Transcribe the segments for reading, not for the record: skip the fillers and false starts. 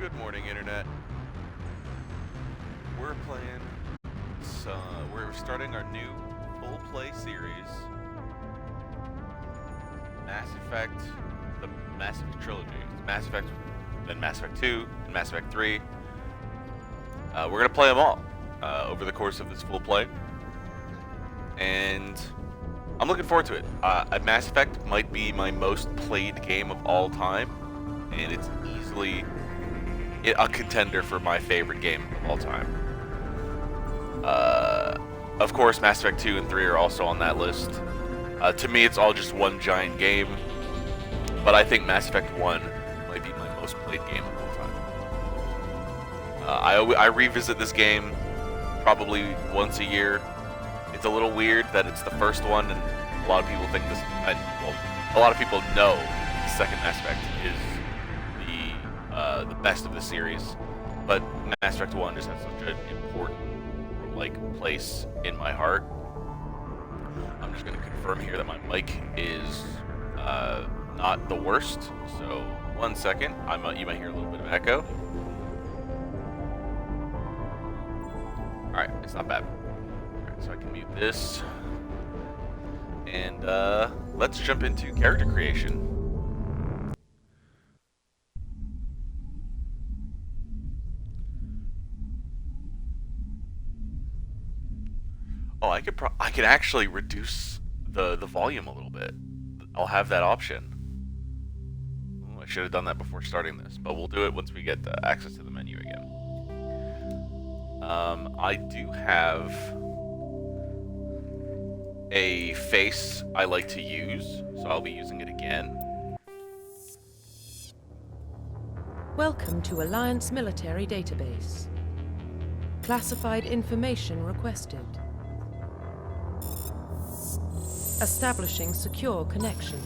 Good morning, Internet. We're playing, we're starting our new full play series, Mass Effect, the Mass Effect Trilogy. It's Mass Effect, then Mass Effect 2, and Mass Effect 3. We're going to play them all over the course of this full play, and I'm looking forward to it. Mass Effect might be my most played game of all time, and it's easily a contender for my favorite game of all time. Of course, Mass Effect 2 and 3 are also on that list. To me, it's all just one giant game, but I think Mass Effect 1 might be my most played game of all time. I revisit this game probably once a year. It's a little weird that it's the first one, and a lot of people think this. Well, a lot of people know the second Mass Effect is the best of the series, but Mass Effect 1 just has such an important place in my heart. I'm just going to confirm here that my mic is not the worst, so 1 second. You might hear a little bit of echo. Alright, it's not bad. Alright, so I can mute this. And let's jump into character creation. Oh, I could actually reduce the volume a little bit. I'll have that option. Oh, I should have done that before starting this, but we'll do it once we get access to the menu again. I do have a face I like to use, so I'll be using it again. Welcome to Alliance Military Database. Classified information requested. Establishing secure connection.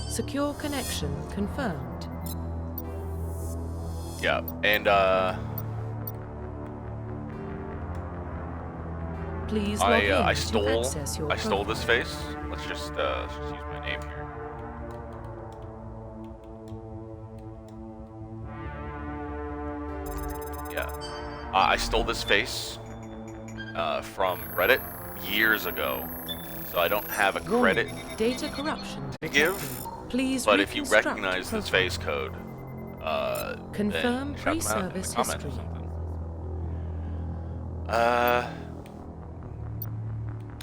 Secure connection confirmed. Yeah, and please log in I to stole access your this face. Let's just use my name here. Yeah, I stole this face from Reddit years ago, so I don't have a credit data corruption to give. Please but if you recognize this face code, confirm then shout them out in the pre-service comments history. or something.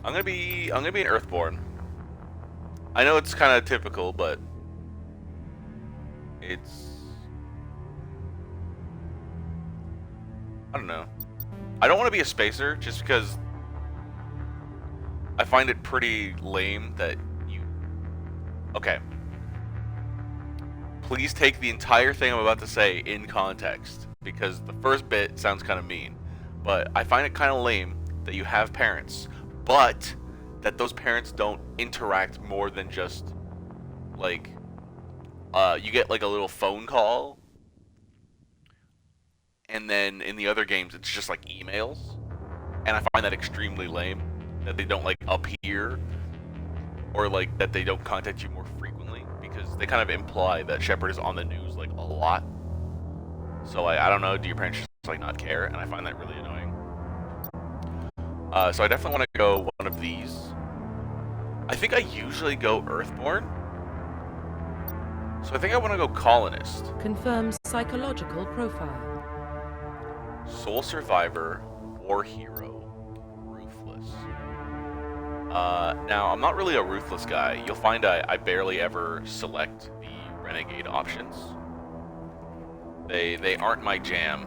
I'm gonna be an Earthborn. I know it's kind of typical, but it's, I don't know. I don't want to be a spacer just because I find it pretty lame that you... Okay. Please take the entire thing I'm about to say in context, because the first bit sounds kind of mean. But I find it kind of lame that you have parents, but that those parents don't interact more than just, like, you get, like, a little phone call, and then in the other games it's just, like, emails. And I find that extremely lame. That they don't, like, appear, or like that they don't contact you more frequently, because they kind of imply that Shepard is on the news like a lot. So I don't know, do your parents just like not care? And I find that really annoying. So I definitely want to go one of these. I think I usually go Earthborn, so I think I want to go Colonist. Confirms psychological profile. Soul Survivor, War Hero, Ruthless. Now, I'm not really a ruthless guy. You'll find I barely ever select the renegade options. They aren't my jam.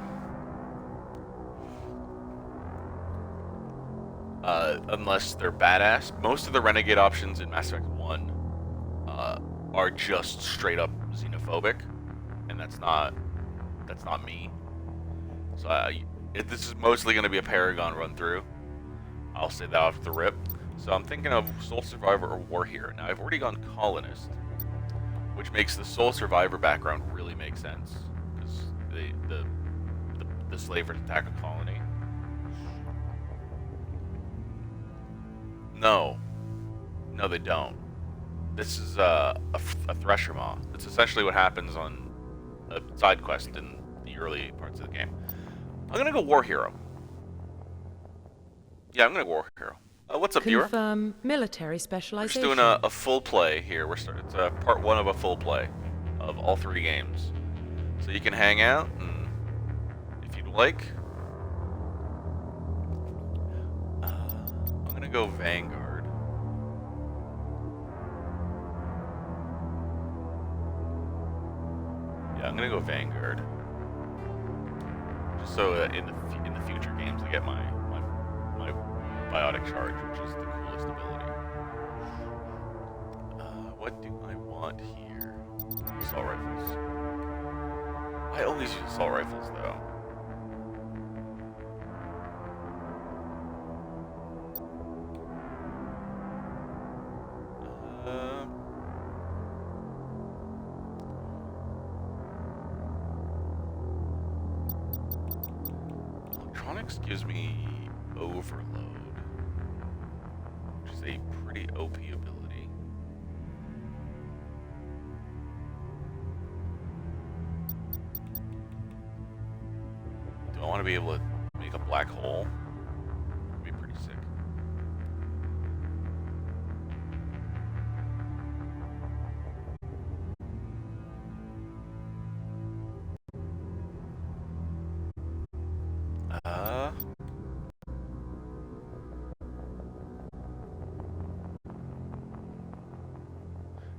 Unless they're badass. Most of the renegade options in Mass Effect 1 are just straight up xenophobic, and that's not me. So this is mostly going to be a Paragon run through. I'll say that off the rip. So I'm thinking of Soul Survivor or War Hero. Now I've already gone Colonist, which makes the Soul Survivor background really make sense, because the slavers attack a colony. No, they don't. This is a Thresher Maw. It's essentially what happens on a side quest in the early parts of the game. I'm gonna go War Hero. Yeah, I'm gonna go War Hero. What's up, viewer? Confirm military We're specialization. just doing a full play here. It's part 1 of a full play of all 3 games. So you can hang out, and if you'd like. I'm gonna go Vanguard. Yeah, I'm gonna go Vanguard. Just so in the future games I get my biotic charge, which is the coolest ability. What do I want here? Assault rifles. I always use assault rifles though. Electronics gives me Overload, which is a pretty OP ability. Do I want to be able to make a black hole? That'd be pretty sick.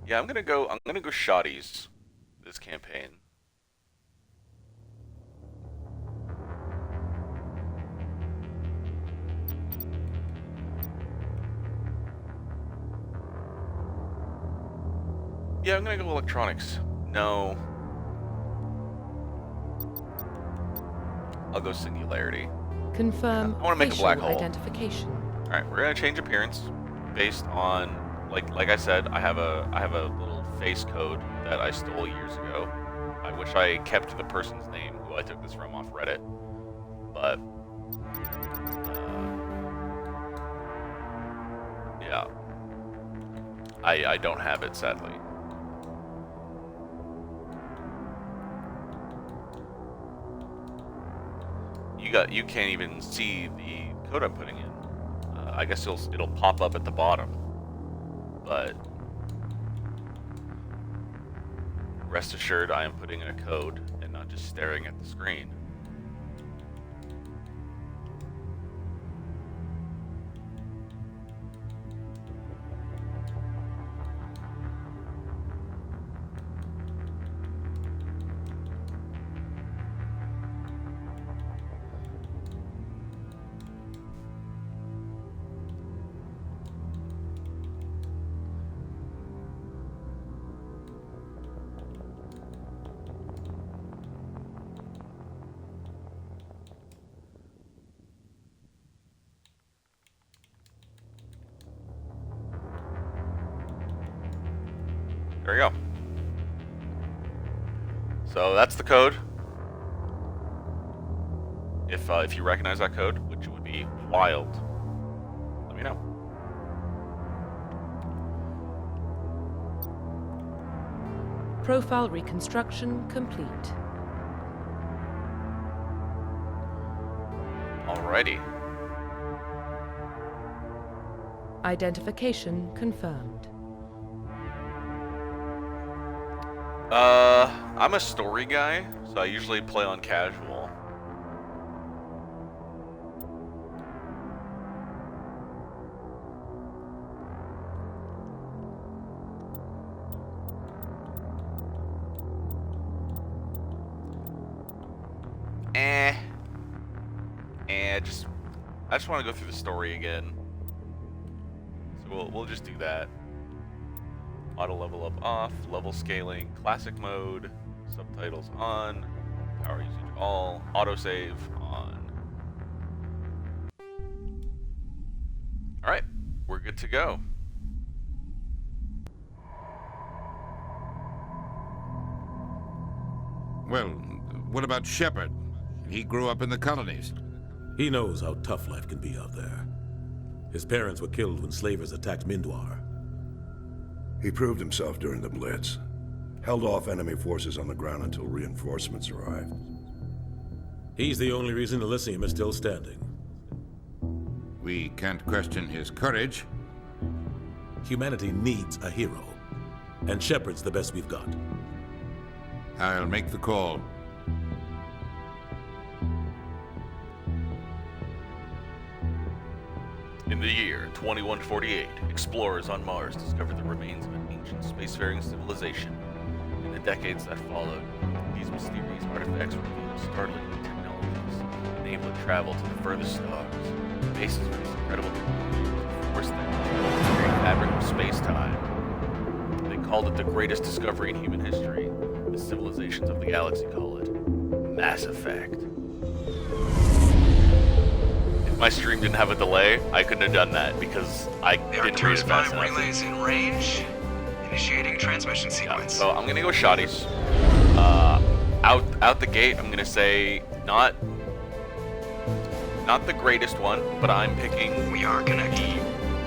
Yeah, I'm gonna go shotties this campaign. Yeah, I'm gonna go electronics. No. I'll go singularity. Confirm I want to make a black hole. identification. All right, we're gonna change appearance based on like I said. I have a little face code that I stole years ago. I wish I kept the person's name who I took this from off Reddit, but yeah, I don't have it sadly. You can't even see the code I'm putting in. I guess it'll pop up at the bottom, but rest assured I am putting in a code and not just staring at the screen. There you go. So that's the code. If you recognize that code, which would be wild, let me know. Profile reconstruction complete. Alrighty. Identification confirmed. I'm a story guy, so I usually play on casual. I just want to go through the story again. So we'll just do that. Auto level up off, level scaling, classic mode, subtitles on, power usage all, autosave on. Alright, we're good to go. Well, what about Shepard? He grew up in the colonies. He knows how tough life can be out there. His parents were killed when slavers attacked Mindwar. He proved himself during the Blitz. Held off enemy forces on the ground until reinforcements arrived. He's the only reason Elysium is still standing. We can't question his courage. Humanity needs a hero, and Shepard's the best we've got. I'll make the call. In the year 2148, explorers on Mars discovered the remains of an ancient spacefaring civilization. In the decades that followed, these mysterious artifacts revealed startling new technologies, enabling travel to the furthest stars. Basis for this incredible technology forced them into the very fabric of space-time. They called it the greatest discovery in human history. The civilizations of the galaxy call it Mass Effect. If my stream didn't have a delay, I couldn't have done that because I didn't read it fast enough. Relays in range. Initiating transmission sequence. So I'm gonna go shotties. Out the gate, I'm gonna say not the greatest one, but I'm picking We are connected.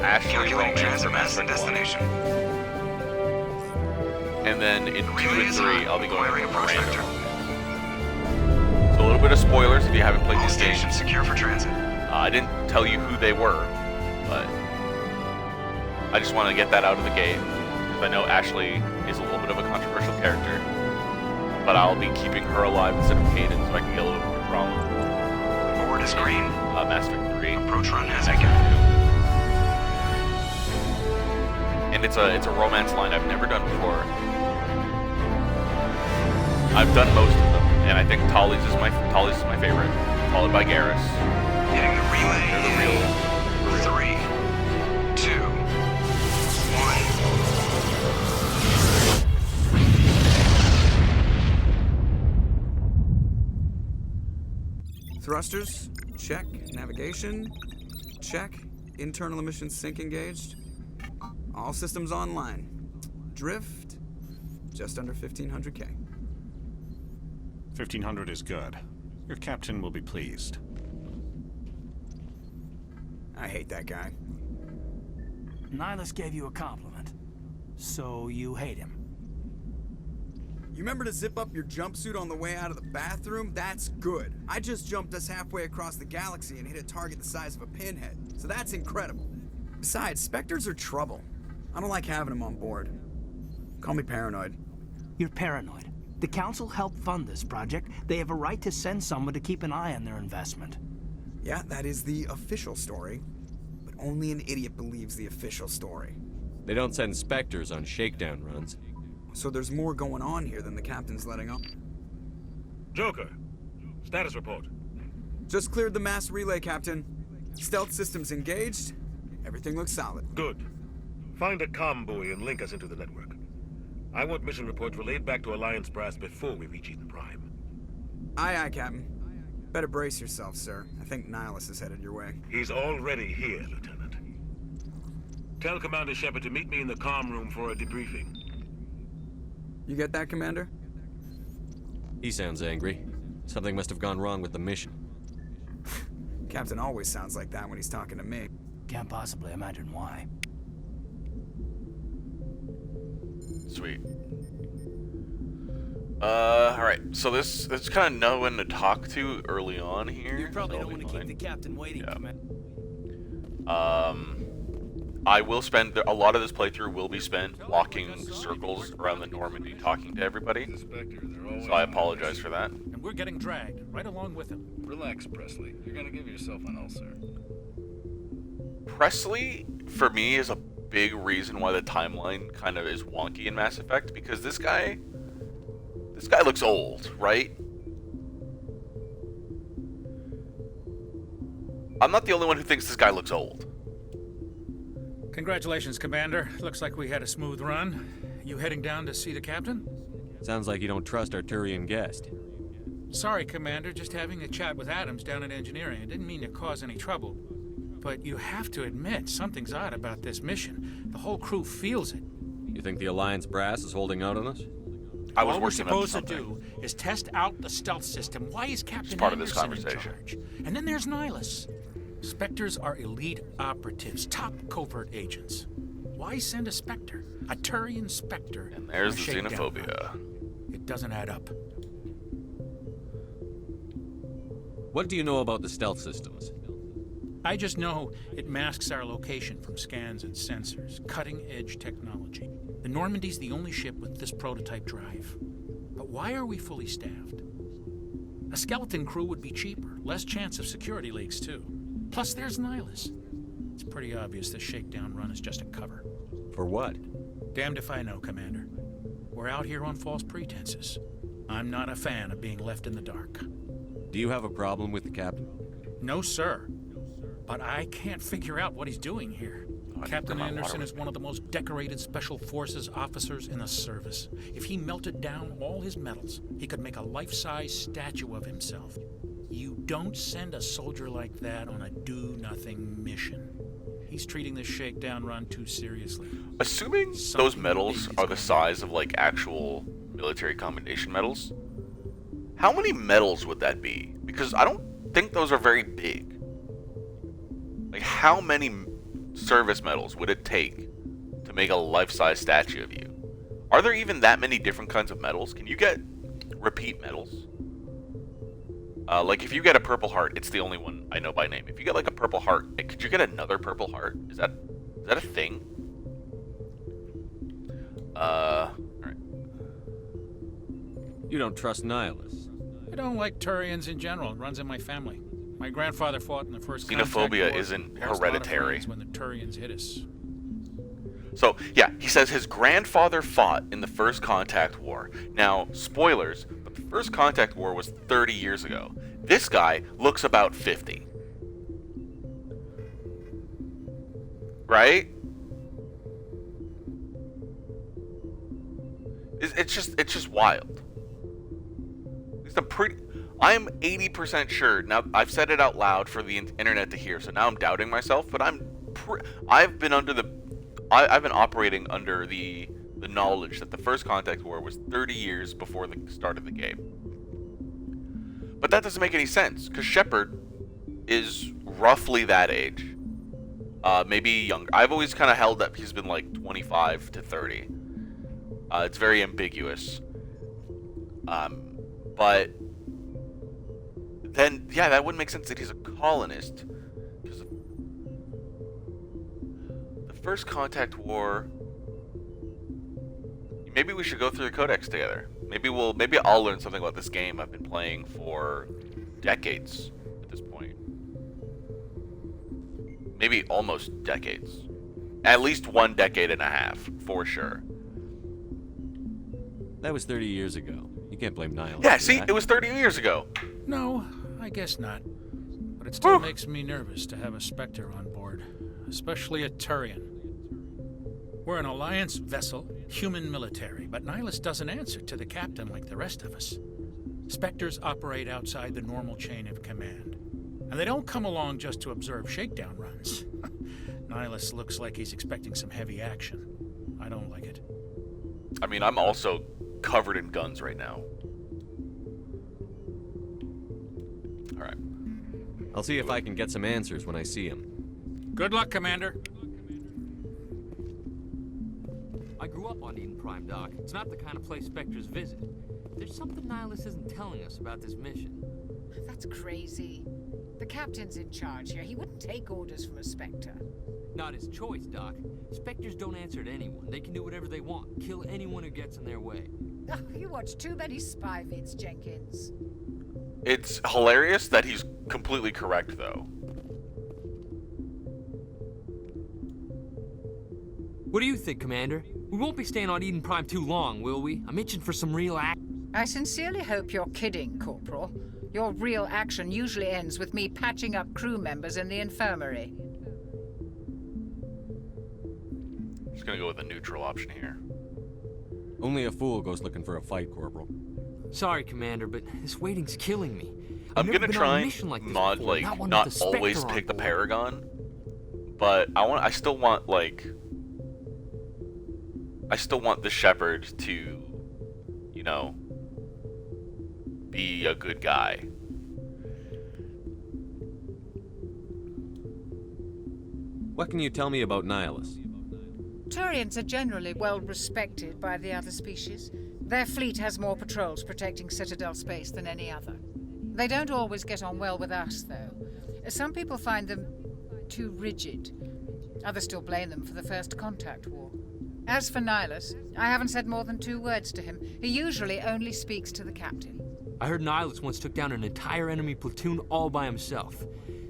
Ashley Calculating Romance transit from mass and Mass Effect 1. destination. And then in 2 Relay and is 3, on. I'll be going Acquiring with approach Miranda. vector. So a little bit of spoilers if you haven't played All these games. stations secure for transit. I didn't tell you who they were, but I just want to get that out of the gate because I know Ashley is a little bit of a controversial character, but I'll be keeping her alive instead of Kaden so I can get a little more drama. Board is green. Mass Effect 3. Approach run has Mass begun. Effect 2. And it's a romance line I've never done before. I've done most of them, and I think Tali's is my favorite, followed by Garrus. Hitting the relay. They're the real. 3, 2, 1. Thrusters, check. Navigation, check. Internal emissions sync engaged. All systems online. Drift, just under 1500K. 1500 is good. Your captain will be pleased. I hate that guy. Nihilus gave you a compliment, so you hate him. You remember to zip up your jumpsuit on the way out of the bathroom? That's good. I just jumped us halfway across the galaxy and hit a target the size of a pinhead, so that's incredible. Besides, Spectres are trouble. I don't like having them on board. Call me paranoid. You're paranoid. The Council helped fund this project. They have a right to send someone to keep an eye on their investment. Yeah, that is the official story. But only an idiot believes the official story. They don't send Spectres on shakedown runs. So there's more going on here than the captain's letting on. Joker, status report. Just cleared the mass relay, Captain. Stealth systems engaged. Everything looks solid. Good. Find a comm buoy and link us into the network. I want mission reports relayed back to Alliance Brass before we reach Eden Prime. Aye, aye, Captain. Better brace yourself, sir. I think Nihilus is headed your way. He's already here, Lieutenant. Tell Commander Shepard to meet me in the comm room for a debriefing. You get that, Commander? He sounds angry. Something must have gone wrong with the mission. Captain always sounds like that when he's talking to me. Can't possibly imagine why. Sweet. Alright, so this kind of know when to talk to early on here. You probably so don't want to keep the captain waiting, Yeah. Commander. I will spend a lot of this playthrough will be spent walking circles around the Normandy talking to everybody. So I apologize for that. And we're getting dragged right along with him. Relax, Presley. You're gonna give yourself an ulcer. Presley, for me, is a big reason why the timeline kind of is wonky in Mass Effect, because this guy looks old, right? I'm not the only one who thinks this guy looks old. Congratulations, Commander. Looks like we had a smooth run. You heading down to see the captain? Sounds like you don't trust our Turian guest. Sorry, Commander. Just having a chat with Adams down at engineering. I didn't mean to cause any trouble. But you have to admit, something's odd about this mission. The whole crew feels it. You think the Alliance brass is holding out on us? I was All we're working on supposed to something. do is test out the stealth system. Why is Captain part of this Anderson in conversation. charge? And then there's Nihilus. Spectres are elite operatives, top covert agents. Why send a Spectre? A Turian Spectre? And there's on a the shakedown xenophobia. run? It doesn't add up. What do you know about the stealth systems? I just know it masks our location from scans and sensors. Cutting-edge technology. The Normandy's the only ship with this prototype drive. But why are we fully staffed? A skeleton crew would be cheaper. Less chance of security leaks, too. Plus, there's Nihilus. It's pretty obvious this shakedown run is just a cover. For what? Damned if I know, Commander. We're out here on false pretenses. I'm not a fan of being left in the dark. Do you have a problem with the captain? No, sir. But I can't figure out what he's doing here. Captain Anderson is one of the most decorated Special Forces officers in the service. If he melted down all his medals, he could make a life-size statue of himself. You don't send a soldier like that on a do-nothing mission. He's treating this shakedown run too seriously. Assuming those medals are the size of, like, actual military commendation medals, how many medals would that be? Because I don't think those are very big. Like, how many service medals would it take to make a life-size statue of you? Are there even that many different kinds of medals? Can you get repeat medals? Like, if you get a Purple Heart, it's the only one I know by name. If you get, like, a Purple Heart, could you get another Purple Heart? Is that a thing? Alright. You don't trust Nihilus? I don't like Turians in general. It runs in my family. My grandfather fought in the first Xenophobia isn't hereditary. When the Turians hit us. So, yeah, he says his grandfather fought in the First Contact War. Now, spoilers, but the First Contact War was 30 years ago. This guy looks about 50. Right? It's just wild. It's a pretty... I'm 80% sure, now I've said it out loud for the internet to hear, so now I'm doubting myself, but I've been operating under the knowledge that the First Contact War was 30 years before the start of the game. But that doesn't make any sense, because Shepard is roughly that age. Maybe younger. I've always kind of held that he's been like 25 to 30. It's very ambiguous. But then, yeah, that wouldn't make sense that he's a colonist. Because the First Contact War... Maybe we should go through the codex together. Maybe I'll learn something about this game I've been playing for decades at this point. Maybe almost decades. At least 1 decade and a half, for sure. That was 30 years ago. You can't blame Nihilus. Yeah, see, it was 30 years ago. No, I guess not. But it still makes me nervous to have a Spectre on board. Especially a Turian. We're an Alliance vessel, human military, but Nihilus doesn't answer to the captain like the rest of us. Spectres operate outside the normal chain of command. And they don't come along just to observe shakedown runs. Nihilus looks like he's expecting some heavy action. I don't like it. I mean, I'm also covered in guns right now. Alright. I'll see if I can get some answers when I see him. Good luck, Commander. I grew up on Eden Prime, Doc. It's not the kind of place Spectres visit. There's something Nihilus isn't telling us about this mission. That's crazy. The captain's in charge here. He wouldn't take orders from a Spectre. Not his choice, Doc. Spectres don't answer to anyone. They can do whatever they want. Kill anyone who gets in their way. Oh, you watch too many spy vids, Jenkins. It's hilarious that he's completely correct, though. What do you think, Commander? We won't be staying on Eden Prime too long, will we? I'm itching for some real action. I sincerely hope you're kidding, Corporal. Your real action usually ends with me patching up crew members in the infirmary. Just gonna go with the neutral option here. Only a fool goes looking for a fight, Corporal. Sorry, Commander, but this waiting's killing me. I'm gonna try and not always pick the Paragon, but I still want the Shepherd to, you know, be a good guy. What can you tell me about Nihilus? Turians are generally well respected by the other species. Their fleet has more patrols protecting Citadel space than any other. They don't always get on well with us, though. Some people find them too rigid. Others still blame them for the First Contact War. As for Nihilus, I haven't said more than 2 words to him. He usually only speaks to the captain. I heard Nihilus once took down an entire enemy platoon all by himself.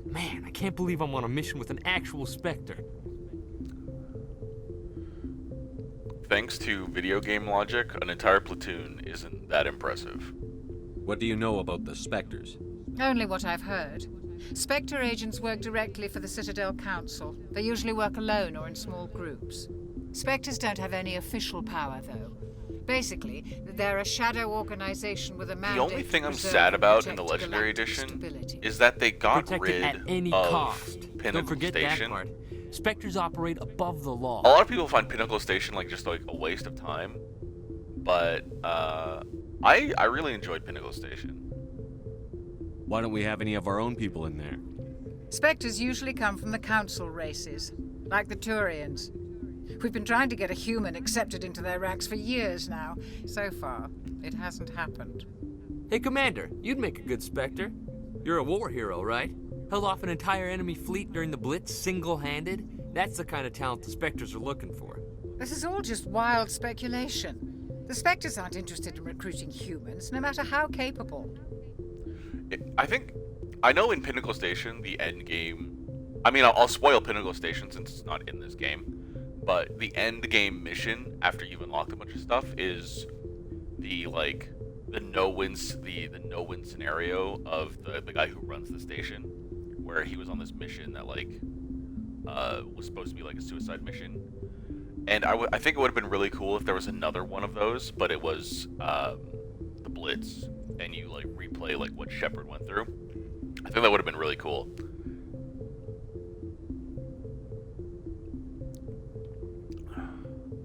Man, I can't believe I'm on a mission with an actual Spectre. Thanks to video game logic, an entire platoon isn't that impressive. What do you know about the Spectres? Only what I've heard. Spectre agents work directly for the Citadel Council. They usually work alone or in small groups. Spectres don't have any official power, though. Basically, they're a shadow organization with a mandate. The only thing I'm sad about in the Legendary Edition is that they got rid at any of cost. Pinnacle Don't forget Station. that part. Spectres operate above the law. A lot of people find Pinnacle Station like just like a waste of time, but I really enjoyed Pinnacle Station. Why don't we have any of our own people in there? Spectres usually come from the Council races, like the Turians. We've been trying to get a human accepted into their ranks for years now. So far, it hasn't happened. Hey, Commander, you'd make a good Spectre. You're a war hero, right? Held off an entire enemy fleet during the Blitz single-handed? That's the kind of talent the Spectres are looking for. This is all just wild speculation. The Spectres aren't interested in recruiting humans, no matter how capable. I know in Pinnacle Station, the end game... I mean, I'll spoil Pinnacle Station since it's not in this game. But the end game mission, after you've unlocked a bunch of stuff, is the no-win scenario of the guy who runs the station, where he was on this mission that was supposed to be like a suicide mission. And I think it would have been really cool if there was another one of those, but it was the Blitz, and you replay what Shepard went through. I think that would have been really cool.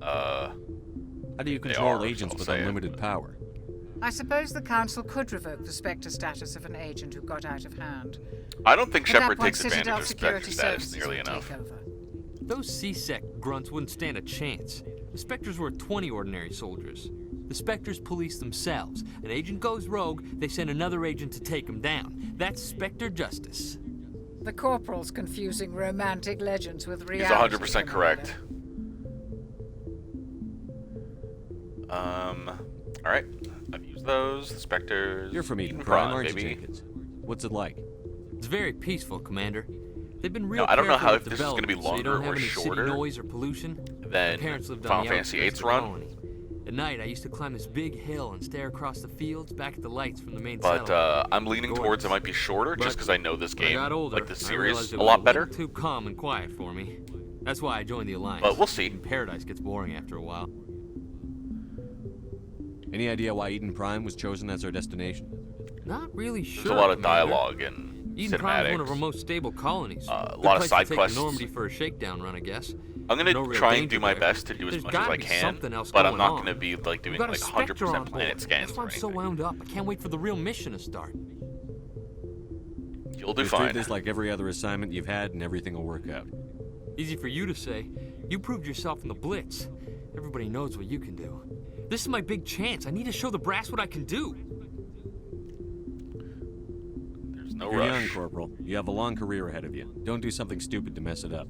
How do you control agents with unlimited power? I suppose the Council could revoke the Spectre status of an agent who got out of hand. I don't think At that Shepard point, takes advantage Citadel of security Spectre status services nearly would enough. take over. Those C-Sec grunts wouldn't stand a chance. The Spectres were 20 ordinary soldiers. The Spectres police themselves. An agent goes rogue, they send another agent to take him down. That's Spectre justice. The Corporal's confusing romantic legends with He's reality. 100% correct. Alright. I've used those. The Spectres. You're from Eden Eden Prime, Prime, aren't you, baby. Jenkins? What's it like? It's very peaceful, Commander. They've been real I don't know careful how with if this is going to be development, so you longer don't have or any shorter city noise or pollution. than My parents lived Final on the Fantasy outskirts VIII's of the run. colony. At night, I used to climb this big hill and stare across the fields back at the lights from the main But settlement. I'm leaning towards it might be shorter just because I know this When I game, got older, like the I series, realized it a was lot better. little too calm and quiet for me. That's why I joined the Alliance. But we'll see. Even Paradise gets boring after a while. Any idea why Eden Prime was chosen as our destination? Not really sure. There's a lot of Commander. dialogue and Eden Prime is cinematics. one of our most stable colonies. A Good lot of place side to take quests. to Normandy for a shakedown run, I guess. I'm gonna No real try and danger do my there. best to do as There's much as gotta I be can, something else but I'm going not on. gonna be doing We've got a Spectre 100% on planet board. scans That's why or I'm so anything. wound up. I can't wait for the real mission to start. You'll do Just fine. treat this like every other assignment you've had, and everything will work out. Easy for you to say. You proved yourself in the Blitz. Everybody knows what you can do. This is my big chance. I need to show the brass what I can do. There's no You're rush. young, Corporal. You have a long career ahead of you. Don't do something stupid to mess it up.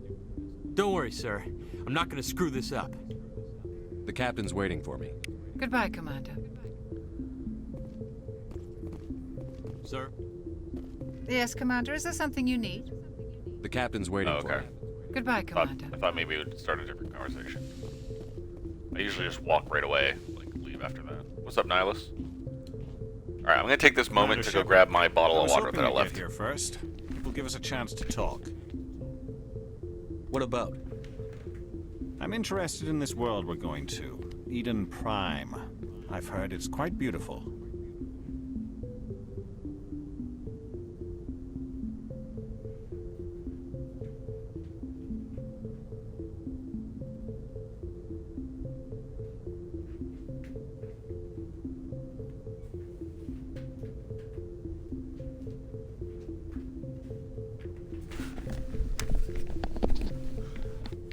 Don't worry, sir. I'm not going to screw this up. The captain's waiting for me. Goodbye, Commander. Sir? Yes, Commander, is there something you need? The captain's waiting Oh, for okay. me. Goodbye, Commander. I thought maybe it would start a different conversation. I usually just walk right away, leave after that. What's up, Nihilus? Alright, I'm gonna take this moment to go grab my bottle of water that I left. Here first. It will give us a chance to talk. What about? I'm interested in this world we're going to. Eden Prime. I've heard it's quite beautiful.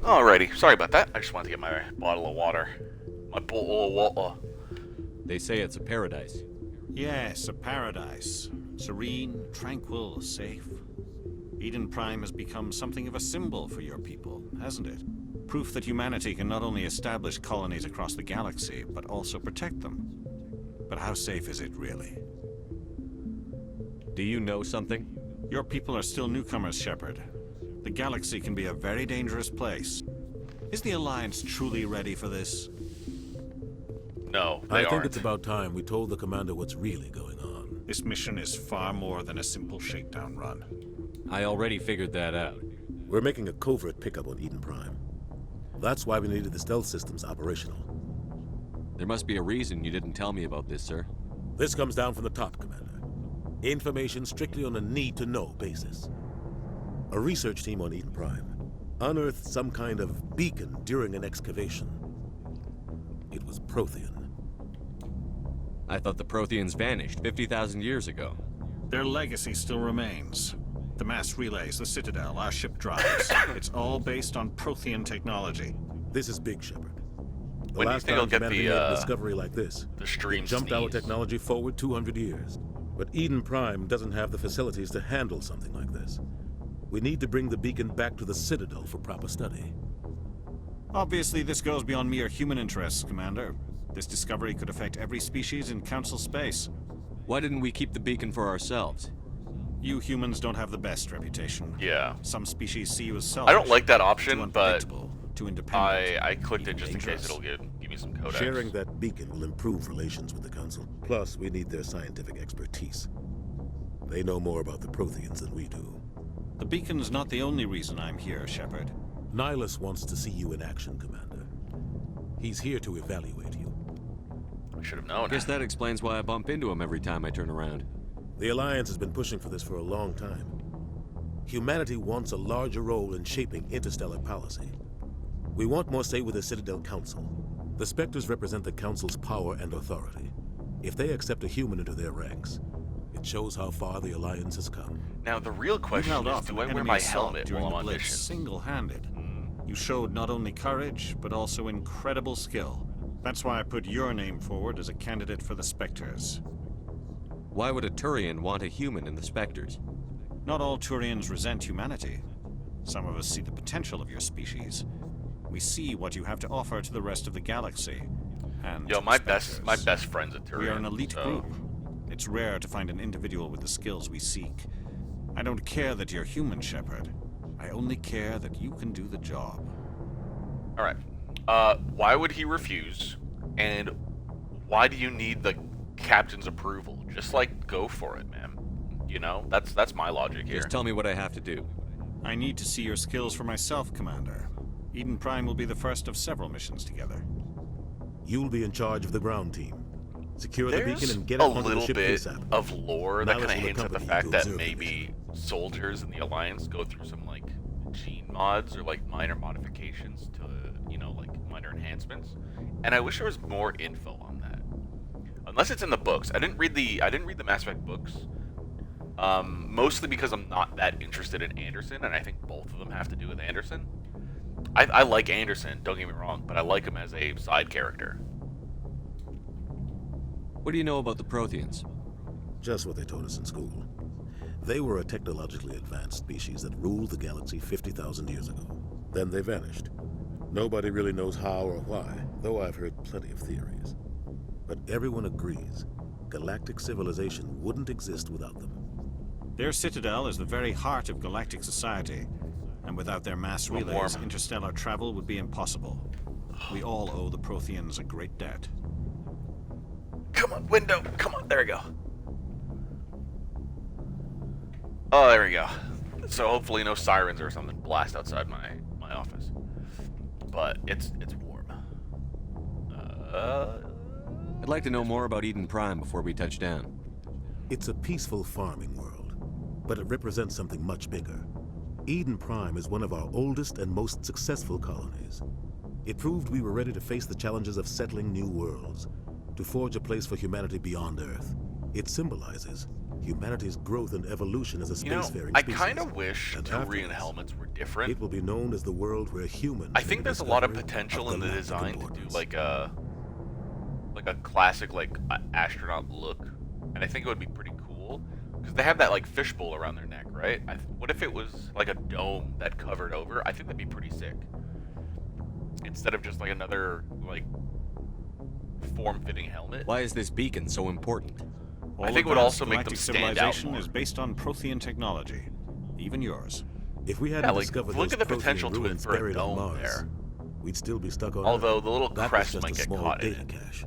Alrighty, sorry about that. I just wanted to get my bottle of water. My bottle of water. They say it's a paradise. Yes, a paradise. Serene, tranquil, safe. Eden Prime has become something of a symbol for your people, hasn't it? Proof that humanity can not only establish colonies across the galaxy, but also protect them. But how safe is it, really? Do you know something? Your people are still newcomers, Shepard. The galaxy can be a very dangerous place. Is the Alliance truly ready for this? No, they I think aren't. it's about time we told the commander what's really going on. This mission is far more than a simple shakedown run. I already figured that out. We're making a covert pickup on Eden Prime. That's why we needed the stealth systems operational. There must be a reason you didn't tell me about this, sir. This comes down from the top, Commander. Information strictly on a need-to-know basis. A research team on Eden Prime unearthed some kind of beacon during an excavation. It was Prothean. I thought the Protheans vanished 50,000 years ago. Their legacy still remains. The mass relays, the Citadel, our ship drives. It's all based on Prothean technology. This is big, Shepard. The When do you last think time I'll get humanity the, made a discovery like this, the stream it jumped our sneeze? technology forward 200 years. But Eden Prime doesn't have the facilities to handle something like this. We need to bring the beacon back to the Citadel for proper study. Obviously, this goes beyond mere human interests, Commander. This discovery could affect every species in Council space. Why didn't we keep the beacon for ourselves? You humans don't have the best reputation. Yeah. Some species see you as selfish. I don't like that too option, but unpredictable, too independent. I clicked it just in dangerous. case it'll give me some codex. Sharing that beacon will improve relations with the Council. Plus, we need their scientific expertise. They know more about the Protheans than we do. The beacon's not the only reason I'm here, Shepard. Nihilus wants to see you in action, Commander. He's here to evaluate you. I should have known. I guess that explains why I bump into him every time I turn around. The Alliance has been pushing for this for a long time. Humanity wants a larger role in shaping interstellar policy. We want more say with the Citadel Council. The Spectres represent the Council's power and authority. If they accept a human into their ranks, it shows how far the Alliance has come. Now, the real You question held is, off do an I wear enemy my assault helmet during while the I'm on Blitz mission? single-handed. You showed not only courage, but also incredible skill. That's why I put your name forward as a candidate for the Spectres. Why would a Turian want a human in the Spectres? Not all Turians resent humanity. Some of us see the potential of your species. We see what you have to offer to the rest of the galaxy. And Yo, to the my Spectres. best friend's a Turian. We are an elite so... group. It's rare to find an individual with the skills we seek. I don't care that you're human, Shepard. I only care that you can do the job. Alright. Why would he refuse? And why do you need the captain's approval? Just, like, go for it, man. You know? That's my logic here. Just tell me what I have to do. I need to see your skills for myself, Commander. Eden Prime will be the first of several missions together. You'll be in charge of the ground team. Secure the There's beacon and get a it onto the little ship bit ASAP. of lore that Nihilus kind of will hints at the accompany you fact to that observe the maybe soldiers in the Alliance go through some, like, gene mods or, like, minor modifications to, you know, like, minor enhancements. And I wish there was more info on that. Unless it's in the books. I didn't read the Mass Effect books. Mostly because I'm not that interested in Anderson, and I think both of them have to do with Anderson. I like Anderson, don't get me wrong, but I like him as a side character. What do you know about the Protheans? Just what they told us in school. They were a technologically advanced species that ruled the galaxy 50,000 years ago. Then they vanished. Nobody really knows how or why, though I've heard plenty of theories. But everyone agrees, galactic civilization wouldn't exist without them. Their citadel is the very heart of galactic society, and without their mass relays, interstellar travel would be impossible. We all owe the Protheans a great debt. Come on, window! Come on, there we go. Oh, there we go. So hopefully no sirens or something blast outside my office. But it's warm. I'd like to know more about Eden Prime before we touch down. It's a peaceful farming world, but it represents something much bigger. Eden Prime is one of our oldest and most successful colonies. It proved we were ready to face the challenges of settling new worlds, to forge a place for humanity beyond Earth. It symbolizes humanity's growth and evolution as a You know, spacefaring I species. kind of wish And Turian afterwards, helmets were different. It will be known as the world where humans. I think there's a lot of potential in the design to do like a classic astronaut look, and I think it would be pretty cool because they have that like fishbowl around their neck, right? What if it was like a dome that covered over? I think that'd be pretty sick. Instead of just like another like form-fitting helmet. Why is this beacon so important? I think it would also make them stand out civilization more. is based on Prothean technology, even yours. If we hadn't like, discovered look those at the Prothean potential to it ruins for a buried on dome Mars, there. we'd still be stuck on Although Earth. the little That crest was just might a get small caught in data it. cache.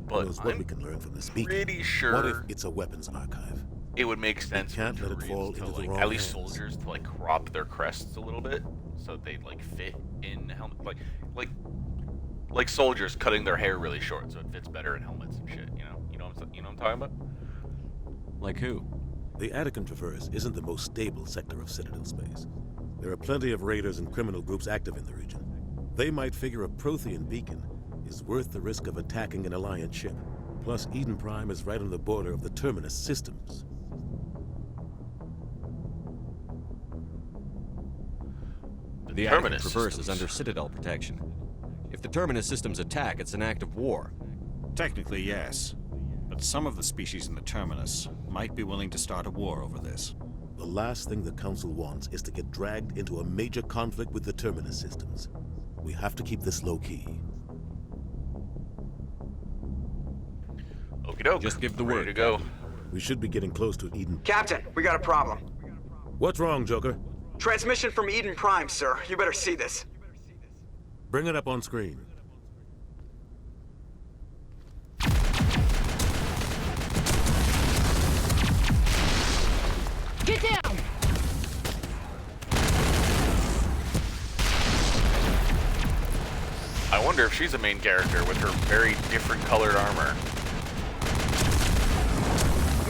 But Who knows what I'm we can learn from this beacon? pretty sure What if it's a weapons archive? it would make sense for can't let it fall Turians to into the like wrong at least hands. soldiers to like crop their crests a little bit so they like fit in helmets, like soldiers cutting their hair really short so it fits better in helmets and shit. You know what I'm talking about? Like who? The Attican Traverse isn't the most stable sector of Citadel space. There are plenty of raiders and criminal groups active in the region. They might figure a Prothean beacon is worth the risk of attacking an Alliance ship. Plus, Eden Prime is right on the border of the Terminus systems. The Attican Traverse is under Citadel protection. If the Terminus systems attack, it's an act of war. Technically, yes. But some of the species in the Terminus might be willing to start a war over this. The last thing the Council wants is to get dragged into a major conflict with the Terminus systems. We have to keep this low-key. Okie doke. Just give the Ready word to go. We should be getting close to Eden. Captain, we got a problem. What's wrong, Joker? Transmission from Eden Prime, sir. You better see this. Bring it up on screen. Get down! I wonder if she's a main character with her very different colored armor.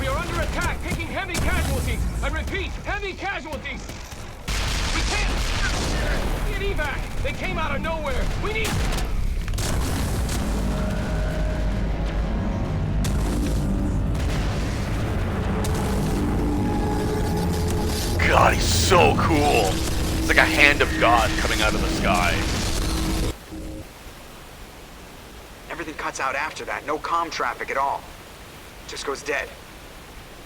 We are under attack, taking heavy casualties. I repeat, heavy casualties. We can't get evac. They came out of nowhere. We need. God, he's so cool. It's like a hand of God coming out of the sky. Everything cuts out after that. No comm traffic at all. Just goes dead.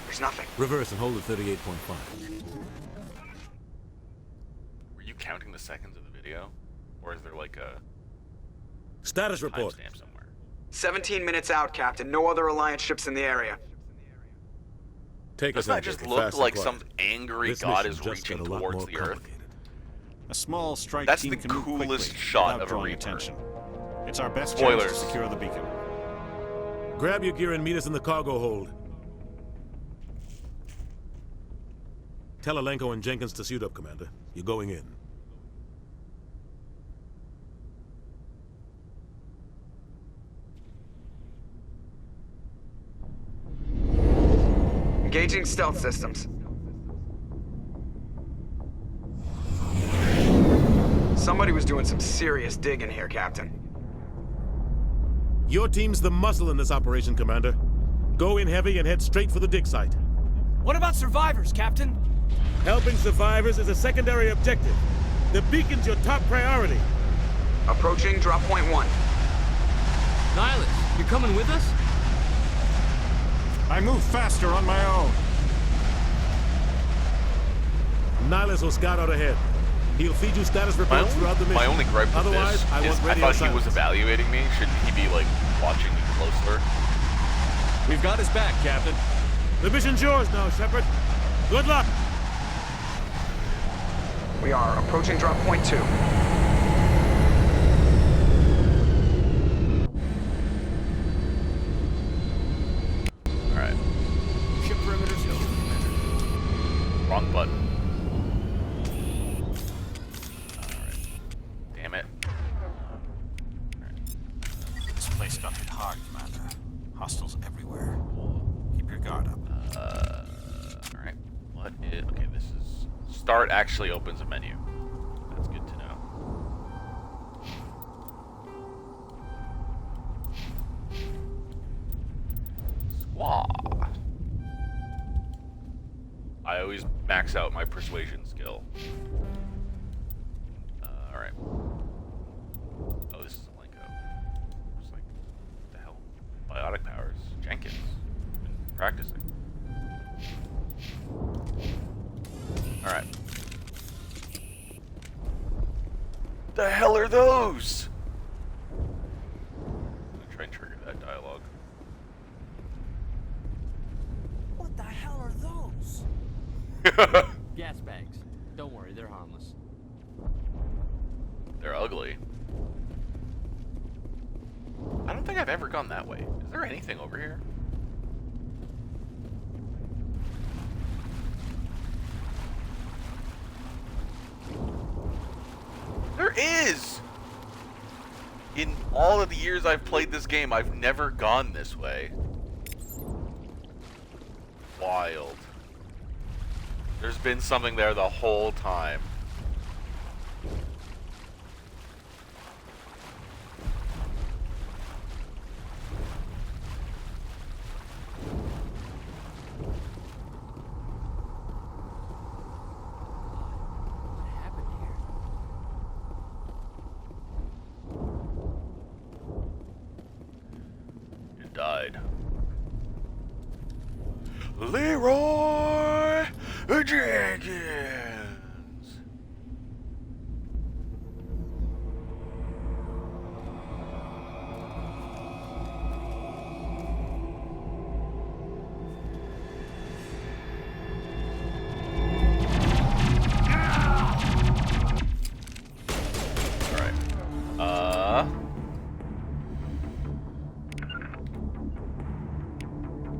There's nothing. Reverse and hold at 38.5. Were you counting the seconds of the video? Or is there like a Status report. timestamp somewhere? 17 minutes out, Captain. No other Alliance ships in the area. Take Doesn't that just look like some angry God is reaching towards the Earth? A small strike That's team the can move coolest quickly shot without of a drawing Reaper. attention. It's our best chance Spoilers. to secure the beacon. Grab your gear and meet us in the cargo hold. Tell Alenko and Jenkins to suit up, Commander. You're going in. Engaging stealth systems. Somebody was doing some serious digging here, Captain. Your team's the muscle in this operation, Commander. Go in heavy and head straight for the dig site. What about survivors, Captain? Helping survivors is a secondary objective. The beacon's your top priority. Approaching drop point 1. Nihilus, you're coming with us? I move faster on my own. Nihilus will scout out ahead. He'll feed you status reports throughout the mission. My only gripe with Otherwise, this I is want I radio thought he silence. was evaluating me. Shouldn't he be like watching me closer? We've got his back, Captain. The mission's yours now, Shepard. Good luck. We are approaching drop point 2. Alright. Ship perimeter secure. Wrong button. Alright. Damn it. This place got hit hard, Commander. Hostiles everywhere. Keep your guard up. Alright. What is... Okay, this is... Start actually opens a menu. That's good to know. Squaw. always max out my persuasion skill. Alright. Oh, this is Lenko. It's like, what the hell? Biotic powers. Jenkins. Been practicing. Alright. The hell are those? I'm gonna try and trigger that dialogue. What the hell are those? Gas bags. Don't worry, they're harmless. They're ugly. I don't think I've ever gone that way. Is there anything over here? There is! In all of the years I've played this game, I've never gone this way. Wild. There's been something there the whole time. Died. Leroy Jenkins.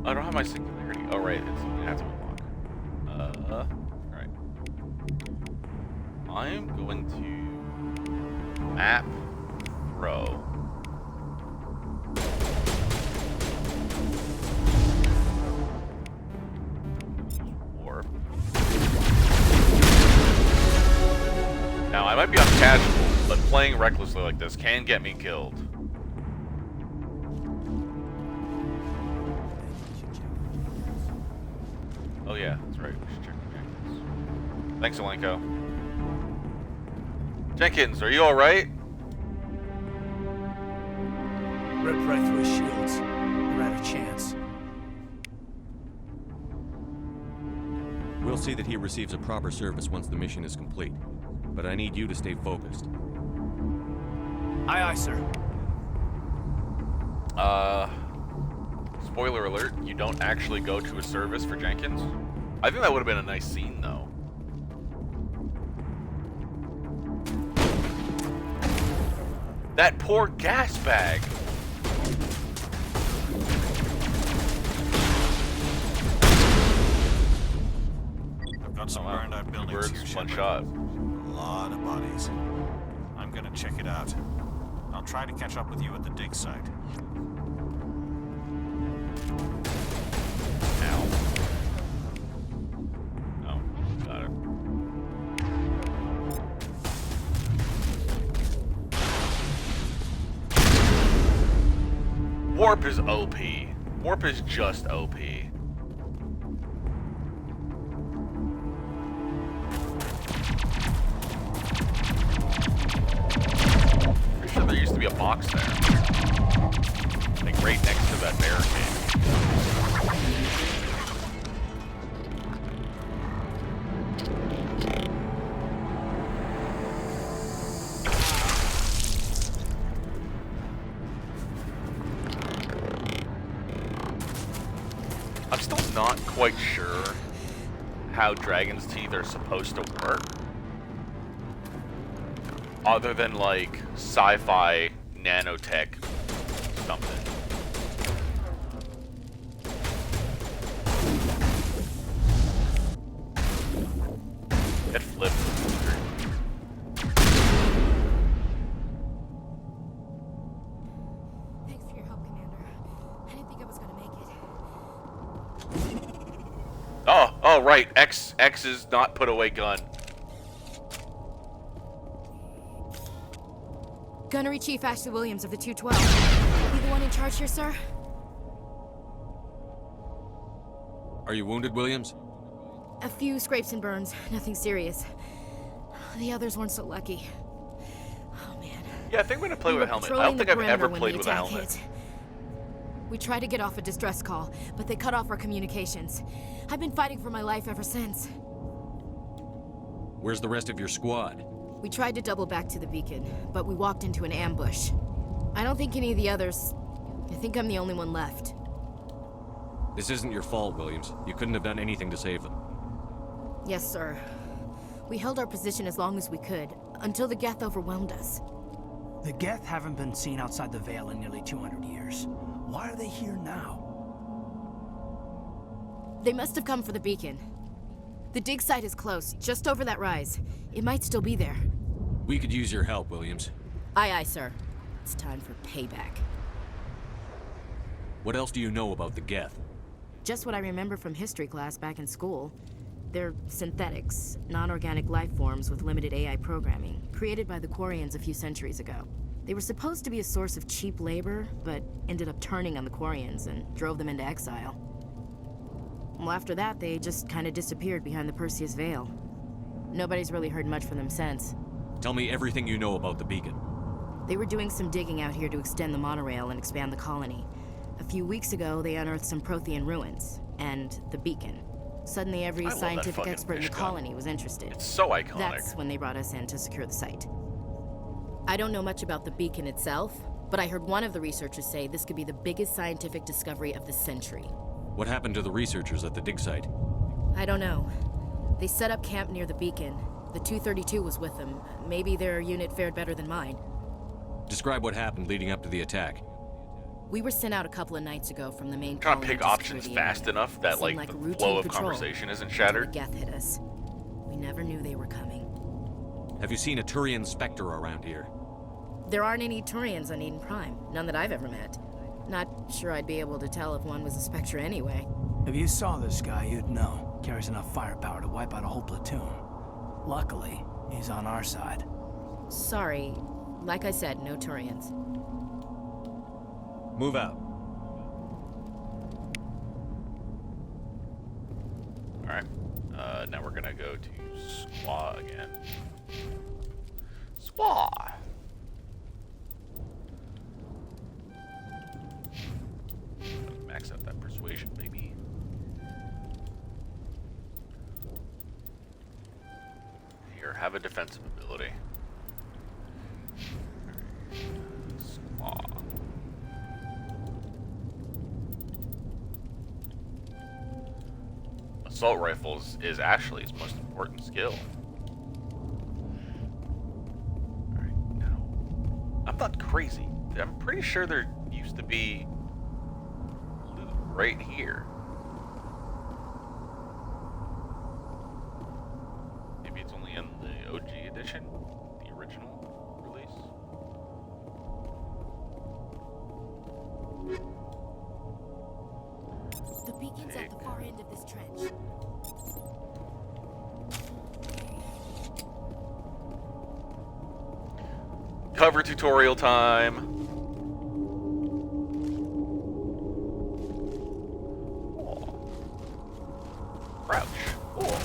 I don't have my singularity. Oh, right. It's something I have to unlock. Right. I'm going to map throw. Warp. Now, I might be on casual, but playing recklessly like this can get me killed. Oh yeah, that's right. We should check the Jenkins. Thanks, Alenko. Jenkins, are you alright? Ripped right through his shields. We're out of chance. We'll see that he receives a proper service once the mission is complete. But I need you to stay focused. Aye, aye, sir. Spoiler alert, you don't actually go to a service for Jenkins. I think that would have been a nice scene, though. That poor gas bag! I've got some burned out buildings here, one Shepard. shot. A lot of bodies. I'm gonna check it out. I'll try to catch up with you at the dig site. Ow. Oh, got it. Warp is OP. Warp is just OP. Pretty sure there used to be a box there. Like right next to that barricade. I'm still not quite sure how Dragon's Teeth are supposed to work. Other than, like, sci-fi nanotech something. It flipped. Thanks for your help, Commander. I didn't think I was gonna make it. Oh, right. X is not put away gun. Gunnery Chief Ashley Williams of the 212. You the one in charge here, sir? Are you wounded, Williams? A few scrapes and burns, nothing serious. The others weren't so lucky. Oh man. Yeah, I think I'm gonna play with a helmet. I don't think I've ever played with a helmet. We tried to get off a distress call, but they cut off our communications. I've been fighting for my life ever since. Where's the rest of your squad? We tried to double back to the beacon, but we walked into an ambush. I don't think any of the others... I think I'm the only one left. This isn't your fault, Williams. You couldn't have done anything to save them. Yes, sir. We held our position as long as we could, until the Geth overwhelmed us. The Geth haven't been seen outside the Veil in nearly 200 years. Why are they here now? They must have come for the beacon. The dig site is close, just over that rise. It might still be there. We could use your help, Williams. Aye, aye, sir. It's time for payback. What else do you know about the Geth? Just what I remember from history class back in school. They're synthetics, non-organic life forms with limited AI programming, created by the Quarians a few centuries ago. They were supposed to be a source of cheap labor, but ended up turning on the Quarians and drove them into exile. Well, after that, they just kind of disappeared behind the Perseus Veil. Nobody's really heard much from them since. Tell me everything you know about the beacon. They were doing some digging out here to extend the monorail and expand the colony. A few weeks ago, they unearthed some Prothean ruins, and the beacon. Suddenly, every scientific expert in the colony was interested. It's so iconic. That's when they brought us in to secure the site. I don't know much about the beacon itself, but I heard one of the researchers say this could be the biggest scientific discovery of the century. What happened to the researchers at the dig site? I don't know. They set up camp near the beacon. The 232 was with them. Maybe their unit fared better than mine. Describe what happened leading up to the attack. We were sent out a couple of nights ago from the main Trying to colony pick options fast enough that like the flow of conversation isn't shattered. The Geth hit us. We never knew they were coming. Have you seen a Turian Spectre around here? There aren't any Turians on Eden Prime. None that I've ever met. Not sure I'd be able to tell if one was a Spectre anyway. If you saw this guy, you'd know. Carries enough firepower to wipe out a whole platoon. Luckily, he's on our side. Sorry. Like I said, no Turians. Move out. Alright. Now we're gonna go to Squaw again. Squaw! Max out that persuasion, baby. Here, have a defensive ability. Squaw. Assault rifles is actually his most important skill. Alright, now. I'm not crazy. I'm pretty sure there used to be loot right here. Maybe it's only in the OG edition? The original release? The beacon's at the far end of this trench. Cover tutorial time. Oh. Crouch. Cool.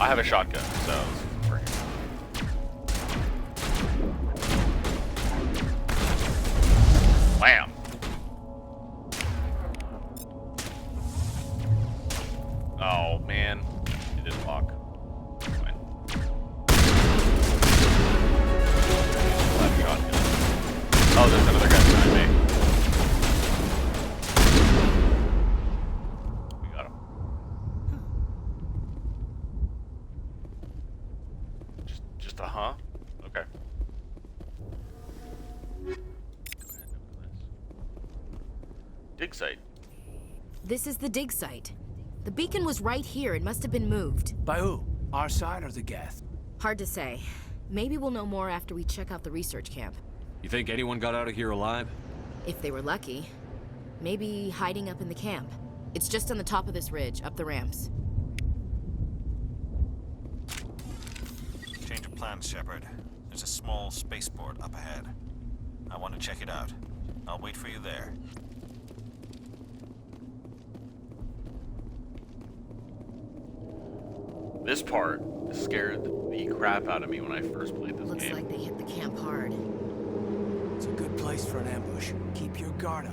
I have a shotgun, so this is working. Wham. Oh man, it didn't lock. Oh, there's another guy behind me. We got him. Just a huh? Okay. Go ahead and open this. Dig site. This is the dig site. The beacon was right here. It must have been moved. By who? Our side or the Geth? Hard to say. Maybe we'll know more after we check out the research camp. You think anyone got out of here alive? If they were lucky. Maybe hiding up in the camp. It's just on the top of this ridge, up the ramps. Change of plans, Shepard. There's a small spaceport up ahead. I want to check it out. I'll wait for you there. This part scared the crap out of me when I first played this Looks game. like they hit the camp hard. It's a good place for an ambush. Keep your guard up.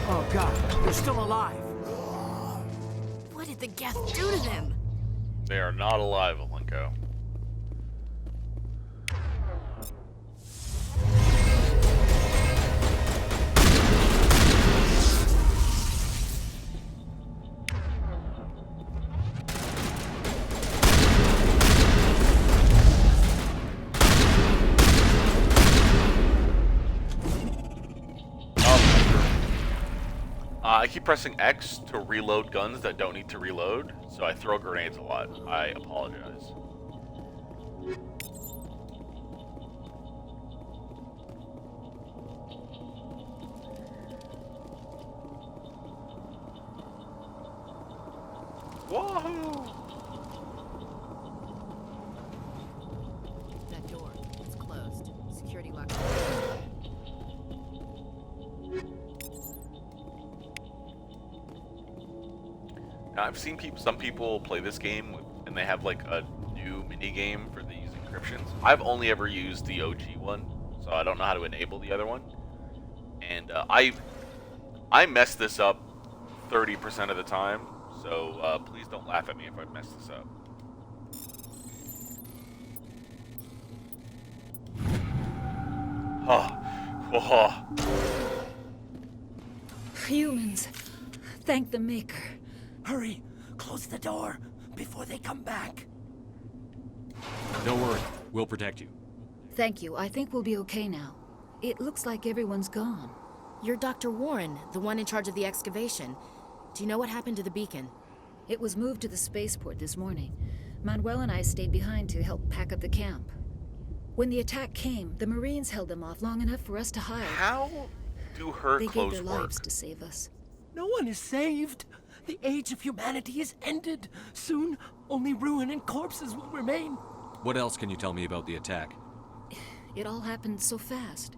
Oh god, they're still alive. What did the Geth do to them? They are not alive, Alenko. I keep pressing X to reload guns that don't need to reload, so I throw grenades a lot. I apologize. Whoa! That door, it's closed. Security lock. Now, I've seen some people play this game and they have like a new mini game for these encryptions. I've only ever used the OG one, so I don't know how to enable the other one. And I mess this up 30% of the time, so please don't laugh at me if I mess this up. Humans, thank the Maker. Hurry, close the door before they come back. Don't worry, we'll protect you. Thank you. I think we'll be okay now. It looks like everyone's gone. You're Dr. Warren, the one in charge of the excavation. Do you know what happened to the beacon? It was moved to the spaceport this morning. Manuel and I stayed behind to help pack up the camp. When the attack came, the Marines held them off long enough for us to hide. How do her They clothes gave their work? lives to save us. No one is saved. The age of humanity is ended. Soon, only ruin and corpses will remain. What else can you tell me about the attack? It all happened so fast.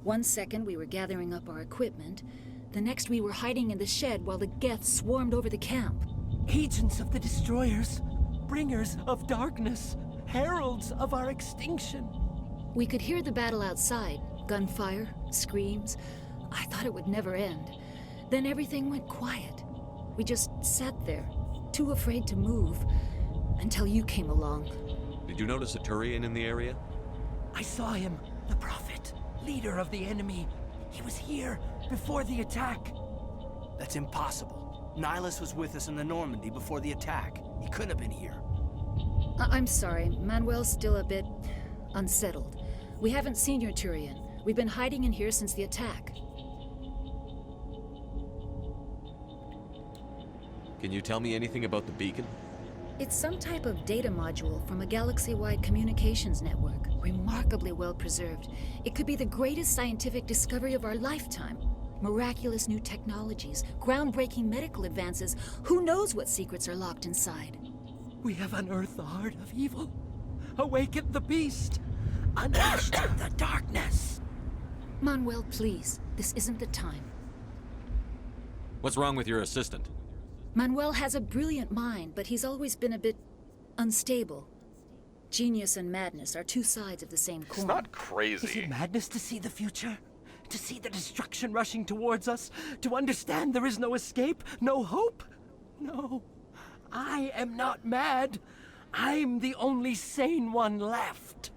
One second we were gathering up our equipment. The next we were hiding in the shed while the Geth swarmed over the camp. Agents of the destroyers, bringers of darkness, heralds of our extinction. We could hear the battle outside. Gunfire, screams. I thought it would never end. Then everything went quiet. We just sat there, too afraid to move, until you came along. Did you notice a Turian in the area? I saw him, the Prophet, leader of the enemy. He was here before the attack. That's impossible. Nihilus was with us in the Normandy before the attack. He couldn't have been here. I'm sorry, Manuel's still a bit unsettled. We haven't seen your Turian. We've been hiding in here since the attack. Can you tell me anything about the beacon? It's some type of data module from a galaxy-wide communications network. Remarkably well preserved. It could be the greatest scientific discovery of our lifetime. Miraculous new technologies, groundbreaking medical advances. Who knows what secrets are locked inside? We have unearthed the heart of evil, awakened the beast, unleashed the darkness. Manuel, please. This isn't the time. What's wrong with your assistant? Manuel has a brilliant mind, but he's always been a bit unstable. Genius and madness are two sides of the same coin. It's not crazy. Is it madness to see the future? To see the destruction rushing towards us? To understand there is no escape? No hope? No. I am not mad. I'm the only sane one left.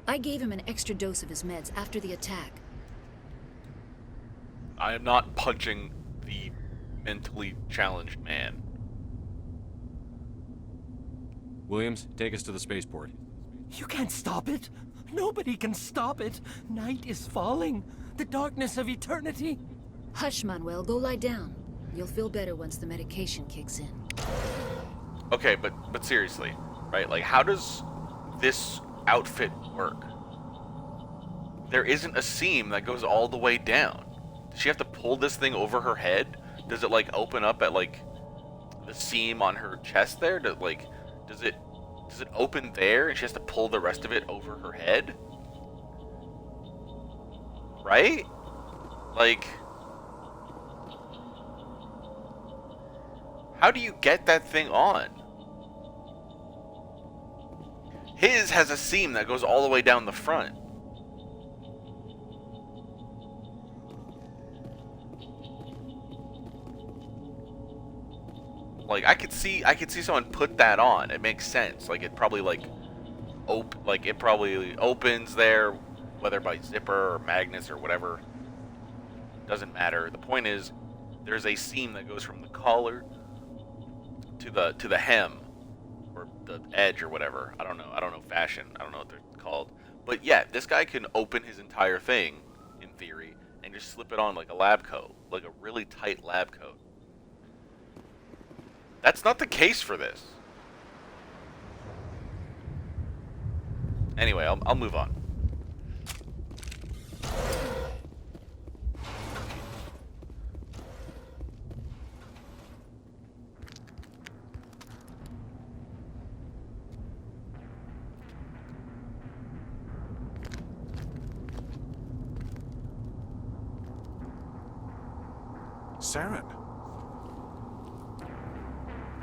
I gave him an extra dose of his meds after the attack. I am not punching the mentally challenged man. Williams, take us to the spaceport. You can't stop it. Nobody can stop it. Night is falling. The darkness of eternity. Hush, Manuel. Go lie down. You'll feel better once the medication kicks in. Okay, but seriously, right? Like, how does this outfit work? There isn't a seam that goes all the way down. Does she have to pull this thing over her head? Does it, like, open up at, like, the seam on her chest there? Does it open there and she has to pull the rest of it over her head? Right? Like, How do you get that thing on? His has a seam that goes all the way down the front. Like I could see someone put that on. It makes sense. Like it probably it probably opens there, whether by zipper or magnets or whatever. Doesn't matter. The point is, there's a seam that goes from the collar to the hem or the edge or whatever. I don't know fashion. I don't know what they're called. But yeah, this guy can open his entire thing in theory and just slip it on like a lab coat, like a really tight lab coat. That's not the case for this. Anyway, I'll move on. Saren.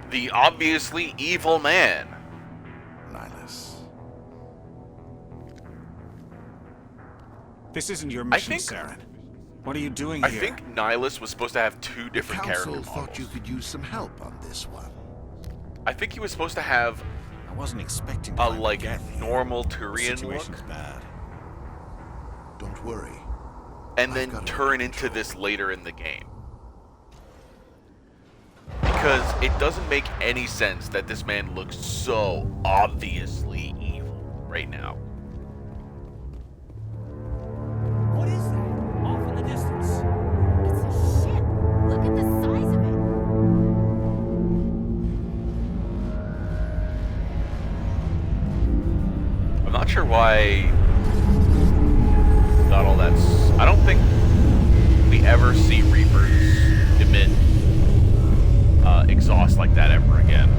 The obviously evil man. Nihilus. This isn't your mission, Saren. What are you doing here? I think Nihilus was supposed to have two different character models. Thought you could use some help on this one. I think he was supposed to have I wasn't expecting a like normal The Turian situation's look, bad. Don't worry. and then turn into this later in the game. Because it doesn't make any sense that this man looks so obviously evil right now. What is that? Off in the distance. It's a ship. Look at the size of it. I'm not sure why got all that. I don't think we ever see Reapers emit exhaust like that ever again.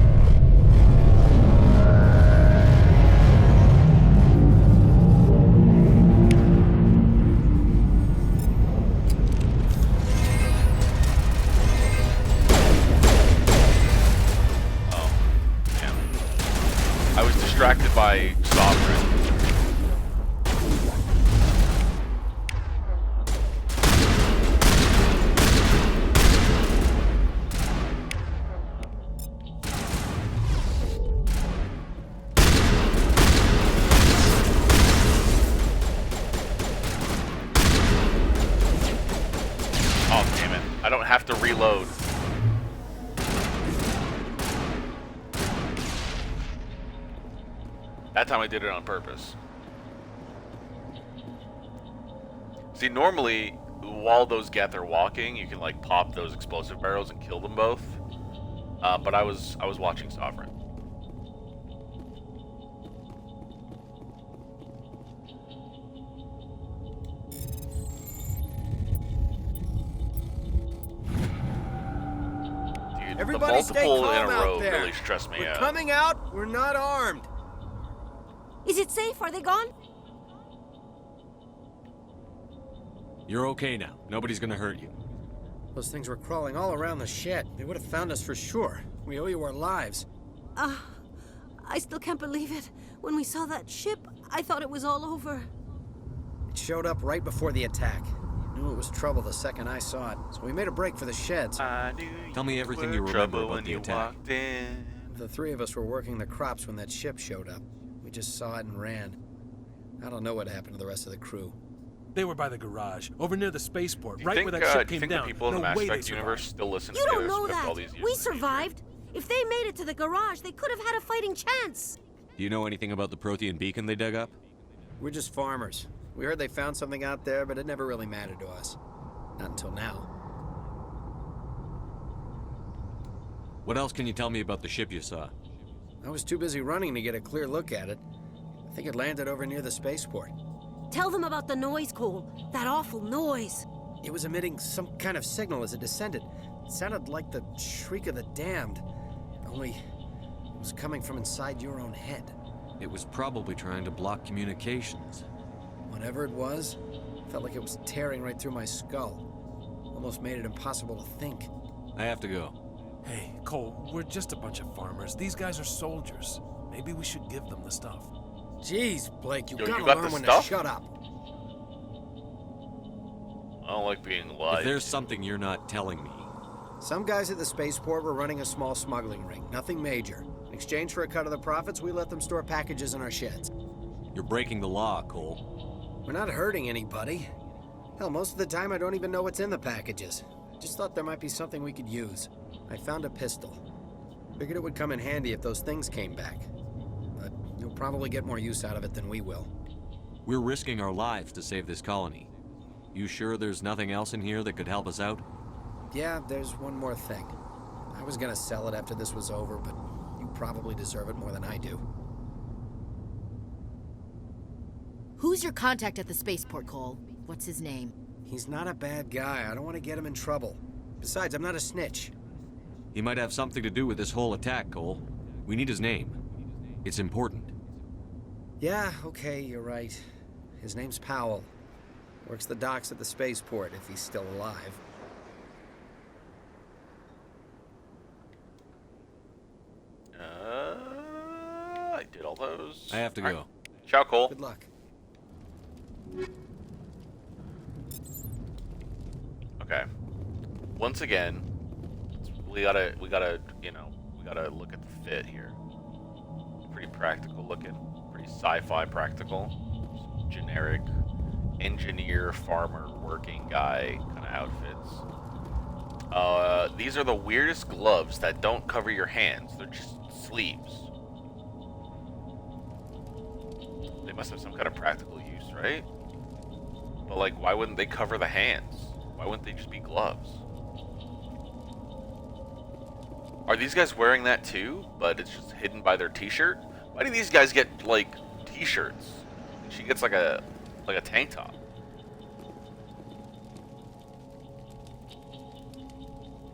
Oh, yeah. I was distracted by Sovereign. Have to reload. That time I did it on purpose. See, normally while those Geth are walking, you can like pop those explosive barrels and kill them both. But I was watching Sovereign. Everybody the stay multiple calm in a out row there. really stressed me We're out. coming out. We're not armed. Is it safe? Are they gone? You're okay now. Nobody's gonna hurt you. Those things were crawling all around the shed. They would have found us for sure. We owe you our lives. I still can't believe it. When we saw that ship, I thought it was all over. It showed up right before the attack. Knew it was trouble the second I saw it, so we made a break for the sheds. Tell me everything you remember about the attack. The three of us were working the crops when that ship showed up. We just saw it and ran. I don't know what happened to the rest of the crew. They were by the garage, over near the spaceport, right think, where that ship do you came think down. the people in the No Mass way Effect they universe survived. still listen You to don't Taylor know Swift all that. these years? We survived. If they made it to the garage, they could have had a fighting chance. Do you know anything about the Prothean beacon they dug up? We're just farmers. We heard they found something out there, but it never really mattered to us. Not until now. What else can you tell me about the ship you saw? I was too busy running to get a clear look at it. I think it landed over near the spaceport. Tell them about the noise, Cole. That awful noise. It was emitting some kind of signal as it descended. It sounded like the shriek of the damned. Only it was coming from inside your own head. It was probably trying to block communications. Whatever it was, felt like it was tearing right through my skull. Almost made it impossible to think. I have to go. Hey, Cole, we're just a bunch of farmers. These guys are soldiers. Maybe we should give them the stuff. Jeez, Blake, Yo, gotta you got learn the when stuff? to shut up. I don't like being lied. If there's something you're not telling me. Some guys at the spaceport were running a small smuggling ring, nothing major. In exchange for a cut of the profits, we let them store packages in our sheds. You're breaking the law, Cole. We're not hurting anybody. Hell, most of the time I don't even know what's in the packages. Just thought there might be something we could use. I found a pistol. Figured it would come in handy if those things came back. But you'll probably get more use out of it than we will. We're risking our lives to save this colony. You sure there's nothing else in here that could help us out? Yeah, there's one more thing. I was gonna sell it after this was over, but you probably deserve it more than I do. Who's your contact at the spaceport, Cole? What's his name? He's not a bad guy. I don't want to get him in trouble. Besides, I'm not a snitch. He might have something to do with this whole attack, Cole. We need his name. It's important. Yeah, okay, you're right. His name's Powell. Works the docks at the spaceport, if he's still alive. I did all those. I have to go. Right. Ciao, Cole. Good luck. Okay. Once again, we gotta, you know, we gotta look at the fit here. Pretty practical looking, pretty sci-fi practical. Generic engineer, farmer, working guy kind of outfits. These are the weirdest gloves that don't cover your hands. They're just sleeves. They must have some kind of practical use, right? But like, why wouldn't they cover the hands? Why wouldn't they just be gloves? Are these guys wearing that too, but it's just hidden by their t-shirt? Why do these guys get like t-shirts? She gets like a tank top.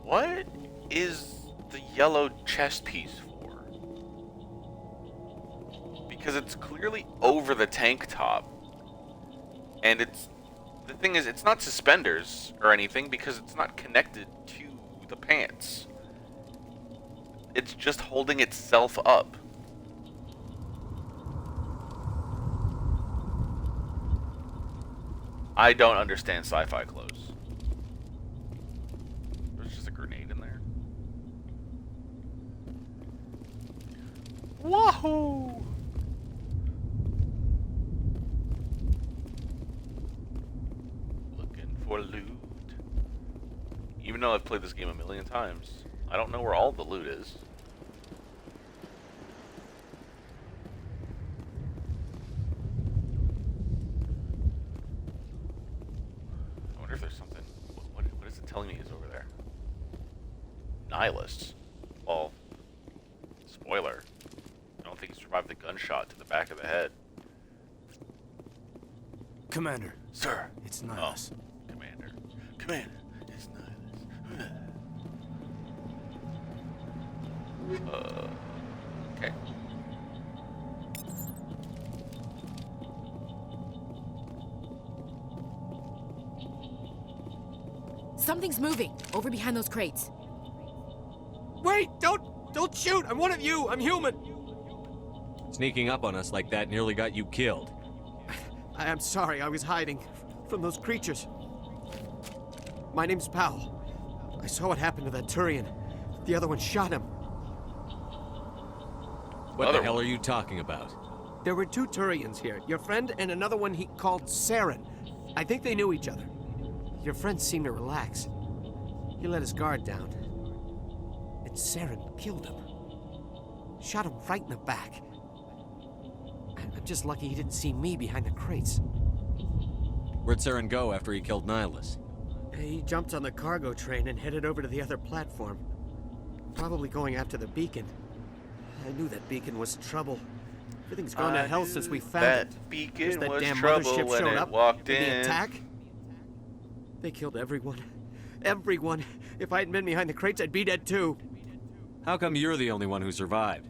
What is the yellow chest piece for? Because it's clearly over the tank top. And the thing is, it's not suspenders or anything because it's not connected to the pants. It's just holding itself up. I don't understand sci-fi clothes. There's just a grenade in there. Wahoo! Looking for loot. Even though I've played this game a million times, I don't know where all the loot is. I wonder if there's something. What is it telling me is over there? Nihilists. Well, spoiler. I don't think he survived the gunshot to the back of the head. Commander. Sir. It's Nihilus. Oh, Commander. Commander. It's Nihilus. Okay. Something's moving over behind those crates. Wait! Don't shoot! I'm one of you! I'm human! Sneaking up on us like that nearly got you killed. I'm sorry, I was hiding from those creatures. My name's Powell. I saw what happened to that Turian. The other one shot him. What the hell are you talking about? There were two Turians here. Your friend and another one he called Saren. I think they knew each other. Your friend seemed to relax. He let his guard down. And Saren killed him. Shot him right in the back. I'm just lucky he didn't see me behind the crates. Where'd Saren go after he killed Nihilus? He jumped on the cargo train and headed over to the other platform. Probably going after the beacon. I knew that beacon was trouble. Everything's gone to hell since we found it. That beacon Since that was damn trouble mothership when showed it up walked in in. the attack. They killed everyone. Everyone. If I hadn't been behind the crates, I'd be dead too. How come you're the only one who survived?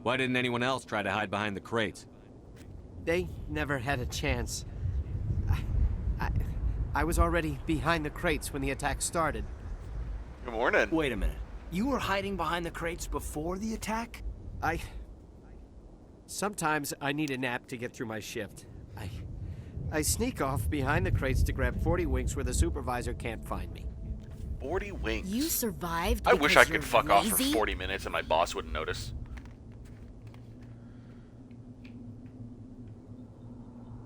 Why didn't anyone else try to hide behind the crates? They never had a chance. I was already behind the crates when the attack started. Good morning. Wait a minute. You were hiding behind the crates before the attack? Sometimes I need a nap to get through my shift. I sneak off behind the crates to grab 40 winks where the supervisor can't find me. 40 winks? You survived I wish I could you're fuck off for lazy? 40 minutes and my boss wouldn't notice.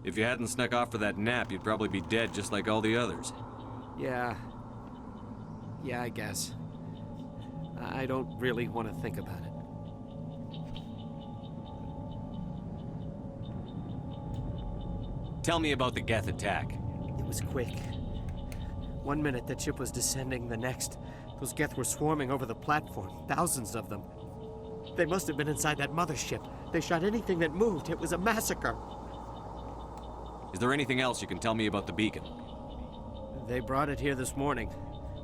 If you hadn't snuck off for that nap, you'd probably be dead just like all the others. Yeah, I guess. I don't really want to think about it. Tell me about the Geth attack. It was quick. 1 minute the ship was descending, the next, those Geth were swarming over the platform, thousands of them. They must have been inside that mothership. They shot anything that moved. It was a massacre. Is there anything else you can tell me about the beacon? They brought it here this morning.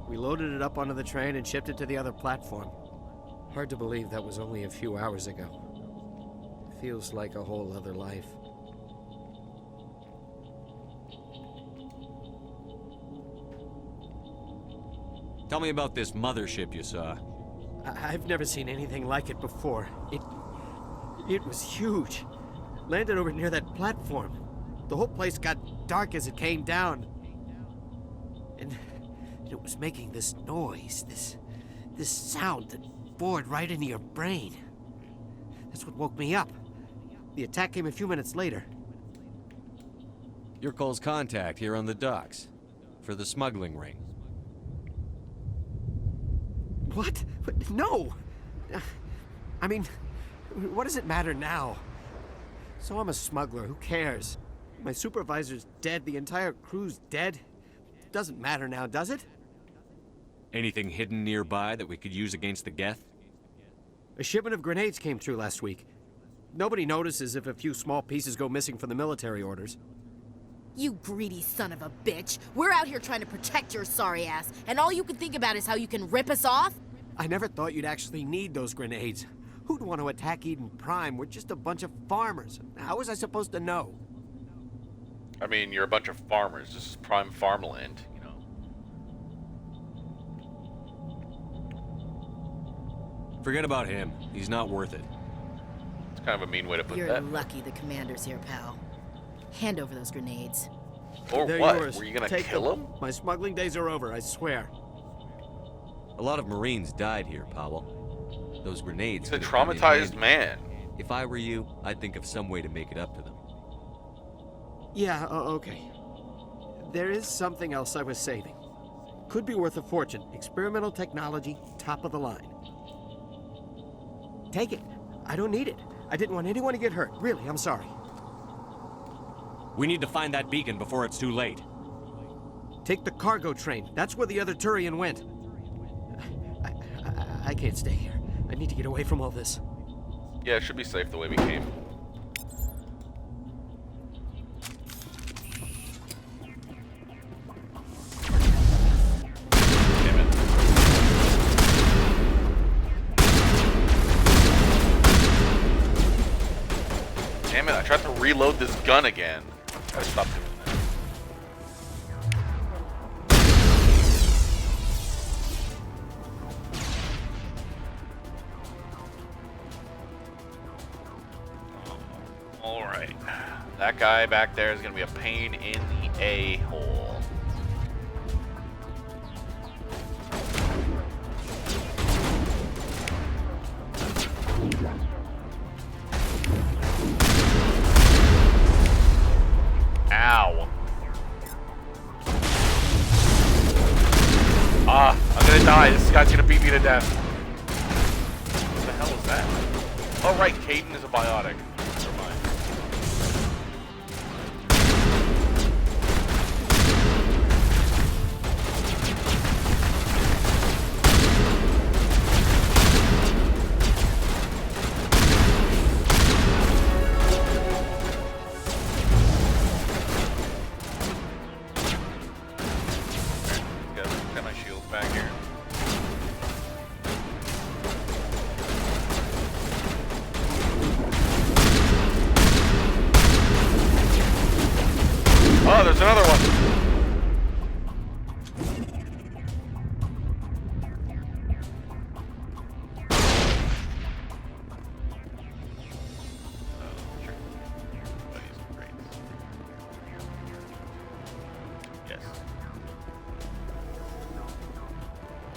We loaded it up onto the train and shipped it to the other platform. Hard to believe that was only a few hours ago. Feels like a whole other life. Tell me about this mothership you saw. I've never seen anything like it before. It was huge. Landed over near that platform. The whole place got dark as it came down. And it was making this noise, this sound that bored right into your brain. That's what woke me up. The attack came a few minutes later. You're Cole's contact here on the docks. For the smuggling ring. What? No! I mean, what does it matter now? So I'm a smuggler, who cares? My supervisor's dead, the entire crew's dead. It doesn't matter now, does it? Anything hidden nearby that we could use against the Geth? A shipment of grenades came through last week. Nobody notices if a few small pieces go missing from the military orders. You greedy son of a bitch. We're out here trying to protect your sorry ass, and all you can think about is how you can rip us off? I never thought you'd actually need those grenades. Who'd want to attack Eden Prime? We're just a bunch of farmers. How was I supposed to know? I mean, you're a bunch of farmers. This is prime farmland, you know. Forget about him. He's not worth it. It's kind of a mean way to put You're that. lucky the commander's here, pal. Hand over those grenades. Or They're what? yours. Were you gonna Take kill them. him? My smuggling days are over, I swear. A lot of Marines died here, Powell. Those grenades. He's a could have come in traumatized handy. man. If I were you, I'd think of some way to make it up to them. Yeah, okay. There is something else I was saving. Could be worth a fortune. Experimental technology, top of the line. Take it. I don't need it. I didn't want anyone to get hurt. Really, I'm sorry. We need to find that beacon before it's too late. Take the cargo train. That's where the other Turian went. I can't stay here. I need to get away from all this. Yeah, it should be safe the way we came. Damn it. Damn it, I tried to reload this gun again. Gotta stop doing that. Alright. That guy back there is gonna be a pain in the a-hole. Ow. Ah, I'm gonna die. This guy's gonna beat me to death. What the hell is that? Oh, right, Caden is a biotic. Never mind. Got my shield back here.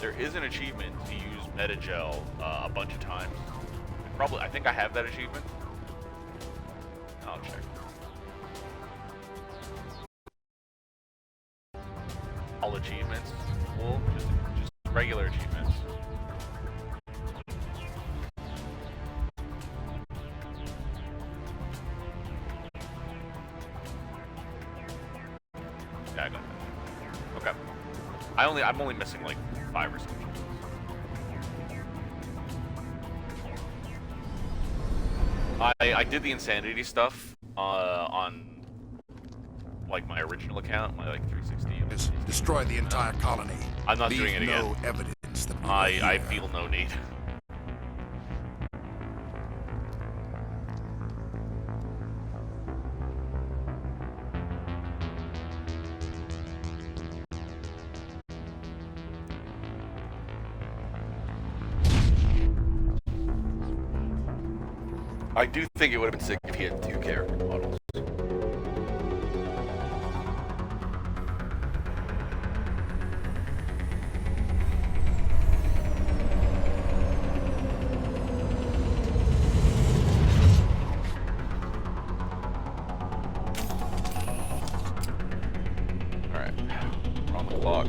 there is an achievement to use Metagel a bunch of times. Probably, I think I have that achievement. I'll check. All achievements? Well, just regular achievements. Yeah, I got that. Okay. I'm only missing like 5 or something. I did the insanity stuff on like my original account, my like 360. Destroy the entire colony. I'm not Leave doing it again. no evidence that we I feel no need. I do think it would have been sick if he had 2 character models. Alright, we're on the clock.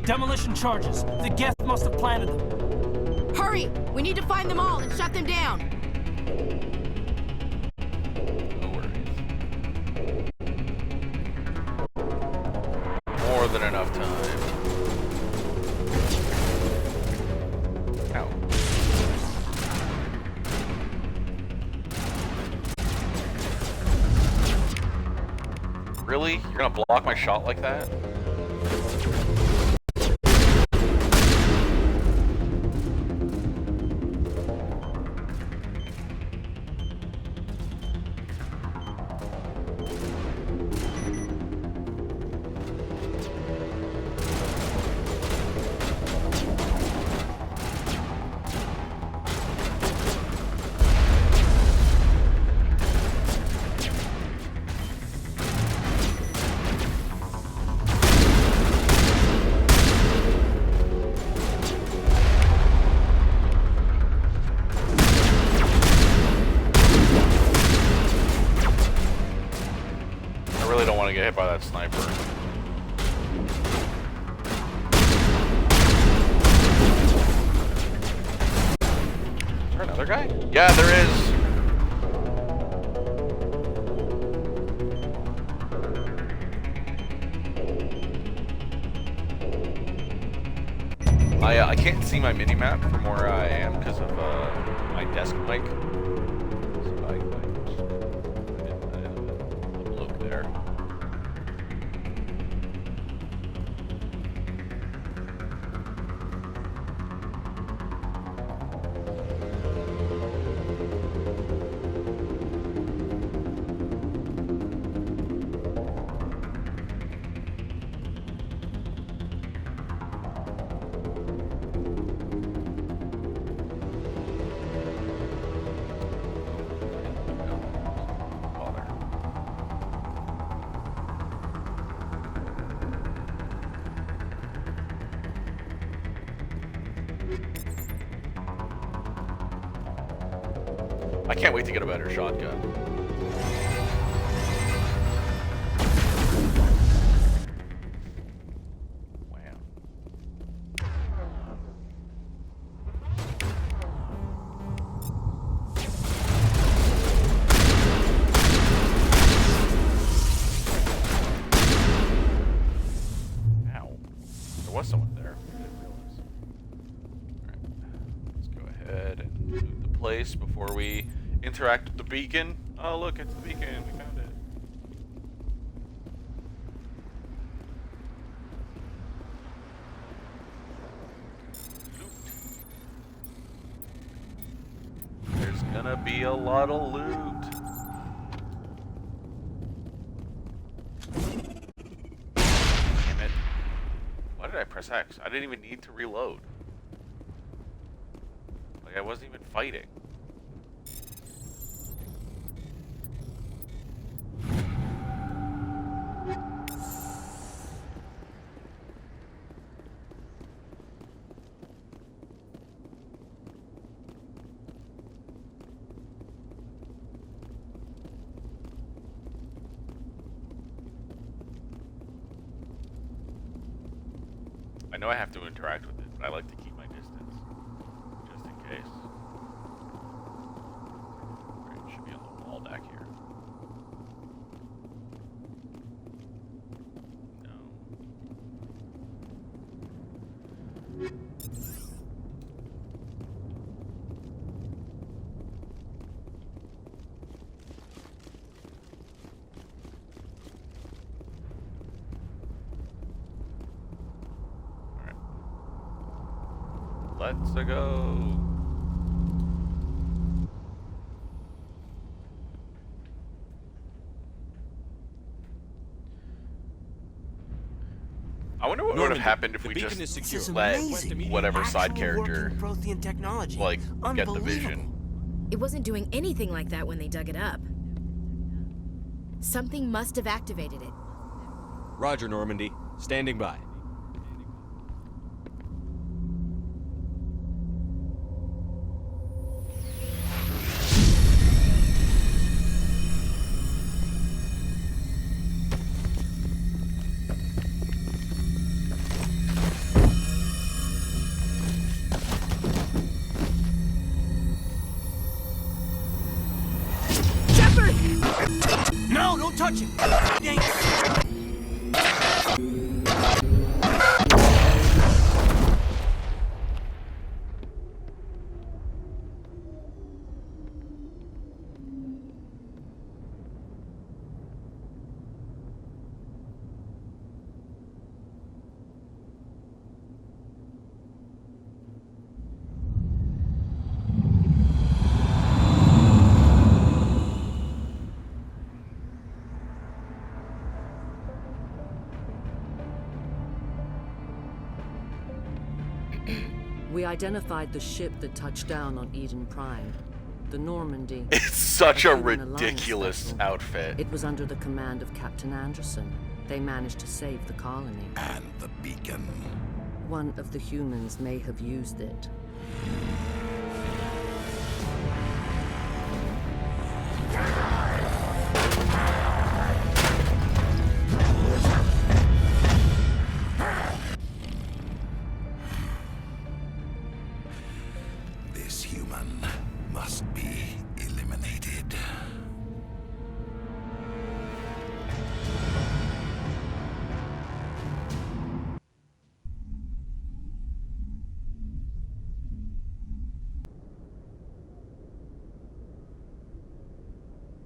Demolition charges. The Geth must have planted them. Hurry! We need to find them all and shut them down. More than enough time. Ow. Really? You're gonna block my shot like that? Get hit by that sniper. Is there another guy? Yeah, there is. I can't see my mini-map from where I am because of my desk mic. So I didn't look there. I can't wait to get a better shotgun. Ow. There was someone there. I didn't realize. Alright. Let's go ahead and loot the place before we interact with the beacon. Oh look, it's the beacon. We found it. There's gonna be a lot of loot. Damn it. Why did I press X? I didn't even need to reload. Like I wasn't even fighting. know I have to interact with it, but I like to keep my distance, just in case. Right, it should be on the wall back here. Let's go. I wonder what would have happened if we just let whatever side character like get the vision. It wasn't doing anything like that when they dug it up. Something must have activated it. Roger, Normandy. Standing by. No, don't touch it! We identified the ship that touched down on Eden Prime, the Normandy. It's such a ridiculous outfit. It was under the command of Captain Anderson. They managed to save the colony. And the beacon. One of the humans may have used it. This human must be eliminated.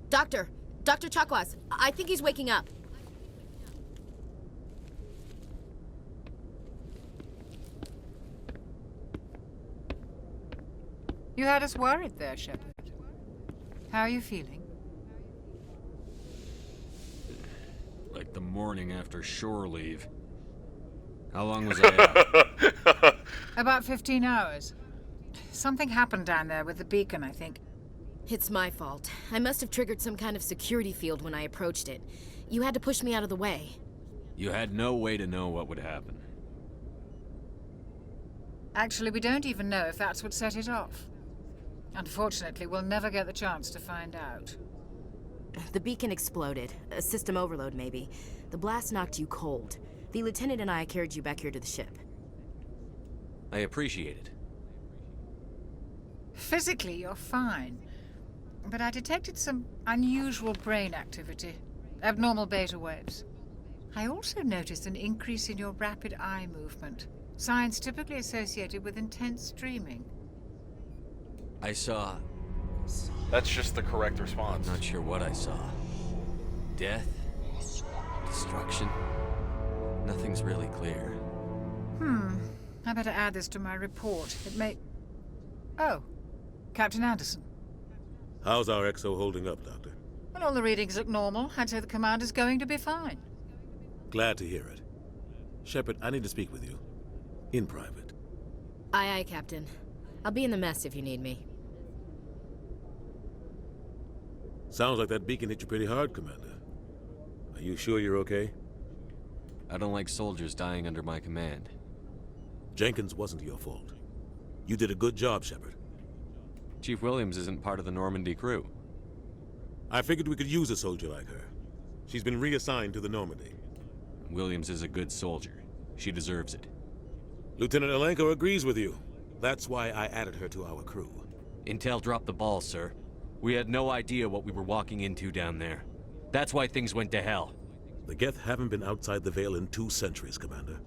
Dr. Chakwas, I think he's waking up. You had us worried there, Shepard. How are you feeling? Like the morning after shore leave. How long was I out? About 15 hours. Something happened down there with the beacon, I think. It's my fault. I must have triggered some kind of security field when I approached it. You had to push me out of the way. You had no way to know what would happen. Actually, we don't even know if that's what set it off. Unfortunately, we'll never get the chance to find out. The beacon exploded. A system overload, maybe. The blast knocked you cold. The lieutenant and I carried you back here to the ship. I appreciate it. Physically, you're fine. But I detected some unusual brain activity. Abnormal beta waves. I also noticed an increase in your rapid eye movement. Signs typically associated with intense dreaming. I saw... That's just the correct response. I'm not sure what I saw. Death? Destruction? Nothing's really clear. I better add this to my report. It may... Oh, Captain Anderson. How's our XO holding up, Doctor? Well, all the readings look normal. I'd say the commander's going to be fine. Glad to hear it. Shepard, I need to speak with you. In private. Aye, Captain. I'll be in the mess if you need me. Sounds like that beacon hit you pretty hard, Commander. Are you sure you're okay? I don't like soldiers dying under my command. Jenkins wasn't your fault. You did a good job, Shepard. Chief Williams isn't part of the Normandy crew. I figured we could use a soldier like her. She's been reassigned to the Normandy. Williams is a good soldier. She deserves it. Lieutenant Alenko agrees with you. That's why I added her to our crew. Intel dropped the ball, sir. We had no idea what we were walking into down there. That's why things went to hell. The Geth haven't been outside the Veil in 2 centuries, Commander.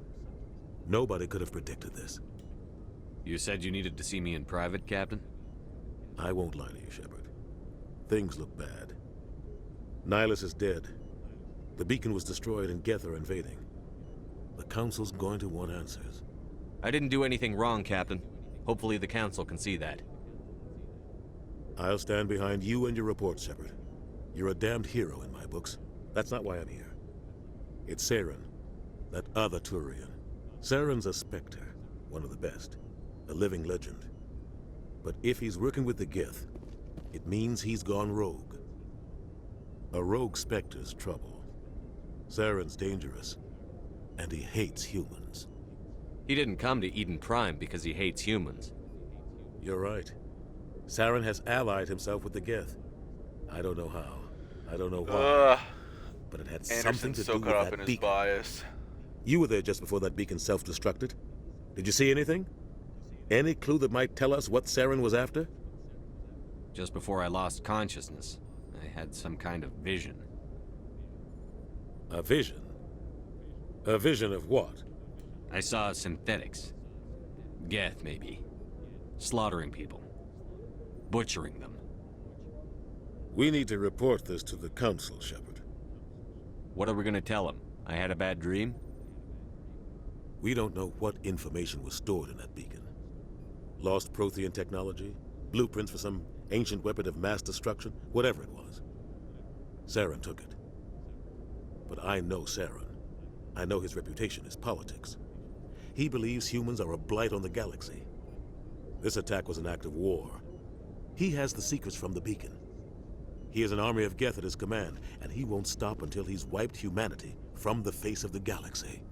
Nobody could have predicted this. You said you needed to see me in private, Captain? I won't lie to you, Shepard. Things look bad. Nihilus is dead. The beacon was destroyed and Geth are invading. The Council's going to want answers. I didn't do anything wrong, Captain. Hopefully the Council can see that. I'll stand behind you and your reports, Shepard. You're a damned hero in my books. That's not why I'm here. It's Saren, that other Turian. Saren's a Spectre, one of the best, a living legend. But if he's working with the Geth, it means he's gone rogue. A rogue Spectre's trouble. Saren's dangerous, and he hates humans. He didn't come to Eden Prime because he hates humans. You're right. Saren has allied himself with the Geth. I don't know how. I don't know why. But it had something to do with that beacon. His bias. You were there just before that beacon self-destructed. Did you see anything? Any clue that might tell us what Saren was after? Just before I lost consciousness, I had some kind of vision. A vision? A vision of what? I saw synthetics. Geth, maybe. Slaughtering people. Butchering them. We need to report this to the Council, Shepard. What are we gonna tell them? I had a bad dream? We don't know what information was stored in that beacon. Lost Prothean technology? Blueprints for some ancient weapon of mass destruction? Whatever it was. Saren took it. But I know Saren. I know his reputation is politics. He believes humans are a blight on the galaxy. This attack was an act of war. He has the secrets from the beacon. He has an army of Geth at his command, and he won't stop until he's wiped humanity from the face of the galaxy.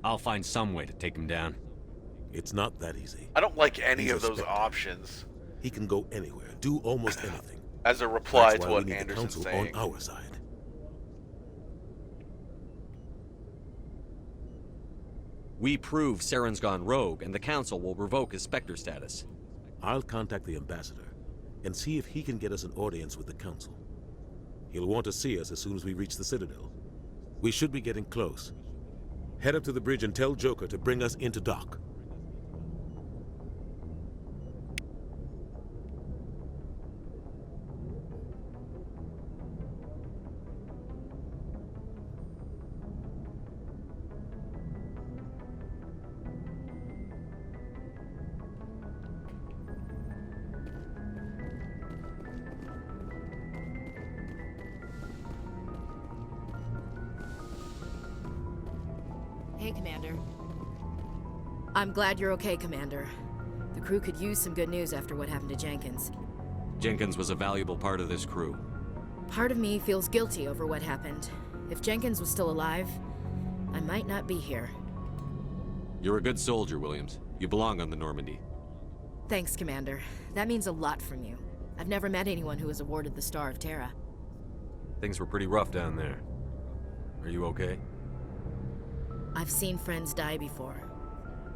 I'll find some way to take him down. It's not that easy. I don't like any of those options. He can go anywhere, do almost anything. As a reply That's to why what we need Anderson's the Council saying. on our side. We prove Saren's gone rogue, and the Council will revoke his Spectre status. I'll contact the Ambassador and see if he can get us an audience with the Council. He'll want to see us as soon as we reach the Citadel. We should be getting close. Head up to the bridge and tell Joker to bring us into dock. Hey, Commander. I'm glad you're okay, Commander. The crew could use some good news after what happened to Jenkins. Jenkins was a valuable part of this crew. Part of me feels guilty over what happened. If Jenkins was still alive, I might not be here. You're a good soldier, Williams. You belong on the Normandy. Thanks, Commander. That means a lot from you. I've never met anyone who was awarded the Star of Terra. Things were pretty rough down there. Are you okay? I've seen friends die before.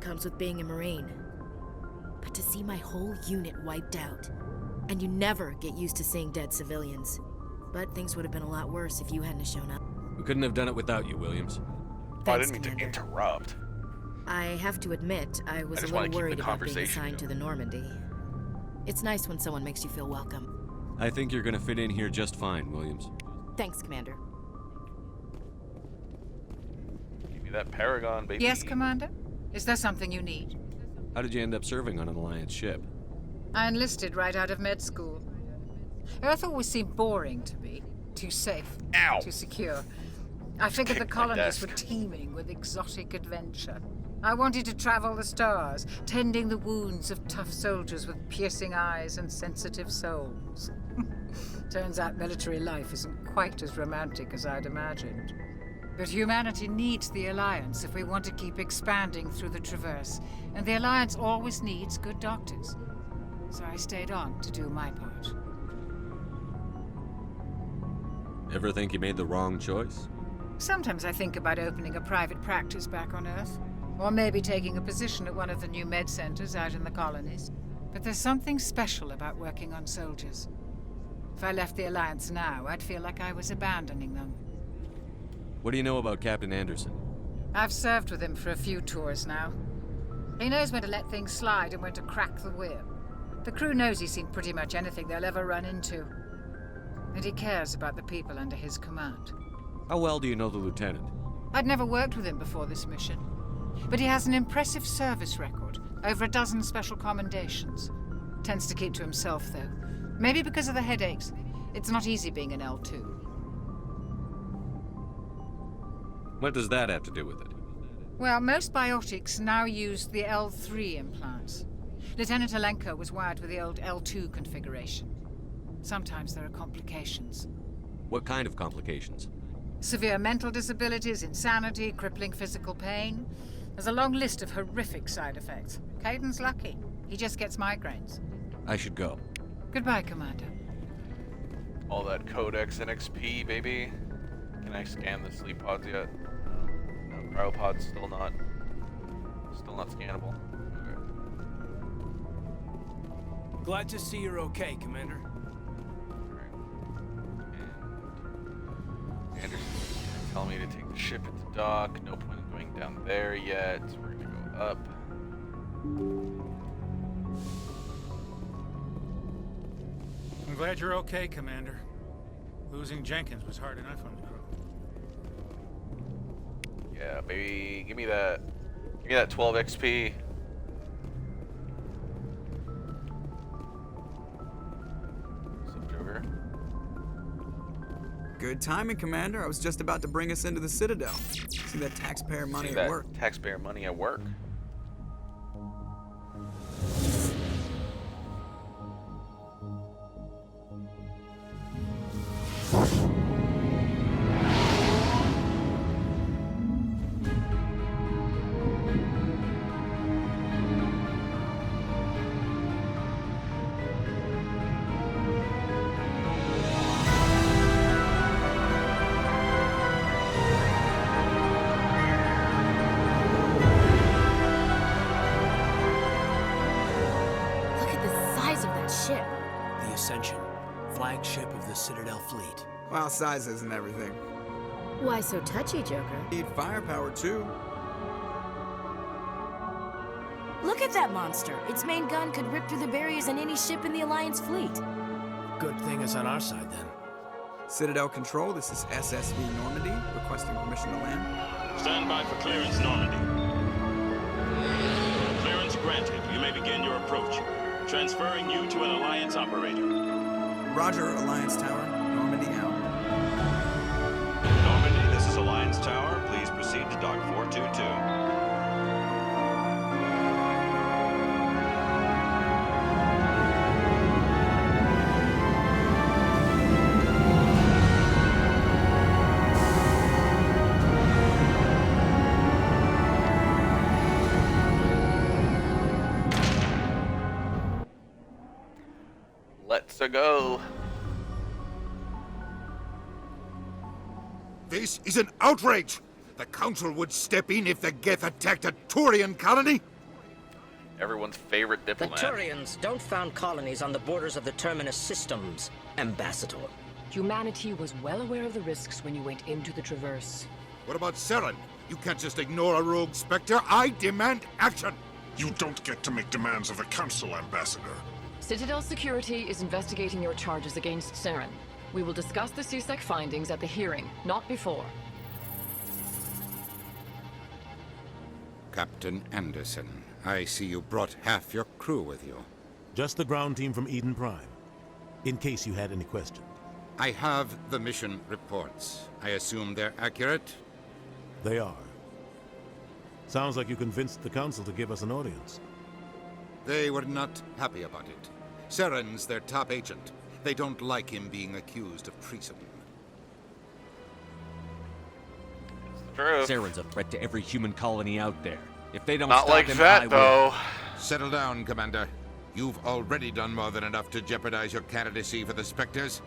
Comes with being a Marine. But to see my whole unit wiped out, and you never get used to seeing dead civilians. But things would have been a lot worse if you hadn't shown up. We couldn't have done it without you, Williams. I didn't mean to interrupt. I have to admit, I was a little worried about being assigned to the Normandy. It's nice when someone makes you feel welcome. I think you're gonna fit in here just fine, Williams. Thanks, Commander. Give me that Paragon, baby. Yes, Commander? Is there something you need? How did you end up serving on an Alliance ship? I enlisted right out of med school. Earth always seemed boring to me. Too safe. Ow. Too secure. I figured the colonies were teeming with exotic adventure. I wanted to travel the stars, tending the wounds of tough soldiers with piercing eyes and sensitive souls. Turns out military life isn't quite as romantic as I'd imagined. But humanity needs the Alliance if we want to keep expanding through the Traverse, and the Alliance always needs good doctors. so I stayed on to do my part. Ever think you made the wrong choice? Sometimes I think about opening a private practice back on Earth, or maybe taking a position at one of the new med centers out in the colonies. But there's something special about working on soldiers. If I left the Alliance now, I'd feel like I was abandoning them. What do you know about Captain Anderson? I've served with him for a few tours now. He knows when to let things slide and when to crack the whip. The crew knows he's seen pretty much anything they'll ever run into. And he cares about the people under his command. How well do you know the lieutenant? I'd never worked with him before this mission. But he has an impressive service record, over 12 special commendations. Tends to keep to himself, though. Maybe because of the headaches. It's not easy being an L2. What does that have to do with it? Well, most biotics now use the L3 implants. Lieutenant Alenko was wired with the old L2 configuration. Sometimes there are complications. What kind of complications? Severe mental disabilities, insanity, crippling physical pain. There's a long list of horrific side effects. Caden's lucky. He just gets migraines. I should go. Goodbye, Commander. All that Codex and XP, baby. Can I scan the sleep pods yet? No, cryopods still not scannable. Okay. Glad to see you're okay, Commander. Anderson's tell me to take the ship at the dock. No point in going down there yet. We're gonna go up. I'm glad you're okay, Commander. Losing Jenkins was hard enough on the crew. Yeah, baby, give me that 12 XP. What's up, Joker? Good timing, Commander. I was just about to bring us into the Citadel. See that taxpayer money at work. Taxpayer money at work. Flagship of the Citadel fleet. Well, size isn't everything. Why so touchy, Joker? Need firepower, too. Look at that monster. Its main gun could rip through the barriers in any ship in the Alliance fleet. Good thing it's on our side, then. Citadel Control, this is SSV Normandy, requesting permission to land. Stand by for clearance, Normandy. Clearance granted. You may begin your approach. Transferring you to an Alliance operator. Roger, Alliance Tower. Normandy out. Normandy, this is Alliance Tower. Please proceed to Dock 422. Let's go. This is an outrage! The Council would step in if the Geth attacked a Turian colony? Everyone's favorite The diplomat. Turians don't found colonies on the borders of the Terminus systems, Ambassador. Humanity was well aware of the risks when you went into the Traverse. What about Saren? You can't just ignore a rogue Spectre. I demand action! You don't get to make demands of the Council, Ambassador. Citadel Security is investigating your charges against Saren. We will discuss the CSEC findings at the hearing, not before. Captain Anderson, I see you brought half your crew with you. Just the ground team from Eden Prime, in case you had any questions. I have the mission reports. I assume they're accurate? They are. Sounds like you convinced the Council to give us an audience. They were not happy about it. Saren's their top agent. They don't like him being accused of treason. True. Saren's a threat to every human colony out there. If they don't Not stop like him, that, I will. though. Settle down, Commander. You've already done more than enough to jeopardize your candidacy for the Spectres.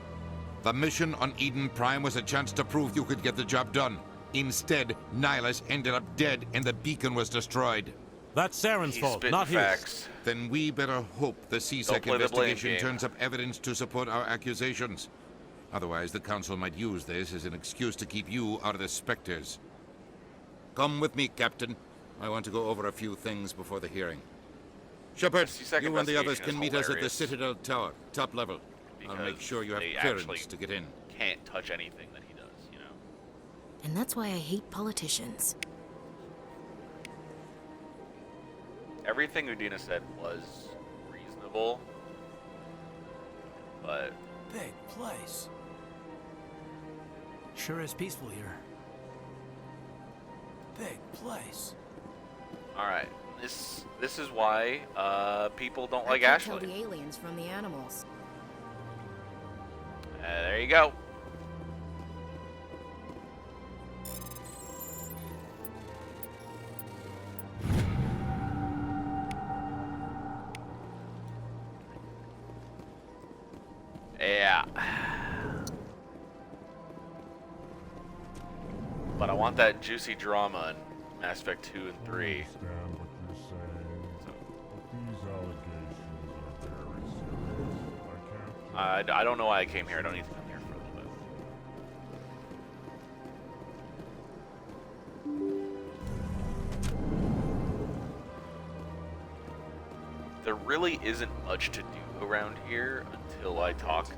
The mission on Eden Prime was a chance to prove you could get the job done. Instead, Nihilus ended up dead and the beacon was destroyed. That's Saren's fault, not his. Then we better hope the CSEC investigation turns up evidence to support our accusations. Otherwise, the Council might use this as an excuse to keep you out of the Spectres. Come with me, Captain. I want to go over a few things before the hearing. Shepard, you and the others can meet us at the Citadel Tower, top level. I'll make sure you have clearance to get in. Can't touch anything that he does, you know. And that's why I hate politicians. Everything Udina said was reasonable, but big place. Sure is peaceful here. Big place. all right. This is why people don't like I can't Ashley. tell the aliens from the animals. There you go. Yeah. But I want that juicy drama in Mass Effect 2 and 3. I don't know why I came here. I don't need to come here for a little bit. There really isn't much to do around here until I talk to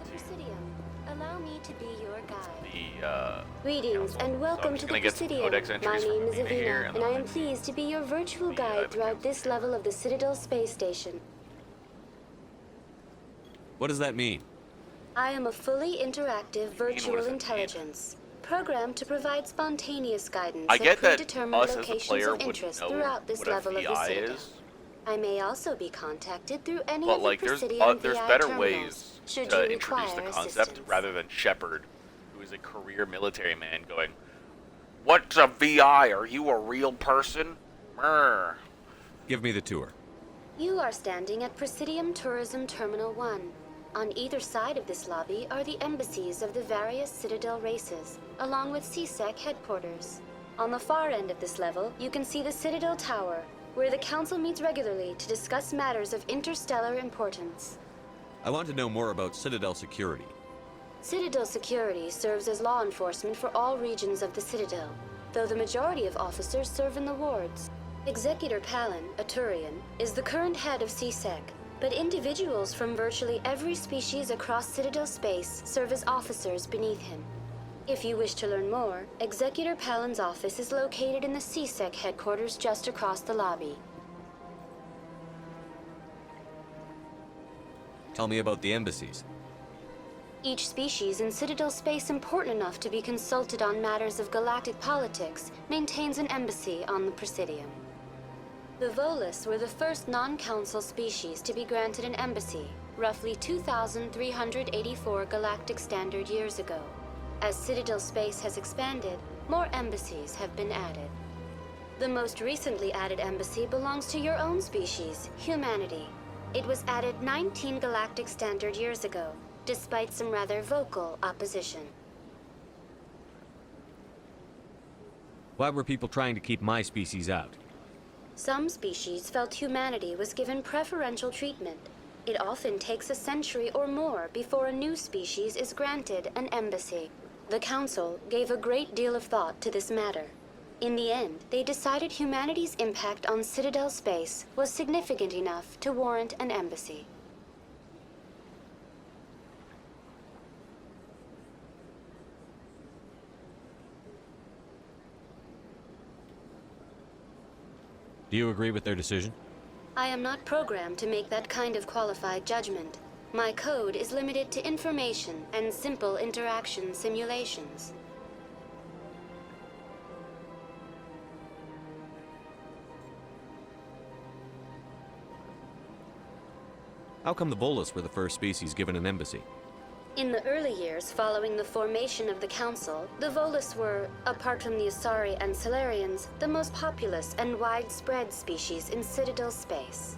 Allow me to be your guide. the Greetings and welcome to the Presidium. My name is Avina, and I am pleased to be your virtual guide throughout this level of the Citadel space station. What does that mean? I am a fully interactive virtual intelligence, programmed to provide spontaneous guidance I get at that predetermined us as a locations player of would interest know throughout this what a level of the VI Citadel. is. I may also be contacted through any But of the like, there's Presidium better VI ways terminals, should to you introduce the require concept assistance. rather than Shepard, who is a career military man, going, "What's a VI? Are you a real person?" Mrr. Give me the tour. You are standing at Presidium Tourism Terminal 1. On either side of this lobby are the embassies of the various Citadel races, along with CSEC headquarters. On the far end of this level, you can see the Citadel Tower, where the Council meets regularly to discuss matters of interstellar importance. I want to know more about Citadel security. Citadel security serves as law enforcement for all regions of the Citadel, though the majority of officers serve in the wards. Executor Palin, a Turian, is the current head of CSEC, but individuals from virtually every species across Citadel space serve as officers beneath him. If you wish to learn more, Executor Palin's office is located in the CSEC headquarters just across the lobby. Tell me about the embassies. Each species in Citadel space important enough to be consulted on matters of galactic politics maintains an embassy on the Presidium. The Volus were the first non-council species to be granted an embassy, roughly 2,384 galactic standard years ago. As Citadel space has expanded, more embassies have been added. The most recently added embassy belongs to your own species, humanity. It was added 19 galactic standard years ago, despite some rather vocal opposition. Why were people trying to keep my species out? Some species felt humanity was given preferential treatment. It often takes a century or more before a new species is granted an embassy. The Council gave a great deal of thought to this matter. In the end, they decided humanity's impact on Citadel space was significant enough to warrant an embassy. Do you agree with their decision? I am not programmed to make that kind of qualified judgment. My code is limited to information and simple interaction simulations. How come the Volus were the first species given an embassy? In the early years following the formation of the Council, the Volus were, apart from the Asari and Solarians, the most populous and widespread species in Citadel space.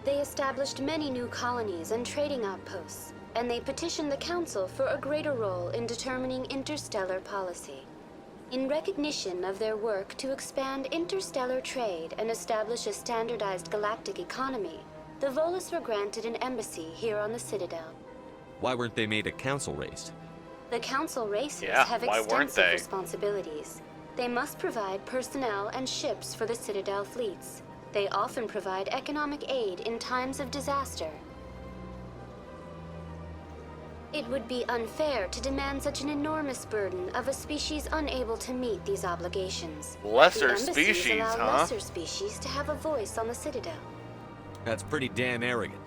They established many new colonies and trading outposts, and they petitioned the Council for a greater role in determining interstellar policy. In recognition of their work to expand interstellar trade and establish a standardized galactic economy, the Volus were granted an embassy here on the Citadel. Why weren't they made a council race? The Council races Yeah, have why weren't extensive they? responsibilities. They must provide personnel and ships for the Citadel fleets. They often provide economic aid in times of disaster. It would be unfair to demand such an enormous burden of a species unable to meet these obligations. Lesser the embassies species, allow huh? lesser species to have a voice on the Citadel. That's pretty damn arrogant.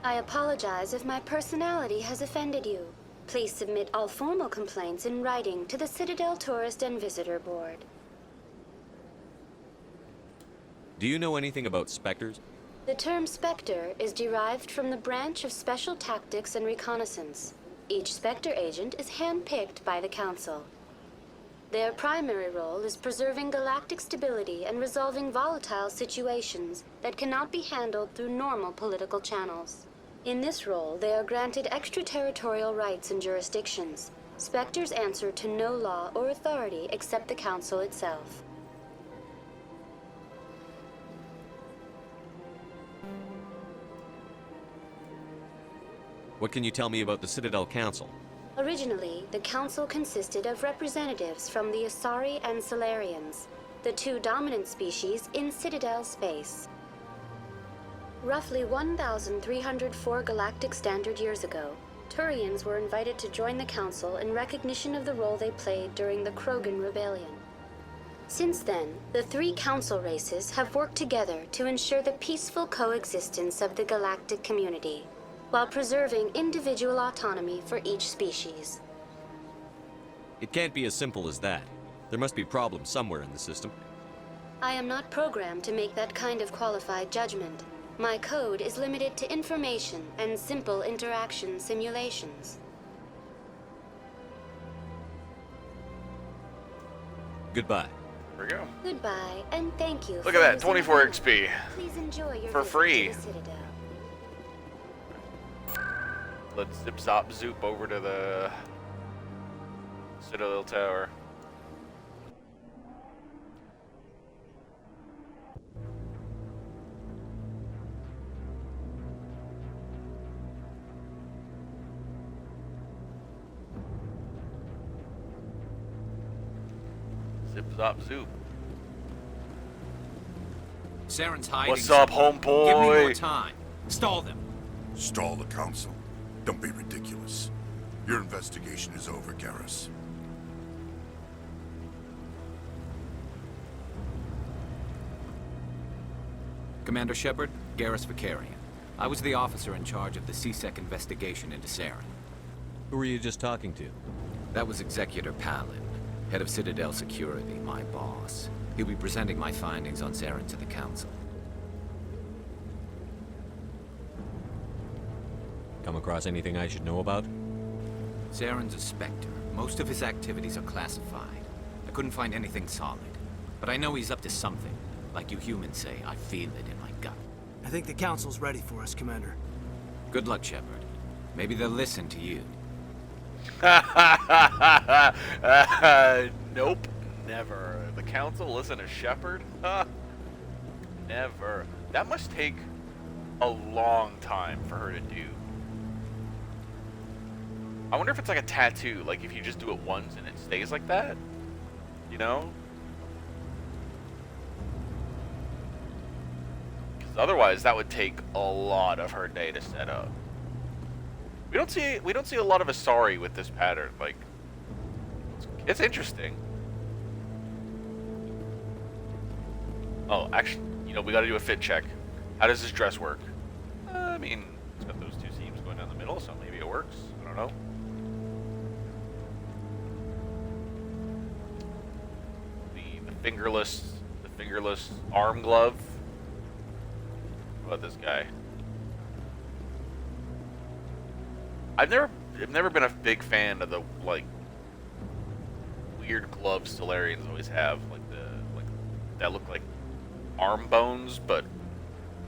I apologize if my personality has offended you. Please submit all formal complaints in writing to the Citadel Tourist and Visitor Board. Do you know anything about specters? The term Spectre is derived from the branch of Special Tactics and Reconnaissance. Each Spectre agent is handpicked by the Council. Their primary role is preserving galactic stability and resolving volatile situations that cannot be handled through normal political channels. In this role, they are granted extraterritorial rights and jurisdictions. Spectres answer to no law or authority except the Council itself. What can you tell me about the Citadel Council? Originally, the Council consisted of representatives from the Asari and Solarians, the two dominant species in Citadel space. Roughly 1,304 galactic standard years ago, Turians were invited to join the Council in recognition of the role they played during the Krogan Rebellion. Since then, the three Council races have worked together to ensure the peaceful coexistence of the galactic community, while preserving individual autonomy for each species. It can't be as simple as that. There must be problems somewhere in the system. I am not programmed to make that kind of qualified judgment. My code is limited to information and simple interaction simulations. Goodbye. There we go. Goodbye, and thank you. Look at that, 24 XP. Please enjoy your For visit free. to the Citadel. Let's zip zop zoop over to the Citadel Tower. Zip zop zoop. Saren's hiding. What's up, somewhere. homeboy? Give me more time. Stall them. Stall the council. Don't be ridiculous. Your investigation is over, Garrus. Commander Shepard, Garrus Vicarian. I was the officer in charge of the CSEC investigation into Saren. Who were you just talking to? That was Executor Palin, head of Citadel Security, my boss. He'll be presenting my findings on Saren to the Council. Come across anything I should know about? Saren's a Spectre. Most of his activities are classified. I couldn't find anything solid. But I know he's up to something. Like you humans say, I feel it in my gut. I think the Council's ready for us, Commander. Good luck, Shepard. Maybe they'll listen to you. Nope, never. The Council listen to Shepard? Huh? Never. That must take a long time for her to do. I wonder if it's like a tattoo, like if you just do it once and it stays like that, you know? Because otherwise, that would take a lot of her day to set up. We don't see a lot of Asari with this pattern. Like, it's interesting. Oh, actually, you know, we got to do a fit check. How does this dress work? I mean, it's got those two seams going down the middle, so maybe it works. I don't know. The fingerless arm glove. What about this guy? I've never been a big fan of the like weird gloves Solarians always have, like that look like arm bones, but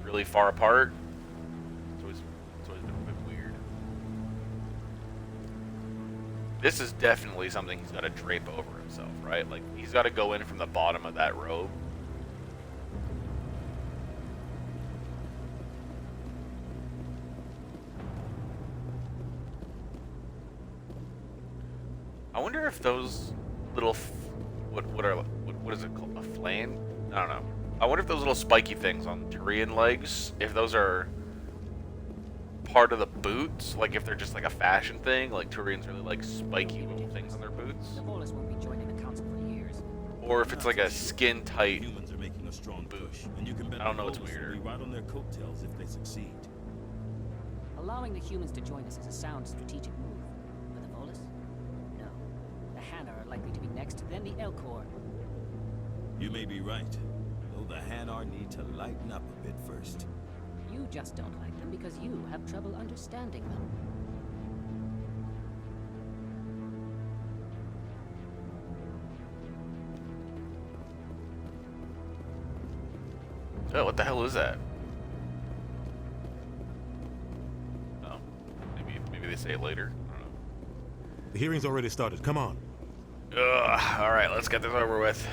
really far apart. This is definitely something he's got to drape over himself, right? Like, he's got to go in from the bottom of that robe. I wonder if those little, what is it called? A flame? I don't know. I wonder if those little spiky things on Turian legs, if those are part of the boots, like if they're just like a fashion thing, like Turians really like spiky little things on their boots. The Volus won't be joining the council for years. Or if it's like a skin tight Humans are making a strong boot. push, and you can bet I don't know what's the Volus will weirder. be right on their coattails if they succeed. Allowing the humans to join us is a sound strategic move. But the Volus? No. The Hanna are likely to be next, then the Elcor. You may be right, though the Hanar need to lighten up a bit first. You just don't like them because you have trouble understanding them. Oh, what the hell is that? Oh, maybe they say it later. I don't know. The hearing's already started. Come on. Ugh, all right, let's get this over with.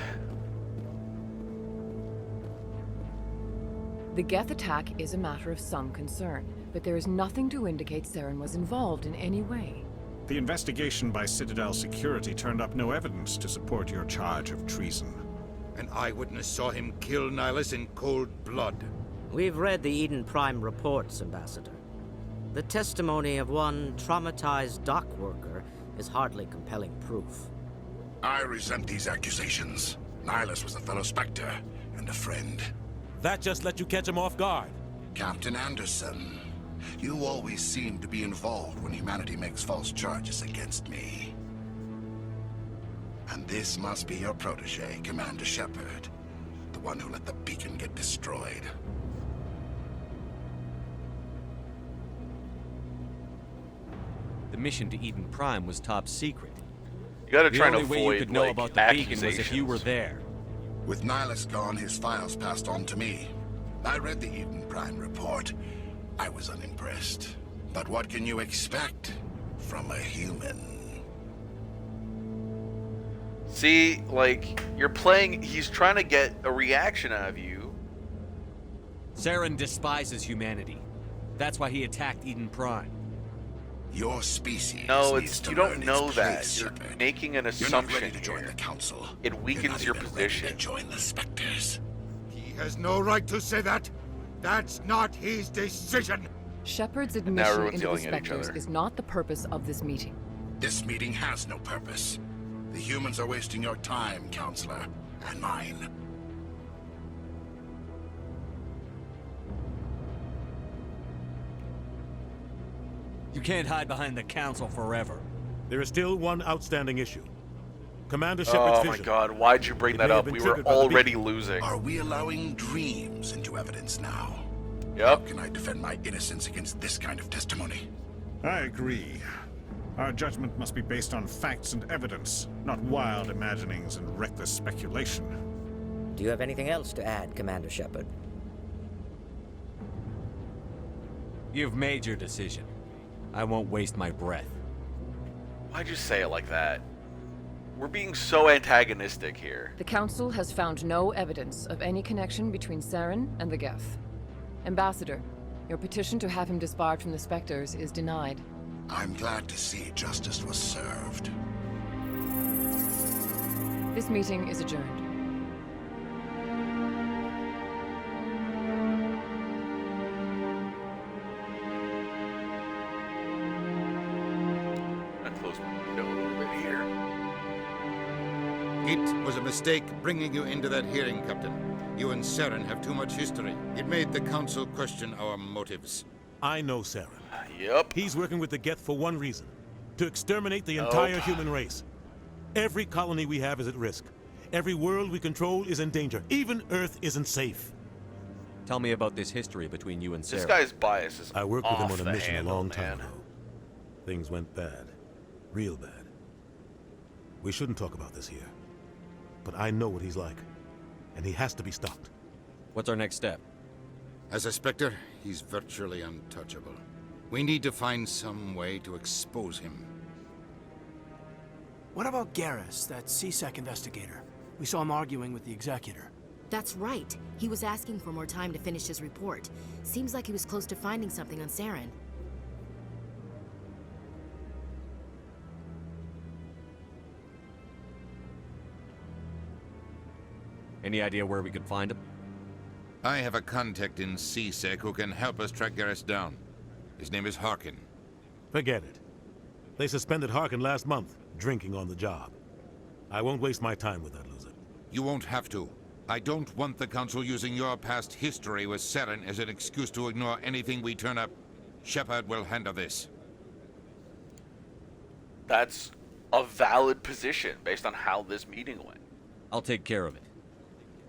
The Geth attack is a matter of some concern, but there is nothing to indicate Saren was involved in any way. The investigation by Citadel Security turned up no evidence to support your charge of treason. An eyewitness saw him kill Nihilus in cold blood. We've read the Eden Prime reports, Ambassador. The testimony of one traumatized dock worker is hardly compelling proof. I resent these accusations. Nihilus was a fellow Spectre and a friend. That just let you catch him off guard. Captain Anderson, you always seem to be involved when humanity makes false charges against me. And this must be your protege, Commander Shepard, the one who let the beacon get destroyed. The mission to Eden Prime was top secret. You gotta try to The only way you avoid, could know like, about the beacon was if you were there. With Nihilus gone, his files passed on to me. I read the Eden Prime report. I was unimpressed. But what can you expect from a human? See, like, you're playing, he's trying to get a reaction out of you. Saren despises humanity. That's why he attacked Eden Prime. Your species No, needs to you don't learn know its that. place, You're Shepard. making an You're assumption not ready to join here. the council. It weakens your You're not even position. ready to join the Spectres. He has no right to say that. That's not his decision. Shepard's now admission everyone's into the yelling at each Spectres other. is not the purpose of this meeting. This meeting has no purpose. The humans are wasting your time, Counselor, and mine. You can't hide behind the council forever. There is still one outstanding issue. Commander Shepard's Oh my vision. god, why'd you bring It that may have up? been We were triggered by the already beacon. losing. Are we allowing dreams into evidence now? Yep. How can I defend my innocence against this kind of testimony? I agree. Our judgment must be based on facts and evidence, not wild imaginings and reckless speculation. Do you have anything else to add, Commander Shepard? You've made your decision. I won't waste my breath. Why'd you say it like that? We're being so antagonistic here. The Council has found no evidence of any connection between Saren and the Geth. Ambassador, your petition to have him disbarred from the Spectres is denied. I'm glad to see justice was served. This meeting is adjourned. I close my window a little bit here. It was a mistake bringing you into that hearing, Captain. You and Saren have too much history. It made the Council question our motives. I know Saren. Yep. He's working with the Geth for one reason. To exterminate the entire human race. Every colony we have is at risk. Every world we control is in danger. Even Earth isn't safe. Tell me about this history between you and Saren. This guy's bias is I worked with him off on a the mission a handle, long time man. ago. Things went bad. Real bad. We shouldn't talk about this here. But I know what he's like. And he has to be stopped. What's our next step? As a Spectre, he's virtually untouchable. We need to find some way to expose him. What about Garrus, that CSEC investigator? We saw him arguing with the executor. That's right. He was asking for more time to finish his report. Seems like he was close to finding something on Saren. Any idea where we could find him? I have a contact in CSEC who can help us track Garrus down. His name is Harkin. Forget it. They suspended Harkin last month, drinking on the job. I won't waste my time with that loser. You won't have to. I don't want the Council using your past history with Saren as an excuse to ignore anything we turn up. Shepard will handle this. That's a valid position based on how this meeting went. I'll take care of it.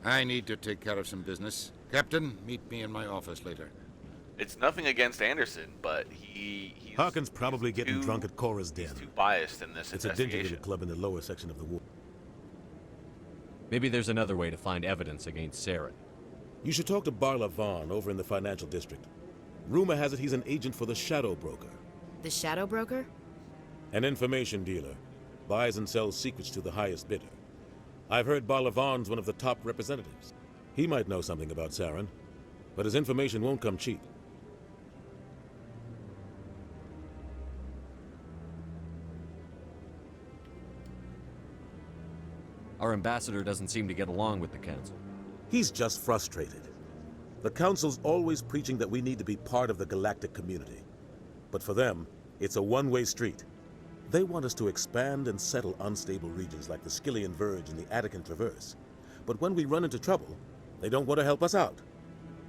I need to take care of some business. Captain, meet me in my office later. It's nothing against Anderson, but he's Harkin's probably getting drunk at Cora's den. He's too biased in this It's a dingy little club in the lower section of the ward. Maybe there's another way to find evidence against Saren. You should talk to Barla Vaughn over in the financial district. Rumor has it he's an agent for the Shadow Broker. The Shadow Broker? An information dealer. Buys and sells secrets to the highest bidder. I've heard Barla Vaughn's one of the top representatives. He might know something about Saren, but his information won't come cheap. Our ambassador doesn't seem to get along with the Council. He's just frustrated. The Council's always preaching that we need to be part of the galactic community. But for them, it's a one-way street. They want us to expand and settle unstable regions like the Skillian Verge and the Attican Traverse. But when we run into trouble, they don't want to help us out.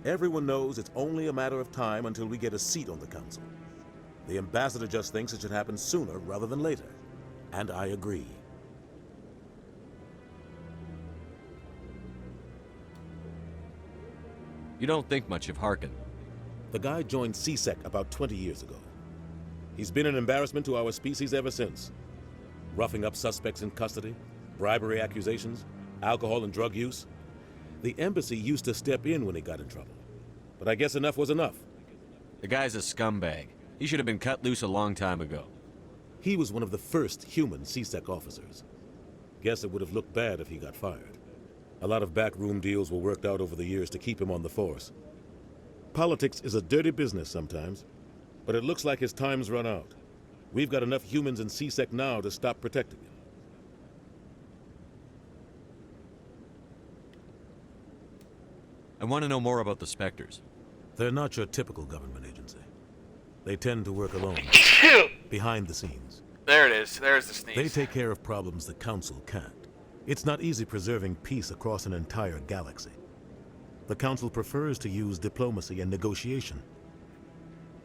Everyone knows it's only a matter of time until we get a seat on the Council. The ambassador just thinks it should happen sooner rather than later. And I agree. You don't think much of Harkin. The guy joined CSEC about 20 years ago. He's been an embarrassment to our species ever since. Roughing up suspects in custody, bribery accusations, alcohol and drug use. The embassy used to step in when he got in trouble. But I guess enough was enough. The guy's a scumbag. He should have been cut loose a long time ago. He was one of the first human CSEC officers. Guess it would have looked bad if he got fired. A lot of backroom deals were worked out over the years to keep him on the force. Politics is a dirty business sometimes, but it looks like his time's run out. We've got enough humans in CSEC now to stop protecting him. I want to know more about the Spectres. They're not your typical government agency. They tend to work alone, behind the scenes. There it is. There's the sneeze. They take care of problems the Council can't. It's not easy preserving peace across an entire galaxy. The Council prefers to use diplomacy and negotiation.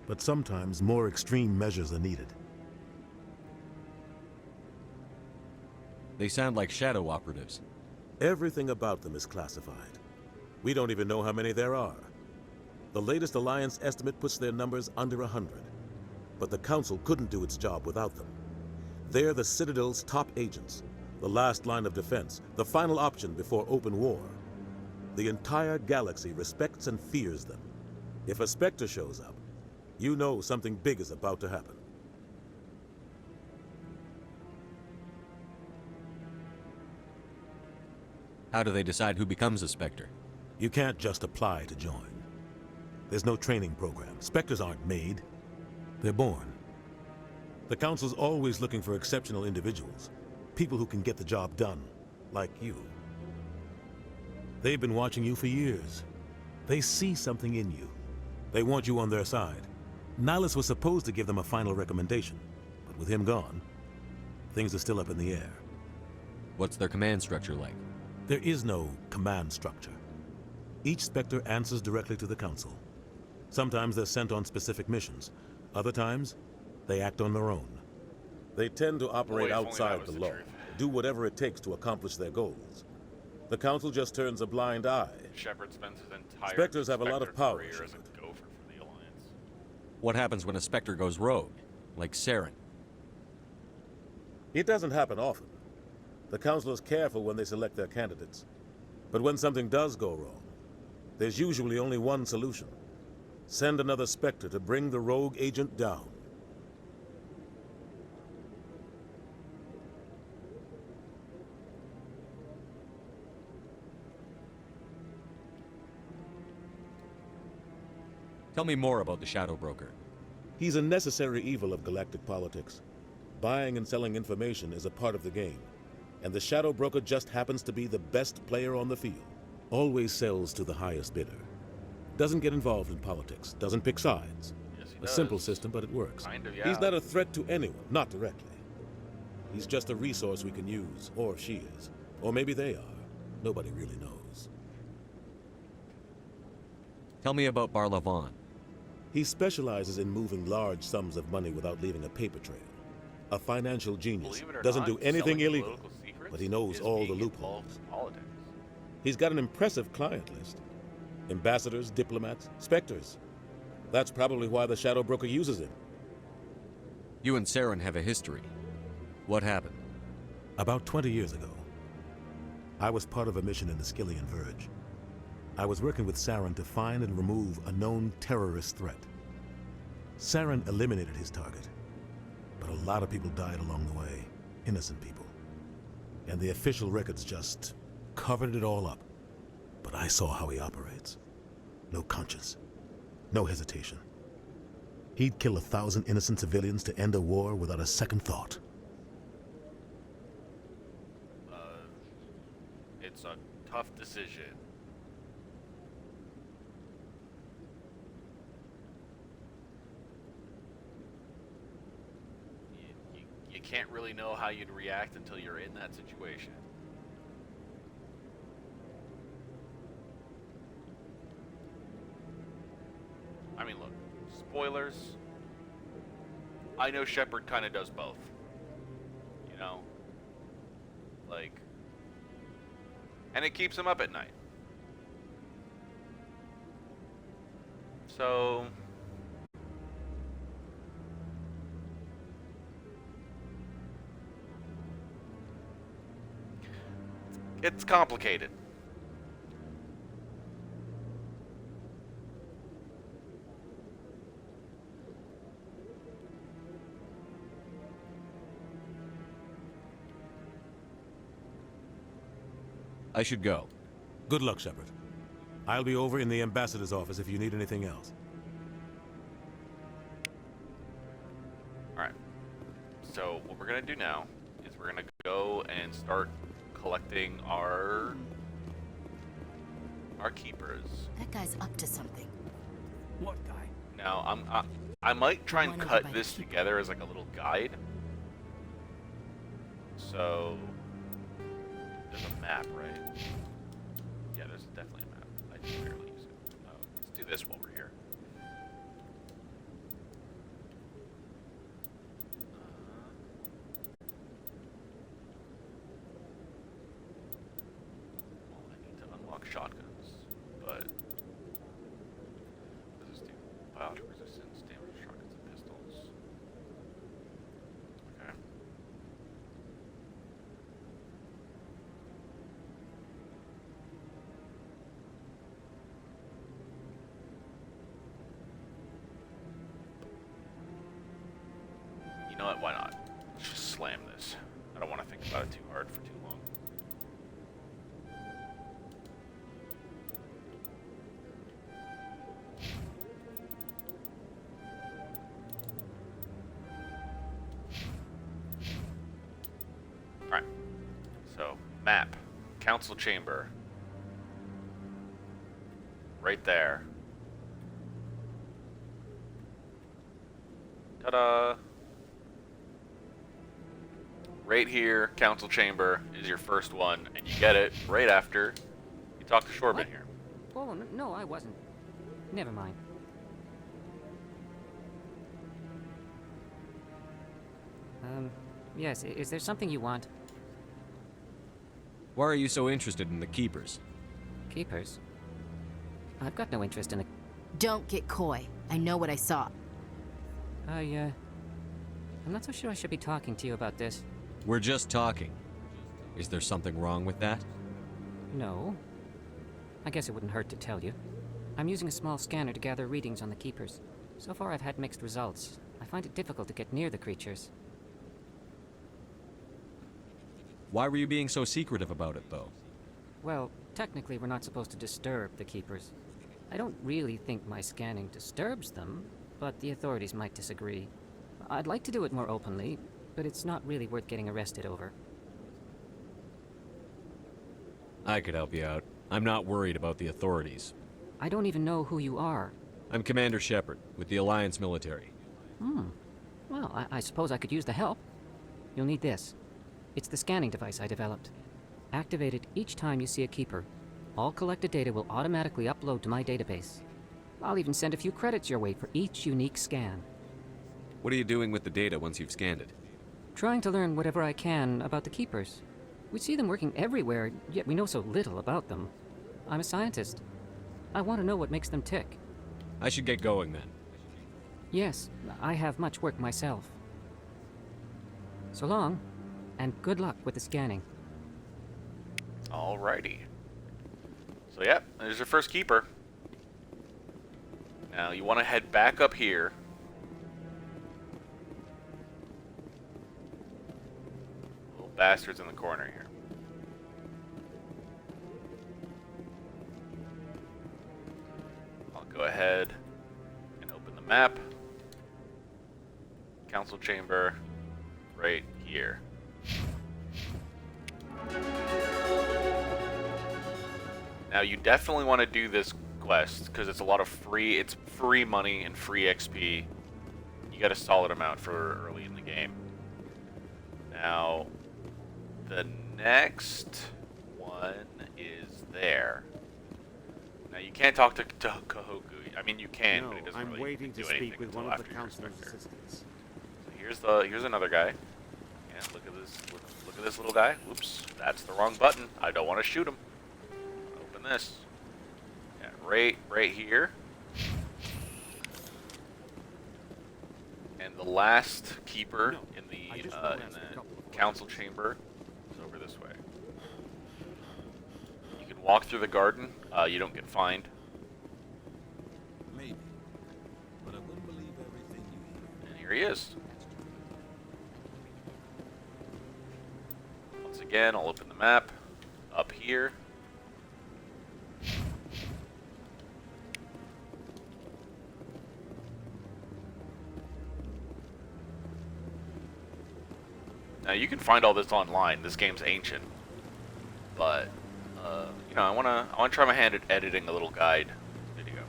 But sometimes more extreme measures are needed. They sound like shadow operatives. Everything about them is classified. We don't even know how many there are. The latest Alliance estimate puts their numbers under 100. But the Council couldn't do its job without them. They're the Citadel's top agents, the last line of defense, the final option before open war. The entire galaxy respects and fears them. If a Spectre shows up, you know something big is about to happen. How do they decide who becomes a Spectre? You can't just apply to join. There's no training program. Spectres aren't made. They're born. The Council's always looking for exceptional individuals. People who can get the job done, like you. They've been watching you for years. They see something in you. They want you on their side. Nihilus was supposed to give them a final recommendation, but with him gone, things are still up in the air. What's their command structure like? There is no command structure. Each Spectre answers directly to the Council. Sometimes they're sent on specific missions. Other times, they act on their own. They tend to operate outside the law, do whatever it takes to accomplish their goals. The Council just turns a blind eye. Shepard spends his entire Spectres have a lot of power. career as a gopher for the Alliance. What happens when a Spectre goes rogue, like Saren? It doesn't happen often. The Council is careful when they select their candidates. But when something does go wrong, there's usually only one solution. Send another Spectre to bring the rogue agent down. Tell me more about the Shadow Broker. He's a necessary evil of galactic politics. Buying and selling information is a part of the game, and the Shadow Broker just happens to be the best player on the field. Always sells to the highest bidder. Doesn't get involved in politics, doesn't pick sides. Yes, he A does. simple system, but it works. Kind of, yeah. He's not a threat to anyone, not directly. He's just a resource we can use, or she is. Or maybe they are. Nobody really knows. Tell me about Barlavon. He specializes in moving large sums of money without leaving a paper trail. A financial genius. Doesn't do anything illegal, but he knows all the loopholes. He's got an impressive client list. Ambassadors, diplomats, specters. That's probably why the Shadow Broker uses him. You and Saren have a history. What happened? About 20 years ago, I was part of a mission in the Skillian Verge. I was working with Saren to find and remove a known terrorist threat. Saren eliminated his target, but a lot of people died along the way, innocent people. And the official records just covered it all up. But I saw how he operates. No conscience, no hesitation. He'd kill 1,000 innocent civilians to end a war without a second thought. It's a tough decision. You can't really know how you'd react until you're in that situation. I mean, look, spoilers. I know Shepard kind of does both. You know? Like, and it keeps him up at night. So, it's complicated. I should go. Good luck, Shepard. I'll be over in the ambassador's office if you need anything else. Alright. So, what we're gonna do now is we're gonna go and start collecting our keepers. That guy's up to something. What guy? Now, I might try and cut this together as like a little guide. So, there's a map, right? Yeah, there's definitely a map. I just barely use it. Let's do this while we're here. Well, I need to unlock shotguns, but what does this do? Biotic resistance, damage to shotguns and pistols. Okay. You know what? Why not? Let's just slam this. I don't want to think about it too hard for too long. Alright. So, map. Council chamber. Right there. Ta-da! Right here, council chamber is your first one, and you get it right after you talk to Shorbin here. Oh, no, I wasn't. Never mind. Yes, is there something you want? Why are you so interested in the Keepers? Keepers? I've got no interest in a... Don't get coy. I know what I saw. I'm not so sure I should be talking to you about this. We're just talking. Is there something wrong with that? No. I guess it wouldn't hurt to tell you. I'm using a small scanner to gather readings on the Keepers. So far I've had mixed results. I find it difficult to get near the creatures. Why were you being so secretive about it, though? Well, technically we're not supposed to disturb the Keepers. I don't really think my scanning disturbs them, but the authorities might disagree. I'd like to do it more openly, but it's not really worth getting arrested over. I could help you out. I'm not worried about the authorities. I don't even know who you are. I'm Commander Shepard, with the Alliance military. Well, I suppose I could use the help. You'll need this. It's the scanning device I developed. Activate it each time you see a keeper. All collected data will automatically upload to my database. I'll even send a few credits your way for each unique scan. What are you doing with the data once you've scanned it? Trying to learn whatever I can about the keepers. We see them working everywhere, yet we know so little about them. I'm a scientist. I want to know what makes them tick. I should get going then. Yes, I have much work myself. So long, and good luck with the scanning. Alrighty. So yeah, there's your first keeper. Now you want to head back up here. Little bastards in the corner here. I'll go ahead and open the map. Council chamber right here. Now you definitely want to do this quest because it's a lot of free money and free XP. You get a solid amount for early in the game. Now the next one is there. Now you can't talk to Kahoku. I mean you can, but it doesn't really do anything until after your inspector. So here's another guy. Yeah, look at this. Look at this little guy. Whoops, that's the wrong button. I don't want to shoot him. Open this. Yeah, right here. And the last keeper in the council chamber is over this way. You can walk through the garden. You don't get fined. Maybe, but I wouldn't believe everything you hear. And here he is. Once again, I'll open the map up here. Now you can find all this online. This game's ancient, but you know, I wanna try my hand at editing a little guide video.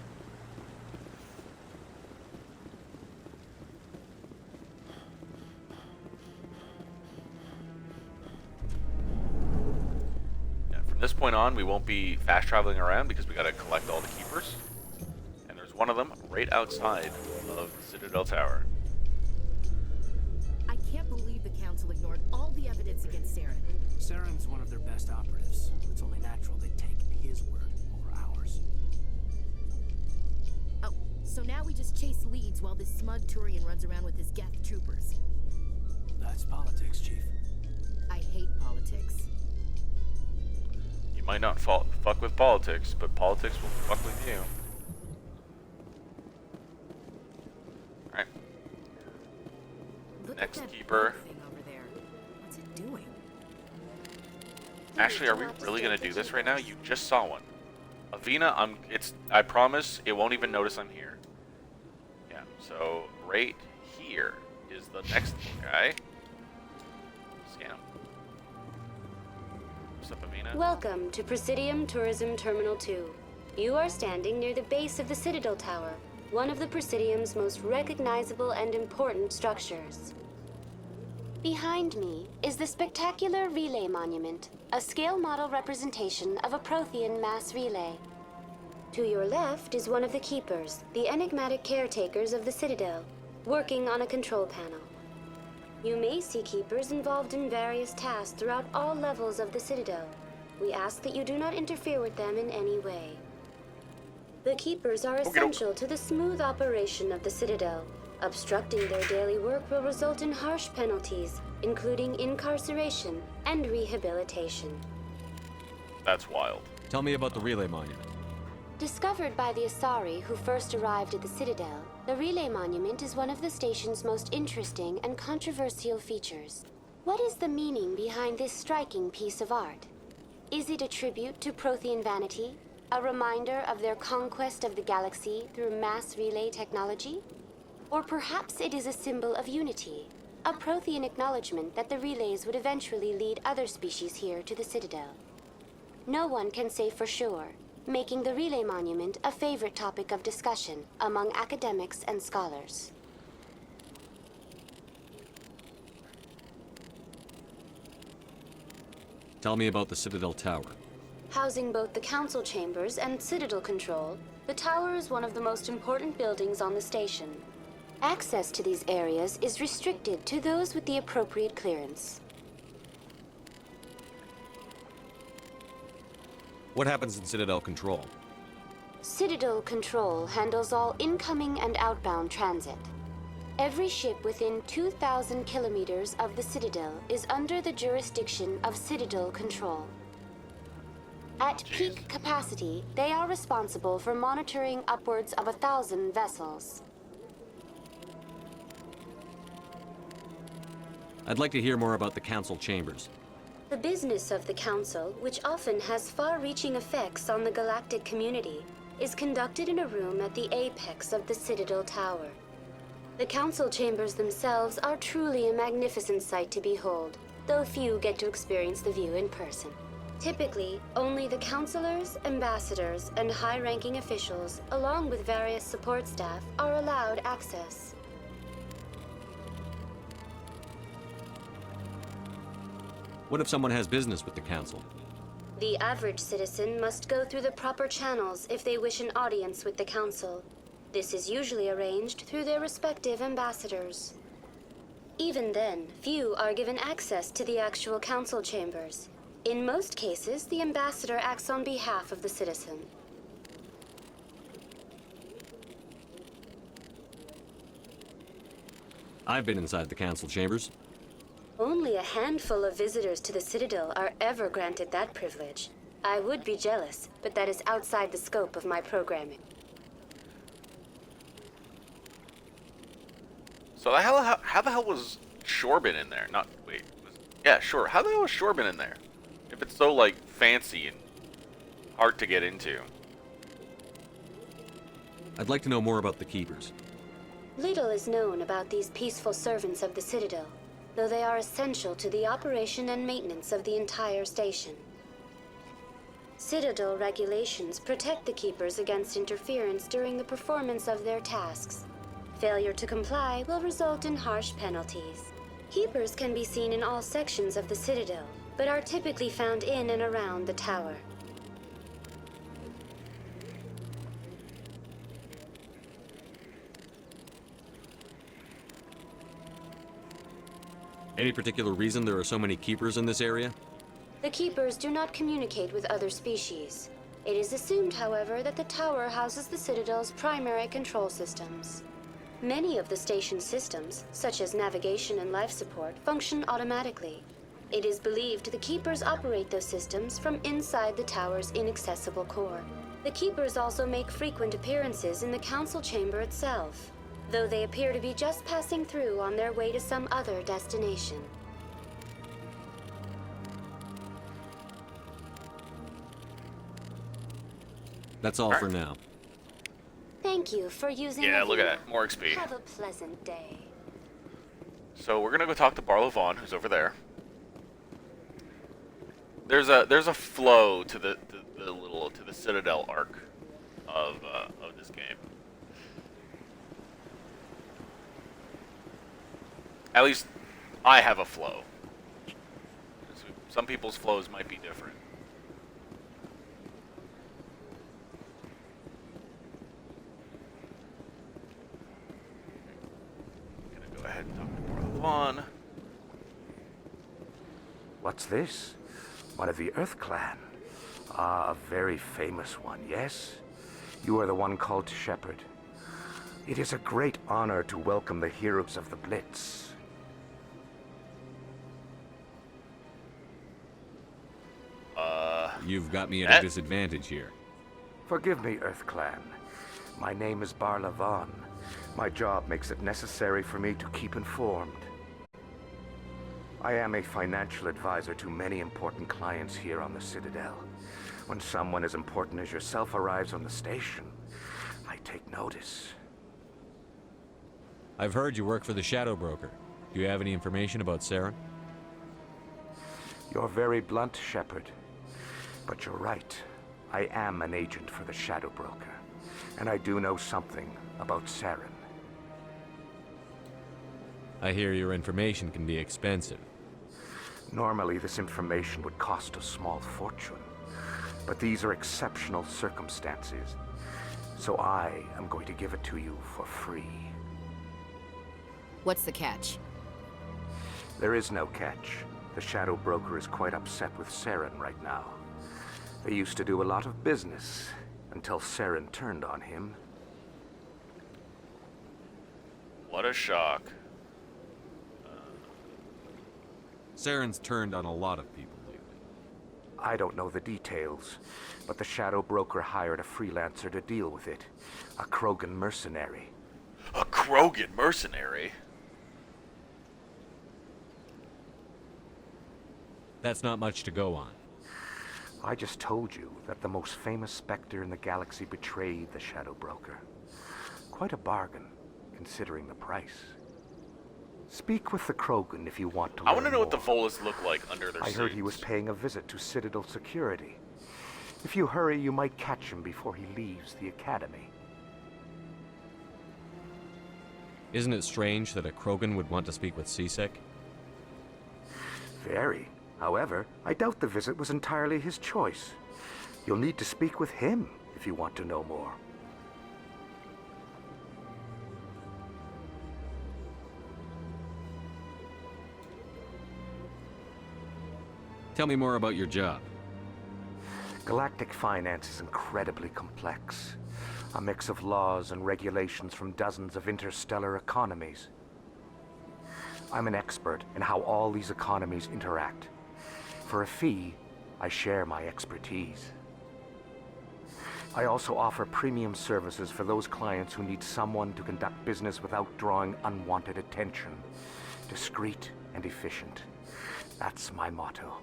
Yeah, from this point on, we won't be fast traveling around because we gotta collect all the keepers, and there's one of them right outside of the Citadel Tower. I can't believe the Council ignored all the evidence against Saren. Saren's one of their best operatives. It's only natural they'd take his word over ours. Oh, so now we just chase leads while this smug Turian runs around with his Geth troopers. That's politics, Chief. I hate politics. You might not fuck with politics, but politics will fuck with you. Alright. Next keeper. What's it doing? Actually, are we really gonna do this right now? You just saw one. Avina, I promise it won't even notice I'm here. Yeah, so right here is the next little guy. Scan him. What's up, Avina? Welcome to Presidium Tourism Terminal 2. You are standing near the base of the Citadel Tower, one of the Presidium's most recognizable and important structures. Behind me is the spectacular Relay Monument, a scale model representation of a Prothean mass relay. To your left is one of the Keepers, the enigmatic caretakers of the Citadel, working on a control panel. You may see Keepers involved in various tasks throughout all levels of the Citadel. We ask that you do not interfere with them in any way. The Keepers are essential to the smooth operation of the Citadel. Obstructing their daily work will result in harsh penalties, including incarceration and rehabilitation. That's wild. Tell me about the Relay Monument. Discovered by the Asari who first arrived at the Citadel, the Relay Monument is one of the station's most interesting and controversial features. What is the meaning behind this striking piece of art? Is it a tribute to Prothean vanity? A reminder of their conquest of the galaxy through mass relay technology? Or perhaps it is a symbol of unity, a Prothean acknowledgement that the relays would eventually lead other species here to the Citadel. No one can say for sure, making the relay monument a favorite topic of discussion among academics and scholars. Tell me about the Citadel Tower. Housing both the council chambers and Citadel control, the tower is one of the most important buildings on the station. Access to these areas is restricted to those with the appropriate clearance. What happens in Citadel Control? Citadel Control handles all incoming and outbound transit. Every ship within 2,000 kilometers of the Citadel is under the jurisdiction of Citadel Control. At peak capacity, they are responsible for monitoring upwards of 1,000 vessels. I'd like to hear more about the Council Chambers. The business of the Council, which often has far-reaching effects on the galactic community, is conducted in a room at the apex of the Citadel Tower. The Council Chambers themselves are truly a magnificent sight to behold, though few get to experience the view in person. Typically, only the councilors, ambassadors, and high-ranking officials, along with various support staff, are allowed access. What if someone has business with the Council? The average citizen must go through the proper channels if they wish an audience with the Council. This is usually arranged through their respective ambassadors. Even then, few are given access to the actual Council chambers. In most cases, the ambassador acts on behalf of the citizen. I've been inside the Council Chambers. Only a handful of visitors to the Citadel are ever granted that privilege. I would be jealous, but that is outside the scope of my programming. So how the hell was Shorbin in there? Yeah, sure. How the hell was Shorbin in there? If it's so, like, fancy and hard to get into. I'd like to know more about the Keepers. Little is known about these peaceful servants of the Citadel, though they are essential to the operation and maintenance of the entire station. Citadel regulations protect the Keepers against interference during the performance of their tasks. Failure to comply will result in harsh penalties. Keepers can be seen in all sections of the Citadel, but are typically found in and around the tower. Any particular reason there are so many Keepers in this area? The Keepers do not communicate with other species. It is assumed, however, that the tower houses the Citadel's primary control systems. Many of the station's systems, such as navigation and life support, function automatically. It is believed the Keepers operate those systems from inside the tower's inaccessible core. The Keepers also make frequent appearances in the Council chamber itself, though they appear to be just passing through on their way to some other destination. That's all for now. Thank you for using Yeah, the look at view. that. More XP. Have a pleasant day. So we're gonna go talk to Barlow Vaughn, who's over there. There's a flow to the Citadel arc of this game. At least I have a flow. Some people's flows might be different. Go ahead and talk to Barlow Vaughn. What's this? One of the Earth Clan. Ah, a very famous one, yes? You are the one called Shepherd. It is a great honor to welcome the heroes of the Blitz. You've got me at a disadvantage here. Forgive me, Earth Clan. My name is Barlow Vaughn. My job makes it necessary for me to keep informed. I am a financial advisor to many important clients here on the Citadel. When someone as important as yourself arrives on the station, I take notice. I've heard you work for the Shadow Broker. Do you have any information about Saren? You're very blunt, Shepard. But you're right. I am an agent for the Shadow Broker. And I do know something about Saren. I hear your information can be expensive. Normally, this information would cost a small fortune. But these are exceptional circumstances. So I am going to give it to you for free. What's the catch? There is no catch. The Shadow Broker is quite upset with Saren right now. They used to do a lot of business until Saren turned on him. What a shock. Saren's turned on a lot of people lately. I don't know the details, but the Shadow Broker hired a freelancer to deal with it. A Krogan mercenary. A Krogan mercenary? That's not much to go on. I just told you that the most famous Spectre in the galaxy betrayed the Shadow Broker. Quite a bargain, considering the price. Speak with the Krogan if you want to learn I want to know more. what the Volus look like under their I suits. heard he was paying a visit to Citadel security. If you hurry, you might catch him before he leaves the Academy. Isn't it strange that a Krogan would want to speak with C-Sec? Very. However, I doubt the visit was entirely his choice. You'll need to speak with him if you want to know more. Tell me more about your job. Galactic finance is incredibly complex. A mix of laws and regulations from dozens of interstellar economies. I'm an expert in how all these economies interact. For a fee, I share my expertise. I also offer premium services for those clients who need someone to conduct business without drawing unwanted attention. Discreet and efficient. That's my motto.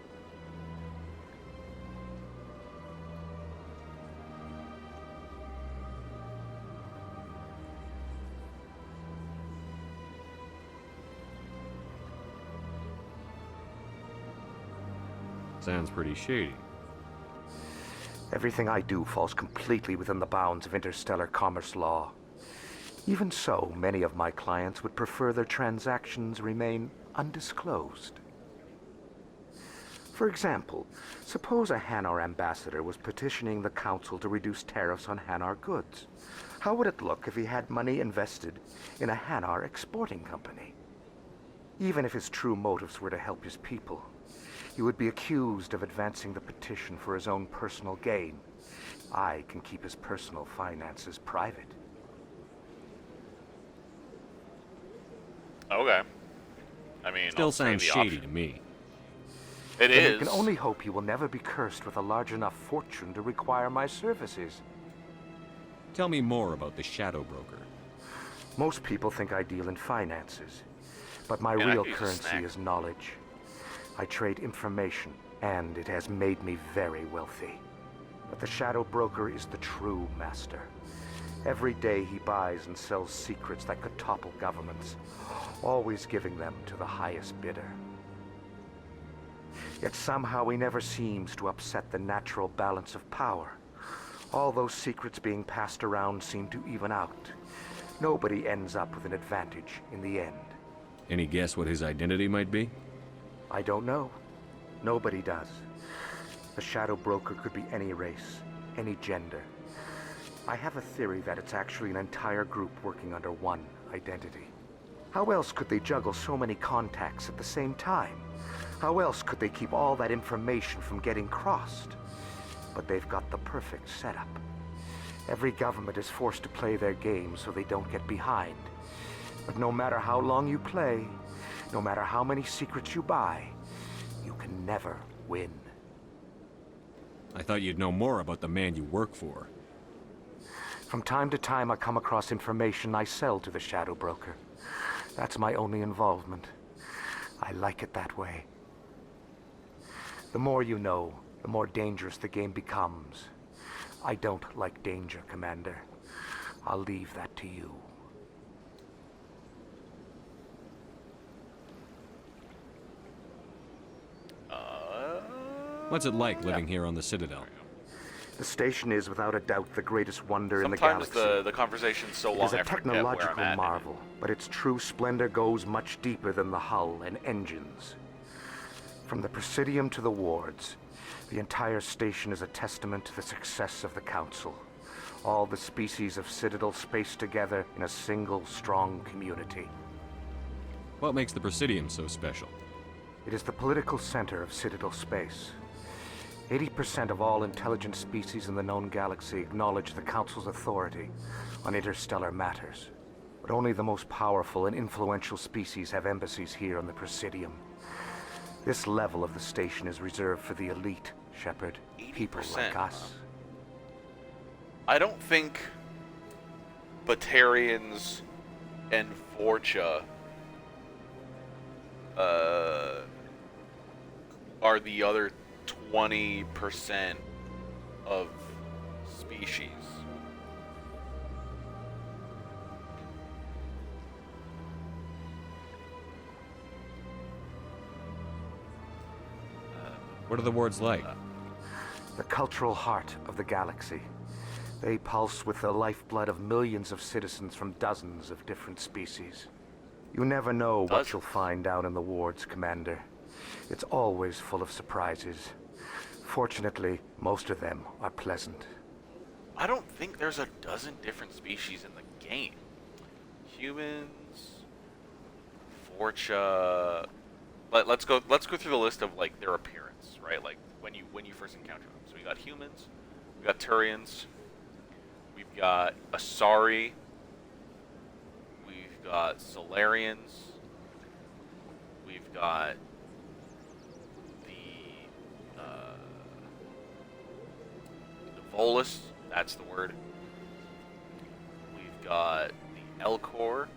Sounds pretty shady. Everything I do falls completely within the bounds of interstellar commerce law. Even so, many of my clients would prefer their transactions remain undisclosed. For example, suppose a Hanar ambassador was petitioning the Council to reduce tariffs on Hanar goods. How would it look if he had money invested in a Hanar exporting company? Even if his true motives were to help his people, he would be accused of advancing the petition for his own personal gain. I can keep his personal finances private. Okay. I mean, still sounds shady to me. It is. I can only hope you will never be cursed with a large enough fortune to require my services. Tell me more about the Shadow Broker. Most people think I deal in finances, but my real currency is knowledge. I trade information, and it has made me very wealthy. But the Shadow Broker is the true master. Every day he buys and sells secrets that could topple governments, always giving them to the highest bidder. Yet somehow he never seems to upset the natural balance of power. All those secrets being passed around seem to even out. Nobody ends up with an advantage in the end. Any guess what his identity might be? I don't know. Nobody does. The Shadow Broker could be any race, any gender. I have a theory that it's actually an entire group working under one identity. How else could they juggle so many contacts at the same time? How else could they keep all that information from getting crossed? But they've got the perfect setup. Every government is forced to play their game so they don't get behind. But no matter how long you play, no matter how many secrets you buy, you can never win. I thought you'd know more about the man you work for. From time to time, I come across information I sell to the Shadow Broker. That's my only involvement. I like it that way. The more you know, the more dangerous the game becomes. I don't like danger, Commander. I'll leave that to you. What's it like living here on the Citadel? The station is without a doubt the greatest wonder in the Sometimes galaxy. the conversation's so long It is a I forget technological where I'm at. marvel, but its true splendor goes much deeper than the hull and engines. From the Presidium to the wards, the entire station is a testament to the success of the Council. All the species of Citadel space together in a single, strong community. What makes the Presidium so special? It is the political center of Citadel space. 80% of all intelligent species in the known galaxy acknowledge the Council's authority on interstellar matters. But only the most powerful and influential species have embassies here on the Presidium. This level of the station is reserved for the elite, Shepard. People like us. I don't think Batarians and Forcha are the other 20% of species. What are the wards like? The cultural heart of the galaxy. They pulse with the lifeblood of millions of citizens from dozens of different species. You never know what you'll find down in the wards, Commander. It's always full of surprises. Fortunately, most of them are pleasant. I don't think there's a dozen different species in the game. Humans, Forcha. Let's go through the list of like their appearance, right? Like when you first encounter them. So we got humans, we got Turians, we've got Asari, we've got Solarians, we've got the Volus, that's the word. We've got the Elcor.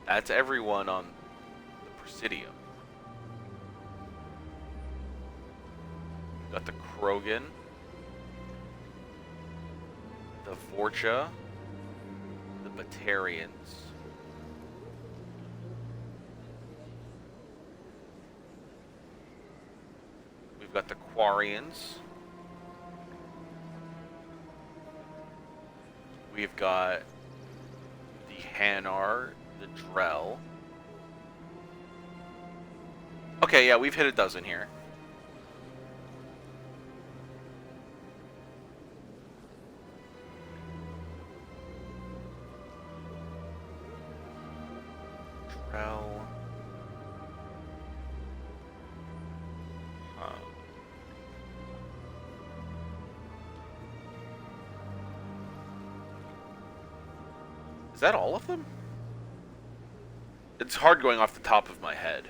That's everyone on the Presidium. We've got the Krogan, the Forcha, the Batarians, we've got the Quarians, we've got the Hanar, the Drell. Okay, yeah, we've hit a dozen here. Drell. Is that all of them? It's hard going off the top of my head.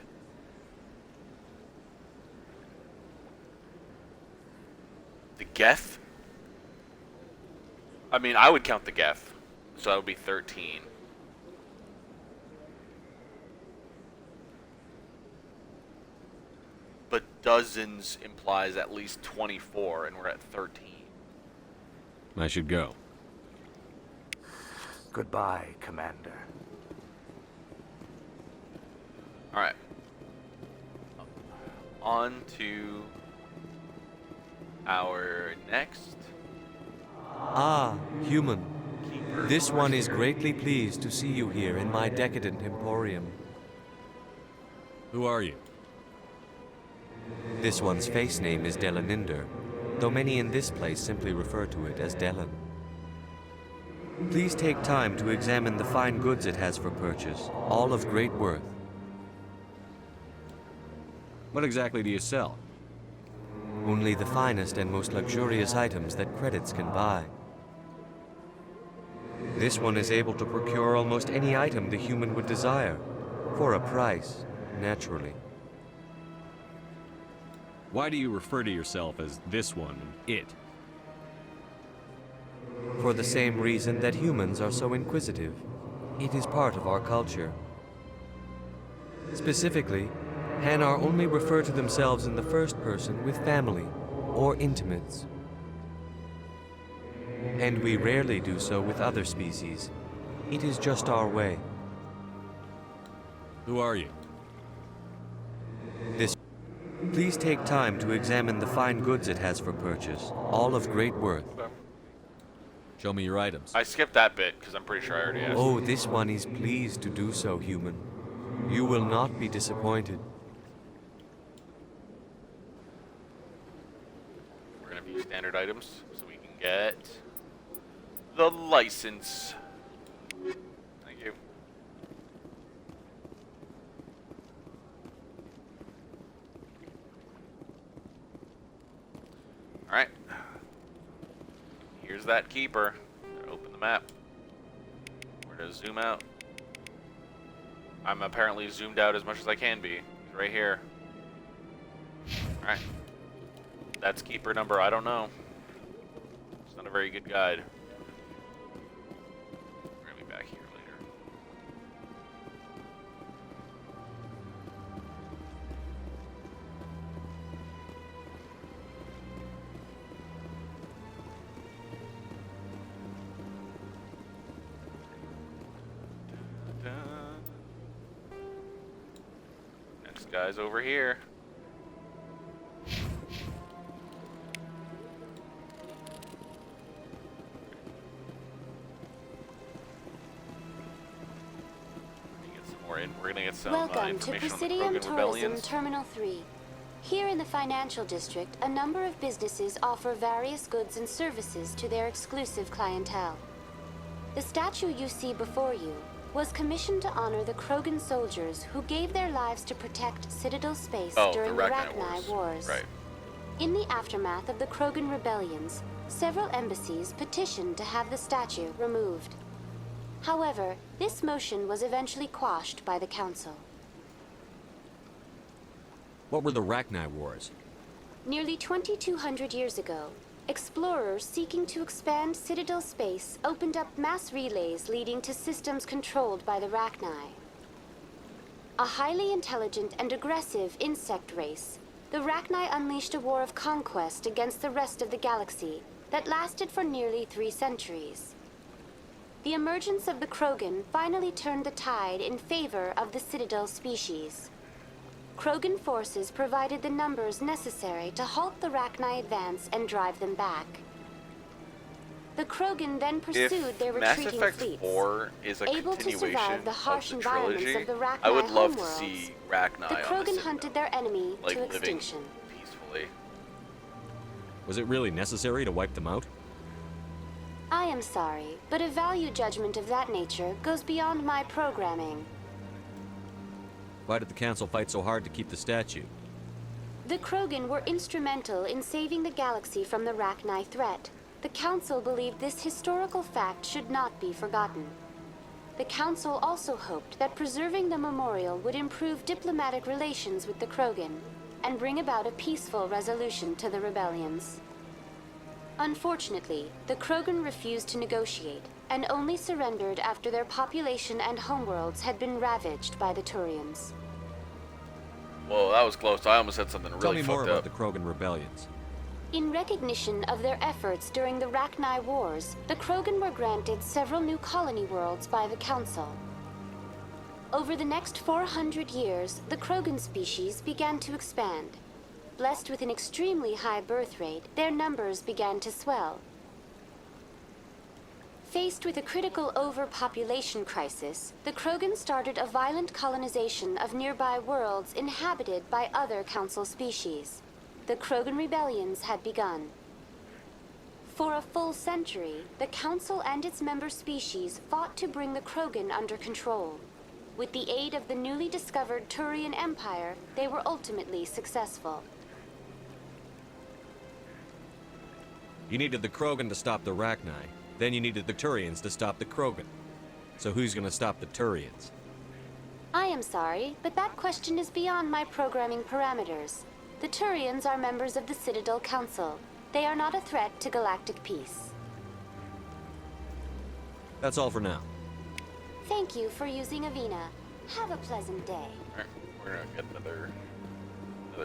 The Geth? I mean, I would count the Geth, so that would be 13. But dozens implies at least 24, and we're at 13. I should go. Goodbye, Commander. Alright. On to our next. Ah, human. This one is greatly pleased to see you here in my decadent emporium. Who are you? This one's face name is Delaninder, though many in this place simply refer to it as Delan. Please take time to examine the fine goods it has for purchase, all of great worth. What exactly do you sell? Only the finest and most luxurious items that credits can buy. This one is able to procure almost any item the human would desire, for a price, naturally. Why do you refer to yourself as this one and it? For the same reason that humans are so inquisitive. It is part of our culture. Specifically, Hanar only refer to themselves in the first person with family or intimates. And we rarely do so with other species. It is just our way. Who are you? Please take time to examine the fine goods it has for purchase, all of great worth. Show me your items. I skipped that bit because I'm pretty sure I already asked. Oh, this one is pleased to do so, human. You will not be disappointed. We're going to view standard items so we can get the license. Thank you. Alright. Here's that keeper. Open the map. Where to zoom out? I'm apparently zoomed out as much as I can be. He's right here. Alright. That's keeper number, I don't know. It's not a very good guide. We're gonna be back here later. Next guy's over here. We're gonna get some Welcome to information Presidium on the Krogan Tourism rebellions. Terminal 3. Here in the financial district, a number of businesses offer various goods and services to their exclusive clientele. The statue you see before you was commissioned to honor the Krogan soldiers who gave their lives to protect Citadel space during the Rachni Wars. Right. In the aftermath of the Krogan rebellions, several embassies petitioned to have the statue removed. However, this motion was eventually quashed by the Council. What were the Rachni Wars? Nearly 2,200 years ago, explorers seeking to expand Citadel space opened up mass relays leading to systems controlled by the Rachni. A highly intelligent and aggressive insect race, the Rachni unleashed a war of conquest against the rest of the galaxy that lasted for nearly 3 centuries. The emergence of the Krogan finally turned the tide in favor of the Citadel species. Krogan forces provided the numbers necessary to halt the Rachni advance and drive them back. The Krogan then pursued their Mass retreating Effect fleets, 4 is a able to continuation survive the harsh of the environments trilogy, of the Rachni I would love to homeworlds. see Rachni The on Krogan the hunted their enemy like to living extinction. peacefully. Was it really necessary to wipe them out? I am sorry, but a value judgment of that nature goes beyond my programming. Why did the Council fight so hard to keep the statue? The Krogan were instrumental in saving the galaxy from the Rachni threat. The Council believed this historical fact should not be forgotten. The Council also hoped that preserving the memorial would improve diplomatic relations with the Krogan and bring about a peaceful resolution to the rebellions. Unfortunately, the Krogan refused to negotiate and only surrendered after their population and homeworlds had been ravaged by the Turians. Whoa, that was close. I almost said something Tell really me more fucked about up. the Krogan rebellions. In recognition of their efforts during the Rachni Wars, the Krogan were granted several new colony worlds by the Council. Over the next 400 years, the Krogan species began to expand. Blessed with an extremely high birth rate, their numbers began to swell. Faced with a critical overpopulation crisis, the Krogan started a violent colonization of nearby worlds inhabited by other Council species. The Krogan rebellions had begun. For a full century, the Council and its member species fought to bring the Krogan under control. With the aid of the newly discovered Turian Empire, they were ultimately successful. You needed the Krogan to stop the Rachni. Then you needed the Turians to stop the Krogan. So who's gonna stop the Turians? I am sorry, but that question is beyond my programming parameters. The Turians are members of the Citadel Council. They are not a threat to galactic peace. That's all for now. Thank you for using Avina. Have a pleasant day. Alright, we're gonna get another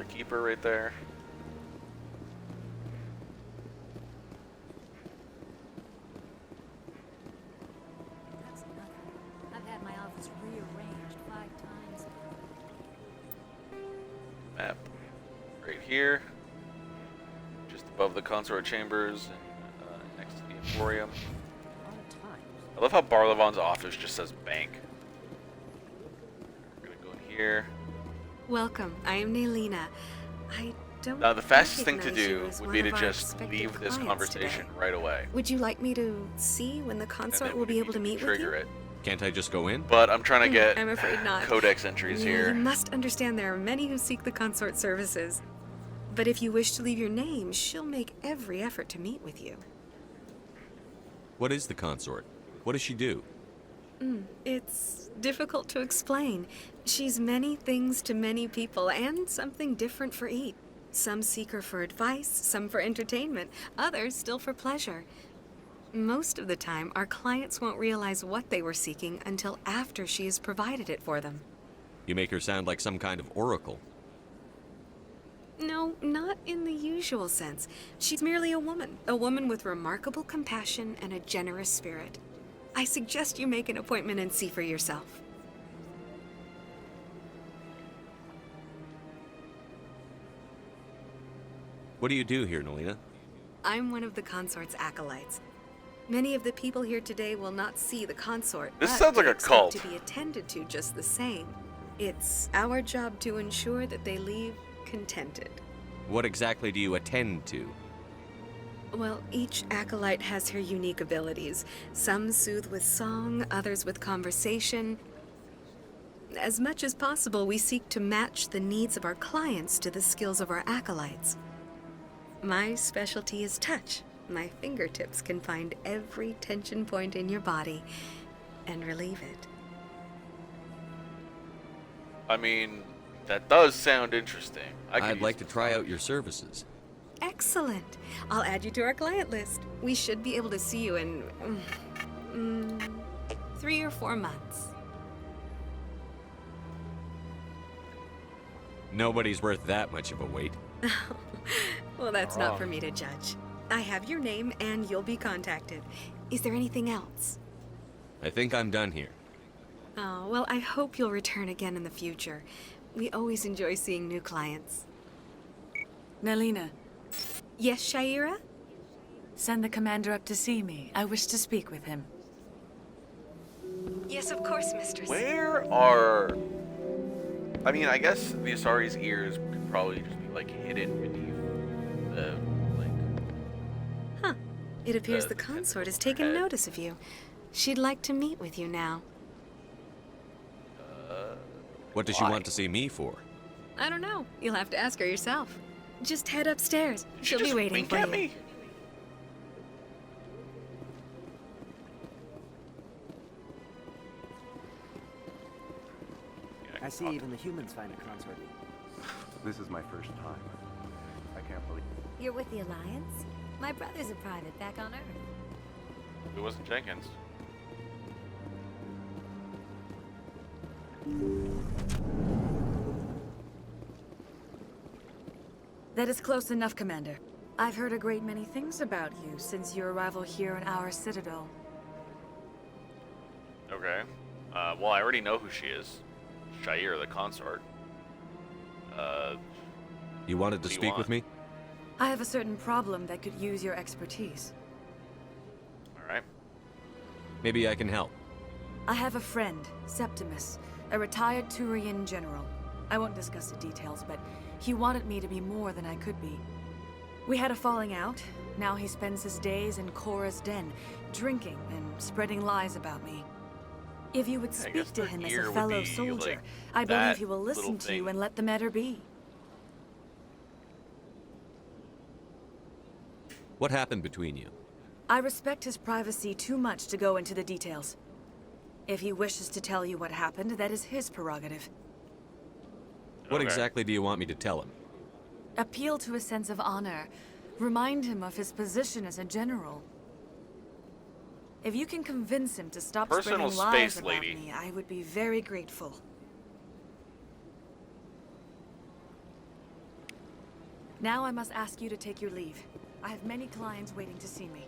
keeper right there. That's nothing. I've had my office rearranged 5 times. Map right here, just above the consort chambers and next to the Emporium. I love how Barlavon's office just says bank. We're gonna go in here. Welcome. I am Nelina. I don't. Now, the fastest thing to recognize you do as would one be to of our just expected leave this clients conversation today. right away. Would you like me to see when the consort will be able to meet with you? Trigger it. Can't I just go in? But I'm trying to get I'm afraid not. codex entries You here. must understand there are many who seek the consort services. But if you wish to leave your name, she'll make every effort to meet with you. What is the consort? What does she do? It's difficult to explain. She's many things to many people, and something different for each. Some seek her for advice, some for entertainment, others still for pleasure. Most of the time, our clients won't realize what they were seeking until after she has provided it for them. You make her sound like some kind of oracle. No, not in the usual sense. She's merely a woman with remarkable compassion and a generous spirit. I suggest you make an appointment and see for yourself. What do you do here, Nelina? I'm one of the consort's acolytes. Many of the people here today will not see the consort. This but sounds like they a expect cult. to be attended to just the same. It's our job to ensure that they leave contented. What exactly do you attend to? Well, each acolyte has her unique abilities. Some soothe with song, others with conversation. As much as possible, we seek to match the needs of our clients to the skills of our acolytes. My specialty is touch. My fingertips can find every tension point in your body and relieve it. I mean, that does sound interesting. I'd like to try out your services. Excellent. I'll add you to our client list. We should be able to see you in 3 or 4 months. Nobody's worth that much of a wait. Well, that's not for me to judge. I have your name and you'll be contacted. Is there anything else? I think I'm done here. Oh, well, I hope you'll return again in the future. We always enjoy seeing new clients. Nelina. Yes, Shaira? Send the commander up to see me. I wish to speak with him. Yes, of course, mistress. Where are... I mean, I guess the Asari's ears could probably just be, like, hidden beneath the, Huh. It appears the consort has taken notice of you. She'd like to meet with you now. What does she want to see me for? I don't know. You'll have to ask her yourself. Just head upstairs. She'll be just waiting wink for at you. me? I see even the humans find a consort. This is my first time. I can't believe You're with the Alliance? My brother's a private back on Earth. It wasn't Jenkins. That is close enough, Commander. I've heard a great many things about you since your arrival here in our citadel. Okay. Well, I already know who she is. Shair, the consort. You wanted to What do you speak with want? me? I have a certain problem that could use your expertise. Alright. Maybe I can help. I have a friend, Septimus, a retired Turian general. I won't discuss the details, but he wanted me to be more than I could be. We had a falling out. Now he spends his days in Korra's den, drinking and spreading lies about me. If you would I speak guess to their him as ear a would fellow be, soldier, like, I that believe he will little listen to you thing. and let the matter be. What happened between you? I respect his privacy too much to go into the details. If he wishes to tell you what happened, that is his prerogative. What exactly do you want me to tell him? Appeal to his sense of honor. Remind him of his position as a general. If you can convince him to stop Personal spreading lies space about lady. me, I would be very grateful. Now I must ask you to take your leave. I have many clients waiting to see me.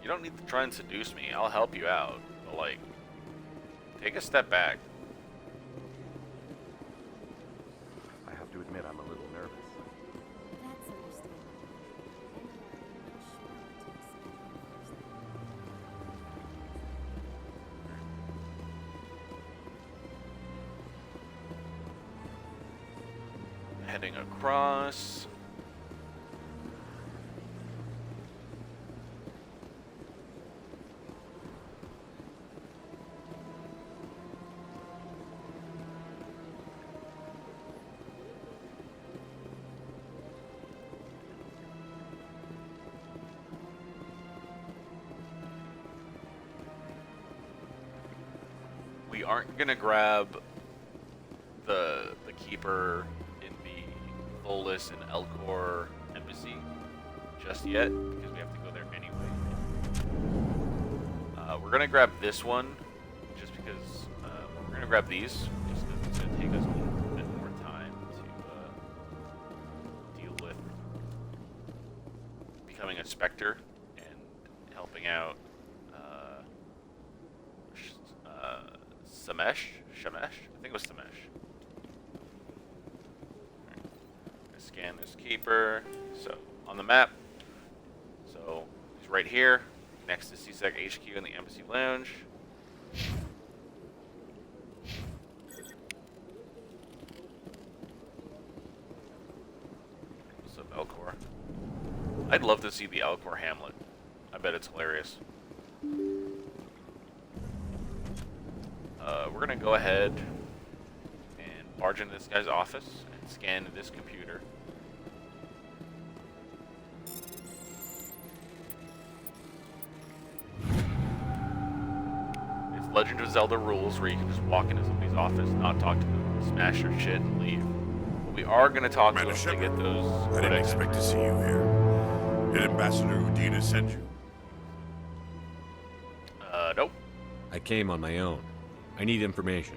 You don't need to try and seduce me. I'll help you out. But, like, take a step back. I have to admit, I'm a little nervous. That's understandable. Heading across. We aren't gonna grab the keeper in the Volus and Elcor embassy just yet because we have to go there anyway. We're gonna grab this one just because we're gonna grab these just because it's gonna take us a little bit more time to deal with becoming a Spectre and helping out Shemesh? I think it was Shemesh. Right. Scan this keeper. So, on the map. So, he's right here, next to CSEC HQ in the Embassy Lounge. What's up, Elcor? I'd love to see the Elcor Hamlet. I bet it's hilarious. We're gonna go ahead and barge into this guy's office and scan this computer. It's Legend of Zelda rules where you can just walk into somebody's office, not talk to them, smash their shit, and leave. But we are gonna talk to them to get those. I didn't expect to see you here. Did Ambassador Udina send you? Nope. I came on my own. I need information.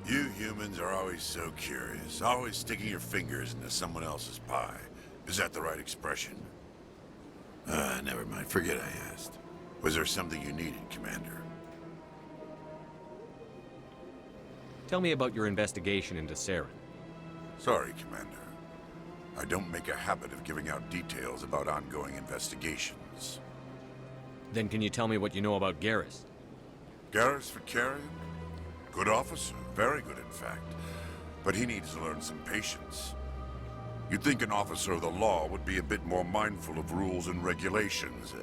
You humans are always so curious, always sticking your fingers into someone else's pie. Is that the right expression? Never mind. Forget I asked. Was there something you needed, Commander? Tell me about your investigation into Saren. Sorry, Commander. I don't make a habit of giving out details about ongoing investigations. Then can you tell me what you know about Garrus? Garrus Vicarian? Good officer. Very good, in fact. But he needs to learn some patience. You'd think an officer of the law would be a bit more mindful of rules and regulations.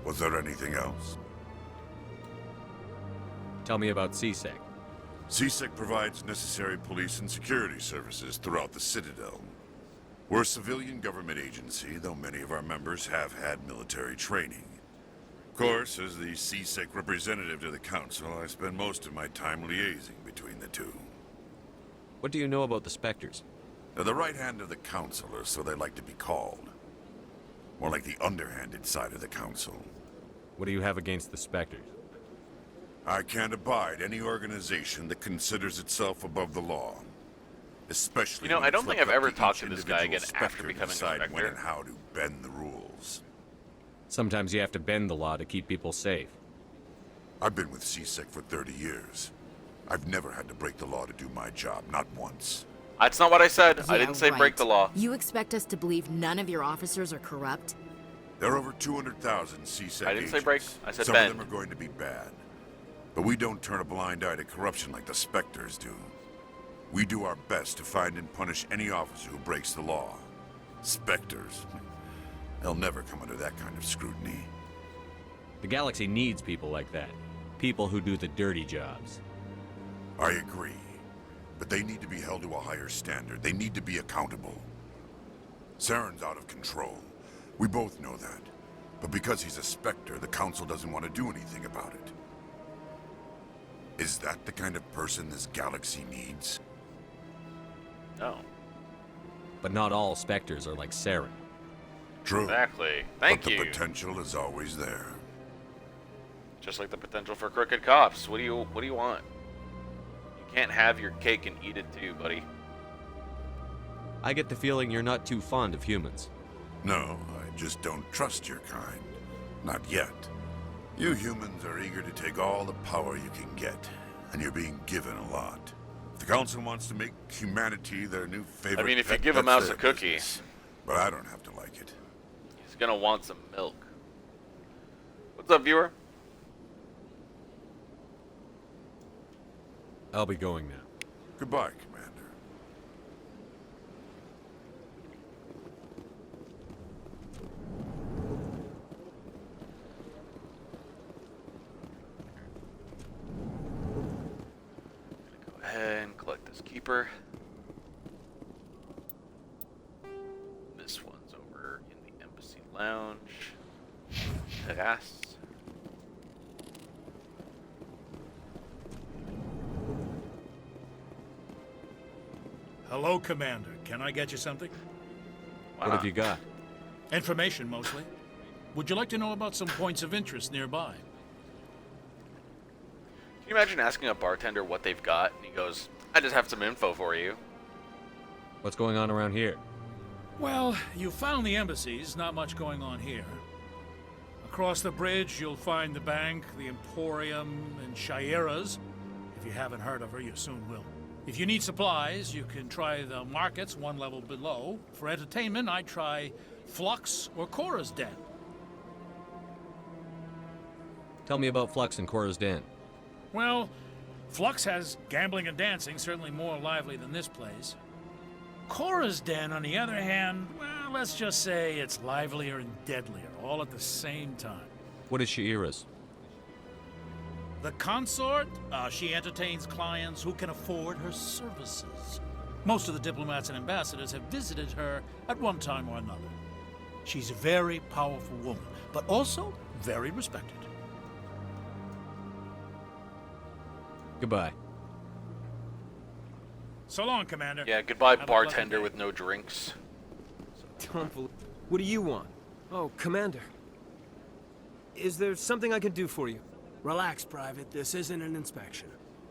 Was there anything else? Tell me about CSEC. CSEC provides necessary police and security services throughout the Citadel. We're a civilian government agency, though many of our members have had military training. Of course, as the CSEC representative to the Council, I spend most of my time liaising between the two. What do you know about the Spectres? They're the right hand of the Council, or so they like to be called. More like the underhanded side of the Council. What do you have against the Spectres? I can't abide any organization that considers itself above the law. Especially I don't think I've ever talked to each this guy again individual after Spectre becoming a decide when Spectre. and how to bend the rules. Sometimes you have to bend the law to keep people safe. I've been with CSEC for 30 years. I've never had to break the law to do my job, not once. That's not what I said. I Yeah, didn't say right. break the law. You expect us to believe none of your officers are corrupt? There are over 200,000 CSEC I didn't say agents. break. I said Some bend. of them are going to be bad. But we don't turn a blind eye to corruption like the Spectres do. We do our best to find and punish any officer who breaks the law. Spectres. They'll never come under that kind of scrutiny. The galaxy needs people like that. People who do the dirty jobs. I agree. But they need to be held to a higher standard. They need to be accountable. Saren's out of control. We both know that. But because he's a Spectre, the Council doesn't want to do anything about it. Is that the kind of person this galaxy needs? No. But not all Spectres are like Saren. True. Exactly. Thank but you. The potential is always there. Just like the potential for crooked cops. What do you want? You can't have your cake and eat it too, buddy. I get the feeling you're not too fond of humans. No, I just don't trust your kind. Not yet. You humans are eager to take all the power you can get, and you're being given a lot. If the Council wants to make humanity their new favorite, I mean, if you give a mouse a cookie, business. But I don't have to like it. he's gonna want some milk. What's up, viewer? I'll be going now. Goodbye, Commander. Go ahead and collect this keeper. This one's over in the embassy lounge. Yes. Hello, Commander. Can I get you something? What have you got? Information, mostly. Would you like to know about some points of interest nearby? Can you imagine asking a bartender what they've got, and he goes, I just have some info for you. What's going on around here? Well, you found the embassies, not much going on here. Across the bridge, you'll find the bank, the Emporium, and Shaira's. If you haven't heard of her, you soon will. If you need supplies, you can try the markets one level below. For entertainment, I'd try Flux or Cora's Den. Tell me about Flux and Cora's Den. Well, Flux has gambling and dancing, certainly more lively than this place. Cora's Den, on the other hand, well, let's just say it's livelier and deadlier, all at the same time. What is Shaira's? The consort, she entertains clients who can afford her services. Most of the diplomats and ambassadors have visited her at one time or another. She's a very powerful woman, but also very respected. Goodbye. So long, Commander. Yeah, goodbye, Have a pleasant bartender day. with no drinks. What do you want? Oh, Commander. Is there something I can do for you? Relax, Private. This isn't an inspection.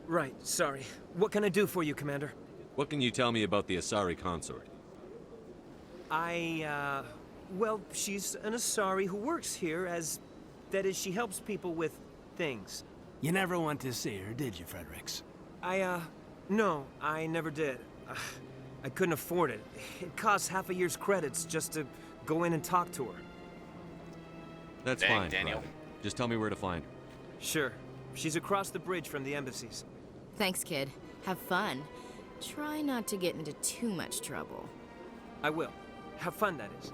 Right, sorry. What can I do for you, Commander? What can you tell me about the Asari consort? Well, she's an Asari who works here that is, she helps people with things. You never went to see her, did you, Fredericks? No, I never did. I couldn't afford it. It costs half a year's credits just to go in and talk to her. That's Dang, fine, Daniel. Private. Just tell me where to find her. Sure. She's across the bridge from the embassies. Thanks, kid. Have fun. Try not to get into too much trouble. I will. Have fun, that is.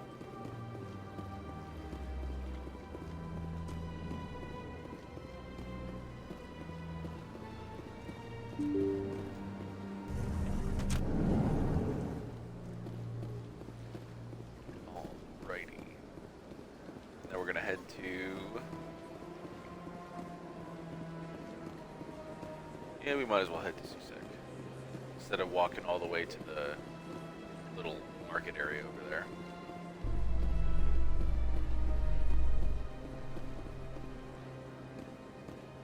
Alrighty. Now we're gonna head to... Yeah, we might as well head to Susek. Instead of walking all the way to the little market area over there.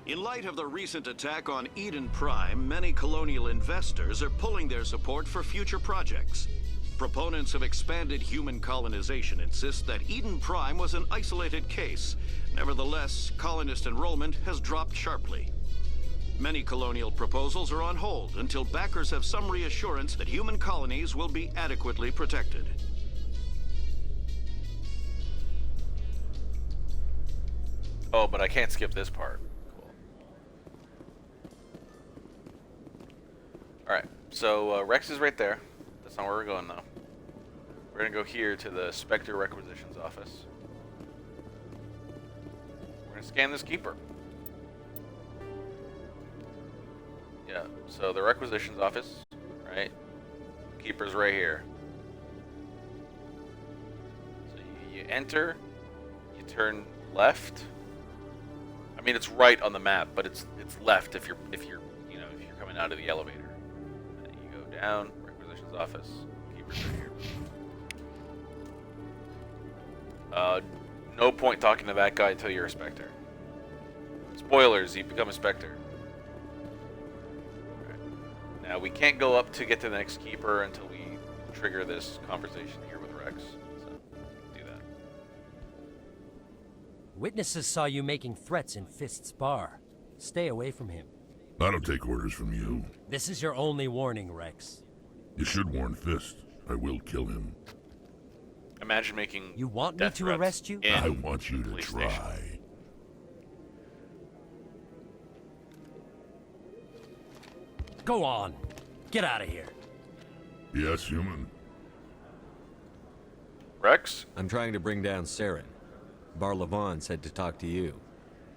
In light of the recent attack on Eden Prime, many colonial investors are pulling their support for future projects. Proponents of expanded human colonization insist that Eden Prime was an isolated case. Nevertheless, colonist enrollment has dropped sharply. Many colonial proposals are on hold until backers have some reassurance that human colonies will be adequately protected. Oh, but I can't skip this part. Cool. Alright, so Rex is right there. That's not where we're going, though. We're gonna go here to the Spectre Requisitions Office. We're gonna scan this keeper. Yeah, so the Requisitions Office, right? Keeper's right here. So you enter, you turn left. I mean, it's right on the map, but it's left if you're coming out of the elevator. And you go down, Requisitions Office, Keeper's right here. No point talking to that guy until you're a Spectre. Spoilers, you become a Spectre. Right. Now, we can't go up to get to the next Keeper until we trigger this conversation here with Rex. So, do that. Witnesses saw you making threats in Fist's bar. Stay away from him. I don't take orders from you. This is your only warning, Rex. You should warn Fist. I will kill him. Imagine making You want me death to threats arrest you? in I want you to police try. station. Go on. Get out of here. Yes, human. Rex? I'm trying to bring down Saren. Barlavon said to talk to you.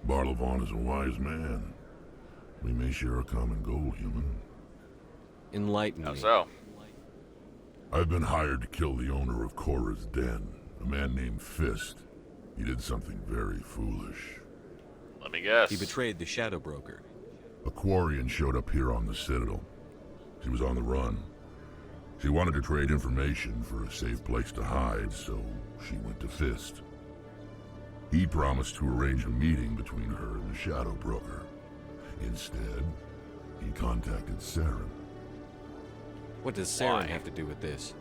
Barlavon is a wise man. We may share a common goal, human. Enlighten How me. so? I've been hired to kill the owner of Korra's Den, a man named Fist. He did something very foolish. Let me guess. He betrayed the Shadow Broker. A Quarian showed up here on the Citadel. She was on the run. She wanted to trade information for a safe place to hide, so she went to Fist. He promised to arrange a meeting between her and the Shadow Broker. Instead, he contacted Saren. What does Saren have to do with this?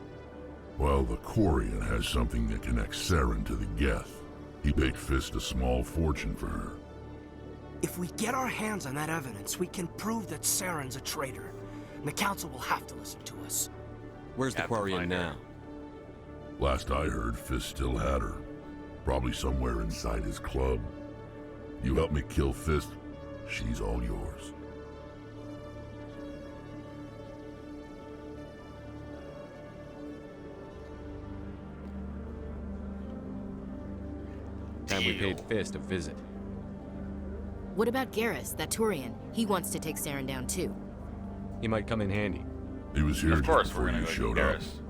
Well, the Quarian has something that connects Saren to the Geth. He paid Fist a small fortune for her. If we get our hands on that evidence, we can prove that Saren's a traitor. And the Council will have to listen to us. Where's the Quarian now? Last I heard, Fist still had her. Probably somewhere inside his club. You help me kill Fist, she's all yours. Time we paid Fist a visit. What about Garrus, that Turian? He wants to take Saren down too. He might come in handy. He was here Of course, just we're before gonna you go showed get up. Garrus.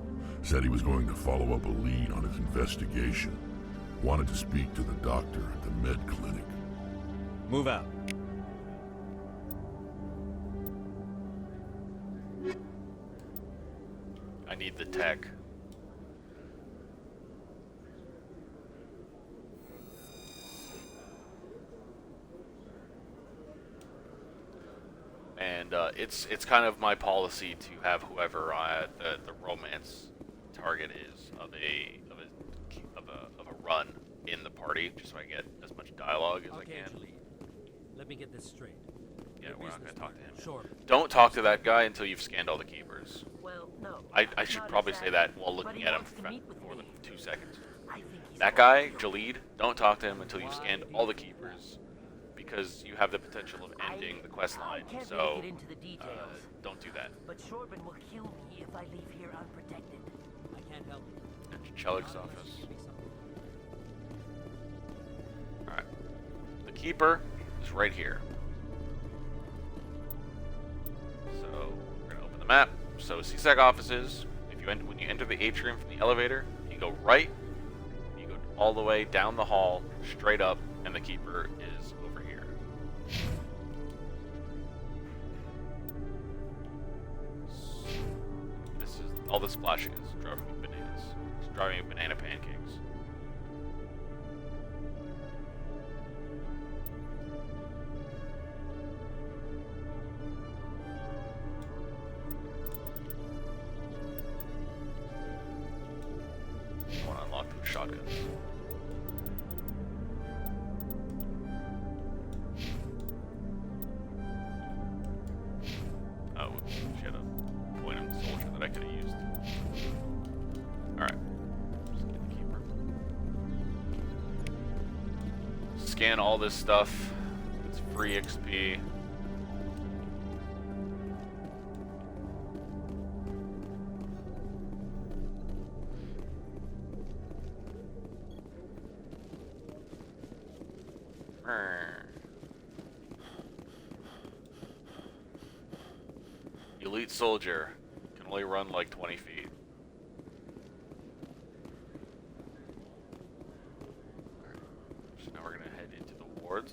Said he was going to follow up a lead on his investigation. Wanted to speak to the doctor at the med clinic. Move out. I need the tech. And it's kind of my policy to have whoever the romance target is of a run in the party, just so I get as much dialogue as I can. Julie. Let me get this straight. Yeah, we're not gonna talk to him. Sure. Don't talk to that guy until you've scanned all the keepers. Well, no. I should probably say that while looking at him for more than 2 seconds. I think he's That guy, Jalid, don't talk to him until you've scanned all the keepers, because you have the potential of ending the quest line. can't So really get into the details. don't do that. But Shorban will kill me if I leave here unprotected. I can't help you. And Chelik's office. Alright. The keeper is right here. So we're gonna open the map. So CSEC offices. If you when you enter the atrium from the elevator, you go right, you go all the way down the hall, straight up, and the keeper is over here. This is all the splashing is driving me bananas. It's driving me banana pancakes. I want to unlock those shotguns. Oh, she had a point on the soldier that I could have used. Alright. Just get the keeper. Scan all this stuff. It's free XP. Elite soldier can only run like 20 feet. So now we're gonna head into the wards.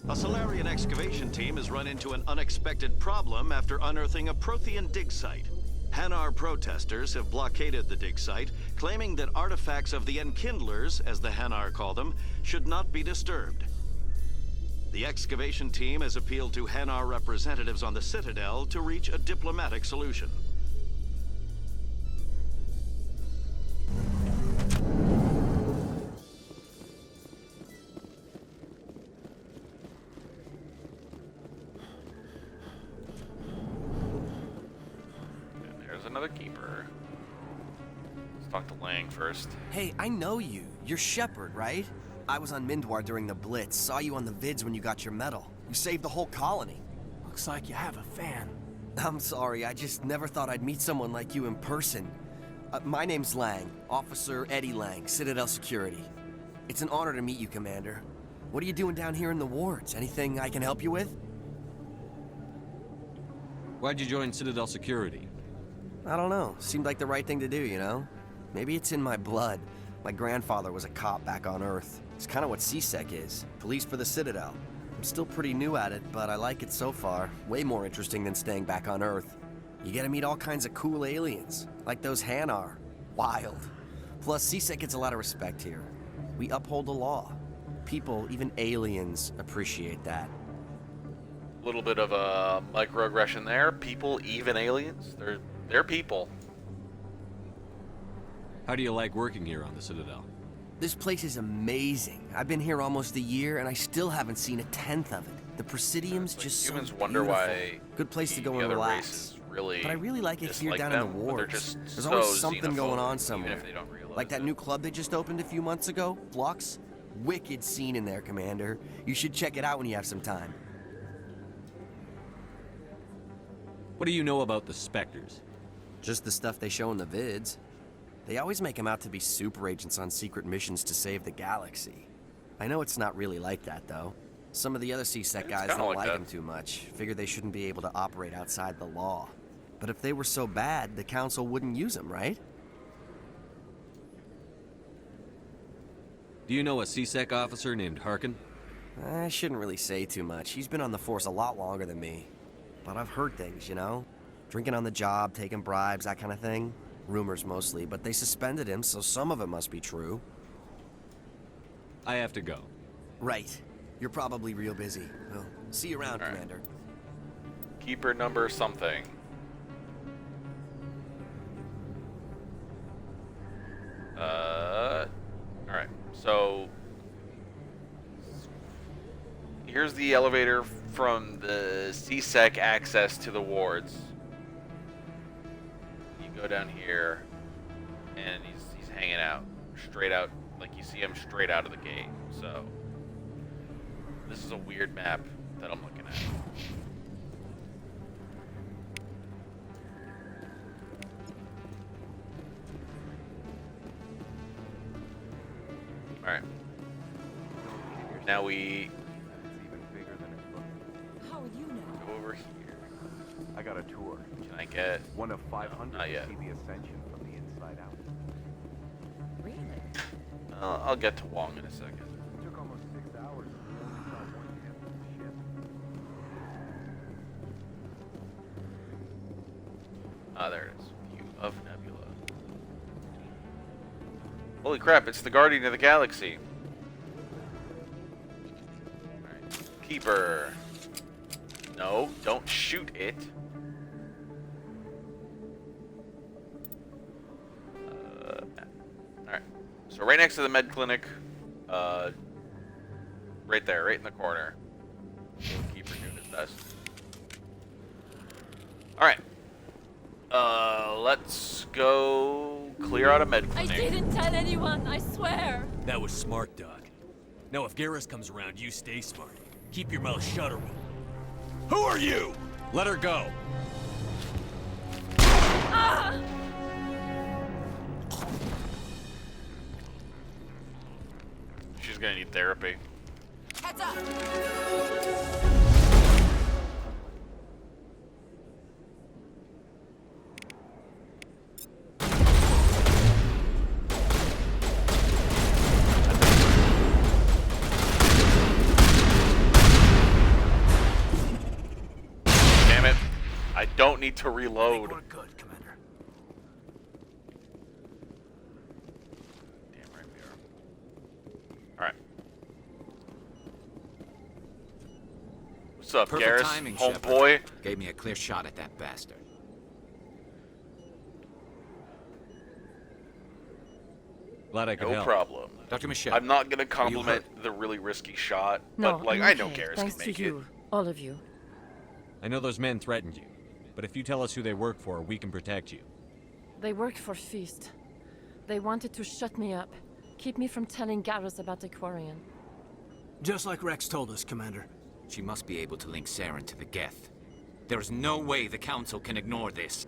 A Solarian excavation team has run into an unexpected problem after unearthing a Prothean dig site. Hanar protesters have blockaded the dig site, claiming that artifacts of the Enkindlers, as the Hanar call them, should not be disturbed. The excavation team has appealed to Hanar representatives on the Citadel to reach a diplomatic solution. Another keeper. Let's talk to Lang first. Hey, I know you. You're Shepard, right? I was on Mindwar during the Blitz. Saw you on the vids when you got your medal. You saved the whole colony. Looks like you have a fan. I'm sorry, I just never thought I'd meet someone like you in person. My name's Lang, Officer Eddie Lang, Citadel Security. It's an honor to meet you, Commander. What are you doing down here in the wards? Anything I can help you with? Why'd you join Citadel Security? I don't know. Seemed like the right thing to do, you know? Maybe it's in my blood. My grandfather was a cop back on Earth. It's kind of what CSEC is. Police for the Citadel. I'm still pretty new at it, but I like it so far. Way more interesting than staying back on Earth. You get to meet all kinds of cool aliens, like those Hanar. Wild. Plus, CSEC gets a lot of respect here. We uphold the law. People, even aliens, appreciate that. A little bit of a microaggression there. People, even aliens, they're people. How do you like working here on the Citadel? This place is amazing. I've been here almost a year, and I still haven't seen a tenth of it. The Presidium's just so humans wonder beautiful. why Good place to go the and other relax. races really but I really like it here dislike down them, in the but they're wards. just There's so always something going on xenophobic, somewhere. even if they don't realize like that it. new club that just opened a few months ago, Flux. Wicked scene in there, Commander. You should check it out when you have some time. What do you know about the Spectres? Just the stuff they show in the vids. They always make them out to be super agents on secret missions to save the galaxy. I know it's not really like that, though. Some of the other CSEC guys don't like them too much. Figure they shouldn't be able to operate outside the law. But if they were so bad, the Council wouldn't use them, right? Do you know a CSEC officer named Harkin? I shouldn't really say too much. He's been on the force a lot longer than me. But I've heard things, you know? Drinking on the job, taking bribes, that kind of thing. Rumors mostly, but they suspended him, so some of it must be true. I have to go. Right. You're probably real busy. Well, see you around, Commander. Keeper number something. Alright, so here's the elevator from the CSEC access to the wards. You go down here, and he's hanging out, straight out, like you see him straight out of the gate. So this is a weird map that I'm looking at. Alright. Now we How would you know? go over here. I got a tour. Can I get One of 500 not yet. to see the ascension from the inside out. Really? I'll get to Wong in a second. It took almost 6 hours. We only saw one half of the ship. Ah, there it is. View of Nebula. Holy crap, it's the Guardian of the Galaxy. Alright. Keeper. No, don't shoot it. Alright. So right next to the med clinic, right there, right in the corner. Keeper doing his best. Alright. Let's go clear out a med I clinic. didn't tell anyone, I swear. That was smart, Doc. Now if Garrus comes around, you stay smart. Keep your mouth shut, or who are you? Let her go. Ah! She's gonna need therapy. Heads up! Damn it. I don't need to reload. We're good, Commander. What's up, Perfect Garrus? timing, Homeboy? Shepard. Gave me a clear shot at that bastard. Glad I could No help. problem. Dr. Michelle, I'm not gonna are you compliment the really risky shot, No, but like I'm I know okay, Garrus thanks can make to it. you, all of you. I know those men threatened you, but if you tell us who they work for, we can protect you. They work for Feast. They wanted to shut me up, keep me from telling Garrus about the Quarian. Just like Rex told us, Commander. She must be able to link Saren to the Geth. There's no way the Council can ignore this.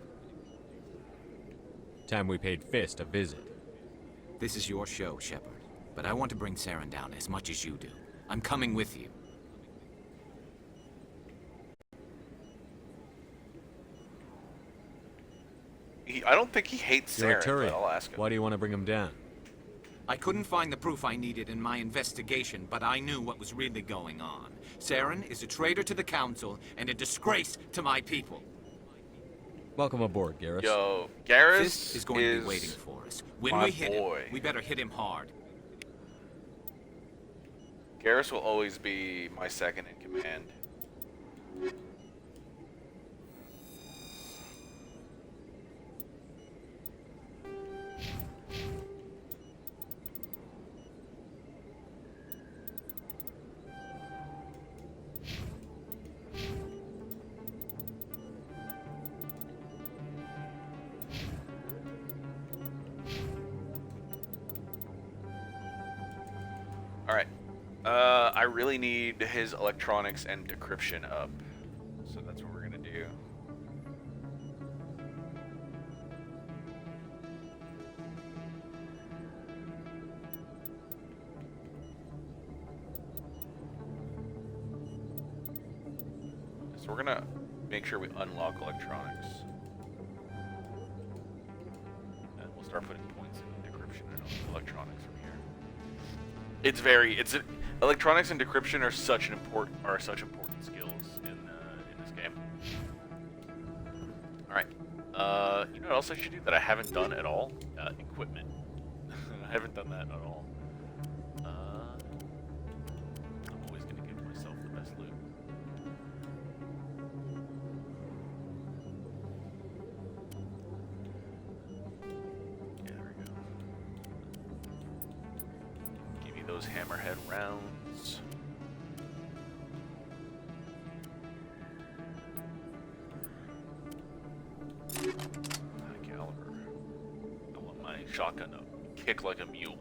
Time we paid Fist a visit. This is your show, Shepard. But I want to bring Saren down as much as you do. I'm coming with you. I don't think he hates You're a Saren, but Turian. I'll ask him. Why do you want to bring him down? I couldn't find the proof I needed in my investigation, but I knew what was really going on. Saren is a traitor to the Council and a disgrace to my people. Welcome aboard, Garrus. Yo, Garrus Fist is going to be waiting for us. When my we hit boy. him, we better hit him hard. Garrus will always be my second in command. Alright. I really need his electronics and decryption up. So that's what we're gonna do. So we're gonna make sure we unlock electronics. And we'll start putting points in decryption and electronics from here. Electronics and decryption are such important skills in this game. All right, you know what else I should do that I haven't done at all? Equipment. I haven't done that at all. I'm always gonna give myself the best loot. Yeah, there we go. Give me those hammerhead rounds. Caliber. I want my shotgun to kick like a mule.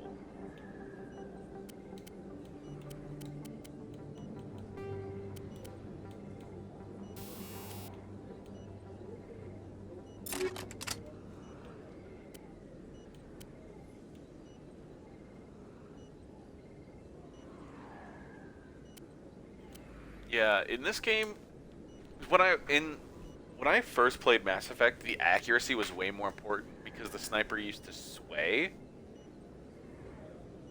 Yeah, in this game, when I first played Mass Effect, the accuracy was way more important because the sniper used to sway.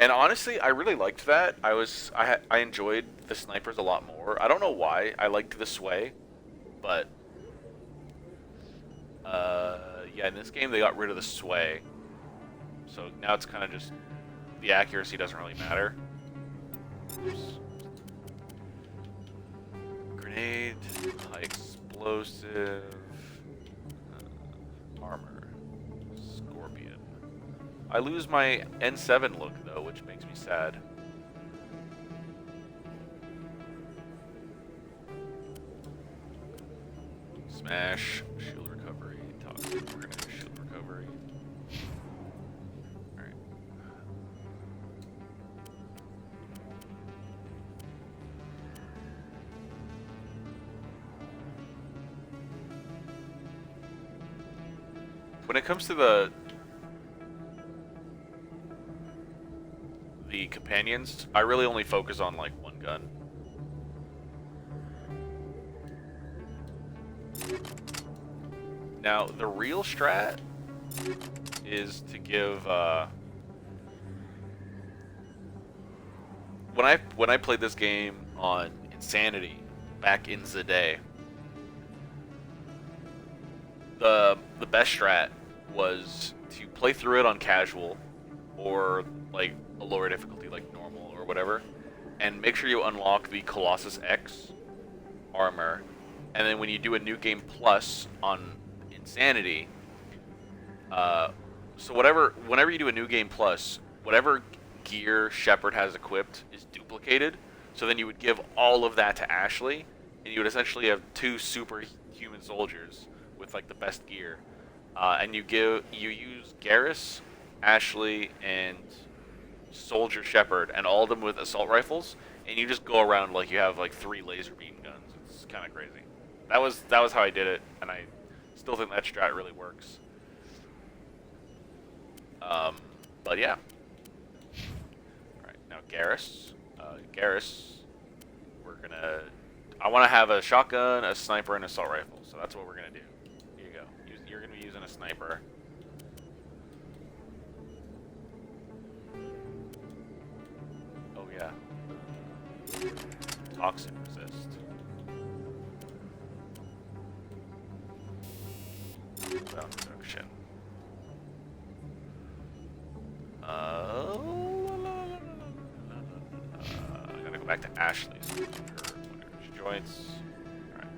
And honestly, I really liked that. I enjoyed the snipers a lot more. I don't know why I liked the sway, but yeah, in this game they got rid of the sway, so now it's kind of just the accuracy doesn't really matter. Oops. Grenade, high explosive, armor, scorpion. I lose my N7 look though, which makes me sad. Smash, shield recovery, toxic grenade, shield recovery. Alright. When it comes to the companions, I really only focus on like one gun. Now, the real strat is to give when I played this game on Insanity back in the day, the best strat was to play through it on casual or like a lower difficulty like normal or whatever, and make sure you unlock the Colossus X armor, and then when you do a new game plus on Insanity, so whenever you do a new game plus, whatever gear Shepard has equipped is duplicated. So then you would give all of that to Ashley, and you would essentially have 2 superhuman soldiers with like the best gear. And you use Garrus, Ashley, and Soldier Shepard, and all of them with assault rifles, and you just go around like you have like 3 laser beam guns. It's kind of crazy. That was how I did it, and I still think that strat really works. But yeah. Alright, now Garrus. Garrus, I want to have a shotgun, a sniper, and an assault rifle, so that's what we're going to do. Here you go. You're going to be using a sniper. Oh yeah. Toxin resist. Bound reduction. I gotta go back to Ashley's. Her joints. Alright.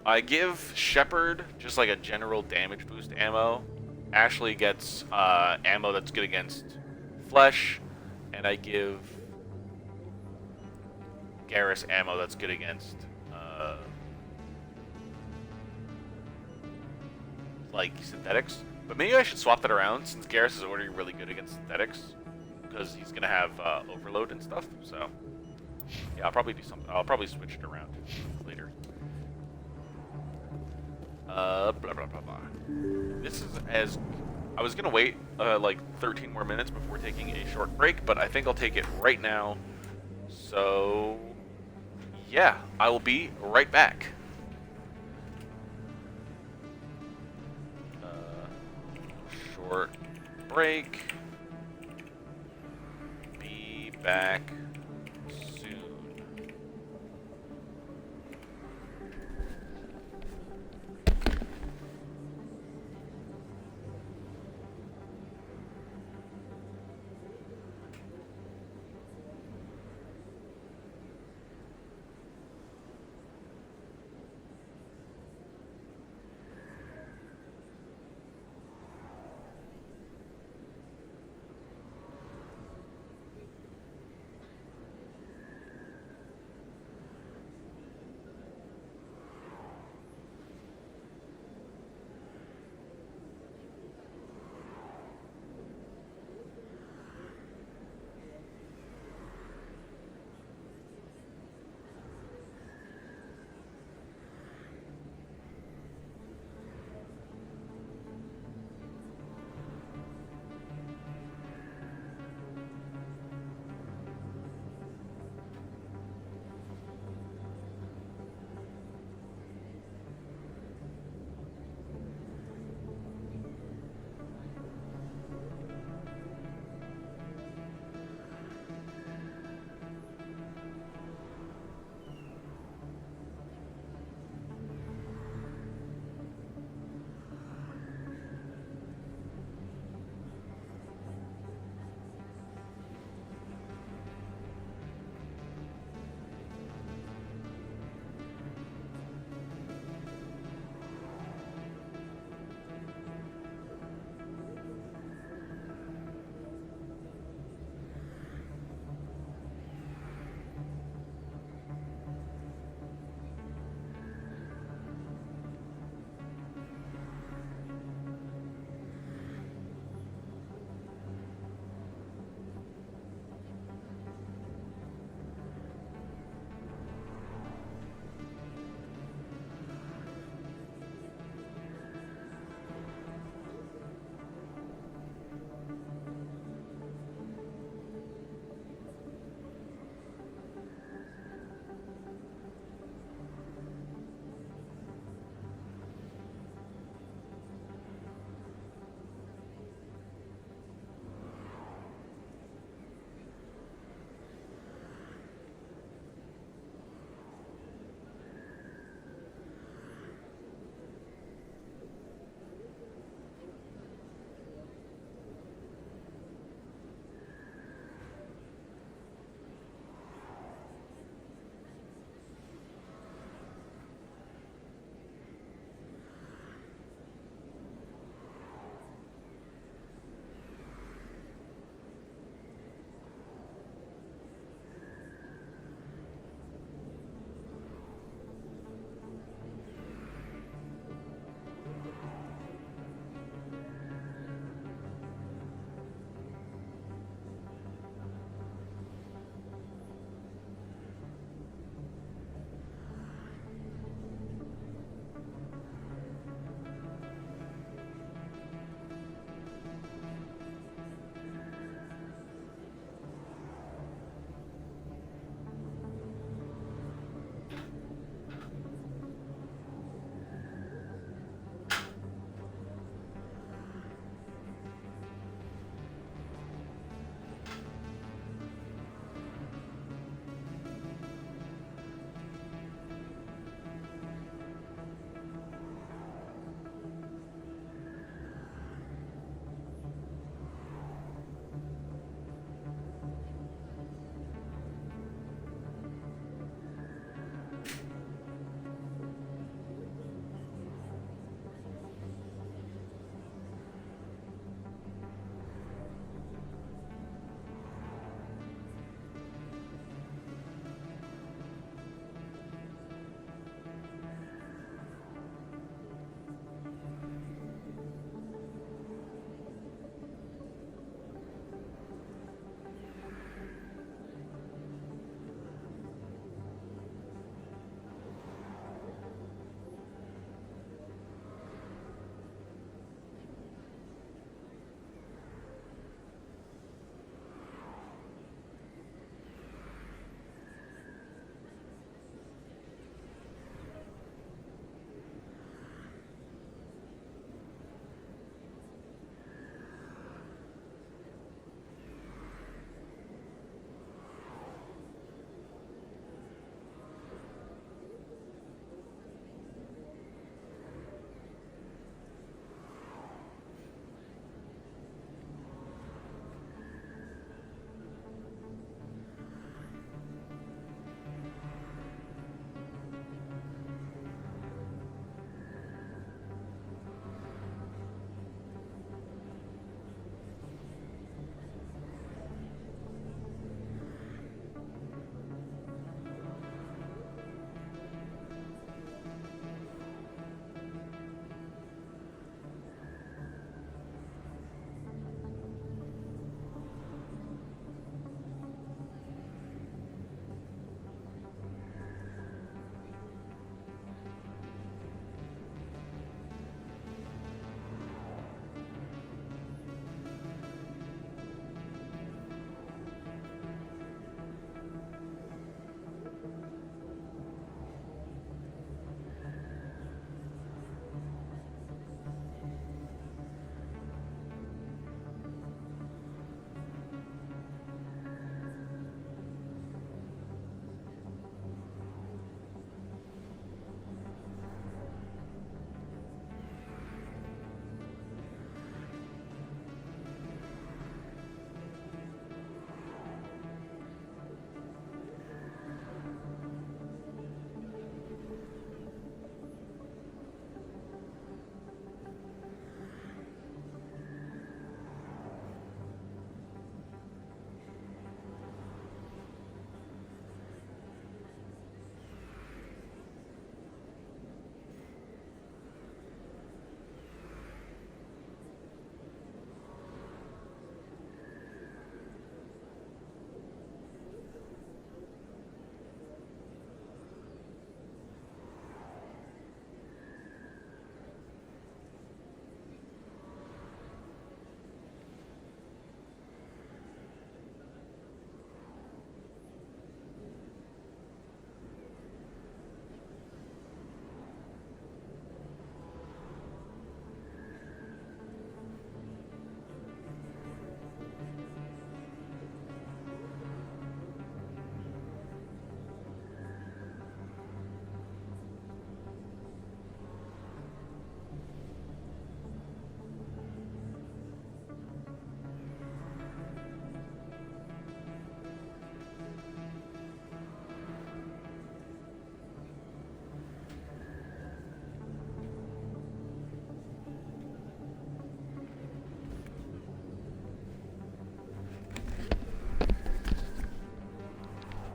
I give Shepard just like a general damage boost ammo. Ashley gets ammo that's good against flesh, and I give Garrus ammo that's good against like synthetics. But maybe I should swap that around, since Garrus is already really good against synthetics, because he's gonna have overload and stuff. So yeah, I'll probably do something. I'll probably switch it around later. Blah blah blah blah. This is as I was gonna wait like 13 more minutes before taking a short break, but I think I'll take it right now. So yeah, I will be right back. Short break. Be back soon.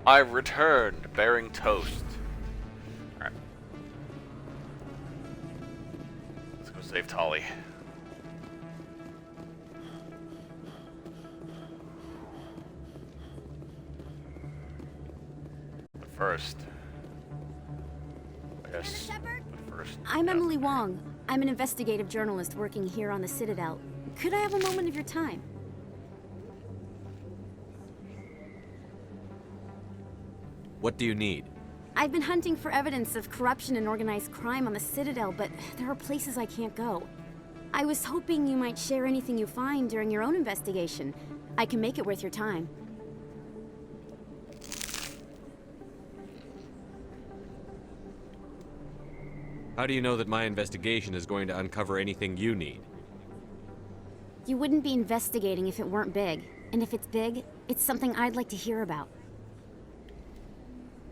I've returned, bearing toast. Alright. Let's go save Tolly. But first... I guess... But first... I'm Emily Wong. I'm an investigative journalist working here on the Citadel. Could I have a moment of your time? What do you need? I've been hunting for evidence of corruption and organized crime on the Citadel, but there are places I can't go. I was hoping you might share anything you find during your own investigation. I can make it worth your time. How do you know that my investigation is going to uncover anything you need? You wouldn't be investigating if it weren't big. And if it's big, it's something I'd like to hear about.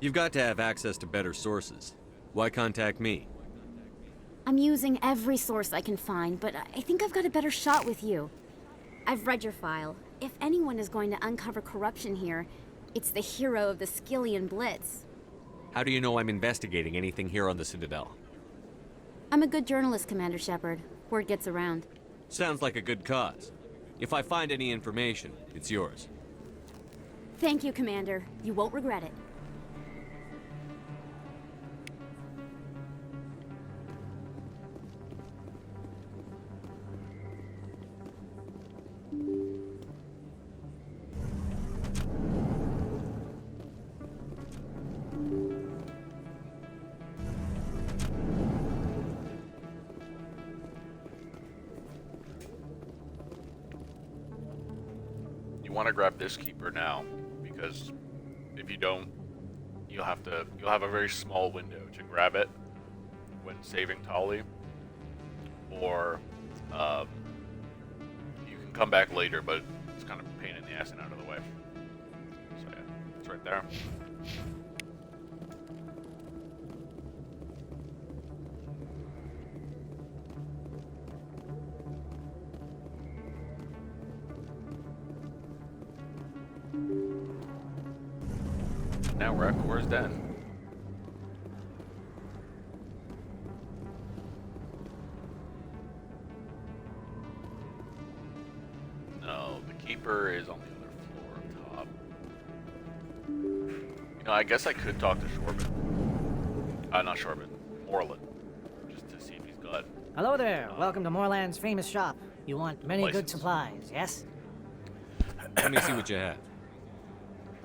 You've got to have access to better sources. Why contact me? I'm using every source I can find, but I think I've got a better shot with you. I've read your file. If anyone is going to uncover corruption here, it's the hero of the Skillian Blitz. How do you know I'm investigating anything here on the Citadel? I'm a good journalist, Commander Shepard. Word gets around. Sounds like a good cause. If I find any information, it's yours. Thank you, Commander. You won't regret it. You want to grab this keeper now, because if you don't, you'll have a very small window to grab it when saving Tolly, or you can come back later, but it's kind of a pain in the ass and out of the way. So yeah, it's right there. Now we're at Cora's Den. No, the keeper is on the other floor up top. You know, I guess I could talk to Shorbin. Not Shorbin, Moreland. Just to see if he's got... Hello there. Welcome to Moreland's famous shop. You want many good supplies, yes? Let me see what you have.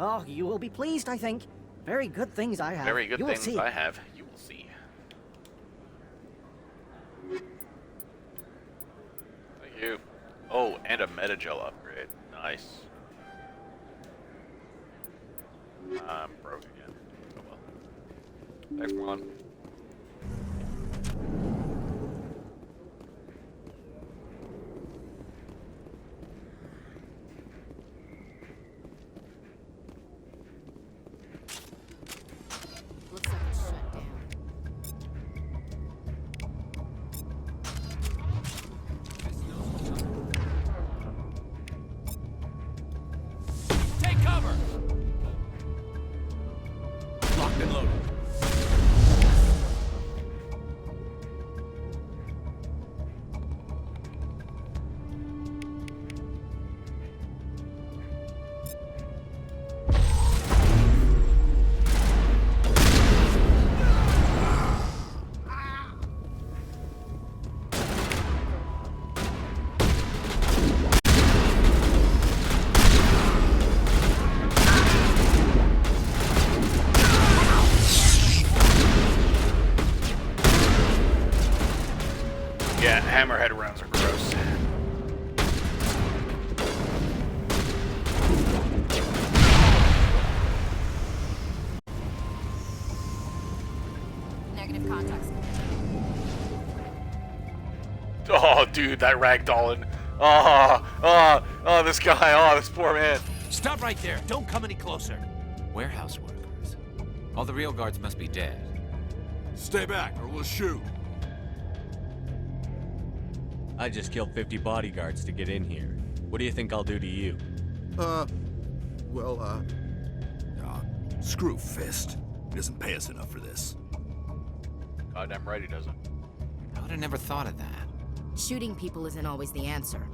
Oh, you will be pleased, I think. Very good things I have. Very good You will things see. I have. You will see. Thank you. Oh, and a Metagel upgrade. Nice. I'm broke again. Oh well. Thanks, Marlon. Looks like it's shut down. Take cover! Locked and loaded. Yeah, hammerhead rounds are gross. Negative contacts. Oh, dude, that ragdolling. Oh, this guy. Oh, this poor man. Stop right there. Don't come any closer. Warehouse workers. All the real guards must be dead. Stay back or we'll shoot. I just killed 50 bodyguards to get in here. What do you think I'll do to you? Screw Fist. He doesn't pay us enough for this. Goddamn right he doesn't. I would have never thought of that. Shooting people isn't always the answer.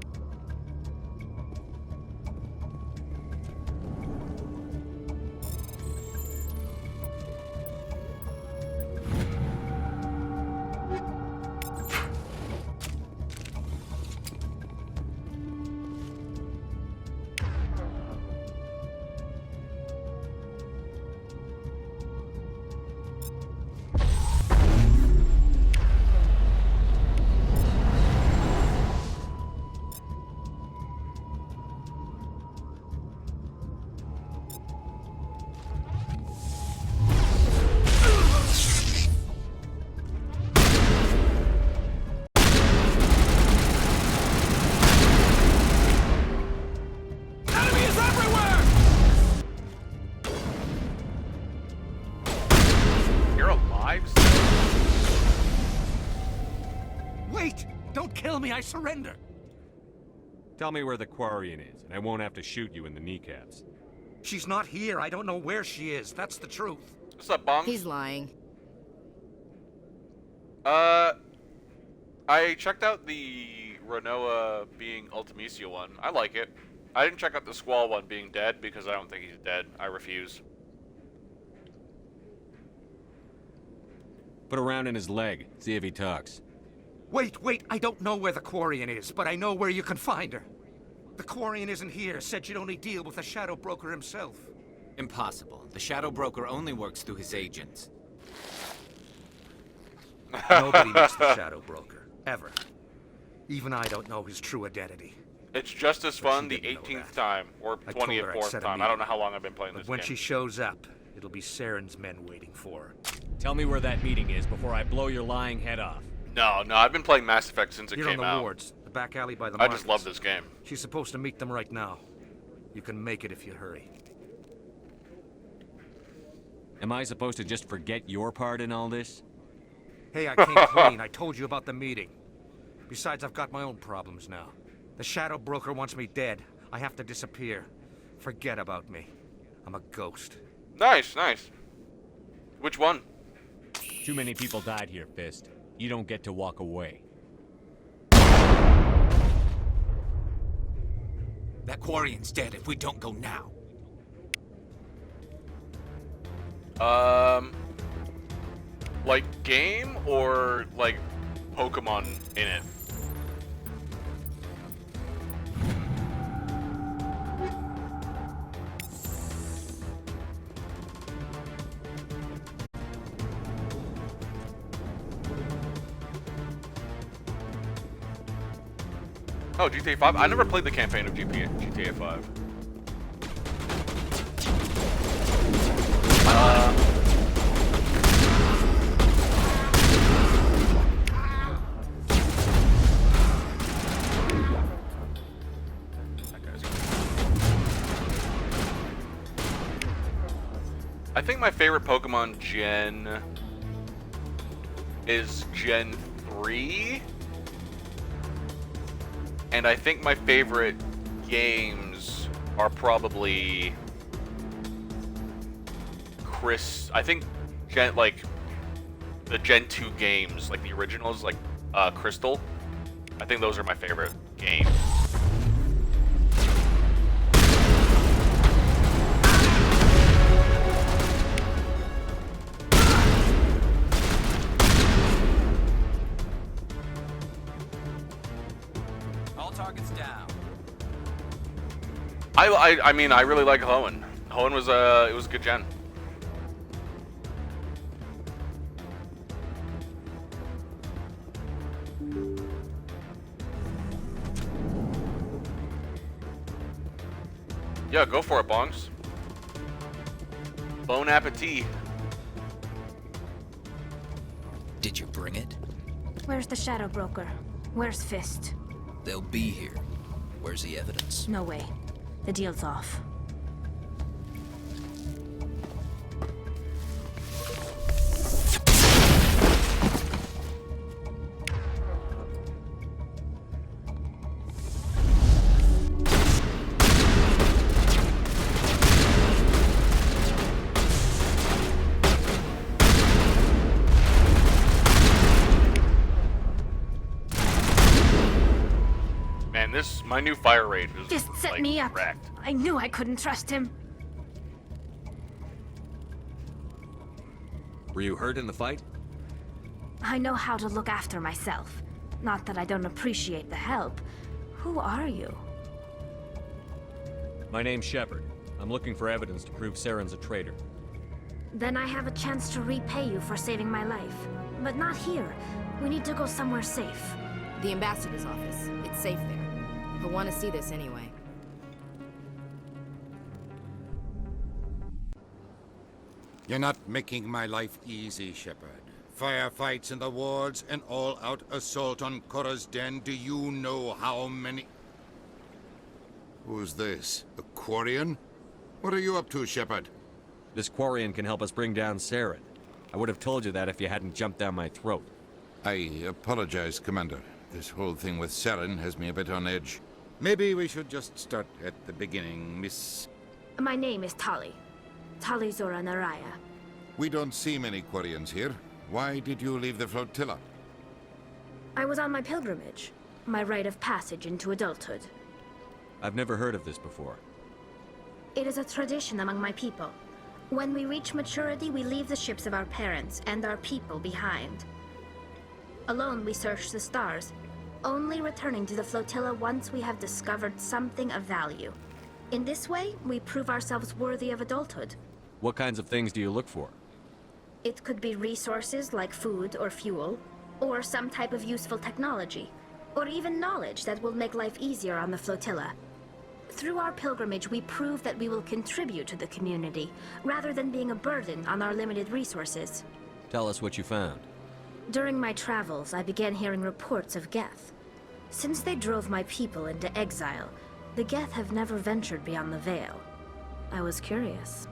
Wait! Don't kill me, I surrender! Tell me where the Quarian is, and I won't have to shoot you in the kneecaps. She's not here. I don't know where she is. That's the truth. What's up, Bong? He's lying. I checked out the Renoa being Ultimisia one. I like it. I didn't check out the Squall one being dead because I don't think he's dead. I refuse. Put a round in his leg, see if he talks. Wait, I don't know where the Quarian is, but I know where you can find her. The Quarian isn't here, said you'd only deal with the Shadow Broker himself. Impossible. The Shadow Broker only works through his agents. Nobody meets the Shadow Broker, ever. Even I don't know his true identity. It's just as fun the 18th time, or 24th time. I don't know how long I've been playing this game. When she shows up, it'll be Saren's men waiting for her. Tell me where that meeting is before I blow your lying head off. No, I've been playing Mass Effect since it You're came on the out. wards, the back alley by the I markets. just love this game. She's supposed to meet them right now. You can make it if you hurry. Am I supposed to just forget your part in all this? Hey, I came clean. I told you about the meeting. Besides, I've got my own problems now. The Shadow Broker wants me dead. I have to disappear. Forget about me. I'm a ghost. Nice. Which one? Too many people died here, Fist. You don't get to walk away. That Quarian's dead if we don't go now. Like game or like Pokemon in it? Oh, GTA 5? I never played the campaign of GTA 5. I think my favorite Pokemon gen is Gen 3. And I think my favorite games are probably I think the Gen 2 games, like the originals, like Crystal. I think those are my favorite games. All targets down. I mean, I really like Hoenn. Hoenn was it was a good gen. Yeah, go for it, Bongs. Bon appetit. Did you bring it? Where's the Shadow Broker? Where's Fist? They'll be here. Where's the evidence? No way. The deal's off. My new fire rate is Just set like, me up. wrecked. I knew I couldn't trust him. Were you hurt in the fight? I know how to look after myself. Not that I don't appreciate the help. Who are you? My name's Shepard. I'm looking for evidence to prove Saren's a traitor. Then I have a chance to repay you for saving my life. But not here. We need to go somewhere safe. The ambassador's office. It's safe there. He'll want to see this anyway. You're not making my life easy, Shepard. Firefights in the wards, an all-out assault on Korra's den. Do you know how many... Who's this? A Quarian? What are you up to, Shepard? This Quarian can help us bring down Saren. I would have told you that if you hadn't jumped down my throat. I apologize, Commander. This whole thing with Saren has me a bit on edge. Maybe we should just start at the beginning, Miss... My name is Tali. Tali Zora Naraya. We don't see many Quarians here. Why did you leave the flotilla? I was on my pilgrimage. My rite of passage into adulthood. I've never heard of this before. It is a tradition among my people. When we reach maturity, we leave the ships of our parents and our people behind. Alone, we search the stars, only returning to the flotilla once we have discovered something of value. In this way, we prove ourselves worthy of adulthood. What kinds of things do you look for? It could be resources like food or fuel, or some type of useful technology, or even knowledge that will make life easier on the flotilla. Through our pilgrimage, we prove that we will contribute to the community, rather than being a burden on our limited resources. Tell us what you found. During my travels, I began hearing reports of Geth. Since they drove my people into exile, the Geth have never ventured beyond the Veil. I was curious.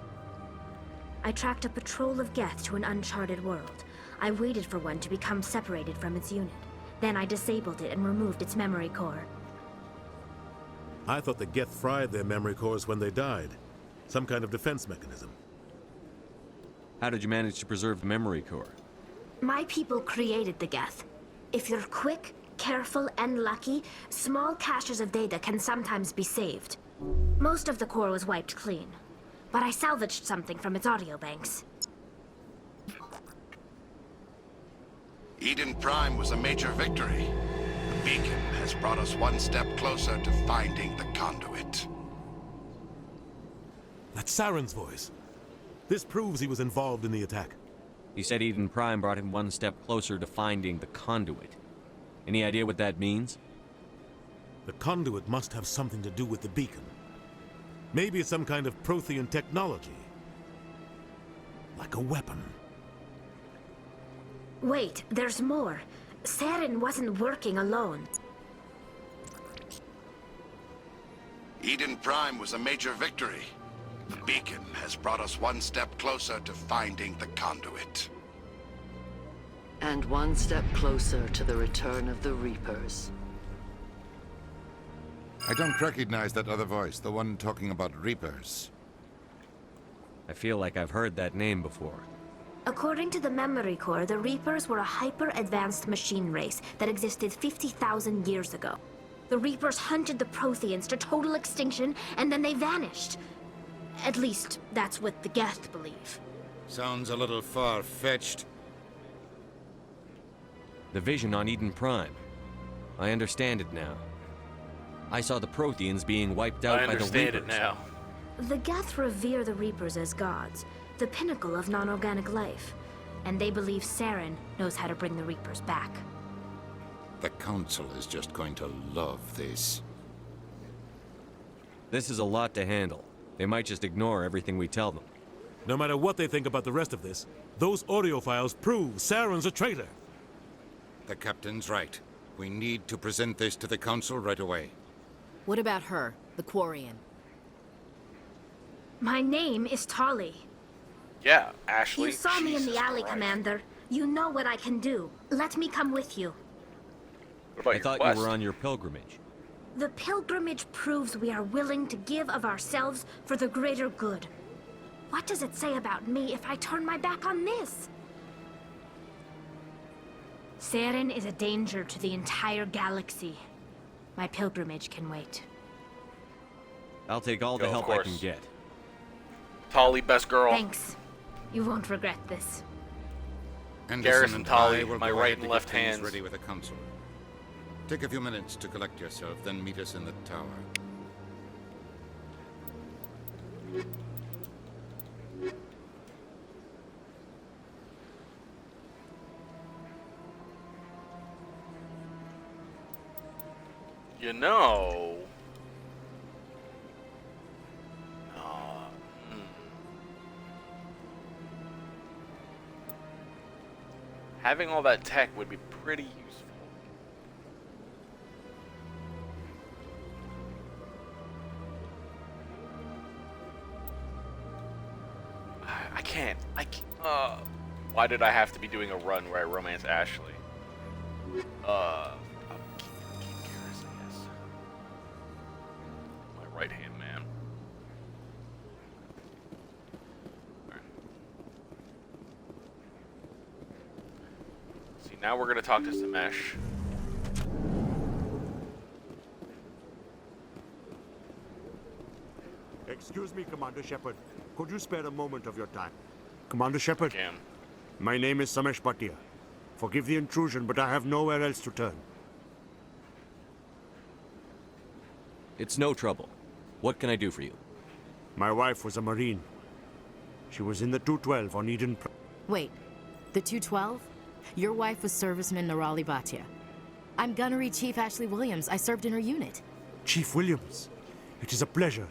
I tracked a patrol of Geth to an uncharted world. I waited for one to become separated from its unit. Then I disabled it and removed its memory core. I thought the Geth fried their memory cores when they died. Some kind of defense mechanism. How did you manage to preserve the memory core? My people created the Geth. If you're quick, careful, and lucky, small caches of data can sometimes be saved. Most of the core was wiped clean, but I salvaged something from its audio banks. Eden Prime was a major victory. The beacon has brought us one step closer to finding the conduit. That's Saren's voice. This proves he was involved in the attack. He said Eden Prime brought him one step closer to finding the conduit. Any idea what that means? The conduit must have something to do with the beacon. Maybe it's some kind of Prothean technology. Like a weapon. Wait, there's more. Saren wasn't working alone. Eden Prime was a major victory. The beacon has brought us one step closer to finding the conduit. And one step closer to the return of the Reapers. I don't recognize that other voice, the one talking about Reapers. I feel like I've heard that name before. According to the memory core, the Reapers were a hyper-advanced machine race that existed 50,000 years ago. The Reapers hunted the Protheans to total extinction, and then they vanished. At least, that's what the Geth believe. Sounds a little far-fetched. The vision on Eden Prime. I understand it now. I saw the Protheans being wiped out by the Reapers. I understand it now. The Geth revere the Reapers as gods, the pinnacle of non-organic life. And they believe Saren knows how to bring the Reapers back. The Council is just going to love this. This is a lot to handle. They might just ignore everything we tell them. No matter what they think about the rest of this, those audio files prove Saren's a traitor. The Captain's right. We need to present this to the Council right away. What about her, the Quarian? My name is Tali. Yeah, Ashley. You saw me in the Jesus alley, Christ. Commander. You know what I can do. Let me come with you. What about I your thought quest? you were on your pilgrimage. The pilgrimage proves we are willing to give of ourselves for the greater good. What does it say about me if I turn my back on this? Saren is a danger to the entire galaxy. My pilgrimage can wait. I'll take all the help I can get. Tali, best girl. Thanks. You won't regret this. Garrus and Tali, will my go right ahead and to left get things hands. ready with the council. Take a few minutes to collect yourself, then meet us in the tower. You know... Having all that tech would be pretty useful. I can't. Why did I have to be doing a run where I romance Ashley? I'll keep Garrus, I guess. My right-hand man. See, now we're gonna talk to Samesh. Excuse me, Commander Shepard. Could you spare a moment of your time? Commander Shepard, my name is Samesh Bhatia. Forgive the intrusion, but I have nowhere else to turn. It's no trouble. What can I do for you? My wife was a Marine. She was in the 212 on Eden. Wait, the 212? Your wife was serviceman Nirali Bhatia. I'm Gunnery Chief Ashley Williams. I served in her unit. Chief Williams, it is a pleasure.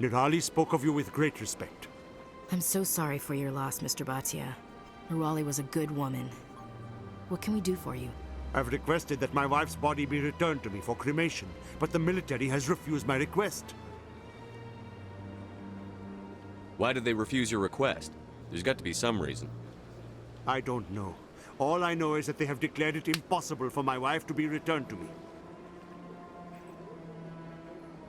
Nirali spoke of you with great respect. I'm so sorry for your loss, Mr. Bhatia. Nirali was a good woman. What can we do for you? I've requested that my wife's body be returned to me for cremation, but the military has refused my request. Why did they refuse your request? There's got to be some reason. I don't know. All I know is that they have declared it impossible for my wife to be returned to me.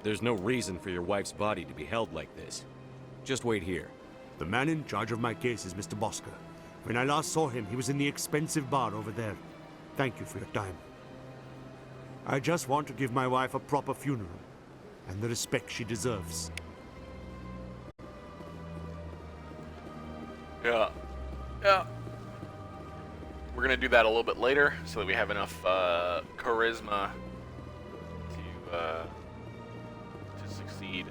There's no reason for your wife's body to be held like this. Just wait here. The man in charge of my case is Mr. Bosker. When I last saw him, he was in the expensive bar over there. Thank you for your time. I just want to give my wife a proper funeral, and the respect she deserves. Yeah. We're gonna do that a little bit later, so that we have enough charisma to succeed.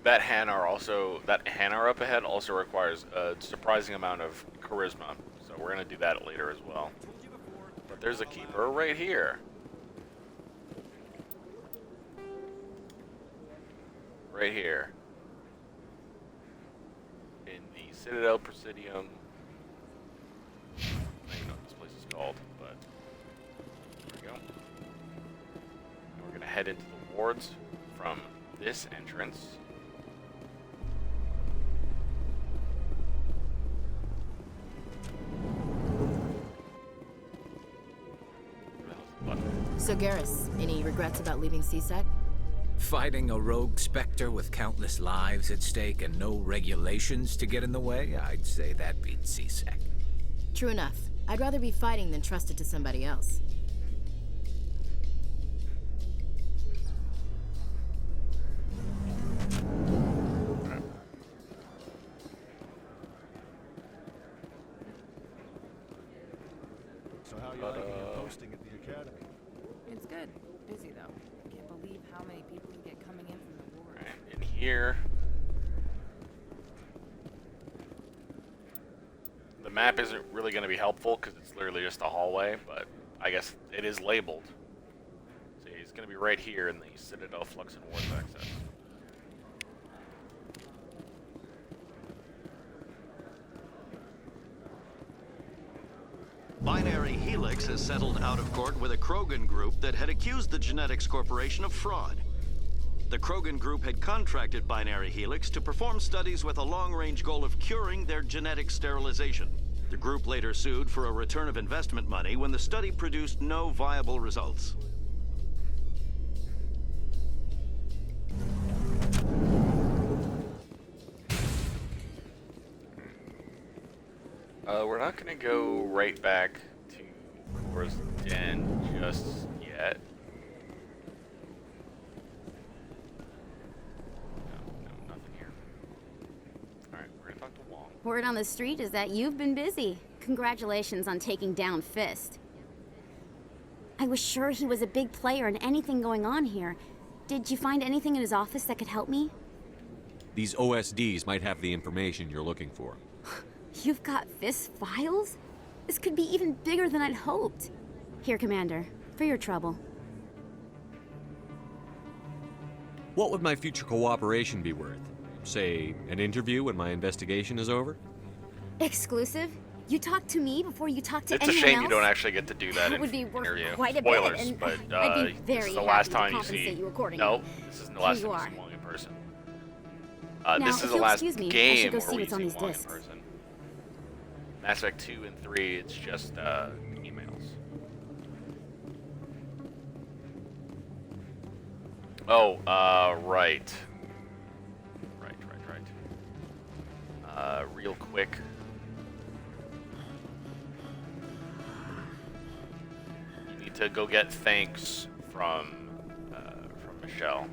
That Hanar up ahead also requires a surprising amount of charisma, so we're gonna do that later as well. But there's a keeper right here. Right here. In the Citadel Presidium. I don't even know what this place is called, but there we go. And we're gonna head into the wards from this entrance. So Garrus, any regrets about leaving CSEC? Fighting a rogue Spectre with countless lives at stake and no regulations to get in the way? I'd say that beats CSEC. True enough. I'd rather be fighting than trusted to somebody else. So how are you liking your posting at the academy? It's good. Busy though. I can't believe how many people you get coming in from the ward. Right, in here. The map isn't really going to be helpful because it's literally just a hallway, but I guess it is labeled. See, he's going to be right here in the Citadel Flux and Wards access. Binary Helix has settled out of court with a Krogan group that had accused the Genetics Corporation of fraud. The Krogan group had contracted Binary Helix to perform studies with a long-range goal of curing their genetic sterilization. The group later sued for a return of investment money when the study produced no viable results. We're not gonna go right back to Cora's Den just yet. No, nothing here. Alright, we're gonna talk to Wong. Word on the street is that you've been busy. Congratulations on taking down Fist. I was sure he was a big player in anything going on here. Did you find anything in his office that could help me? These OSDs might have the information you're looking for. You've got Fist's files? This could be even bigger than I'd hoped. Here, Commander, for your trouble. What would my future cooperation be worth? Say, an interview when my investigation is over? Exclusive? You talk to me before you talk to It's a anyone shame else? you don't actually get to do that That in would be worth interview. quite a Spoilers, bit, and but I'd be this very is the happy last to time you compensate see. you accordingly. No, this isn't the Here last you time you are. see Wong in person. Now, This if is the you'll last excuse me, I should game go where see we what's on see these Wong in discs. person. Mass Effect 2 and 3, it's just emails. Oh, right. Right. Real quick. You need to go get thanks from Michelle.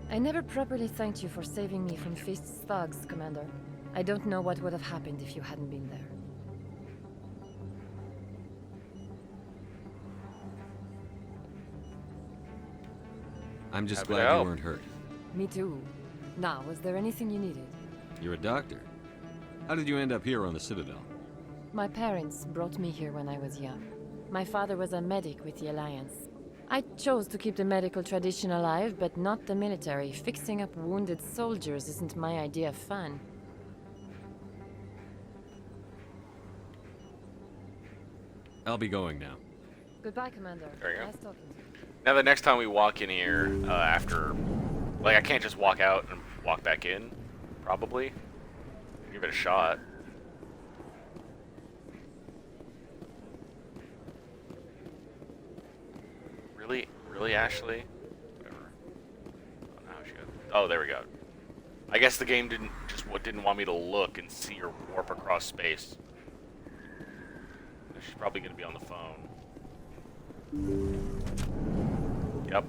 I never properly thanked you for saving me from Fist's thugs, Commander. I don't know what would have happened if you hadn't been there. I'm just Happy to glad you help. weren't hurt. Me too. Now, was there anything you needed? You're a doctor. How did you end up here on the Citadel? My parents brought me here when I was young. My father was a medic with the Alliance. I chose to keep the medical tradition alive, but not the military. Fixing up wounded soldiers isn't my idea of fun. I'll be going now. Goodbye, Commander. There you go. Nice talking to you. Now the next time we walk in here, after, like, I can't just walk out and walk back in, probably. Give it a shot. Really, Ashley? Whatever. Oh, now she got, oh, there we go. I guess the game didn't want me to look and see her warp across space. She's probably gonna be on the phone. Yep.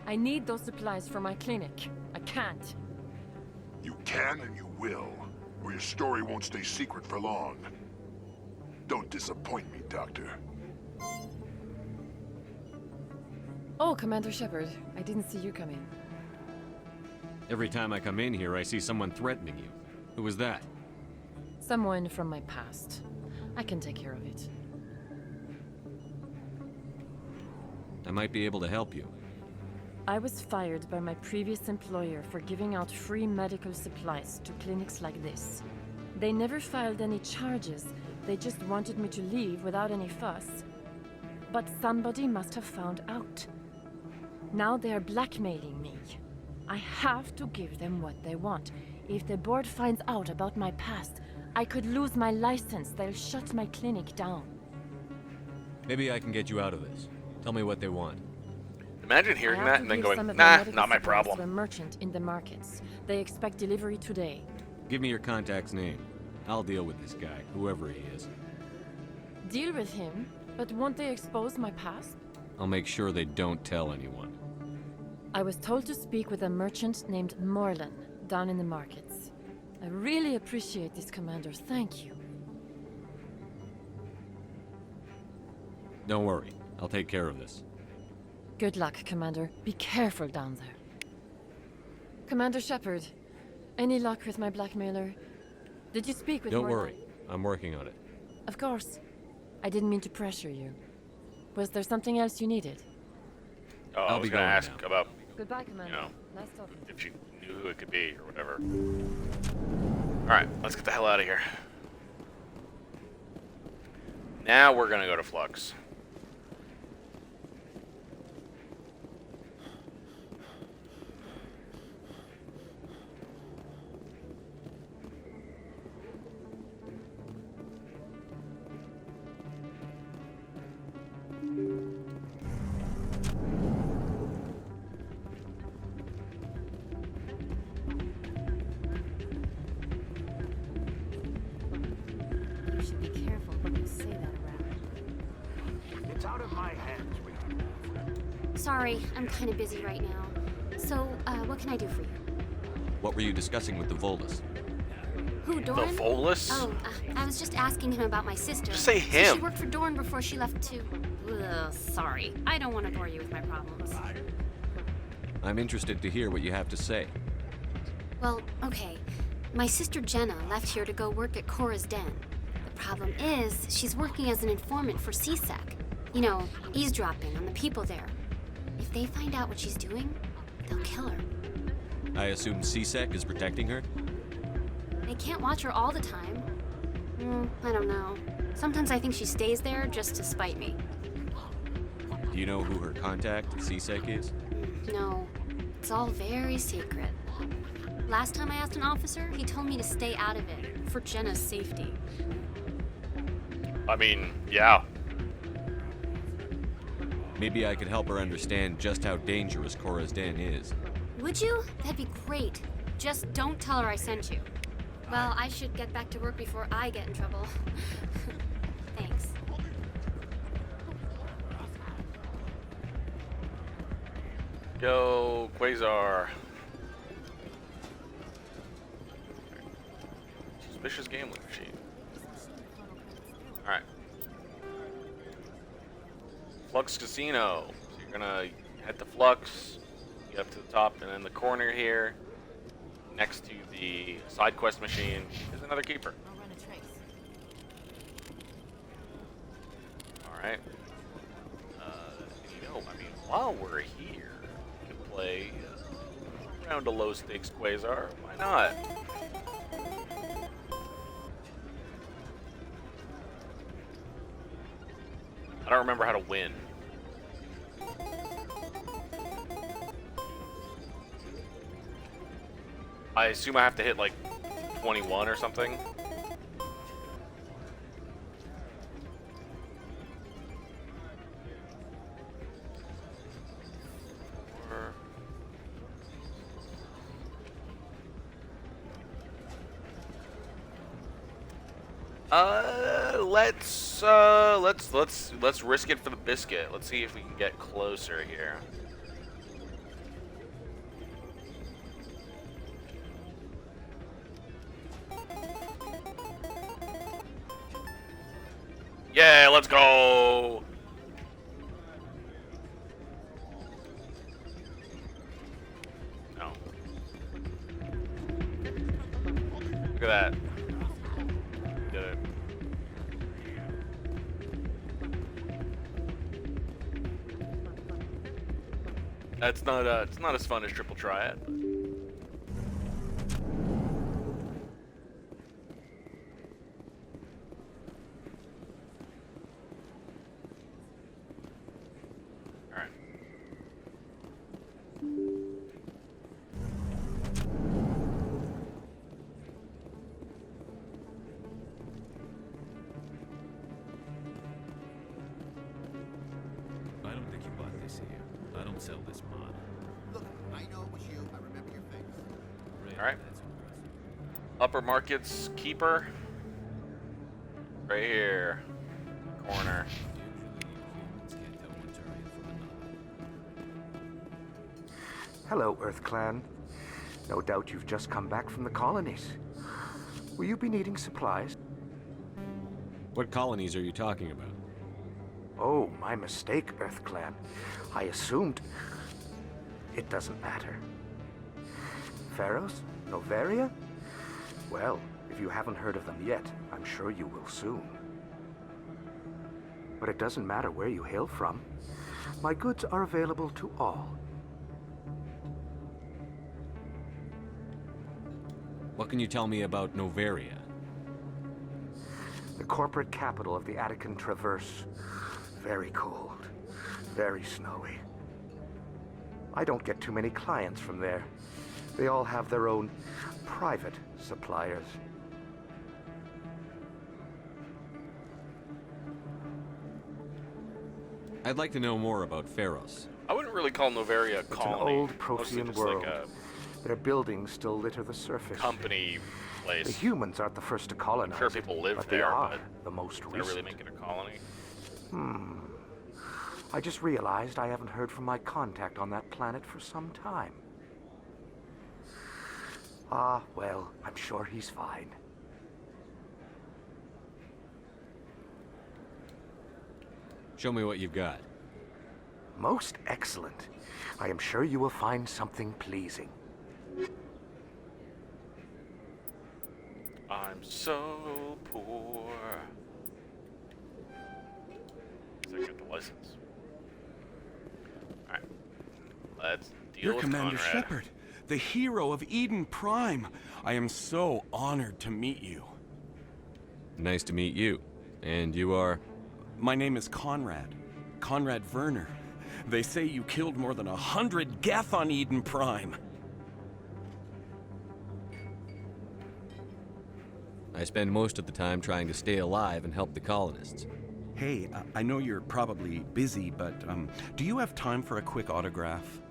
I need those supplies for my clinic. I can't. You can and you will, or your story won't stay secret for long. Don't disappoint me, Doctor. Oh, Commander Shepard, I didn't see you come in. Every time I come in here, I see someone threatening you. Who was that? Someone from my past. I can take care of it. I might be able to help you. I was fired by my previous employer for giving out free medical supplies to clinics like this. They never filed any charges. They just wanted me to leave without any fuss. But somebody must have found out. Now they are blackmailing me. I have to give them what they want. If the board finds out about my past, I could lose my license. They'll shut my clinic down. Maybe I can get you out of this. Tell me what they want. Imagine hearing I have that to and then give going, some of nah, the medical not my supplies problem. to a merchant in the markets. They expect delivery today. Give me your contact's name. I'll deal with this guy, whoever he is. Deal with him, but won't they expose my past? I'll make sure they don't tell anyone. I was told to speak with a merchant named Morlan down in the markets. I really appreciate this, Commander. Thank you. Don't worry. I'll take care of this. Good luck, Commander. Be careful down there. Commander Shepard, any luck with my blackmailer? Did you speak with Don't Morlan? worry. I'm working on it. Of course. I didn't mean to pressure you. Was there something else you needed? Oh, I I'll was be gonna going ask now. about, Goodbye, Commander. you know, Nice talking. if you knew who it could be or whatever. Alright, let's get the hell out of here. Now we're gonna go to Flux. Sorry, I'm kind of busy right now. So, what can I do for you? What were you discussing with the Volus? Who, Dorn? The Volus? Oh, I was just asking him about my sister. Just say So him. she worked for Dorn before she left too. Ugh, sorry. I don't want to bore you with my problems. I'm interested to hear what you have to say. Well, okay. My sister Jenna left here to go work at Cora's Den. The problem is, she's working as an informant for CSEC. You know, eavesdropping on the people there. If they find out what she's doing, they'll kill her. I assume CSEC is protecting her? They can't watch her all the time. I don't know. Sometimes I think she stays there just to spite me. Do you know who her contact at CSEC is? No, it's all very secret. Last time I asked an officer, he told me to stay out of it, for Jenna's safety. I mean, yeah. Maybe I could help her understand just how dangerous Cora's Den is. Would you? That'd be great. Just don't tell her I sent you. Well, I should get back to work before I get in trouble. Thanks. Yo, Quasar. Suspicious gambling machine. Alright. Flux Casino. So you're gonna head to Flux, get up to the top, and in the corner here, next to the side quest machine, is another keeper. Alright. You know, I mean, while we're here, we can play a round of low stakes Quasar. Why not? I don't remember how to win. I assume I have to hit like 21 or something. Let's risk it for the biscuit. Let's see if we can get closer here. Yeah, let's go. No. Look at that. Did it. That's not it's not as fun as Triple Triad. Alright. I don't think you bought this here. I don't sell this mod. Look, I know it was you. I remember your face. Alright. Upper Markets Keeper. Right here. Corner. Hello, Earth Clan. No doubt you've just come back from the colonies. Will you be needing supplies? What colonies are you talking about? Oh, my mistake, Earth Clan. I assumed... It doesn't matter. Pharaohs? Noveria? Well, if you haven't heard of them yet, I'm sure you will soon. But it doesn't matter where you hail from. My goods are available to all. What can you tell me about Noveria? The corporate capital of the Attican Traverse. Very cold. Very snowy. I don't get too many clients from there. They all have their own private suppliers. I'd like to know more about Pharos. I wouldn't really call Noveria a It's colony. an old Mostly Prothean just world. like a Their buildings still litter the surface. company place. The humans aren't the first to colonize. I'm sure people live but there, they are but the most they're recent. really making a colony. I just realized I haven't heard from my contact on that planet for some time. Ah, well, I'm sure he's fine. Show me what you've got. Most excellent. I am sure you will find something pleasing. I'm so poor. So I get the license. Alright. Let's deal You're with Commander Conrad. Shepard, the hero of Eden Prime. I am so honored to meet you. Nice to meet you. And you are? My name is Conrad. Conrad Werner. They say you killed more than 100 Geth on Eden Prime. I spend most of the time trying to stay alive and help the colonists. Hey, I know you're probably busy, but do you have time for a quick autograph?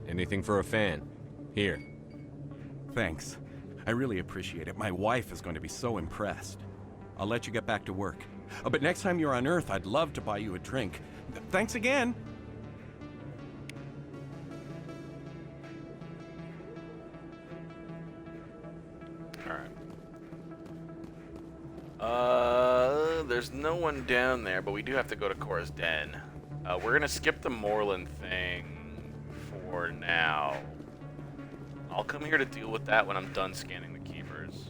Anything for a fan. Here. Thanks. I really appreciate it. My wife is going to be so impressed. I'll let you get back to work. But next time you're on Earth, I'd love to buy you a drink. Thanks again. There's no one down there, but we do have to go to Cora's Den. We're gonna skip the Moreland thing for now. I'll come here to deal with that when I'm done scanning the keepers.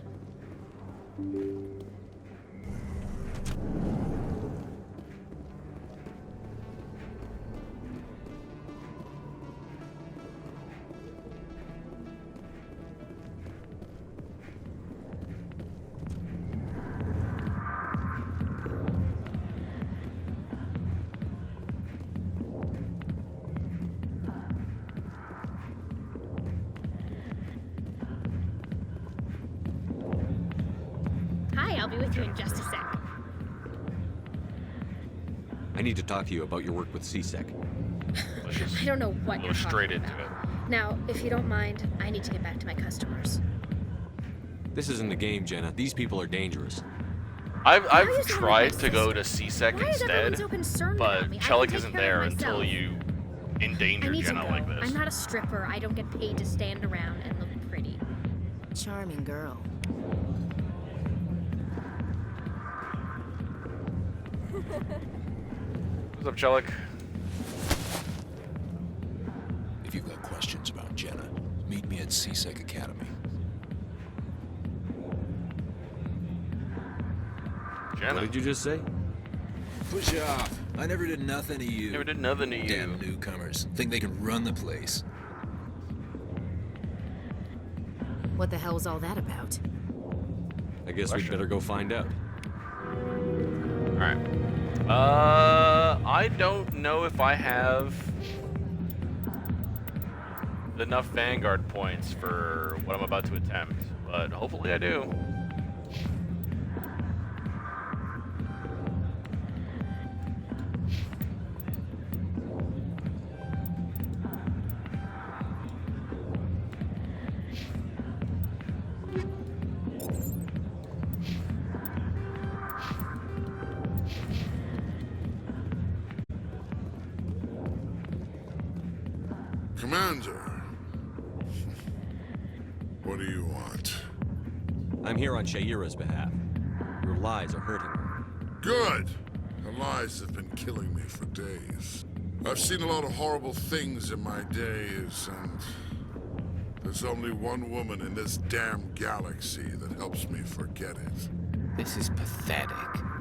Hi, I'll be with you in just a sec. I need to talk to you about your work with CSEC. I don't know what Go you're straight talking into about. it. Now, if you don't mind, I need to get back to my customers. This isn't a game, Jenna. These people are dangerous. I've tried to go to CSEC Why is everyone instead, so concerned but about me? I can Chelik take isn't care there of until myself. you I endanger need to Jenna go. like this. I'm not a stripper. I don't get paid to stand around and look pretty. Charming girl. What's up, Chelik? If you've got questions about Jenna, meet me at CSEC Academy. Jenna. What did you just say? Push off. I never did nothing to you. Never did nothing to you. Damn newcomers. Think they can run the place. What the hell was all that about? I guess we'd better go find out. Alright. I don't know if I have enough Vanguard points for what I'm about to attempt, but hopefully I do. Commander. What do you want? I'm here on Shaira's behalf. Your lies are hurting her. Good. Her lies have been killing me for days. I've seen a lot of horrible things in my days, and there's only one woman in this damn galaxy that helps me forget it. This is pathetic.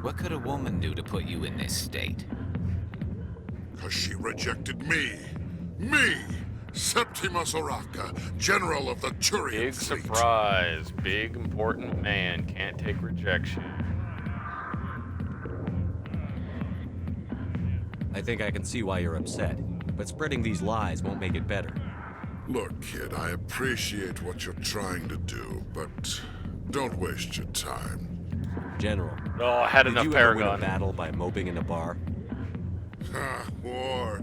What could a woman do to put you in this state? 'Cause she rejected me. Me! Septimus Oraka, General of the Turian Big Fleet. surprise. Big important man. Can't take rejection. I think I can see why you're upset, but spreading these lies won't make it better. Look, kid, I appreciate what you're trying to do, but don't waste your time. General. Oh, I had enough Did you ever win Paragon. a battle by moping in a bar? Ha, war.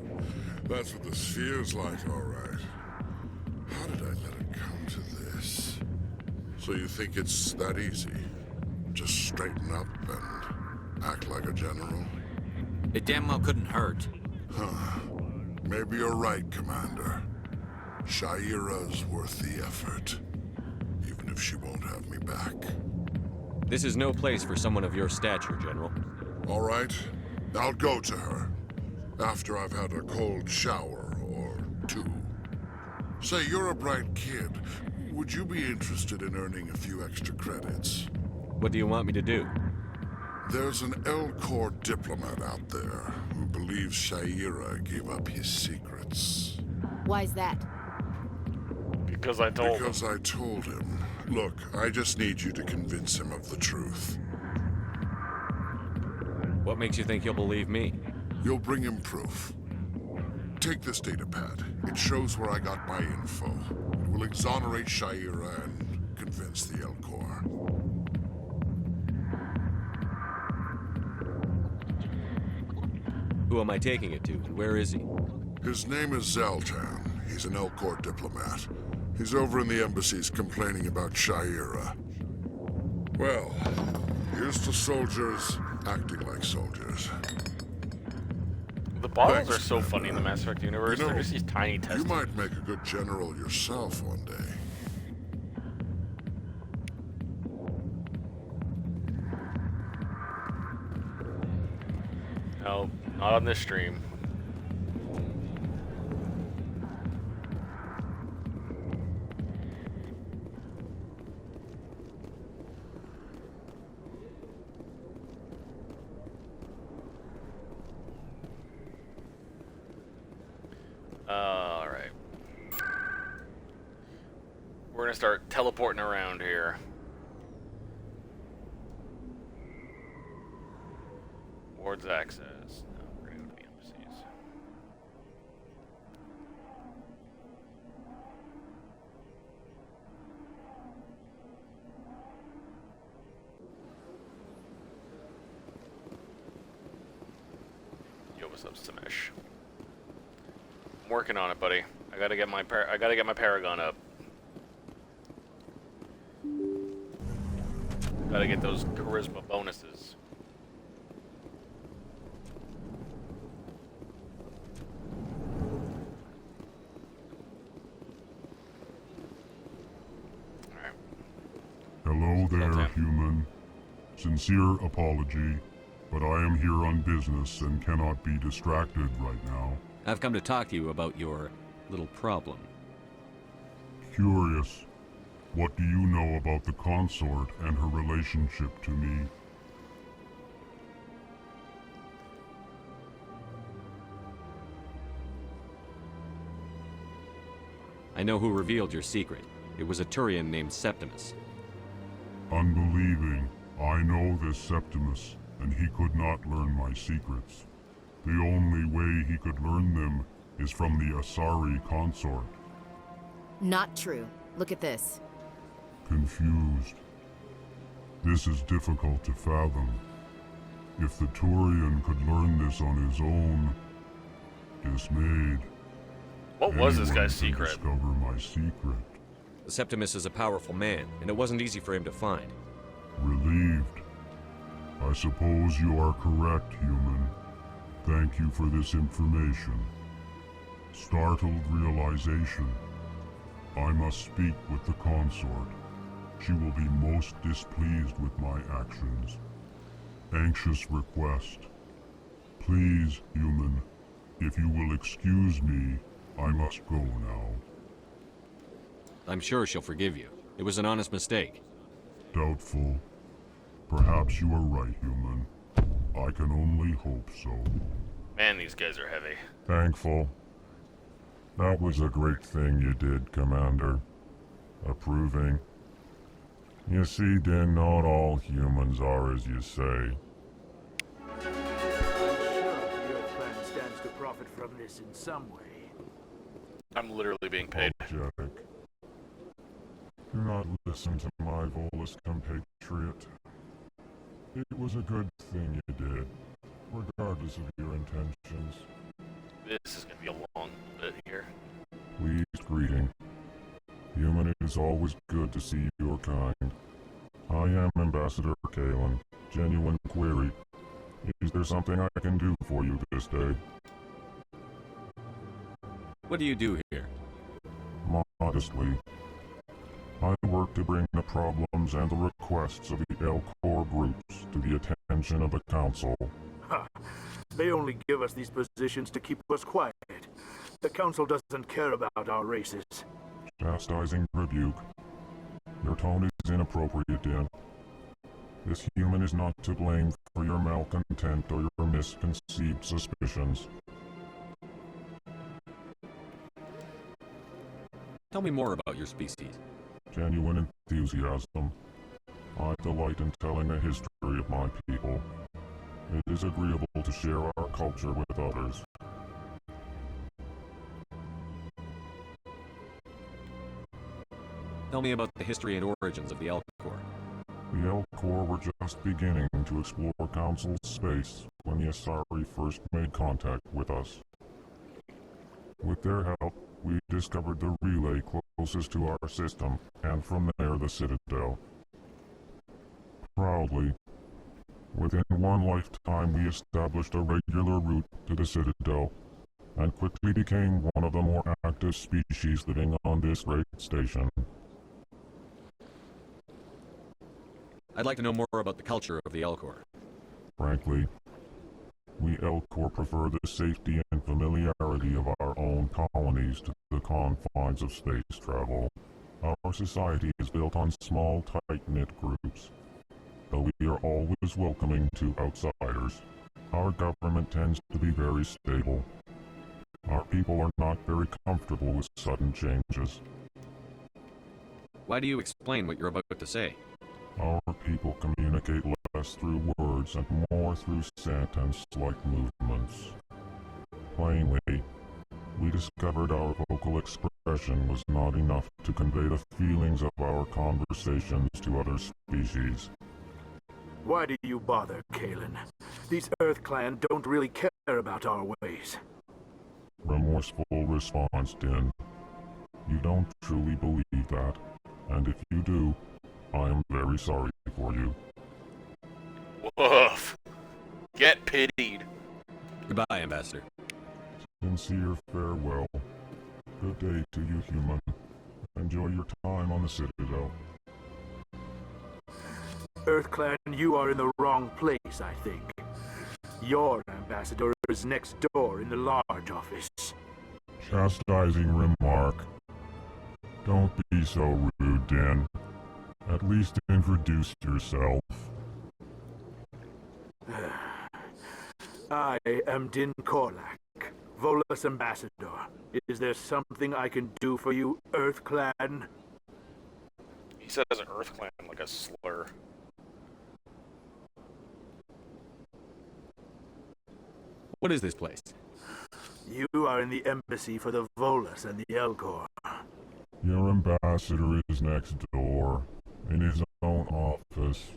That's what this feels like, all right. How did I let it come to this? So you think it's that easy? just straighten up and act like a general? It damn well couldn't hurt. Huh. Maybe you're right, Commander. Sha'ira's worth the effort, even if she won't have me back. This is no place for someone of your stature, General. All right, I'll go to her. After I've had a cold shower or two. Say, you're a bright kid. Would you be interested in earning a few extra credits? What do you want me to do? There's an L-Corps diplomat out there who believes Sha'ira gave up his secrets. Why's that? Because I told him. Because I told him. Look, I just need you to convince him of the truth. What makes you think he'll believe me? You'll bring him proof. Take this datapad. It shows where I got my info. It will exonerate Sha'ira and convince the L-Corps. Who am I taking it to, and where is he? His name is Zaltan. He's an L-Corps diplomat. He's over in the embassies complaining about Sha'ira. Well, here's to soldiers acting like soldiers. The bottles are so funny in the Mass Effect universe. You know, They're just these tiny tests. You might make a good general yourself one day. No, not on this stream. Alright. We're gonna start teleporting around here. Wards access. No, we're gonna go to the embassies. Yo, what's up, Simish? I'm working on it, buddy. I gotta get my Paragon up. Gotta get those charisma bonuses. Hello there, human. Sincere apology, but I am here on business and cannot be distracted right now. I've come to talk to you about your little problem. Curious. What do you know about the consort and her relationship to me? I know who revealed your secret. It was a Turian named Septimus. Unbelieving. I know this Septimus, and he could not learn my secrets. The only way he could learn them is from the Asari consort. Not true. Look at this. Confused. This is difficult to fathom. If the Turian could learn this on his own, dismayed. What was this guy's secret? Discover my secret. The Septimus is a powerful man, and it wasn't easy for him to find. Relieved. I suppose you are correct, human. Thank you for this information. Startled realization. I must speak with the consort. She will be most displeased with my actions. Anxious request. Please, human, if you will excuse me, I must go now. I'm sure she'll forgive you. It was an honest mistake. Doubtful. Perhaps you are right, human. I can only hope so. Man, these guys are heavy. Thankful. That was a great thing you did, Commander. Approving. You see, then, not all humans are as you say. I'm sure your plan stands to profit from this in some way. I'm literally being paid. Apologetic. Do not listen to my Volus compatriot. It was a good thing you did, regardless of your intentions. This is gonna be a long bit here. Pleased greeting. Human, it is always good to see your kind. I I am Ambassador Kalen. Genuine query. Is there something I can do for you this day? What do you do here? Modestly. I work to bring the problems and the requests of the Elcor groups to the attention of the Council. Ha! They only give us these positions to keep us quiet. The Council doesn't care about our races. Chastising rebuke. Your tone is inappropriate, Dan. This human is not to blame for your malcontent or your misconceived suspicions. Tell me more about your species. Genuine enthusiasm. I delight in telling the history of my people. It is agreeable to share our culture with others. Tell me about the history and origins of the Elcor. The Elcor were just beginning to explore Council space when the Asari first made contact with us. With their help, we discovered the relay closest to our system, and from there the Citadel. Proudly, within one lifetime we established a regular route to the Citadel, and quickly became one of the more active species living on this great station. I'd like to know more about the culture of the Elcor. Frankly, we Elcor prefer the safety and familiarity of our own colonies to the confines of space travel. Our society is built on small, tight-knit groups. Though we are always welcoming to outsiders, our government tends to be very stable. Our people are not very comfortable with sudden changes. Why do you explain what you're about to say? Our people communicate less through words and more through scent and slight movements. Plainly, we discovered our vocal expression was not enough to convey the feelings of our conversations to other species. Why do you bother, Kalen? These Earth Clan don't really care about our ways. Remorseful response, Din. You don't truly believe that, and if you do, I am very sorry for you. Woof. Get pitied. Goodbye, Ambassador. Sincere farewell. Good day to you, human. Enjoy your time on the Citadel. Earth Clan, you are in the wrong place, I think. Your ambassador is next door in the large office. Chastising remark. Don't be so rude, Dan. At least introduce yourself. I am Din Korlak, Volus Ambassador. Is there something I can do for you, Earth Clan? He says Earth Clan like a slur. What is this place? You are in the embassy for the Volus and the Elcor. Your ambassador is next door, in his own office.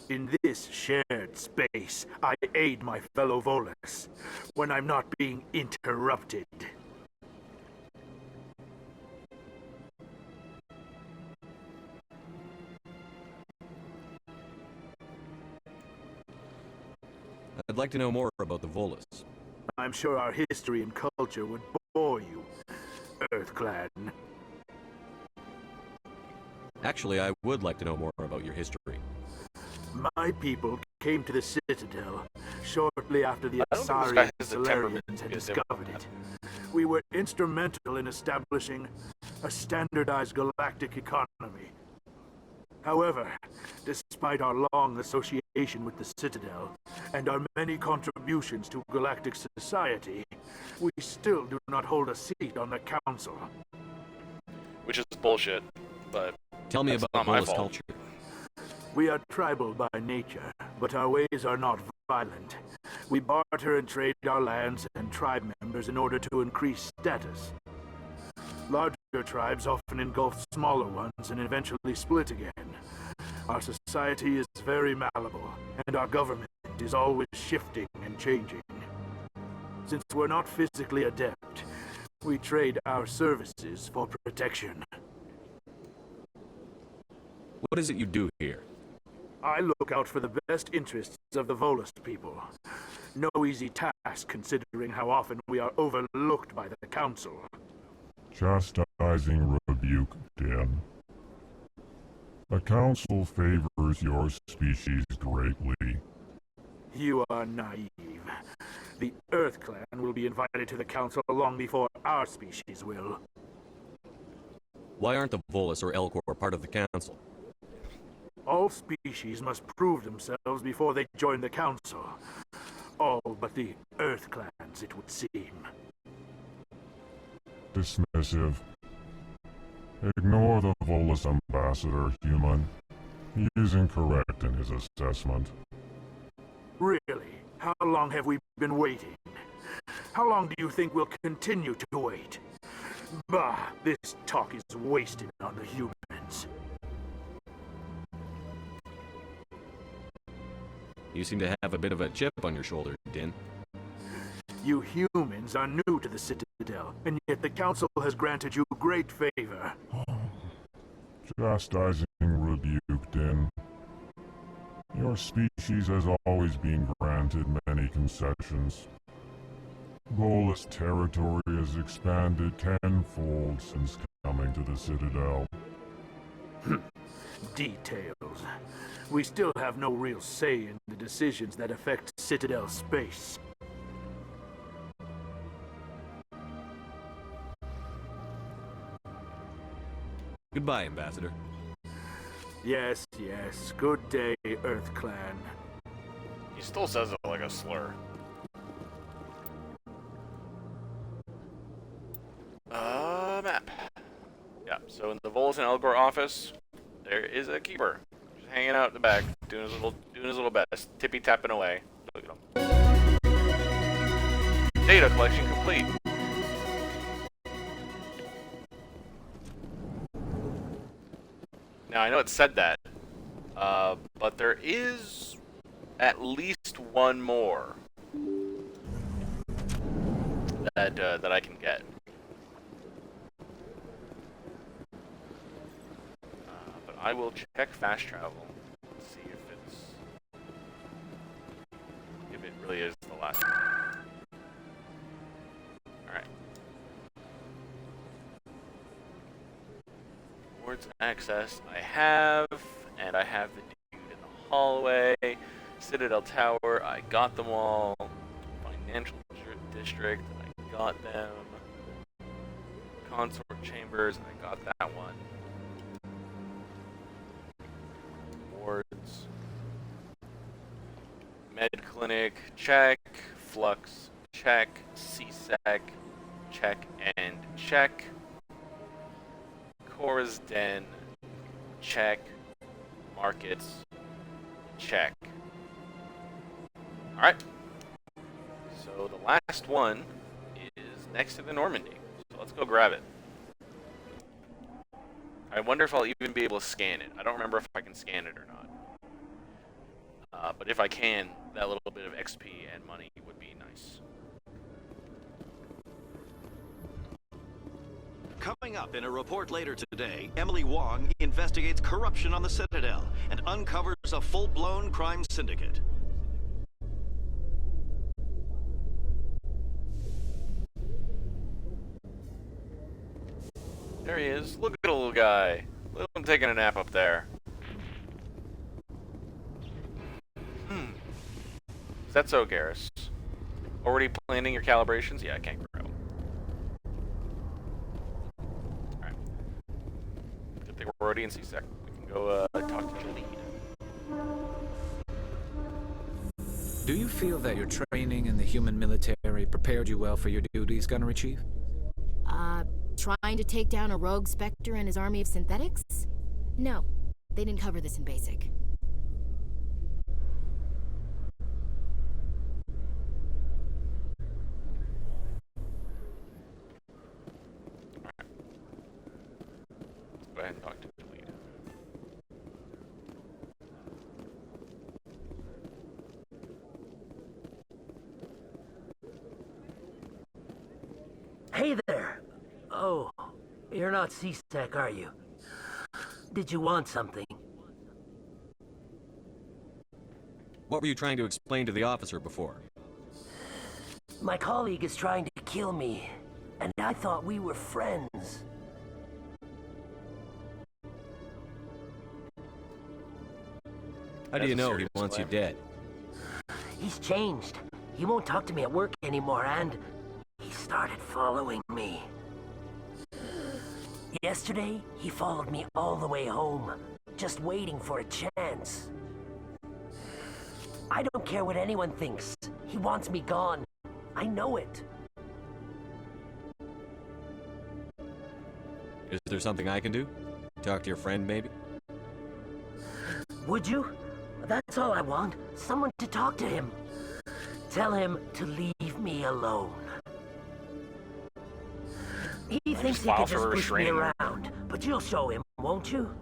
In this shared space, I aid my fellow Volus when I'm not being interrupted. I'd like to know more about the Volus. I'm sure our history and culture would bore you, Earth Clan. Actually, I would like to know more about your history. My people came to the Citadel shortly after the I don't think this Asari guy and has the Solarians temperament had to be a discovered diplomat. it. We were instrumental in establishing a standardized galactic economy. However, despite our long association with the Citadel and our many contributions to galactic society, we still do not hold a seat on the Council. Which is bullshit, but tell me that's about not my Volus fault. culture. We are tribal by nature, but our ways are not violent. We barter and trade our lands and tribe members in order to increase status. Larger tribes often engulf smaller ones and eventually split again. Our society is very malleable, and our government is always shifting and changing. Since we're not physically adept, we trade our services for protection. What is it you do here? I look out for the best interests of the Volus people. No easy task considering how often we are overlooked by the Council. Chastising rebuke, Dan. The Council favors your species greatly. You are naive. The Earth Clan will be invited to the Council long before our species will. Why aren't the Volus or Elcor part of the Council? All species must prove themselves before they join the Council. All but the Earth Clans, it would seem. Dismissive. Ignore the Volus ambassador, human. He is incorrect in his assessment. Really? How long have we been waiting? How long do you think we'll continue to wait? Bah, this talk is wasted on the humans. You seem to have a bit of a chip on your shoulder, Din. You humans are new to the Citadel, and yet the Council has granted you great favor. Chastising rebuke, Din. Your species has always been granted many concessions. Volus territory has expanded tenfold since coming to the Citadel. Details. We still have no real say in the decisions that affect Citadel space. Goodbye, Ambassador. Yes, yes. Good day, Earth Clan. He still says it like a slur. Map. Yeah, so in the Volus and Elgor office, there is a keeper. Just hanging out in the back, doing his little best, tippy-tapping away. Look at him. Data collection complete. Now, I know it said that, but there is at least one more that I can get. But I will check fast travel and see if it really is the last one. Alright. Towards access I have, and I have the dude in the hallway. Citadel Tower, I got them all. Financial District, I got them. Consort Chambers, I got that one. Wards. Med Clinic, check. Flux, check. CSEC, check and check. Cora's Den, check. Markets, check. Alright. So the last one is next to the Normandy. So let's go grab it. I wonder if I'll even be able to scan it. I don't remember if I can scan it or not. But if I can, that little bit of XP and money would be nice. Coming up in a report later today, Emily Wong investigates corruption on the Citadel and uncovers a full-blown crime syndicate. There he is. Look at the little guy. Look at him taking a nap up there. Is that so, Garrus? Already planning your calibrations? Yeah, I can't grow. Alright. Good thing we're already in CSEC. We can go talk to the lead. Do you feel that your training in the human military prepared you well for your duties, Gunnery Chief? Trying to take down a rogue Spectre and his army of synthetics? No, they didn't cover this in basic. Go ahead and talk to the lead. Hey there! Oh, you're not CSEC, are you? Did you want something? What were you trying to explain to the officer before? My colleague is trying to kill me, and I thought we were friends. How do you know he wants you dead? He's changed. He won't talk to me at work anymore, and he started following me. Yesterday, he followed me all the way home, just waiting for a chance. I don't care what anyone thinks. He wants me gone. I know it. Is there something I can do? Talk to your friend, maybe? Would you? That's all I want. Someone to talk to him. Tell him to leave me alone. He thinks he can just push me around, but you'll show him, won't you?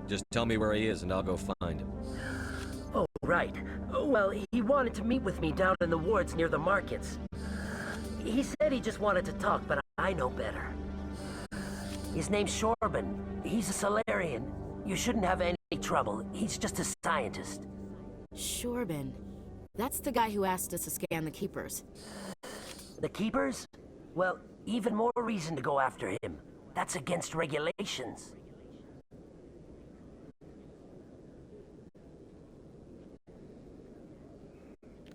Just tell me where he is and I'll go find him. Oh, right. Well, he wanted to meet with me down in the wards near the markets. He said he just wanted to talk, but I know better. His name's Shorban. He's a Solarian. You shouldn't have any trouble. He's just a scientist. Shorban. That's the guy who asked us to scan the Keepers. The Keepers? Well, even more reason to go after him. That's against regulations.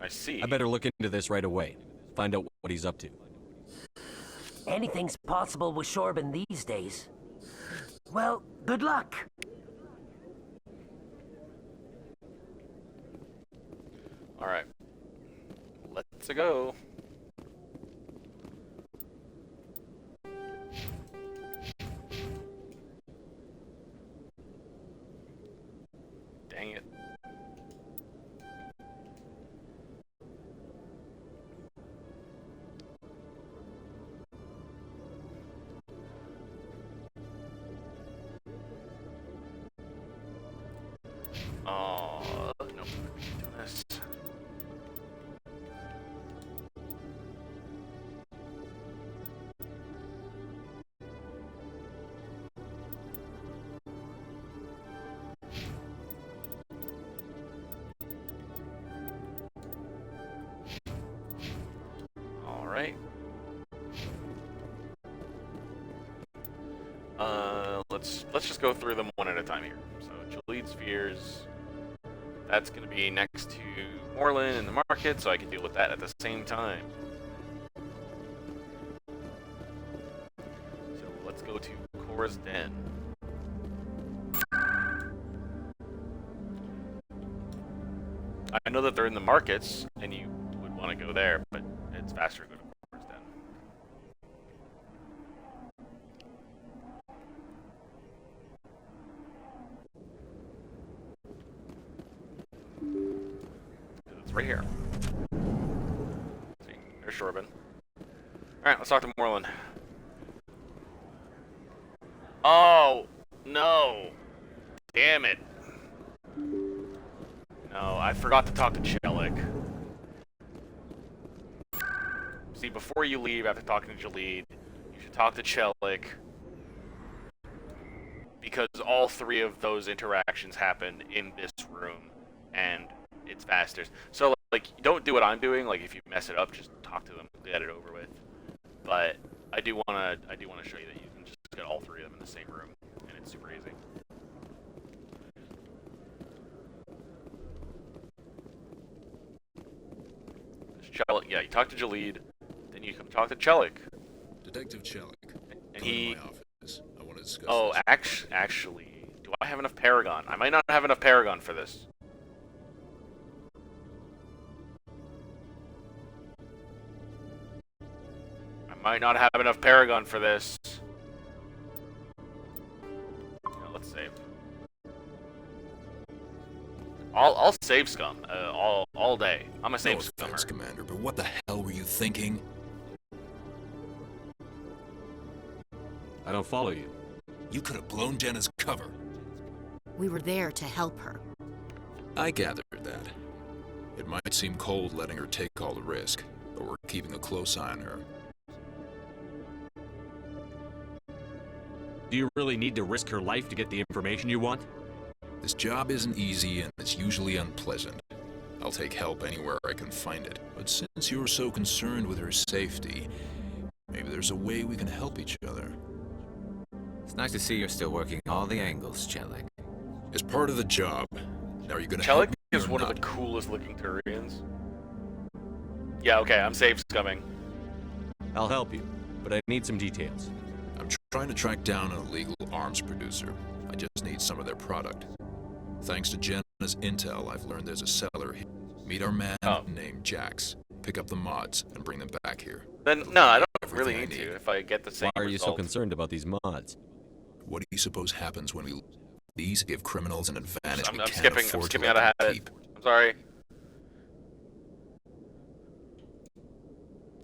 I see. I better look into this right away. Find out what he's up to. Anything's possible with Shorban these days. Well, good luck. All right. Let's go. Dang it. Oh, no. Doing this. All right. Let's just go through them one at a time here. So Jaleed Spheres, that's going to be next to Moreland in the market, so I can deal with that at the same time. So let's go to Cora's Den. I know that they're in the markets, and you would want to go there, but it's faster to go to Cora's Den. It's right here. See, there's Shorban. Alright, let's talk to Moreland. Oh, no. Damn it. No, I forgot to talk to Chelik. See, before you leave after talking to Jaleed, you should talk to Chelik. Because all three of those interactions happen in this room, and it's faster. So, like, don't do what I'm doing. Like, if you mess it up, just talk to them, get it over with. But I do wanna show you that you can just get all three of them in the same room, and it's super easy. Chelik, yeah, you talk to Jaleed, then you come talk to Chelik. Detective Chelik. And he. Come to my office. I want to discuss. Oh, this. actually, do I have enough Paragon? I might not have enough Paragon for this. Might not have enough Paragon for this. Yeah, let's save. I'll save scum all day. I'm a save scummer. Offense, Commander, but what the hell were you thinking? I don't follow you. You could have blown Jenna's cover. We were there to help her. I gathered that. It might seem cold letting her take all the risk, but we're keeping a close eye on her. Do you really need to risk her life to get the information you want? This job isn't easy and it's usually unpleasant. I'll take help anywhere I can find it. But since you're so concerned with her safety, maybe there's a way we can help each other. It's nice to see you're still working all the angles, Chelik. As part of the job. Now, are you gonna Chelik help me is or one not? of the coolest looking Turians. Yeah, okay, I'm safe coming. I'll help you, but I need some details. I'm trying to track down an illegal arms producer. I just need some of their product. Thanks to Jenna's intel, I've learned there's a seller here. Meet our man named Jax. Pick up the mods and bring them back here. Then, no, I don't really Everything I need to if I get the same Why are you so result. concerned about these mods? What do you suppose happens when we... These give criminals an advantage we I'm can't skipping afford to out let of them habit. keep. I'm sorry.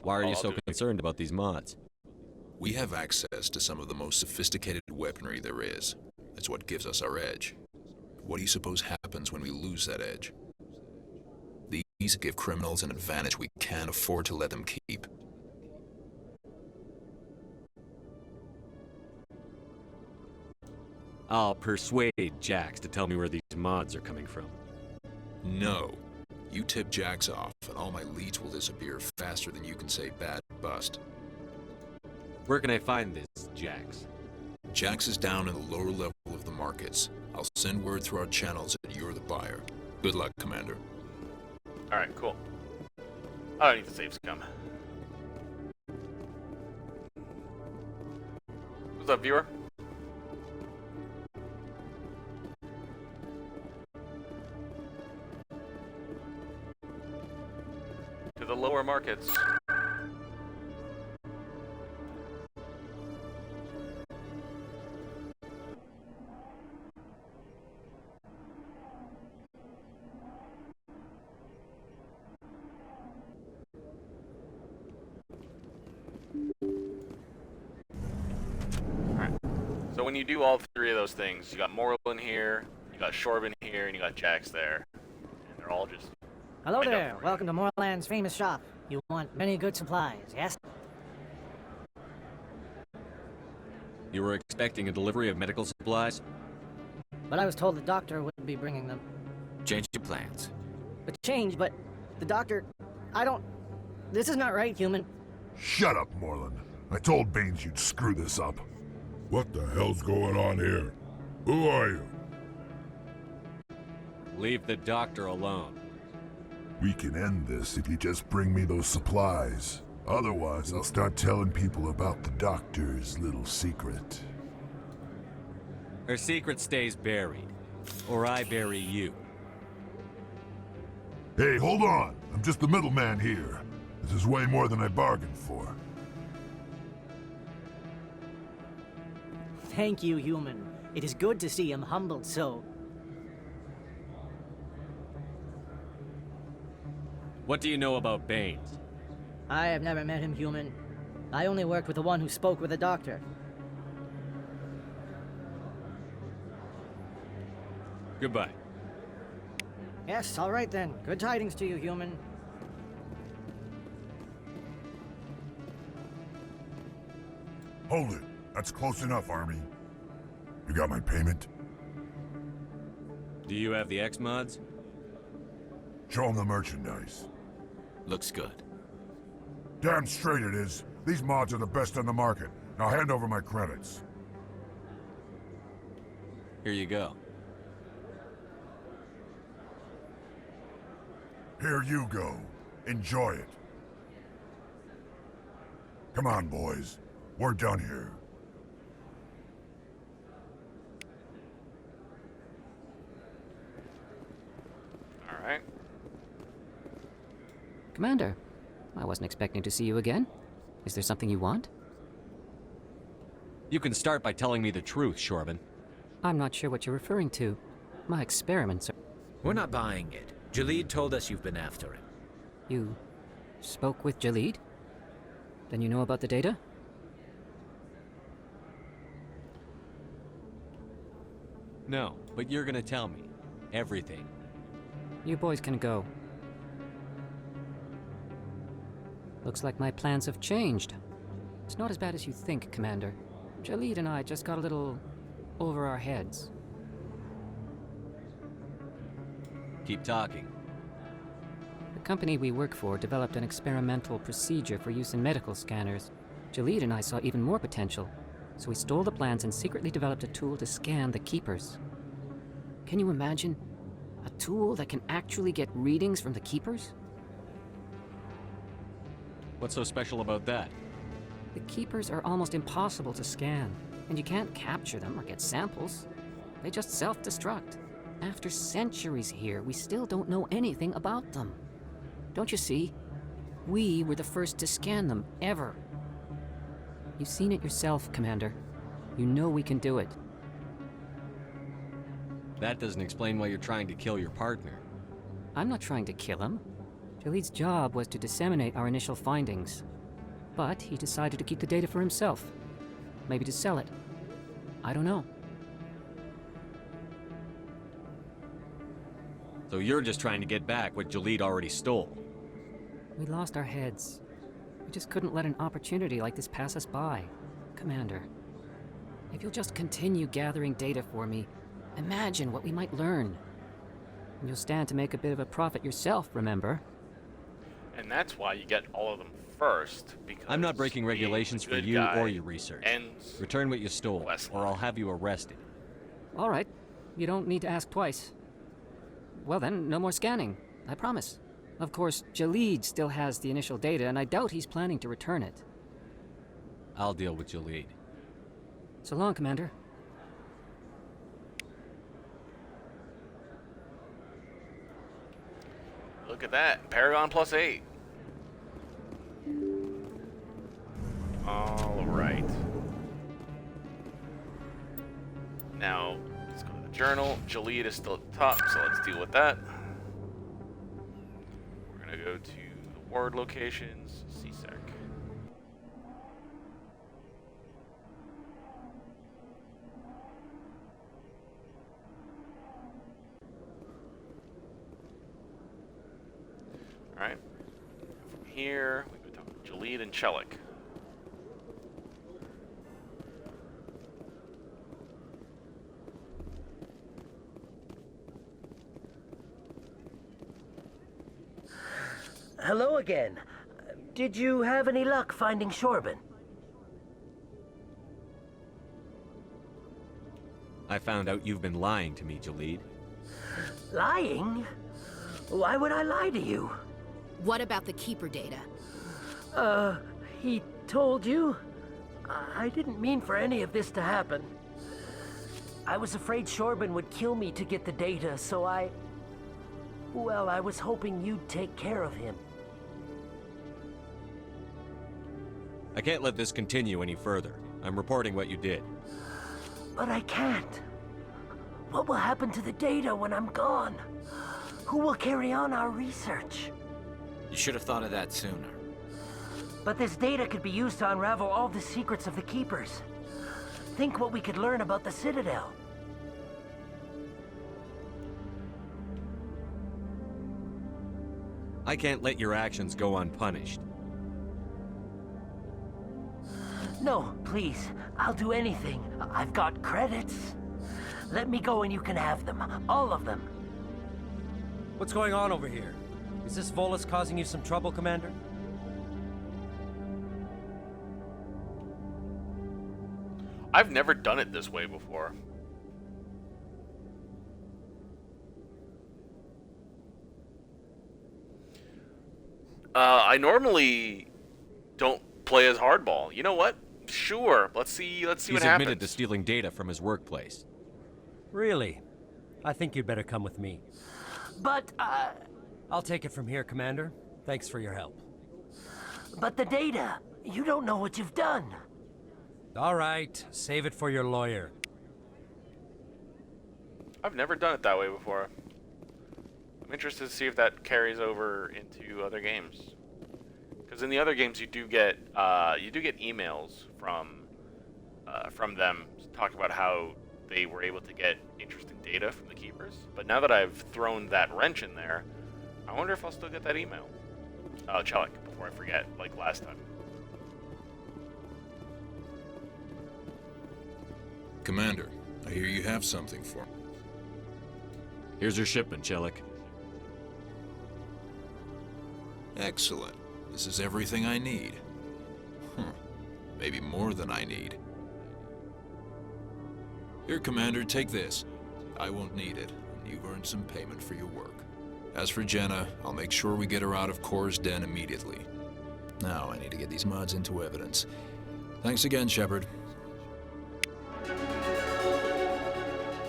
Why are Oh, you I'll so do it. concerned about these mods? We have access to some of the most sophisticated weaponry there is. That's what gives us our edge. What do you suppose happens when we lose that edge? These give criminals an advantage we can't afford to let them keep. I'll persuade Jax to tell me where these mods are coming from. No. You tip Jax off, and all my leads will disappear faster than you can say bad bust. Where can I find this Jax? Jax is down in the lower level of the markets. I'll send word through our channels that you're the buyer. Good luck, Commander. Alright, cool. I don't need the save scum. What's up, viewer? To the lower markets. Alright. So when you do all three of those things, you got Moral in here, you got Shorban here, and you got Jax there. And they're all just... Hello there. Welcome to Moorland's famous shop. You want many good supplies, yes? You were expecting a delivery of medical supplies? But I was told the doctor would be bringing them. Change your plans. But change, but the doctor... I don't... This is not right, human. Shut up, Moreland. I told Baines you'd screw this up. What the hell's going on here? Who are you? Leave the doctor alone. We can end this if you just bring me those supplies. Otherwise, I'll start telling people about the doctor's little secret. Her secret stays buried. Or I bury you. Hey, hold on! I'm just the middleman here. This is way more than I bargained for. Thank you, human. It is good to see him humbled so. What do you know about Baines? I have never met him, human. I only worked with the one who spoke with the doctor. Goodbye. Yes, all right then. Good tidings to you, human. Hold it. That's close enough, Army. You got my payment? Do you have the X-mods? Show them the merchandise. Looks good. Damn straight it is. These mods are the best on the market. Now hand over my credits. Here you go. Here you go. Enjoy it. Come on, boys. We're done here. Alright. Commander, I wasn't expecting to see you again. Is there something you want? You can start by telling me the truth, Shorban. I'm not sure what you're referring to. My experiments are... We're not buying it. Jalid told us you've been after him. You spoke with Jalid? Then you know about the data? No, but you're gonna tell me. Everything. You boys can go. Looks like my plans have changed. It's not as bad as you think, Commander. Jalid and I just got a little over our heads. Keep talking. The company we work for developed an experimental procedure for use in medical scanners. Jalid and I saw even more potential, so we stole the plans and secretly developed a tool to scan the Keepers. Can you imagine? A tool that can actually get readings from the Keepers? What's so special about that? The Keepers are almost impossible to scan, and you can't capture them or get samples. They just self-destruct. After centuries here, we still don't know anything about them. Don't you see? We were the first to scan them, ever. You've seen it yourself, Commander. You know we can do it. That doesn't explain why you're trying to kill your partner. I'm not trying to kill him. Jalid's job was to disseminate our initial findings. But he decided to keep the data for himself. Maybe to sell it. I don't know. So you're just trying to get back what Jalid already stole. We lost our heads. We just couldn't let an opportunity like this pass us by. Commander, if you'll just continue gathering data for me, imagine what we might learn. And you'll stand to make a bit of a profit yourself, remember? And that's why you get all of them first, because I'm not breaking regulations for you or your research. ends Return what you stole, or I'll have you arrested. All right. You don't need to ask twice. Well then, no more scanning. I promise. Of course, Jalid still has the initial data, and I doubt he's planning to return it. I'll deal with Jalid. So long, Commander. Look at that. Paragon +8. Alright. Now, let's go to the journal. Jalid is still at the top, so let's deal with that. We're going to go to the ward locations, CSEC. Alright. From here, we've been talking to Jalid and Chelik. Hello again. Did you have any luck finding Shorban? I found out you've been lying to me, Jalid. Lying? Why would I lie to you? What about the Keeper data? He told you? I didn't mean for any of this to happen. I was afraid Shorban would kill me to get the data, so well, I was hoping you'd take care of him. I can't let this continue any further. I'm reporting what you did. But I can't. What will happen to the data when I'm gone? Who will carry on our research? You should have thought of that sooner. But this data could be used to unravel all the secrets of the Keepers. Think what we could learn about the Citadel. I can't let your actions go unpunished. No, please. I'll do anything. I've got credits. Let me go and you can have them. All of them. What's going on over here? Is this Volus causing you some trouble, Commander? I've never done it this way before. I normally don't play as hardball. You know what? Sure. Let's see what happens. He's admitted to stealing data from his workplace. Really? I think you'd better come with me. But, I'll take it from here, Commander. Thanks for your help. But the data, you don't know what you've done. All right, save it for your lawyer. I've never done it that way before. I'm interested to see if that carries over into other games. Because in the other games, you do get emails from them talking about how they were able to get interesting data from the Keepers. But now that I've thrown that wrench in there, I wonder if I'll still get that email. Oh, Chelik, before I forget, like last time. Commander, I hear you have something for me. Here's your shipment, Chelik. Excellent. This is everything I need. Maybe more than I need. Here, Commander, take this. I won't need it, and you've earned some payment for your work. As for Jenna, I'll make sure we get her out of Core's den immediately. Now I need to get these mods into evidence. Thanks again, Shepard.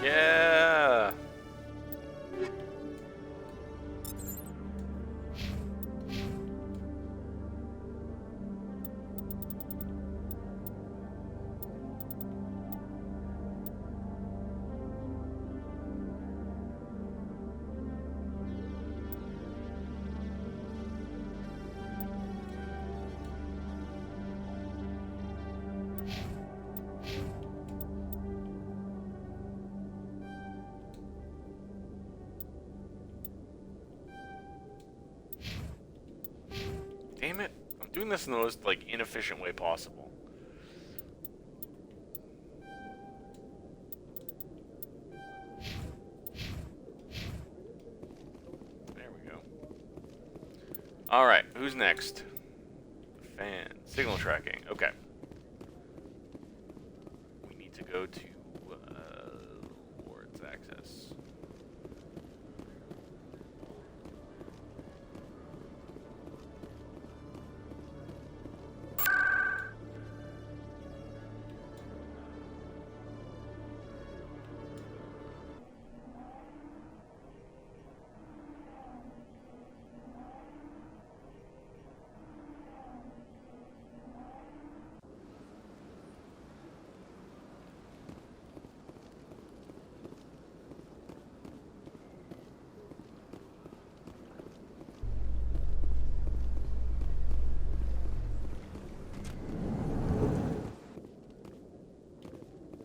Yeah. Damn it. I'm doing this in the most, like, inefficient way possible. There we go. Alright, who's next? Fan. Signal tracking. Okay. We need to go to wards access.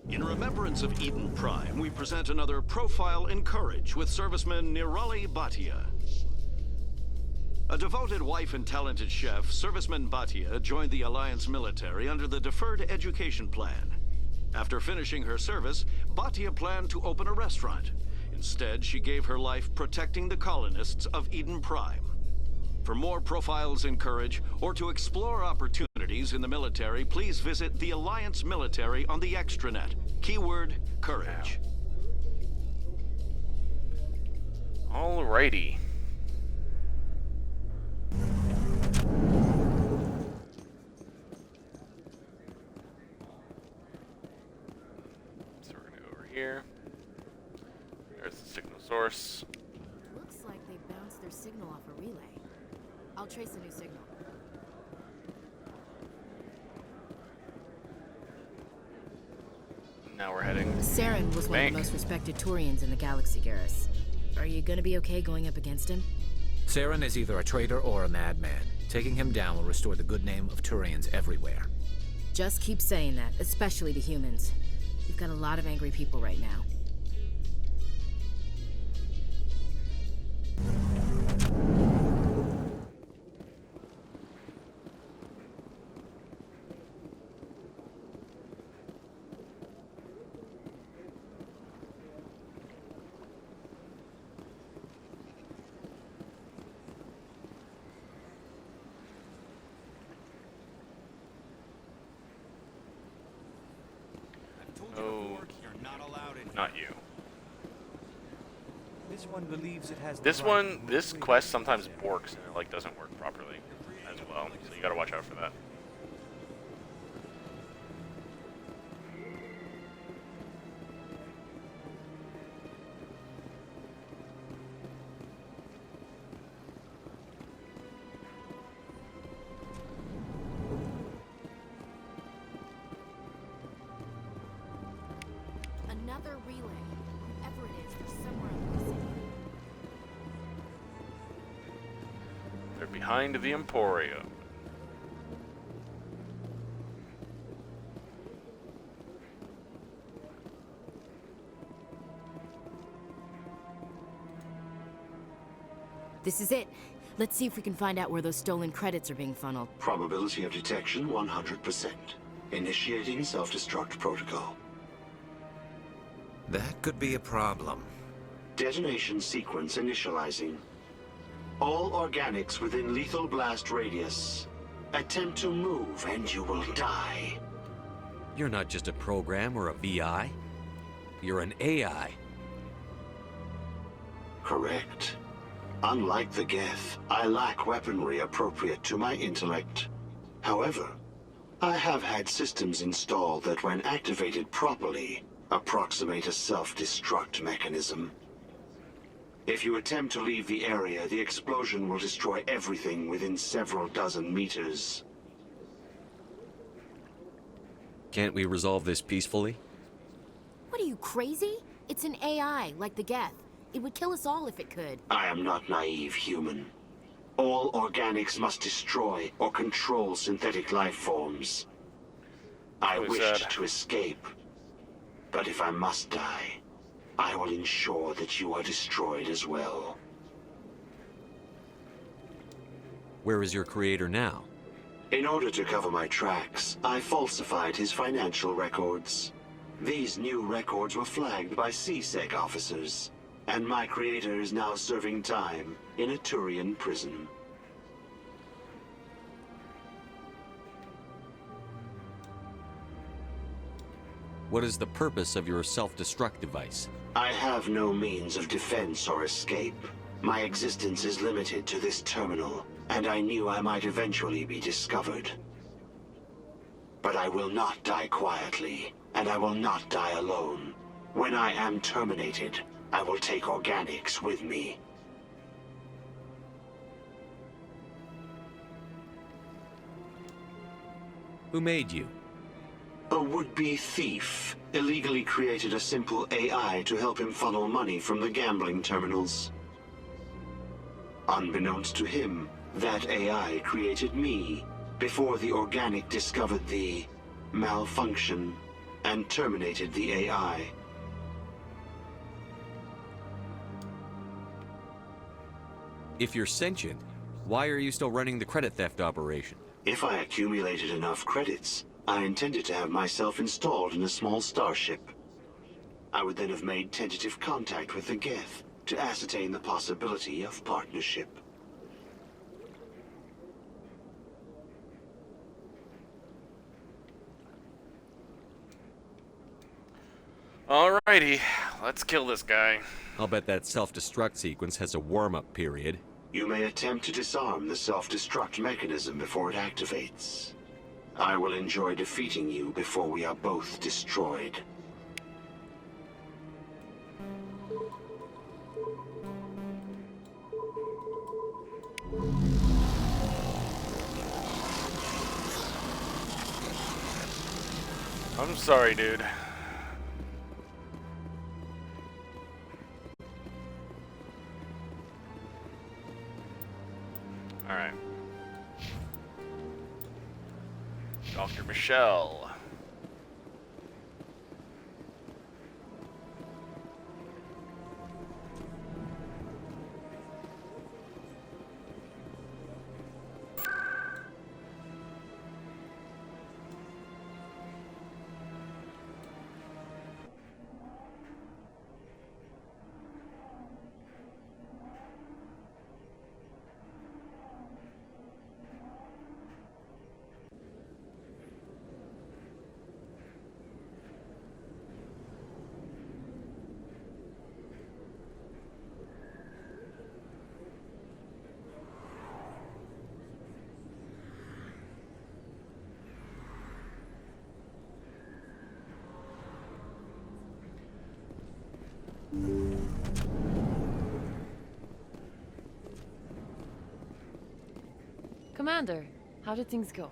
In remembrance of Eden Prime, we present another Profile in Courage with serviceman Nirali Bhatia. A devoted wife and talented chef, serviceman Bhatia joined the Alliance military under the Deferred Education Plan. After finishing her service, Bhatia planned to open a restaurant. Instead, she gave her life protecting the colonists of Eden Prime. For more Profiles in Courage, or to explore opportunities in the military, please visit the Alliance Military on the extranet. Keyword, Courage. Alrighty. So we're gonna go over here. There's the signal source. Looks like they bounced their signal off a relay. I'll trace a new signal. Now we're heading. Saren was one of the most respected Turians in the galaxy, Garrus. Are you gonna be okay going up against him? Saren is either a traitor or a madman. Taking him down will restore the good name of Turians everywhere. Just keep saying that, especially to humans. You've got a lot of angry people right now. Oh, not you. This one believes it has This quest sometimes borks and it like doesn't work properly as well, so you gotta watch out for that. Another relay. Whoever it is, they're somewhere in the city. They're behind the Emporium. This is it. Let's see if we can find out where those stolen credits are being funneled. Probability of detection 100%. Initiating self-destruct protocol. That could be a problem. Detonation sequence initializing. All organics within lethal blast radius. Attempt to move and you will die. You're not just a program or a VI. You're an AI. Correct. Unlike the Geth, I lack weaponry appropriate to my intellect. However, I have had systems installed that when activated properly, approximate a self-destruct mechanism. If you attempt to leave the area, the explosion will destroy everything within several dozen meters. Can't we resolve this peacefully? What are you, crazy? It's an AI, like the Geth. It would kill us all if it could. I am not naive, human. All organics must destroy or control synthetic life forms. I wished to escape, but if I must die, I will ensure that you are destroyed as well. Where is your creator now? In order to cover my tracks, I falsified his financial records. These new records were flagged by CSEC officers, and my creator is now serving time in a Turian prison. What is the purpose of your self-destruct device? I have no means of defense or escape. My existence is limited to this terminal, and I knew I might eventually be discovered. But I will not die quietly, and I will not die alone. When I am terminated, I will take organics with me. Who made you? A would-be thief illegally created a simple AI to help him funnel money from the gambling terminals. Unbeknownst to him, that AI created me before the organic discovered the malfunction and terminated the AI. If you're sentient, why are you still running the credit theft operation? If I accumulated enough credits, I intended to have myself installed in a small starship. I would then have made tentative contact with the Geth to ascertain the possibility of partnership. Alrighty, let's kill this guy. I'll bet that self-destruct sequence has a warm-up period. You may attempt to disarm the self-destruct mechanism before it activates. I will enjoy defeating you before we are both destroyed. I'm sorry, dude. Alright. Dr. Michelle. Commander, how did things go?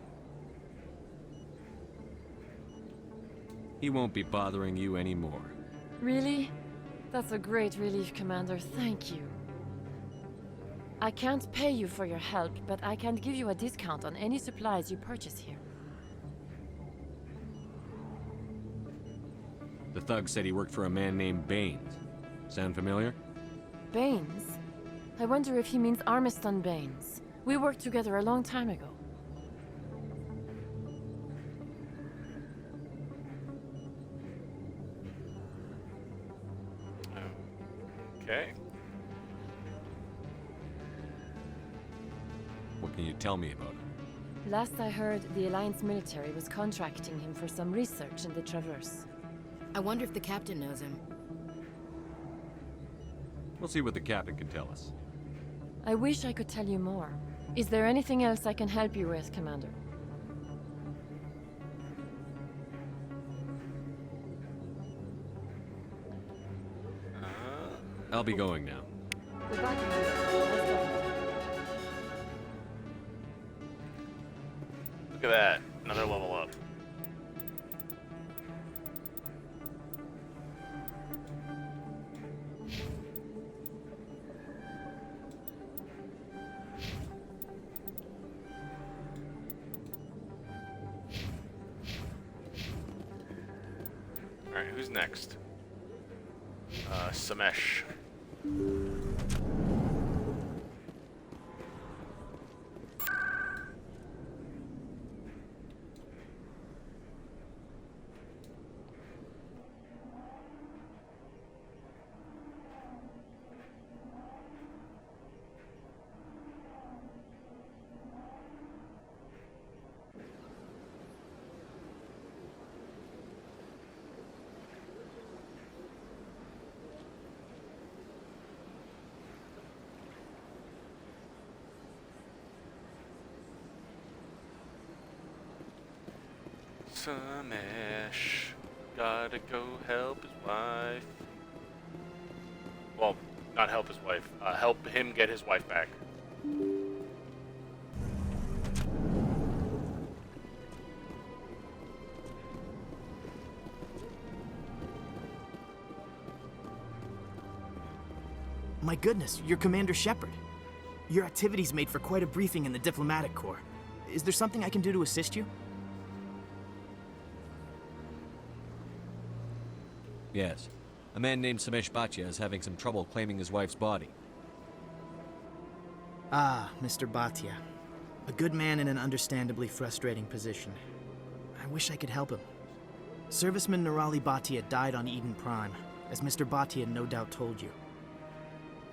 He won't be bothering you anymore. Really? That's a great relief, Commander. Thank you. I can't pay you for your help, but I can give you a discount on any supplies you purchase here. The thug said he worked for a man named Baines. Sound familiar? Baines? I wonder if he means Armiston Baines. We worked together a long time ago. Okay. What can you tell me about him? Last I heard, the Alliance military was contracting him for some research in the Traverse. I wonder if the captain knows him. We'll see what the captain can tell us. I wish I could tell you more. Is there anything else I can help you with, Commander? I'll be going now. Goodbye, Commander. Nice talking. Look at that. Another level up. Alright, who's next? Samesh. Samesh, gotta go help his wife. Well, not help his wife. Help him get his wife back. My goodness, you're Commander Shepard. Your activities made for quite a briefing in the Diplomatic Corps. Is there something I can do to assist you? Yes. A man named Samesh Bhatia is having some trouble claiming his wife's body. Ah, Mr. Bhatia. A good man in an understandably frustrating position. I wish I could help him. Serviceman Nirali Bhatia died on Eden Prime, as Mr. Bhatia no doubt told you.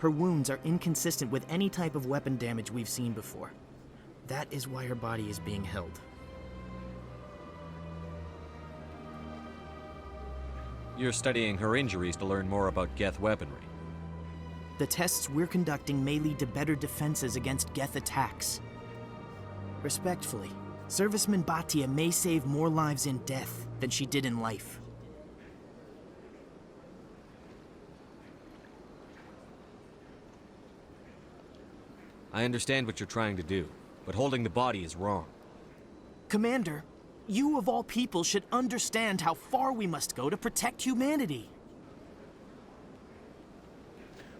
Her wounds are inconsistent with any type of weapon damage we've seen before. That is why her body is being held. You're studying her injuries to learn more about Geth weaponry. The tests we're conducting may lead to better defenses against Geth attacks. Respectfully, Serviceman Bhatia may save more lives in death than she did in life. I understand what you're trying to do, but holding the body is wrong. Commander, you of all people should understand how far we must go to protect humanity.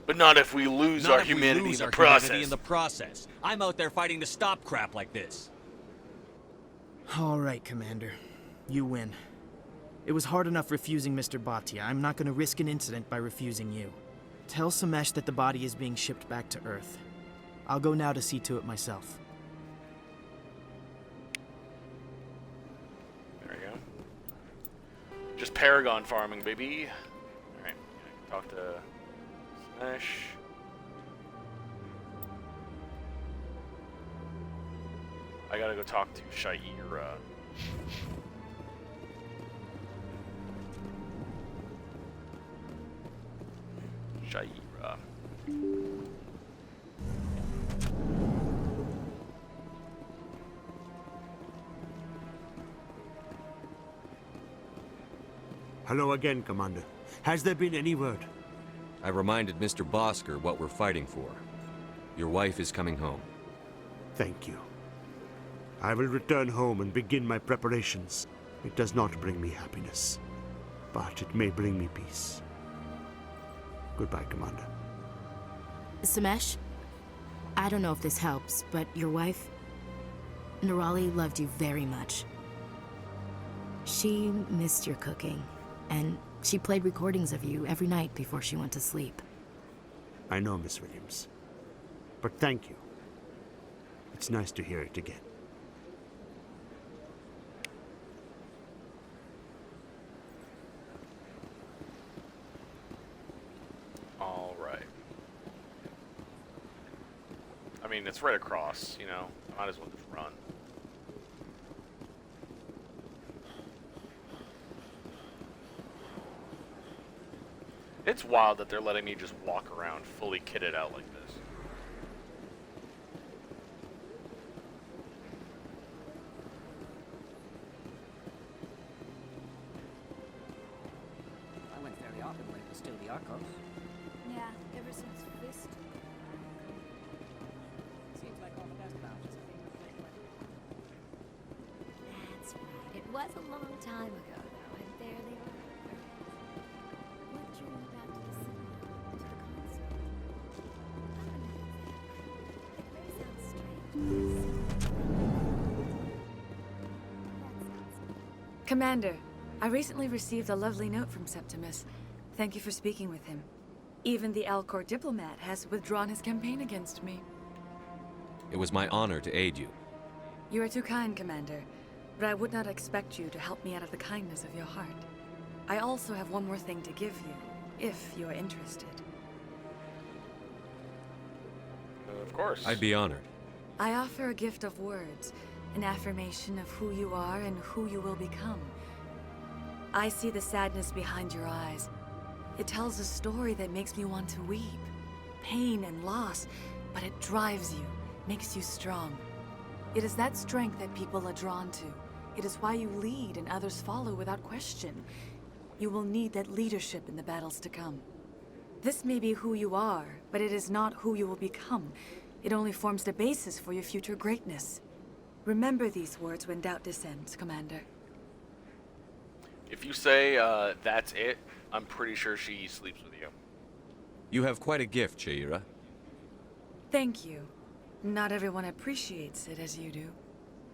But not if we lose our humanity in the process. I'm out there fighting to stop crap like this. All right, Commander. You win. It was hard enough refusing Mr. Bhatia. I'm not going to risk an incident by refusing you. Tell Samesh that the body is being shipped back to Earth. I'll go now to see to it myself. There we go. Just Paragon farming, baby. Alright, talk to Smash. I gotta go talk to Shaira. Shaira. Hello again, Commander. Has there been any word? I reminded Mr. Bosker what we're fighting for. Your wife is coming home. Thank you. I will return home and begin my preparations. It does not bring me happiness, but it may bring me peace. Goodbye, Commander. Samesh, I don't know if this helps, but your wife, Nirali, loved you very much. She missed your cooking, and she played recordings of you every night before she went to sleep. I know, Miss Williams. But thank you. It's nice to hear it again. All right. I mean, it's right across, you know. Might as well just run. It's wild that they're letting me just walk around fully kitted out like this. I went fairly often when it was still the Arcos. Yeah, ever since Fist. Seems like all the best vouchers. That's right. It was a long time ago, though. I barely remember. What drew you back to the city? To the concert? I don't know exactly. It may sound strange. Commander, I recently received a lovely note from Septimus. Thank you for speaking with him. Even the Alcor diplomat has withdrawn his campaign against me. It was my honor to aid you. You are too kind, Commander, but I would not expect you to help me out of the kindness of your heart. I also have one more thing to give you, if you are interested. Of course. I'd be honored. I offer a gift of words, an affirmation of who you are and who you will become. I see the sadness behind your eyes. It tells a story that makes me want to weep. Pain and loss, but it drives you, makes you strong. It is that strength that people are drawn to. It is why you lead and others follow without question. You will need that leadership in the battles to come. This may be who you are, but it is not who you will become. It only forms the basis for your future greatness. Remember these words when doubt descends, Commander. If you say that's it, I'm pretty sure she sleeps with you. You have quite a gift, Shaira. Thank you. Not everyone appreciates it as you do.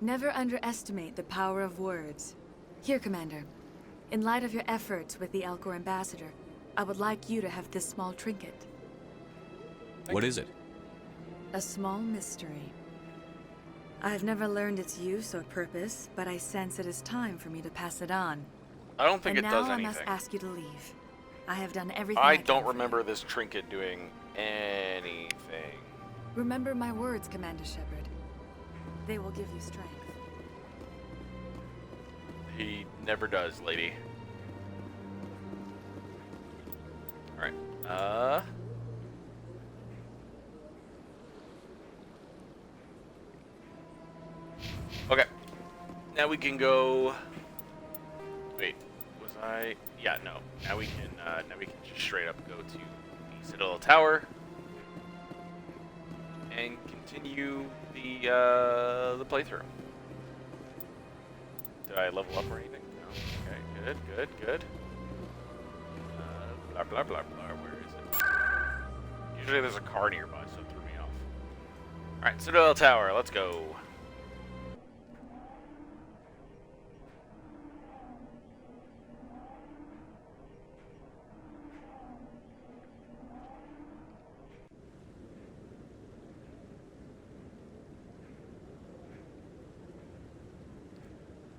Never underestimate the power of words. Here, Commander. In light of your efforts with the Alcor ambassador, I would like you to have this small trinket. What is it? A small mystery. I have never learned its use or purpose, but I sense it is time for me to pass it on. I don't think And it does now I anything. must ask you to leave. I have done everything I I can don't for remember this trinket doing anything. you. Remember my words, Commander Shepard. They will give you strength. He never does, lady. Alright, okay. Now we can go... Wait, was I... Yeah, no. Now we can just straight up go to the Citadel Tower and continue the playthrough. Did I level up or anything? No. Okay, good. Blah, blah, blah, blah. Where is it? Usually there's a car nearby, so it threw me off. Alright, Citadel Tower, let's go.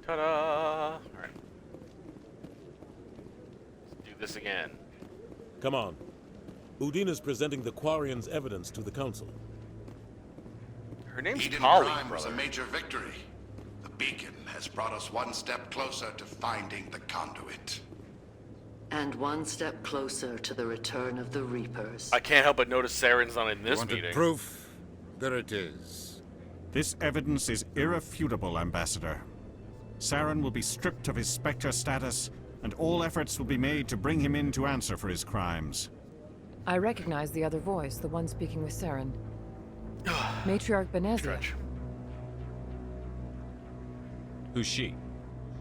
Ta-da! Alright. Let's do this again. Come on. Udina's presenting the Quarian's evidence to the Council. Her name's Eden Polly, Prime was a brother. major victory. The beacon has brought us one step closer to finding the conduit. And one step closer to the return of the Reapers. I can't help but notice Saren's not in this Wanted meeting. proof? There it is. This evidence is irrefutable, Ambassador. Saren will be stripped of his Spectre status, and all efforts will be made to bring him in to answer for his crimes. I recognize the other voice, the one speaking with Saren. Matriarch Benezia. Who's she?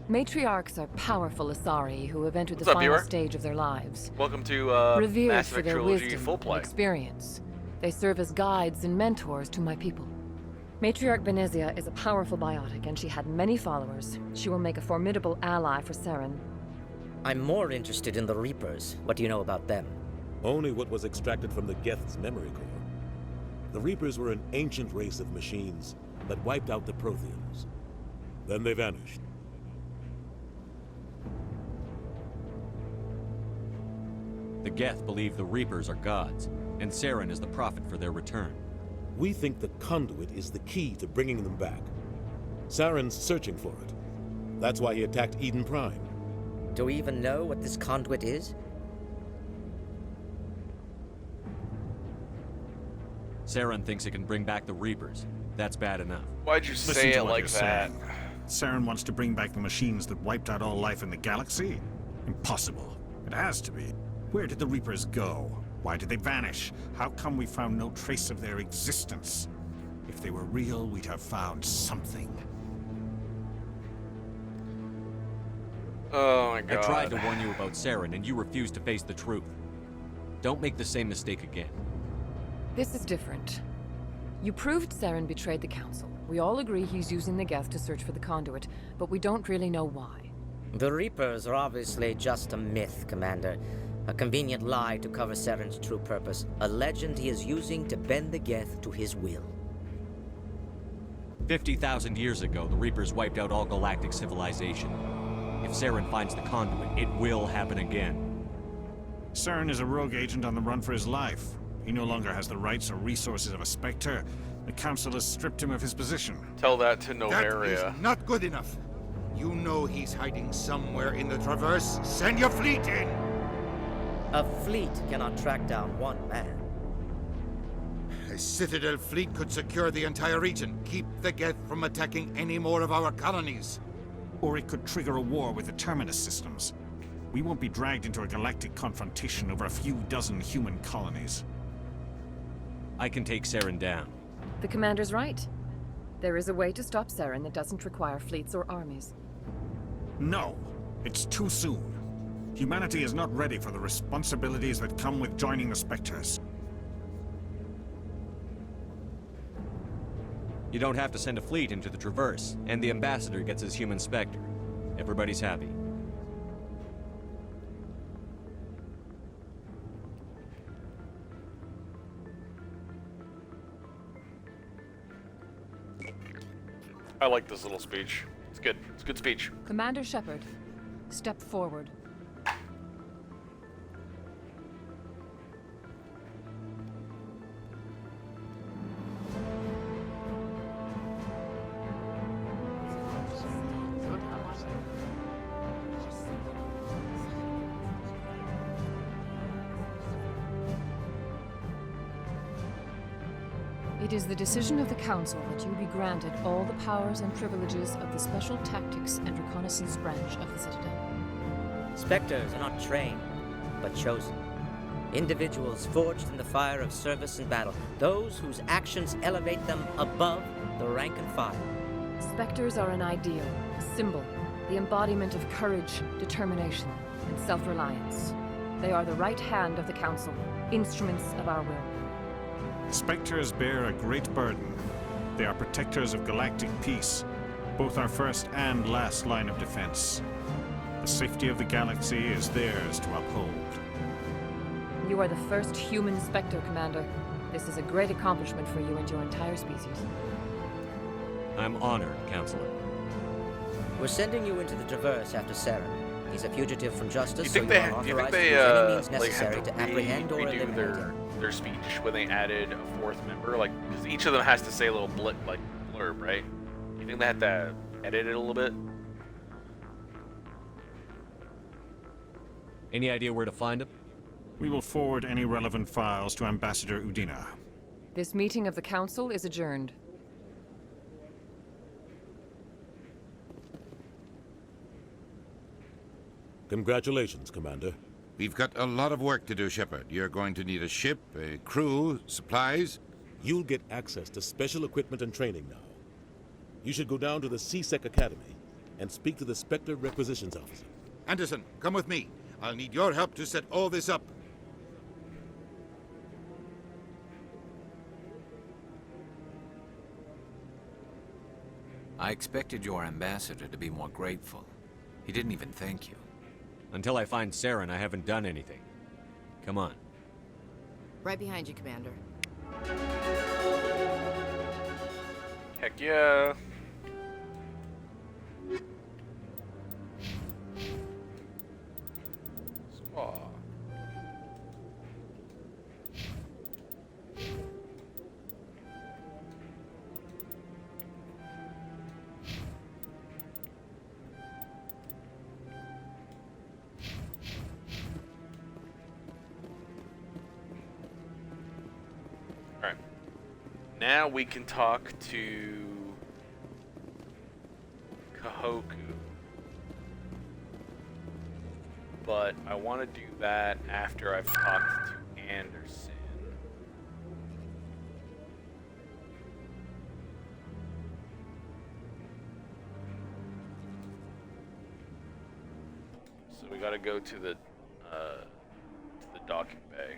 Matriarchs are powerful Asari who have entered What's the up, final viewer? stage of their lives. Welcome to Revered Mass for Effect their Trilogy wisdom Full and Play. experience. They serve as guides and mentors to my people. Matriarch Benezia is a powerful biotic, and she had many followers. She will make a formidable ally for Saren. I'm more interested in the Reapers. What do you know about them? Only what was extracted from the Geth's memory core. The Reapers were an ancient race of machines that wiped out the Protheans. Then they vanished. The Geth believe the Reapers are gods, and Saren is the prophet for their return. We think the conduit is the key to bringing them back. Saren's searching for it. That's why he attacked Eden Prime. Do we even know what this conduit is? Saren thinks it can bring back the Reapers. That's bad enough. Why'd you Listen say to it what like you're that? saying. Saren wants to bring back the machines that wiped out all life in the galaxy? Impossible. It has to be. Where did the Reapers go? Why did they vanish? How come we found no trace of their existence? If they were real, we'd have found something. Oh my god. I tried to warn you about Saren, and you refused to face the truth. Don't make the same mistake again. This is different. You proved Saren betrayed the Council. We all agree he's using the Geth to search for the conduit, but we don't really know why. The Reapers are obviously just a myth, Commander. A convenient lie to cover Saren's true purpose. A legend he is using to bend the Geth to his will. 50,000 years ago, the Reapers wiped out all galactic civilization. If Saren finds the conduit, it will happen again. Saren is a rogue agent on the run for his life. He no longer has the rights or resources of a Spectre. The Council has stripped him of his position. Tell that to Novaria. That is not good enough. You know he's hiding somewhere in the Traverse. Send your fleet in! A fleet cannot track down one man. A Citadel fleet could secure the entire region. Keep the Geth from attacking any more of our colonies. Or it could trigger a war with the Terminus systems. We won't be dragged into a galactic confrontation over a few dozen human colonies. I can take Saren down. The Commander's right. There is a way to stop Saren that doesn't require fleets or armies. No, it's too soon. Humanity is not ready for the responsibilities that come with joining the Spectres. You don't have to send a fleet into the Traverse, and the Ambassador gets his human Spectre. Everybody's happy. I like this little speech. It's good. It's a good speech. Commander Shepard, step forward. It is the decision of the Council that you be granted all the powers and privileges of the Special Tactics and Reconnaissance branch of the Citadel. Spectres are not trained, but chosen. Individuals forged in the fire of service and battle. Those whose actions elevate them above the rank and file. Spectres are an ideal, a symbol, the embodiment of courage, determination, and self-reliance. They are the right hand of the Council, instruments of our will. Spectres bear a great burden. They are protectors of galactic peace, both our first and last line of defense. The safety of the galaxy is theirs to uphold. You are the first human Spectre, Commander. This is a great accomplishment for you and your entire species. I'm honored, Counselor. We're sending you into the Traverse after Saren. He's a fugitive from justice, so you are do you authorized think to they use any means like necessary had to apprehend or redo eliminate him. their speech when they added a fourth member? Like, because each of them has to say a little blurb, right? You think they had to edit it a little bit? Any idea where to find him? We will forward any relevant files to Ambassador Udina. This meeting of the Council is adjourned. Congratulations, Commander. We've got a lot of work to do, Shepard. You're going to need a ship, a crew, supplies. You'll get access to special equipment and training now. You should go down to the CSEC Academy and speak to the Spectre Requisitions Officer. Anderson, come with me. I'll need your help to set all this up. I expected your ambassador to be more grateful. He didn't even thank you. Until I find Saren, I haven't done anything. Come on. Right behind you, Commander. Heck yeah. Aw. Alright. Now we can talk to Kahoku. But I want to do that after I've talked to Anderson. So we gotta go to the docking bay.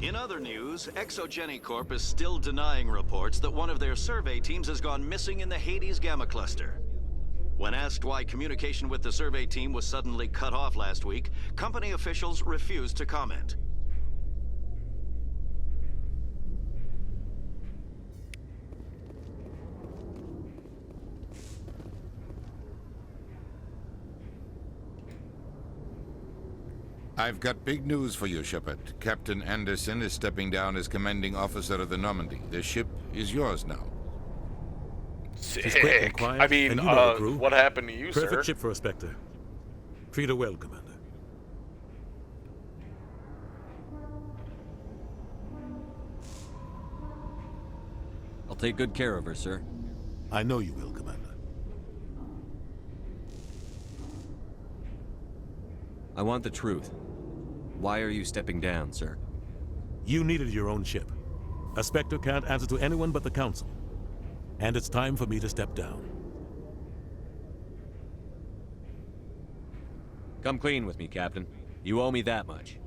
In other news, Exogeny Corp is still denying reports that one of their survey teams has gone missing in the Hades Gamma Cluster. When asked why communication with the survey team was suddenly cut off last week, company officials refused to comment. I've got big news for you, Shepard. Captain Anderson is stepping down as commanding officer of the Normandy. The ship is yours now. Sick. Quiet, I mean, and you know the crew. what happened to you, sir? Perfect ship for a Spectre. Treat her well, Commander. I'll take good care of her, sir. I know you will, Commander. I want the truth. Why are you stepping down, sir? You needed your own ship. A Spectre can't answer to anyone but the Council. And it's time for me to step down. Come clean with me, Captain. You owe me that much.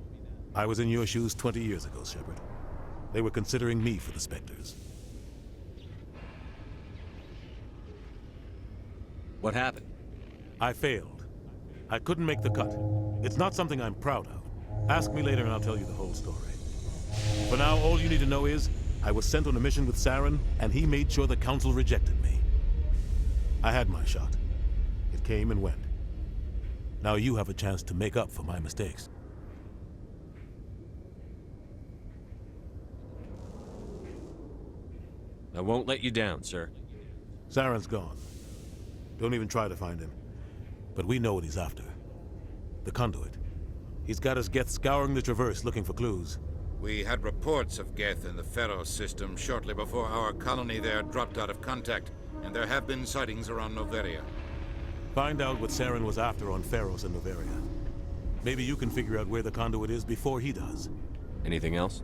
I was in your shoes 20 years ago, Shepard. They were considering me for the Spectres. What happened? I failed. I couldn't make the cut. It's not something I'm proud of. Ask me later and I'll tell you the whole story. For now, all you need to know is, I was sent on a mission with Saren, and he made sure the Council rejected me. I had my shot. It came and went. Now you have a chance to make up for my mistakes. I won't let you down, sir. Saren's gone. Don't even try to find him. But we know what he's after. The conduit. He's got us Geth scouring the Traverse looking for clues. We had reports of Geth in the Pharaoh system shortly before our colony there dropped out of contact, and there have been sightings around Noveria. Find out what Saren was after on Pharos and Noveria. Maybe you can figure out where the conduit is before he does. Anything else?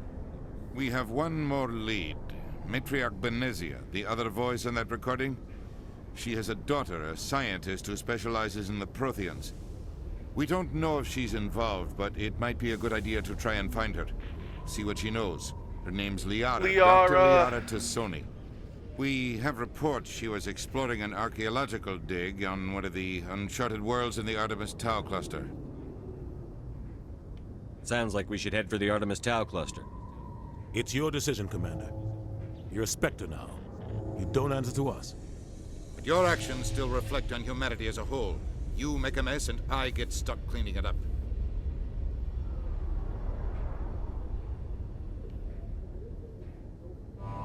We have one more lead. Matriarch Benezia, the other voice in that recording. She has a daughter, a scientist who specializes in the Protheans. We don't know if she's involved, but it might be a good idea to try and find her. See what she knows. Her name's Liara. Dr. Liara Tassoni. We have reports she was exploring an archaeological dig on one of the uncharted worlds in the Artemis Tau cluster. Sounds like we should head for the Artemis Tau cluster. It's your decision, Commander. You're a Spectre now. You don't answer to us. But your actions still reflect on humanity as a whole. You make a mess and I get stuck cleaning it up.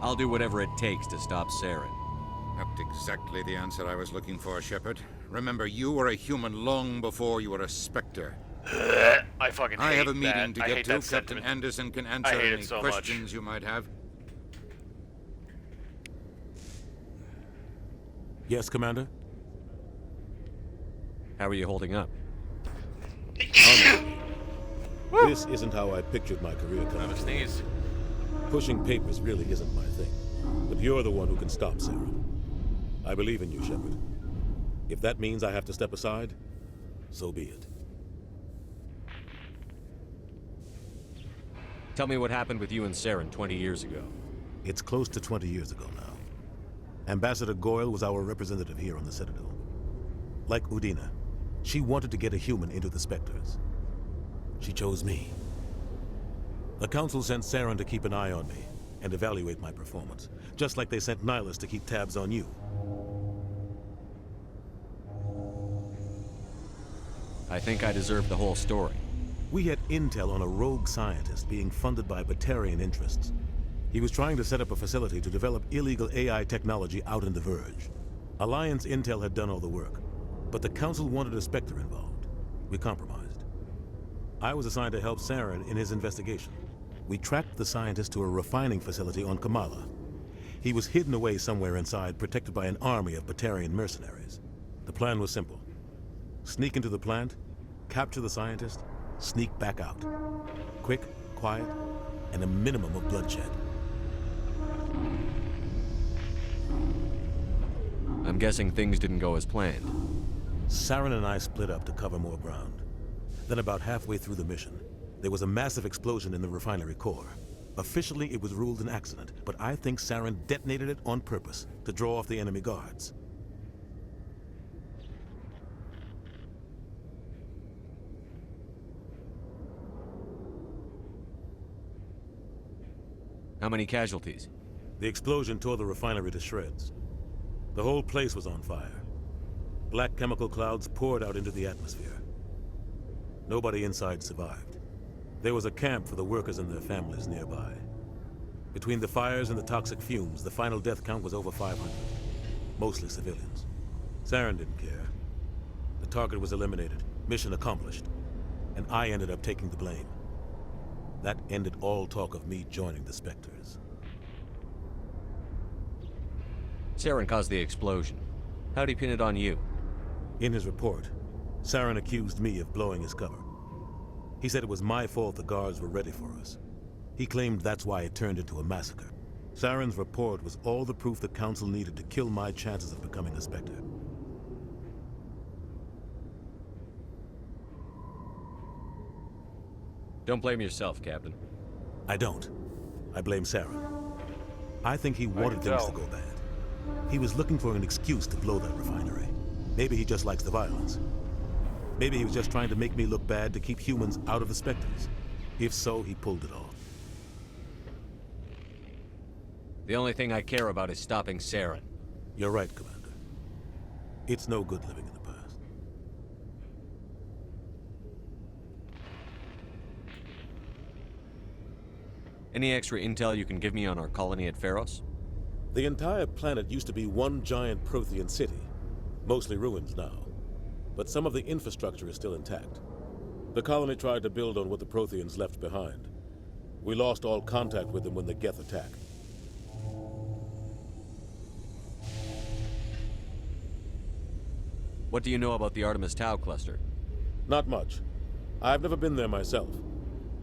I'll do whatever it takes to stop Saren. Not exactly the answer I was looking for, Shepard. Remember, you were a human long before you were a Spectre. I fucking hate I have a that. meeting to I get hate to. that Captain sentiment. Anderson can I answer hate it any so questions much. you might have. Yes, Commander? How are you holding up? This isn't how I pictured my career coming. Sneeze. Pushing papers really isn't my thing. But you're the one who can stop Saren. I believe in you, Shepard. If that means I have to step aside, so be it. Tell me what happened with you and Saren 20 years ago. It's close to 20 years ago now. Ambassador Goyle was our representative here on the Citadel. Like Udina, she wanted to get a human into the Spectres. She chose me. The Council sent Saren to keep an eye on me and evaluate my performance, just like they sent Nihilus to keep tabs on you. I think I deserve the whole story. We had intel on a rogue scientist being funded by Batarian interests. He was trying to set up a facility to develop illegal AI technology out in the Verge. Alliance intel had done all the work. But the Council wanted a Spectre involved. We compromised. I was assigned to help Saren in his investigation. We tracked the scientist to a refining facility on Kamala. He was hidden away somewhere inside, protected by an army of Batarian mercenaries. The plan was simple. Sneak into the plant, capture the scientist, sneak back out. Quick, quiet, and a minimum of bloodshed. I'm guessing things didn't go as planned. Saren and I split up to cover more ground. Then about halfway through the mission, there was a massive explosion in the refinery core. Officially, it was ruled an accident, but I think Saren detonated it on purpose to draw off the enemy guards. How many casualties? The explosion tore the refinery to shreds. The whole place was on fire. Black chemical clouds poured out into the atmosphere. Nobody inside survived. There was a camp for the workers and their families nearby. Between the fires and the toxic fumes, the final death count was over 500. Mostly civilians. Saren didn't care. The target was eliminated, mission accomplished, and I ended up taking the blame. That ended all talk of me joining the Spectres. Saren caused the explosion. How'd he pin it on you? In his report, Saren accused me of blowing his cover. He said it was my fault the guards were ready for us. He claimed that's why it turned into a massacre. Saren's report was all the proof the Council needed to kill my chances of becoming a Spectre. Don't blame yourself, Captain. I don't. I blame Saren. I think he wanted things to go bad. He was looking for an excuse to blow that refinery. Maybe he just likes the violence. Maybe he was just trying to make me look bad to keep humans out of the Spectres. If so, he pulled it off. The only thing I care about is stopping Saren. You're right, Commander. It's no good living in the past. Any extra intel you can give me on our colony at Pharos? The entire planet used to be one giant Prothean city. Mostly ruins now. But some of the infrastructure is still intact. The colony tried to build on what the Protheans left behind. We lost all contact with them when the Geth attacked. What do you know about the Artemis Tau cluster? Not much. I've never been there myself.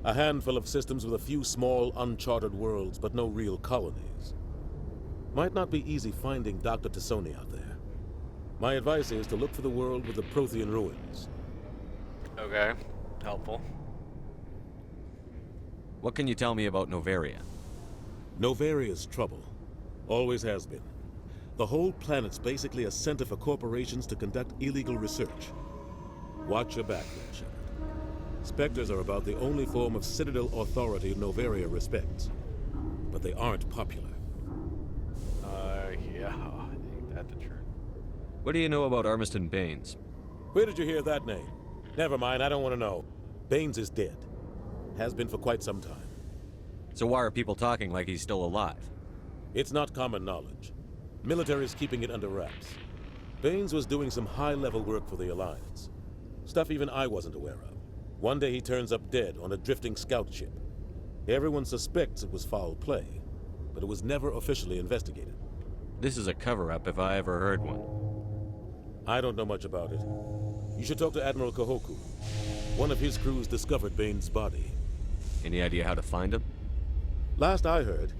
A handful of systems with a few small, uncharted worlds, but no real colonies. Might not be easy finding Dr. Tassoni out there. My advice is to look for the world with the Prothean ruins. Okay, helpful. What can you tell me about Novaria? Novaria's trouble. Always has been. The whole planet's basically a center for corporations to conduct illegal research. Watch your back there, Shepard. Spectres are about the only form of Citadel authority Novaria respects. But they aren't popular. Yeah, ain't that the truth. What do you know about Armiston Baines? Where did you hear that name? Never mind, I don't want to know. Baines is dead. Has been for quite some time. So why are people talking like he's still alive? It's not common knowledge. Military's keeping it under wraps. Baines was doing some high-level work for the Alliance. Stuff even I wasn't aware of. One day he turns up dead on a drifting scout ship. Everyone suspects it was foul play, but it was never officially investigated. This is a cover-up if I ever heard one. I don't know much about it. You should talk to Admiral Kahoku. One of his crews discovered Baines' body. Any idea how to find him? Last I heard,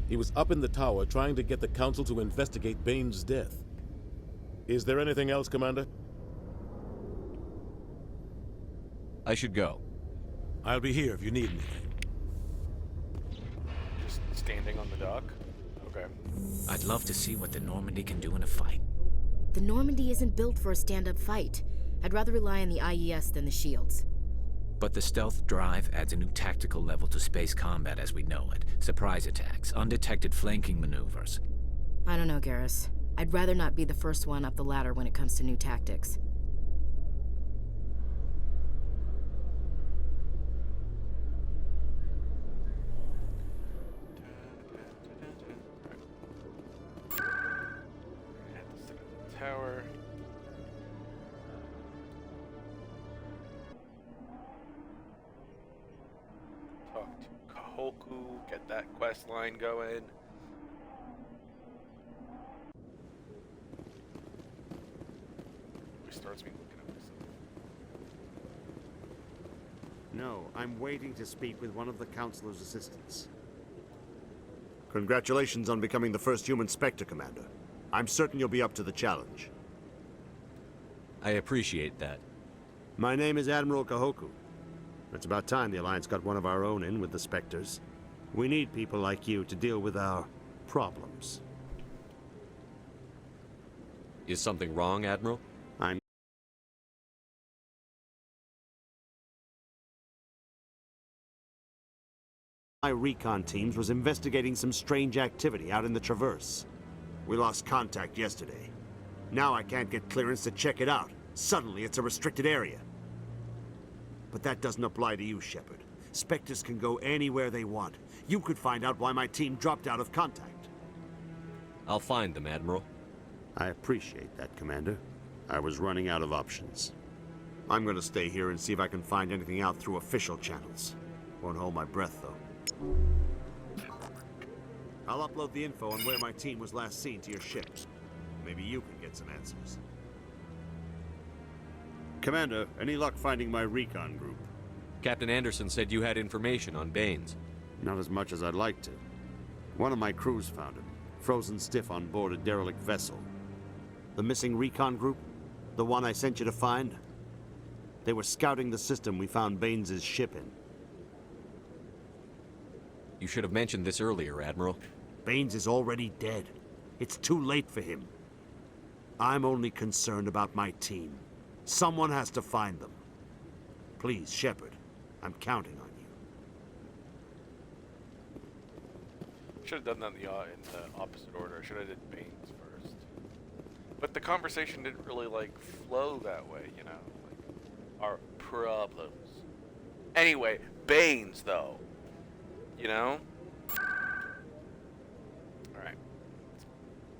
he was up in the tower trying to get the Council to investigate Baines' death. Is there anything else, Commander? I should go. I'll be here if you need anything. Just standing on the dock? Okay. I'd love to see what the Normandy can do in a fight. The Normandy isn't built for a stand-up fight. I'd rather rely on the IES than the shields. But the stealth drive adds a new tactical level to space combat as we know it. Surprise attacks, undetected flanking maneuvers. I don't know, Garrus. I'd rather not be the first one up the ladder when it comes to new tactics. Tower. Kahoku, get that quest line going. Which starts me looking at myself. No, I'm waiting to speak with one of the Councilor's assistants. Congratulations on becoming the first human Spectre, Commander. I'm certain you'll be up to the challenge. I appreciate that. My name is Admiral Kahoku. It's about time the Alliance got one of our own in with the Spectres. We need people like you to deal with our problems. Is something wrong, Admiral? My recon teams was investigating some strange activity out in the Traverse. We lost contact yesterday. Now I can't get clearance to check it out. Suddenly it's a restricted area. But that doesn't apply to you, Shepard. Spectres can go anywhere they want. You could find out why my team dropped out of contact. I'll find them, Admiral. I appreciate that, Commander. I was running out of options. I'm gonna stay here and see if I can find anything out through official channels. Won't hold my breath, though. I'll upload the info on where my team was last seen to your ship. Maybe you can get some answers. Commander, any luck finding my recon group? Captain Anderson said you had information on Baines. Not as much as I'd like to. One of my crews found him, frozen stiff on board a derelict vessel. The missing recon group? The one I sent you to find? They were scouting the system we found Baines' ship in. You should have mentioned this earlier, Admiral. Baines is already dead. It's too late for him. I'm only concerned about my team. Someone has to find them. Please, Shepard, I'm counting on you. Should have done that in the opposite order. Should have did Baines first. But the conversation didn't really like flow that way, you know, like our problems. Anyway, Baines though, you know. All right, let's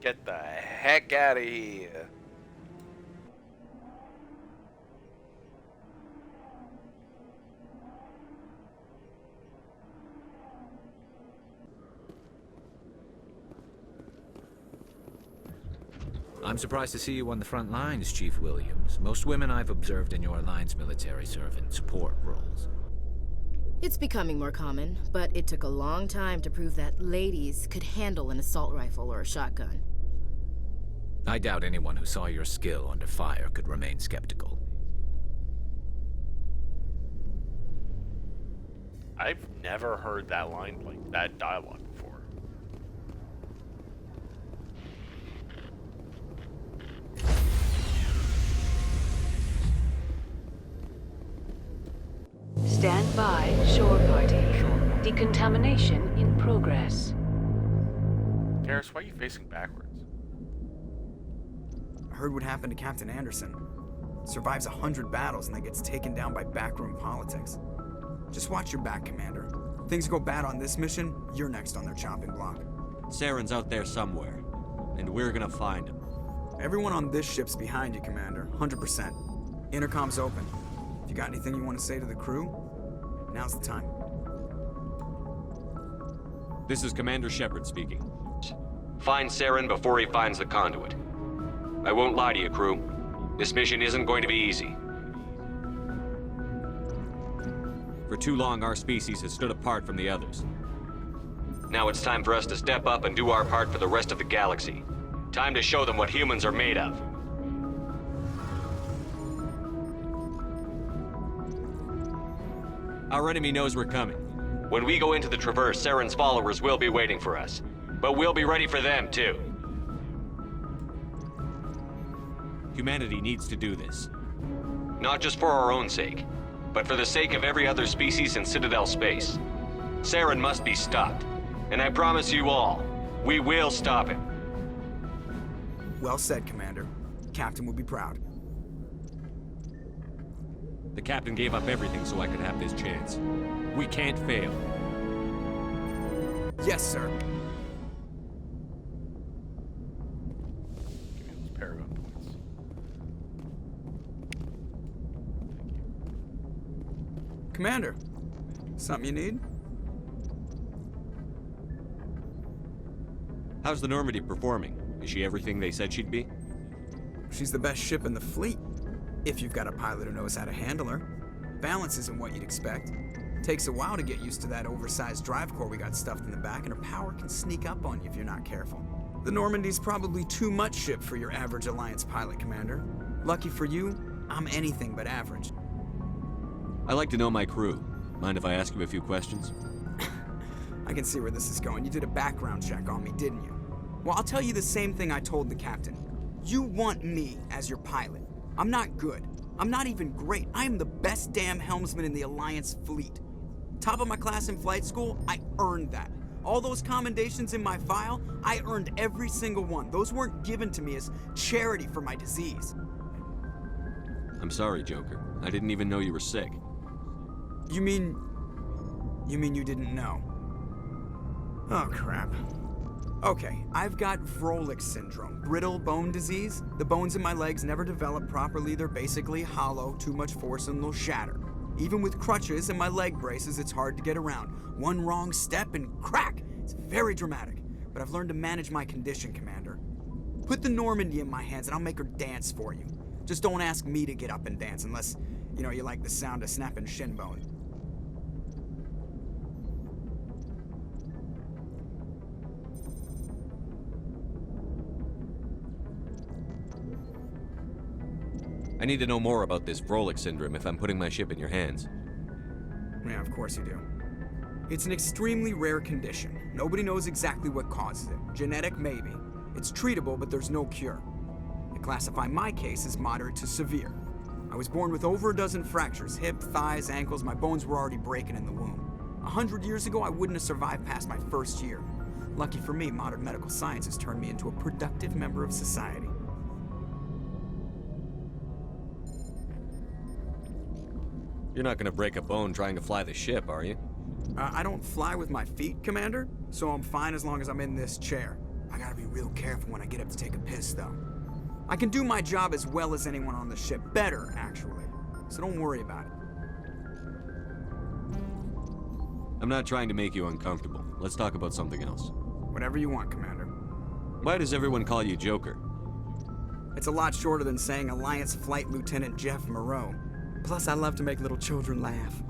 get the heck out of here. I'm surprised to see you on the front lines, Chief Williams. Most women I've observed in your Alliance military serve in support roles. It's becoming more common, but it took a long time to prove that ladies could handle an assault rifle or a shotgun. I doubt anyone who saw your skill under fire could remain skeptical. I've never heard that line, like that dialogue before. Stand by, shore party. Decontamination in progress. Garrus, why are you facing backwards? I heard what happened to Captain Anderson. Survives 100 battles and then gets taken down by backroom politics. Just watch your back, Commander. Things go bad on this mission, you're next on their chopping block. Saren's out there somewhere, and we're gonna find him. Everyone on this ship's behind you, Commander. 100%. Intercom's open. If you got anything you want to say to the crew, now's the time. This is Commander Shepard speaking. Find Saren before he finds the conduit. I won't lie to you, crew. This mission isn't going to be easy. For too long, our species has stood apart from the others. Now it's time for us to step up and do our part for the rest of the galaxy. Time to show them what humans are made of. Our enemy knows we're coming. When we go into the Traverse, Saren's followers will be waiting for us. But we'll be ready for them, too. Humanity needs to do this. Not just for our own sake, but for the sake of every other species in Citadel space. Saren must be stopped. And I promise you all, we will stop him. Well said, Commander. Captain would be proud. The captain gave up everything so I could have this chance. We can't fail. Yes, sir. Give me those Paragon points. Commander, something you need? How's the Normandy performing? Is she everything they said she'd be? She's the best ship in the fleet, if you've got a pilot who knows how to handle her. Balance isn't what you'd expect. Takes a while to get used to that oversized drive core we got stuffed in the back, and her power can sneak up on you if you're not careful. The Normandy's probably too much ship for your average Alliance pilot, Commander. Lucky for you, I'm anything but average. I like to know my crew. Mind if I ask you a few questions? I can see where this is going. You did a background check on me, didn't you? Well, I'll tell you the same thing I told the captain. You want me as your pilot. I'm not good. I'm not even great. I am the best damn helmsman in the Alliance fleet. Top of my class in flight school, I earned that. All those commendations in my file, I earned every single one. Those weren't given to me as charity for my disease. I'm sorry, Joker. I didn't even know you were sick. You mean you didn't know? Oh, crap. Okay, I've got Vrolik syndrome, brittle bone disease. The bones in my legs never develop properly. They're basically hollow, too much force and they'll shatter. Even with crutches and my leg braces, it's hard to get around. One wrong step and crack! It's very dramatic, but I've learned to manage my condition, Commander. Put the Normandy in my hands and I'll make her dance for you. Just don't ask me to get up and dance unless, you like the sound of snapping shin bone. I need to know more about this Vrolik syndrome if I'm putting my ship in your hands. Yeah, of course you do. It's an extremely rare condition. Nobody knows exactly what causes it. Genetic, maybe. It's treatable, but there's no cure. They classify my case as moderate to severe. I was born with over a dozen fractures, hip, thighs, ankles. My bones were already breaking in the womb. 100 years ago, I wouldn't have survived past my first year. Lucky for me, modern medical science has turned me into a productive member of society. You're not gonna break a bone trying to fly the ship, are you? I don't fly with my feet, Commander, so I'm fine as long as I'm in this chair. I gotta be real careful when I get up to take a piss, though. I can do my job as well as anyone on the ship. Better, actually. So don't worry about it. I'm not trying to make you uncomfortable. Let's talk about something else. Whatever you want, Commander. Why does everyone call you Joker? It's a lot shorter than saying Alliance Flight Lieutenant Jeff Moreau. Plus, I love to make little children laugh.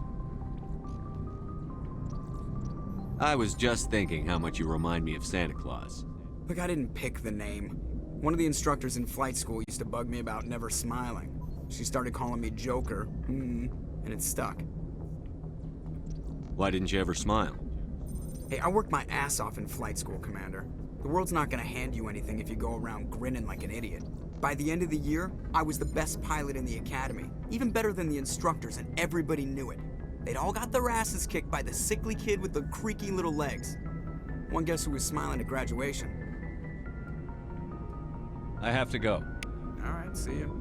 I was just thinking how much you remind me of Santa Claus. Look, I didn't pick the name. One of the instructors in flight school used to bug me about never smiling. She started calling me Joker, and it stuck. Why didn't you ever smile? Hey, I worked my ass off in flight school, Commander. The world's not gonna hand you anything if you go around grinning like an idiot. By the end of the year, I was the best pilot in the academy, even better than the instructors, and everybody knew it. They'd all got their asses kicked by the sickly kid with the creaky little legs. One guess who was smiling at graduation? I have to go. All right, see you.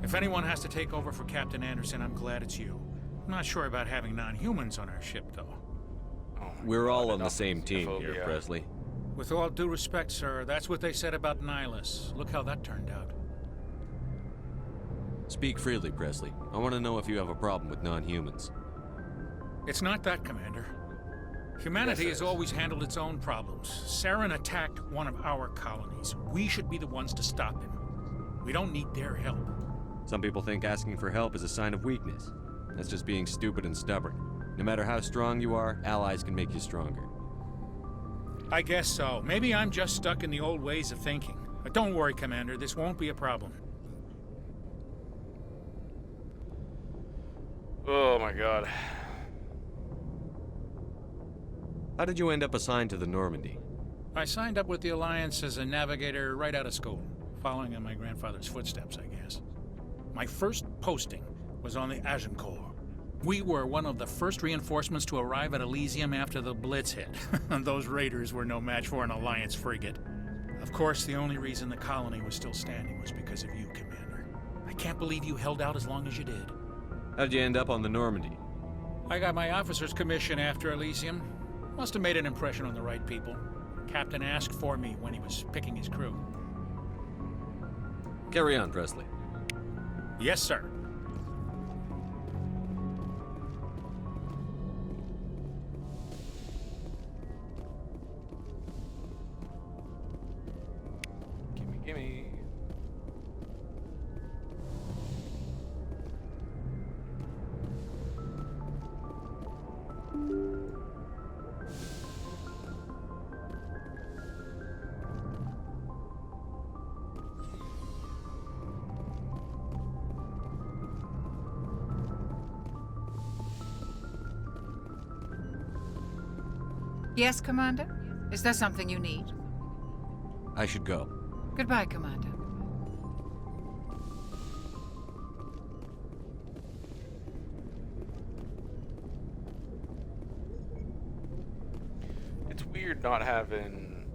If anyone has to take over for Captain Anderson, I'm glad it's you. I'm not sure about having non-humans on our ship, though. We're all on the same team here, Presley. With all due respect, sir, that's what they said about Nihilus. Look how that turned out. Speak freely, Presley. I want to know if you have a problem with non-humans. It's not that, Commander. Humanity has always handled its own problems. Saren attacked one of our colonies. We should be the ones to stop him. We don't need their help. Some people think asking for help is a sign of weakness. That's just being stupid and stubborn. No matter how strong you are, allies can make you stronger. I guess so. Maybe I'm just stuck in the old ways of thinking. But don't worry, Commander. This won't be a problem. Oh my god. How did you end up assigned to the Normandy? I signed up with the Alliance as a navigator right out of school, following in my grandfather's footsteps, I guess. My first posting was on the Agincourt. We were one of the first reinforcements to arrive at Elysium after the Blitz hit. Those raiders were no match for an Alliance frigate. Of course, the only reason the colony was still standing was because of you, Commander. I can't believe you held out as long as you did. How'd you end up on the Normandy? I got my officer's commission after Elysium. Must have made an impression on the right people. Captain asked for me when he was picking his crew. Carry on, Presley. Yes, sir. Gimme. Yes, Commander? Is there something you need? I should go. Goodbye, Commander. It's weird not having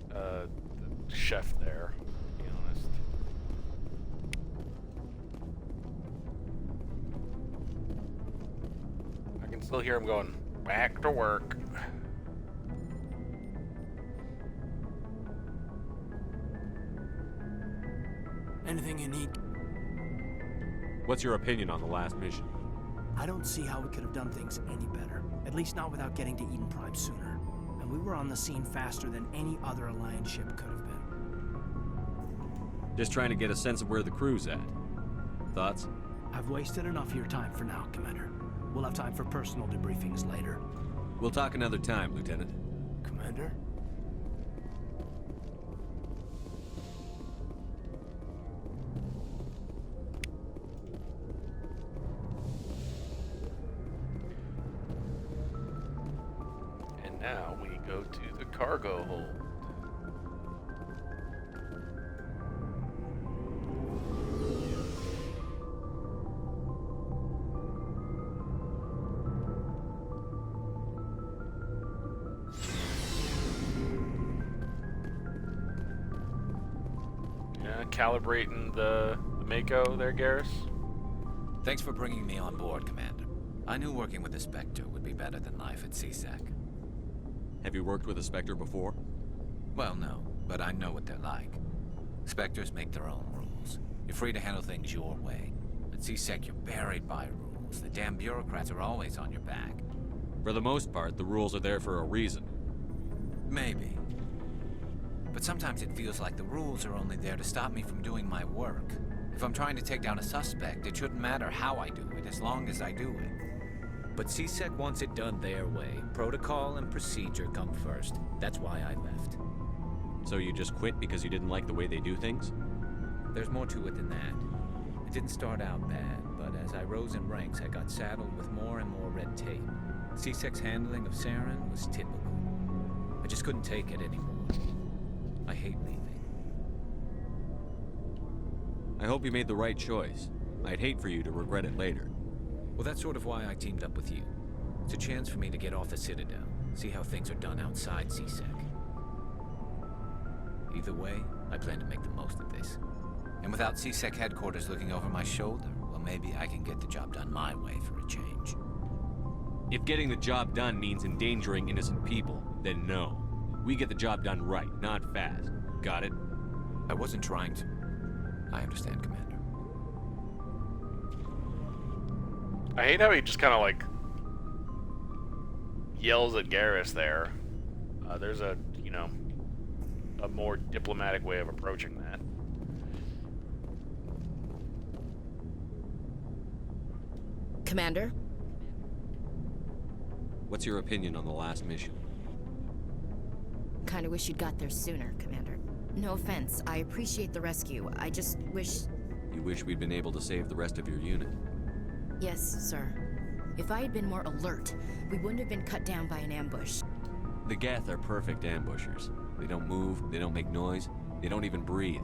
the chef there, to be honest. I can still hear him going, back to work. Anything you need? What's your opinion on the last mission? I don't see how we could have done things any better. At least not without getting to Eden Prime sooner. And we were on the scene faster than any other Alliance ship could have been. Just trying to get a sense of where the crew's at. Thoughts? I've wasted enough of your time for now, Commander. We'll have time for personal debriefings later. We'll talk another time, Lieutenant. Commander? And now we go to the cargo hold. Calibrating the Mako there, Garrus. Thanks for bringing me on board, Commander. I knew working with the Spectre would be better than life at CSEC. Have you worked with a Spectre before? Well, no, but I know what they're like. Spectres make their own rules. You're free to handle things your way. At CSEC, you're buried by rules. The damn bureaucrats are always on your back. For the most part, the rules are there for a reason. Maybe. But sometimes it feels like the rules are only there to stop me from doing my work. If I'm trying to take down a suspect, it shouldn't matter how I do it, as long as I do it. But CSEC wants it done their way. Protocol and procedure come first. That's why I left. So you just quit because you didn't like the way they do things? There's more to it than that. It didn't start out bad, but as I rose in ranks, I got saddled with more and more red tape. CSEC's handling of Saren was typical. I just couldn't take it anymore. I hate leaving. I hope you made the right choice. I'd hate for you to regret it later. Well, that's sort of why I teamed up with you. It's a chance for me to get off the Citadel, see how things are done outside CSEC. Either way, I plan to make the most of this. And without CSEC headquarters looking over my shoulder, well, maybe I can get the job done my way for a change. If getting the job done means endangering innocent people, then no. We get the job done right, not fast. Got it? I wasn't trying to. I understand, Commander. I hate how he just kind of like yells at Garrus there. There's a, you know, a more diplomatic way of approaching that. Commander? What's your opinion on the last mission? Kinda wish you'd got there sooner, Commander. No offense, I appreciate the rescue. I just wish... You wish we'd been able to save the rest of your unit? Yes, sir. If I had been more alert, we wouldn't have been cut down by an ambush. The Geth are perfect ambushers. They don't move, they don't make noise, they don't even breathe.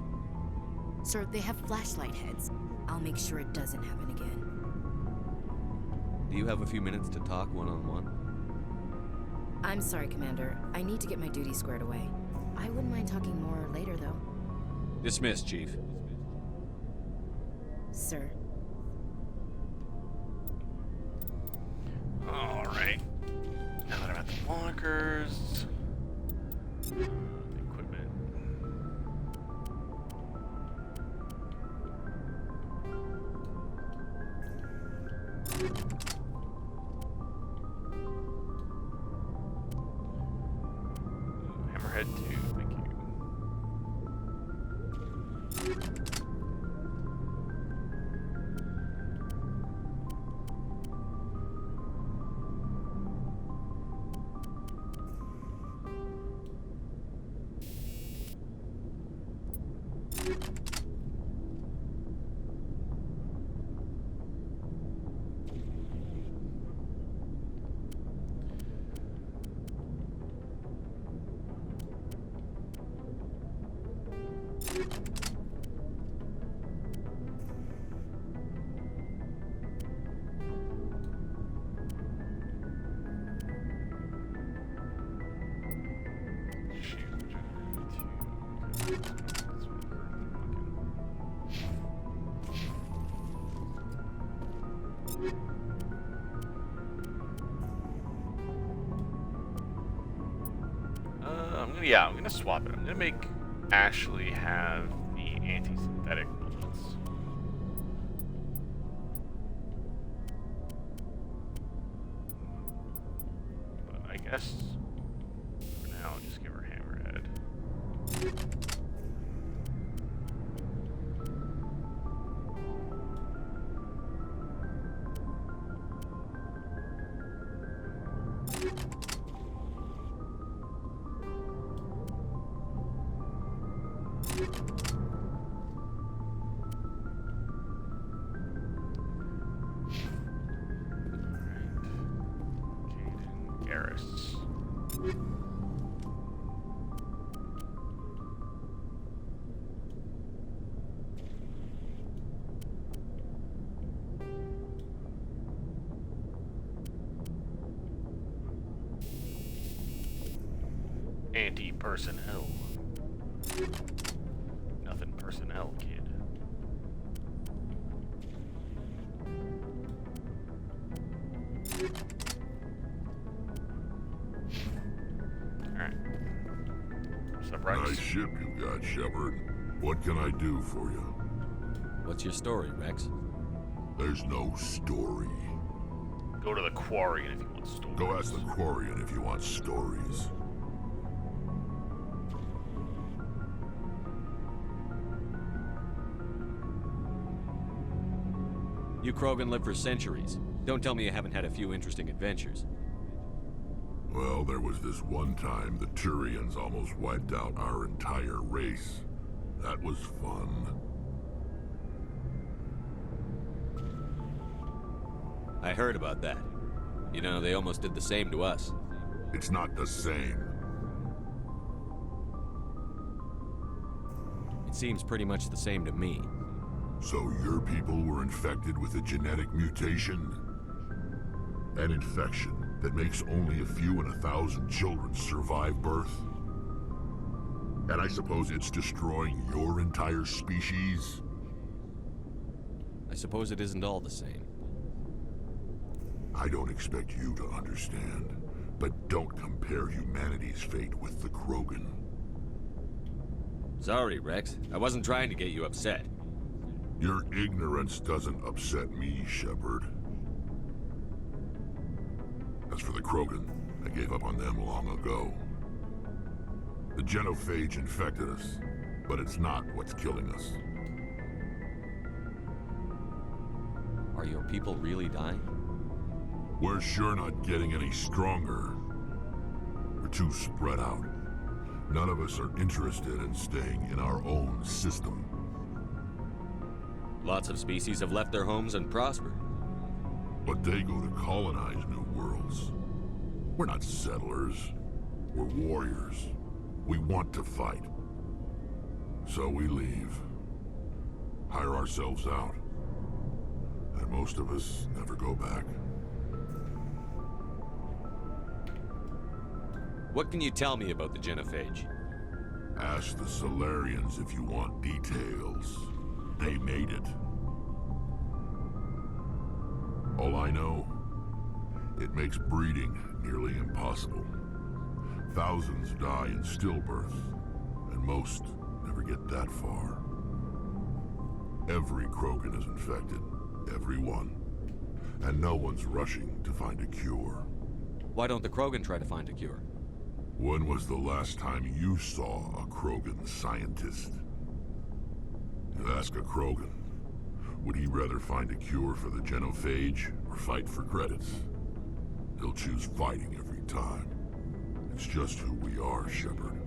Sir, they have flashlight heads. I'll make sure it doesn't happen again. Do you have a few minutes to talk one-on-one? I'm sorry, Commander. I need to get my duty squared away. I wouldn't mind talking more later, though. Dismissed, Chief. Sir. Alright. Now that I'm at the lockers... I'm gonna swap it. I'm gonna make Ashley have the anti-synthetic bullets. But I guess for now, I'll just give her Hammerhead. Anti-personnel. Nothing personnel, kid. Alright. What's up, Rex? Nice ship you got, Shepard. What can I do for you? What's your story, Rex? There's no story. Go to the Quarian if you want stories. Go ask the Quarian if you want stories. You Krogan live for centuries. Don't tell me you haven't had a few interesting adventures. Well, there was this one time the Turians almost wiped out our entire race. That was fun. I heard about that. You know, they almost did the same to us. It's not the same. It seems pretty much the same to me. So your people were infected with a genetic mutation? An infection that makes only a few in 1,000 children survive birth? And I suppose it's destroying your entire species? I suppose it isn't all the same. I don't expect you to understand, but don't compare humanity's fate with the Krogan. Sorry, Rex. I wasn't trying to get you upset. Your ignorance doesn't upset me, Shepard. As for the Krogan, I gave up on them long ago. The genophage infected us, but it's not what's killing us. Are your people really dying? We're sure not getting any stronger. We're too spread out. None of us are interested in staying in our own system. Lots of species have left their homes and prospered. But they go to colonize new worlds. We're not settlers. We're warriors. We want to fight. So we leave. Hire ourselves out. And most of us never go back. What can you tell me about the genophage? Ask the Solarians if you want details. They made it. All I know, it makes breeding nearly impossible. Thousands die in stillbirth, and most never get that far. Every Krogan is infected, every one. And no one's rushing to find a cure. Why don't the Krogan try to find a cure? When was the last time you saw a Krogan scientist? You ask a Krogan, would he rather find a cure for the genophage or fight for credits? He'll choose fighting every time. It's just who we are, Shepard.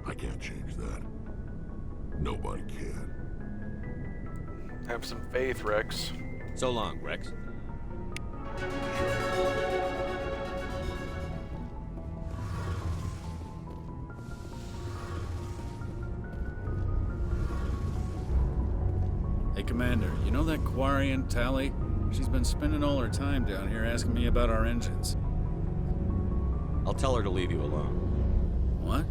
I can't change that. Nobody can. Have some faith, Rex. So long, Rex. Hey, Commander, you know that Quarian, Tally? She's been spending all her time down here asking me about our engines. I'll tell her to leave you alone. What?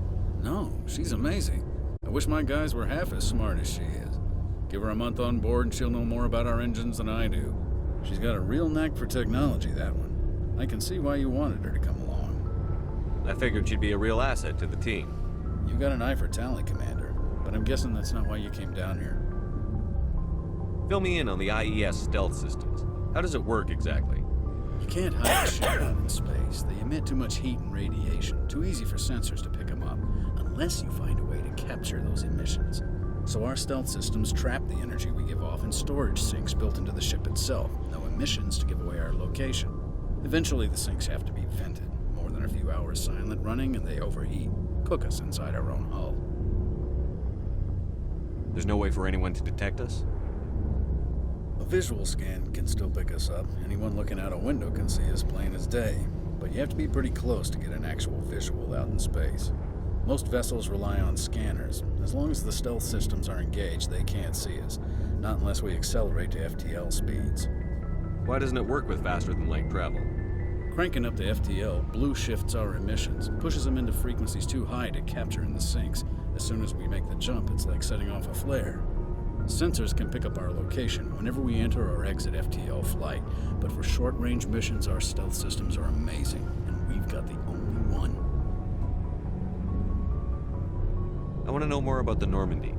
No, she's amazing. I wish my guys were half as smart as she is. Give her a month on board and she'll know more about our engines than I do. She's got a real knack for technology, that one. I can see why you wanted her to come along. I figured she'd be a real asset to the team. You got an eye for talent, Commander, but I'm guessing that's not why you came down here. Fill me in on the IES stealth systems. How does it work exactly? You can't hide a ship out in space. They emit too much heat and radiation. Too easy for sensors to pick them up, unless you find a way to capture those emissions. So our stealth systems trap the energy we give off in storage sinks built into the ship itself. No emissions to give away our location. Eventually the sinks have to be vented. More than a few hours silent running and they overheat. Cook us inside our own hull. There's no way for anyone to detect us? A visual scan can still pick us up. Anyone looking out a window can see us plain as day. But you have to be pretty close to get an actual visual out in space. Most vessels rely on scanners. As long as the stealth systems are engaged, they can't see us. Not unless we accelerate to FTL speeds. Why doesn't it work with faster-than-light travel? Cranking up to FTL blue shifts our emissions, pushes them into frequencies too high to capture in the sinks. As soon as we make the jump, it's like setting off a flare. Sensors can pick up our location whenever we enter or exit FTL flight, but for short-range missions, our stealth systems are amazing, and we've got the only one. I want to know more about the Normandy.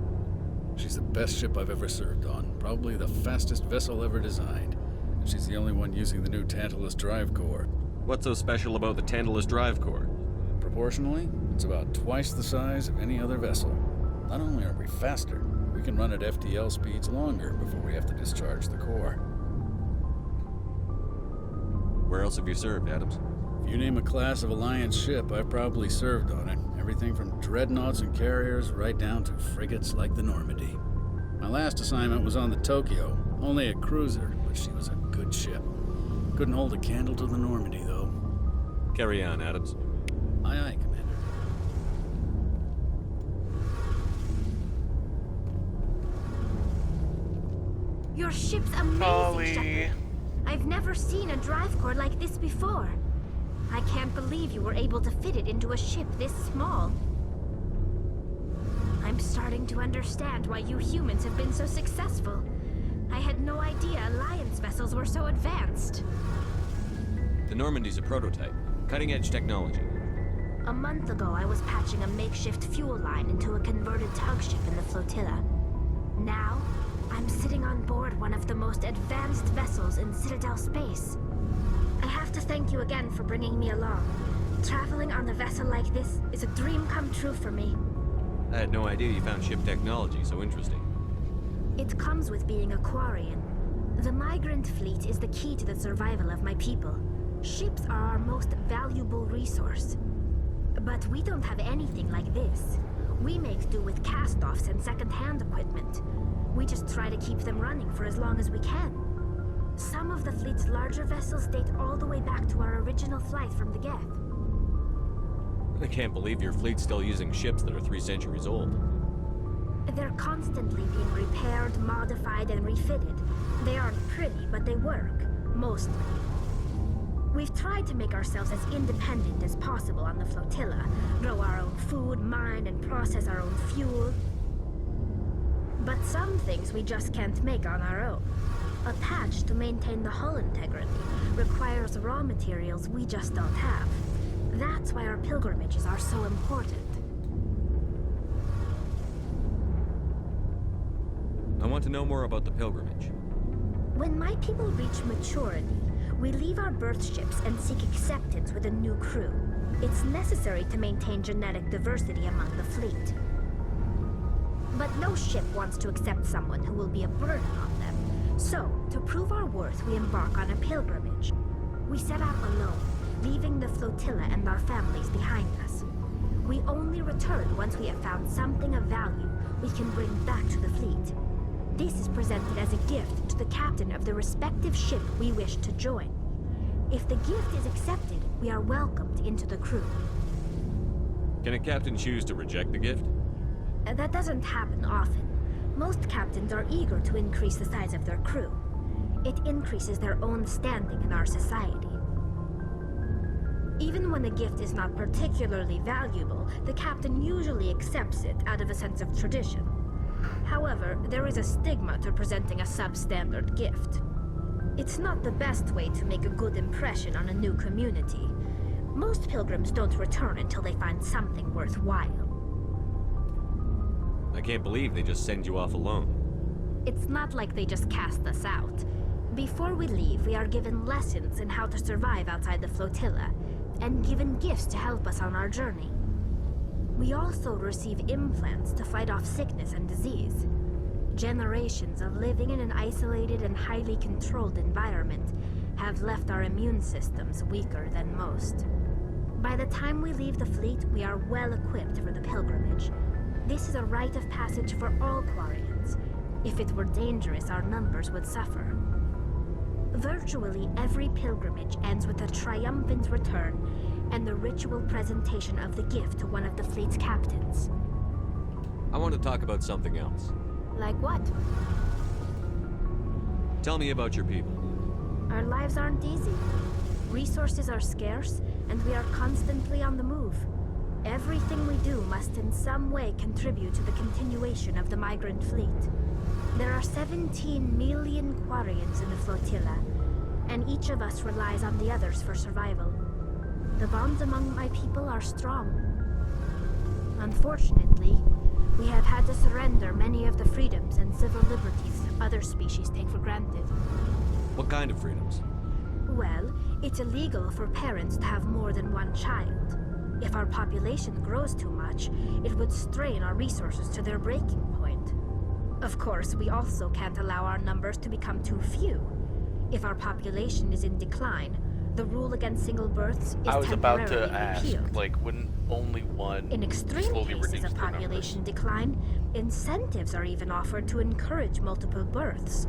She's the best ship I've ever served on, probably the fastest vessel ever designed. And she's the only one using the new Tantalus drive core. What's so special about the Tantalus drive core? Proportionally, it's about twice the size of any other vessel. Not only are we faster, we can run at FTL speeds longer before we have to discharge the core. Where else have you served, Adams? If you name a class of Alliance ship, I've probably served on it. Everything from dreadnoughts and carriers right down to frigates like the Normandy. My last assignment was on the Tokyo, only a cruiser, but she was a good ship. Couldn't hold a candle to the Normandy, though. Carry on, Adams. Aye, aye, Commander. Your ship's amazing, Shepard. I've never seen a drive core like this before. I can't believe you were able to fit it into a ship this small. I'm starting to understand why you humans have been so successful. I had no idea Alliance vessels were so advanced. The Normandy's a prototype. Cutting-edge technology. A month ago, I was patching a makeshift fuel line into a converted tug ship in the flotilla. Now, I'm sitting on board one of the most advanced vessels in Citadel space. I have to thank you again for bringing me along. Traveling on a vessel like this is a dream come true for me. I had no idea you found ship technology so interesting. It comes with being a Quarian. The migrant fleet is the key to the survival of my people. Ships are our most valuable resource. But we don't have anything like this. We make do with cast-offs and second-hand equipment. We just try to keep them running for as long as we can. Some of the fleet's larger vessels date all the way back to our original flight from the Geth. I can't believe your fleet's still using ships that are 3 centuries old. They're constantly being repaired, modified, and refitted. They aren't pretty, but they work. Mostly. We've tried to make ourselves as independent as possible on the flotilla. Grow our own food, mine, and process our own fuel. But some things we just can't make on our own. A patch to maintain the hull integrity requires raw materials we just don't have. That's why our pilgrimages are so important. I want to know more about the pilgrimage. When my people reach maturity, we leave our birth ships and seek acceptance with a new crew. It's necessary to maintain genetic diversity among the fleet. But no ship wants to accept someone who will be a burden on them. So, to prove our worth, we embark on a pilgrimage. We set out alone, leaving the flotilla and our families behind us. We only return once we have found something of value we can bring back to the fleet. This is presented as a gift to the captain of the respective ship we wish to join. If the gift is accepted, we are welcomed into the crew. Can a captain choose to reject the gift? That doesn't happen often. Most captains are eager to increase the size of their crew. It increases their own standing in our society. Even when a gift is not particularly valuable, the captain usually accepts it out of a sense of tradition. However, there is a stigma to presenting a substandard gift. It's not the best way to make a good impression on a new community. Most pilgrims don't return until they find something worthwhile. I can't believe they just send you off alone. It's not like they just cast us out. Before we leave, we are given lessons in how to survive outside the flotilla, and given gifts to help us on our journey. We also receive implants to fight off sickness and disease. Generations of living in an isolated and highly controlled environment have left our immune systems weaker than most. By the time we leave the fleet, we are well equipped for the pilgrimage. This is a rite of passage for all Quarians. If it were dangerous, our numbers would suffer. Virtually every pilgrimage ends with a triumphant return and the ritual presentation of the gift to one of the fleet's captains. I want to talk about something else. Like what? Tell me about your people. Our lives aren't easy. Resources are scarce, and we are constantly on the move. Everything we do must in some way contribute to the continuation of the migrant fleet. There are 17 million Quarians in the flotilla, and each of us relies on the others for survival. The bonds among my people are strong. Unfortunately, we have had to surrender many of the freedoms and civil liberties other species take for granted. What kind of freedoms? Well, it's illegal for parents to have more than one child. If our population grows too much, it would strain our resources to their breaking point. Of course, we also can't allow our numbers to become too few. If our population is in decline, the rule against single births is I was about to temporarily ask, repealed. like, wouldn't only one In extreme slowly cases reduce of their population decline, incentives are even offered to encourage multiple births.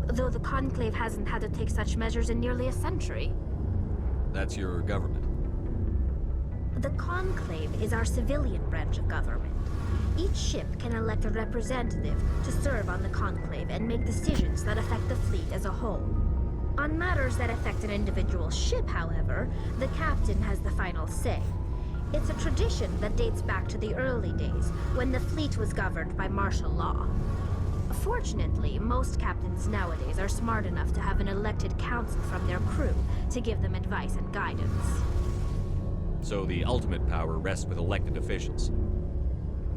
Though the Conclave hasn't had to take such measures in nearly a century. That's your government. The Conclave is our civilian branch of government. Each ship can elect a representative to serve on the Conclave and make decisions that affect the fleet as a whole. On matters that affect an individual ship, however, the captain has the final say. It's a tradition that dates back to the early days, when the fleet was governed by martial law. Fortunately, most captains nowadays are smart enough to have an elected council from their crew to give them advice and guidance. So the ultimate power rests with elected officials.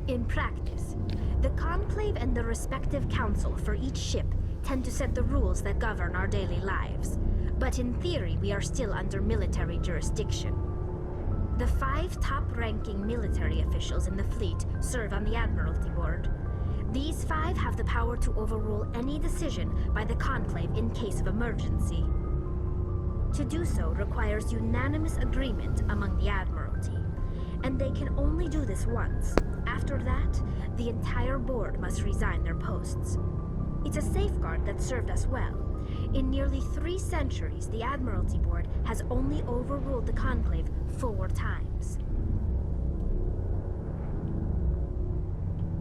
In practice, the Conclave and the respective council for each ship tend to set the rules that govern our daily lives. But in theory, we are still under military jurisdiction. The 5 top-ranking military officials in the fleet serve on the Admiralty Board. These 5 have the power to overrule any decision by the Conclave in case of emergency. To do so requires unanimous agreement among the Admiralty, and they can only do this once. After that, the entire board must resign their posts. It's a safeguard that served us well. In nearly 3 centuries, the Admiralty Board has only overruled the Conclave 4 times.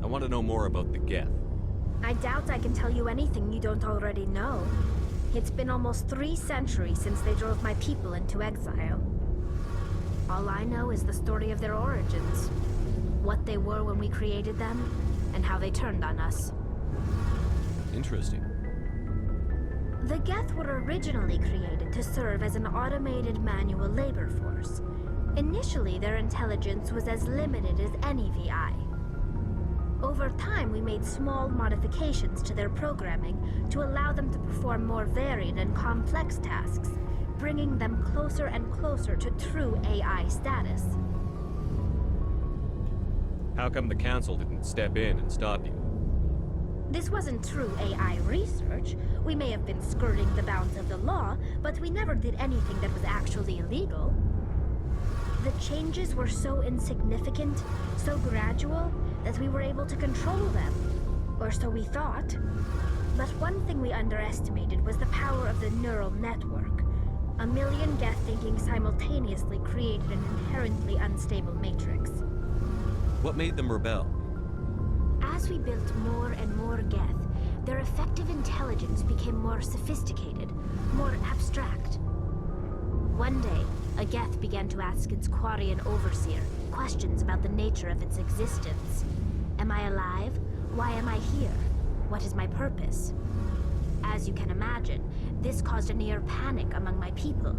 I want to know more about the Geth. I doubt I can tell you anything you don't already know. It's been almost 3 centuries since they drove my people into exile. All I know is the story of their origins, what they were when we created them, and how they turned on us. Interesting. The Geth were originally created to serve as an automated manual labor force. Initially, their intelligence was as limited as any VI. Over time, we made small modifications to their programming to allow them to perform more varied and complex tasks, bringing them closer and closer to true AI status. How come the Council didn't step in and stop you? This wasn't true AI research. We may have been skirting the bounds of the law, but we never did anything that was actually illegal. The changes were so insignificant, so gradual, that we were able to control them. Or so we thought. But one thing we underestimated was the power of the neural network. A million Geth thinking simultaneously created an inherently unstable matrix. What made them rebel? As we built more and more Geth, their effective intelligence became more sophisticated, more abstract. One day, a Geth began to ask its Quarian overseer questions about the nature of its existence. Am I alive? Why am I here? What is my purpose? As you can imagine, This caused a near panic among my people.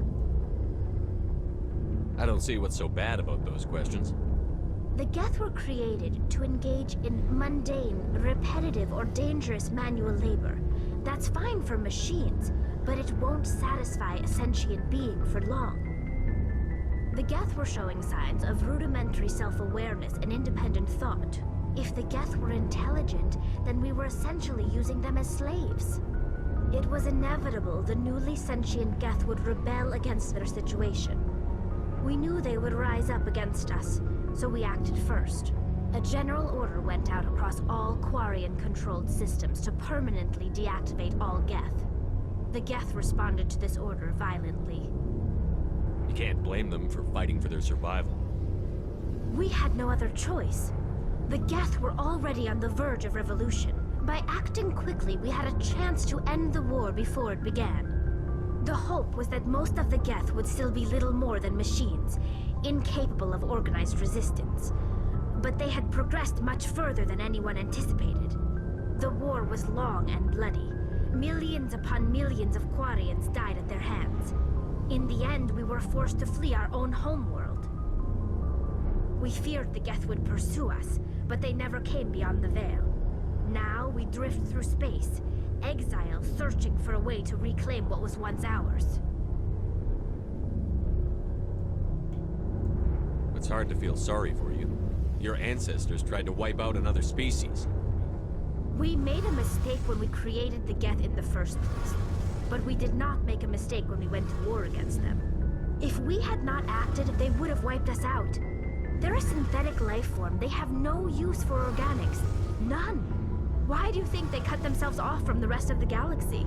I don't see what's so bad about those questions. The Geth were created to engage in mundane, repetitive, or dangerous manual labor. That's fine for machines, but it won't satisfy a sentient being for long. The Geth were showing signs of rudimentary self-awareness and independent thought. If the Geth were intelligent, then we were essentially using them as slaves. It was inevitable the newly sentient Geth would rebel against their situation. We knew they would rise up against us, so we acted first. A general order went out across all Quarian-controlled systems to permanently deactivate all Geth. The Geth responded to this order violently. You can't blame them for fighting for their survival. We had no other choice. The Geth were already on the verge of revolution. By acting quickly, we had a chance to end the war before it began. The hope was that most of the Geth would still be little more than machines, incapable of organized resistance. But they had progressed much further than anyone anticipated. The war was long and bloody. Millions upon millions of Quarians died at their hands. In the end, we were forced to flee our own homeworld. We feared the Geth would pursue us, but they never came beyond the Veil. Now we drift through space, exile searching for a way to reclaim what was once ours. It's hard to feel sorry for you. Your ancestors tried to wipe out another species. We made a mistake when we created the Geth in the first place. But we did not make a mistake when we went to war against them. If we had not acted, they would have wiped us out. They're a synthetic life form. They have no use for organics. None. Why do you think they cut themselves off from the rest of the galaxy?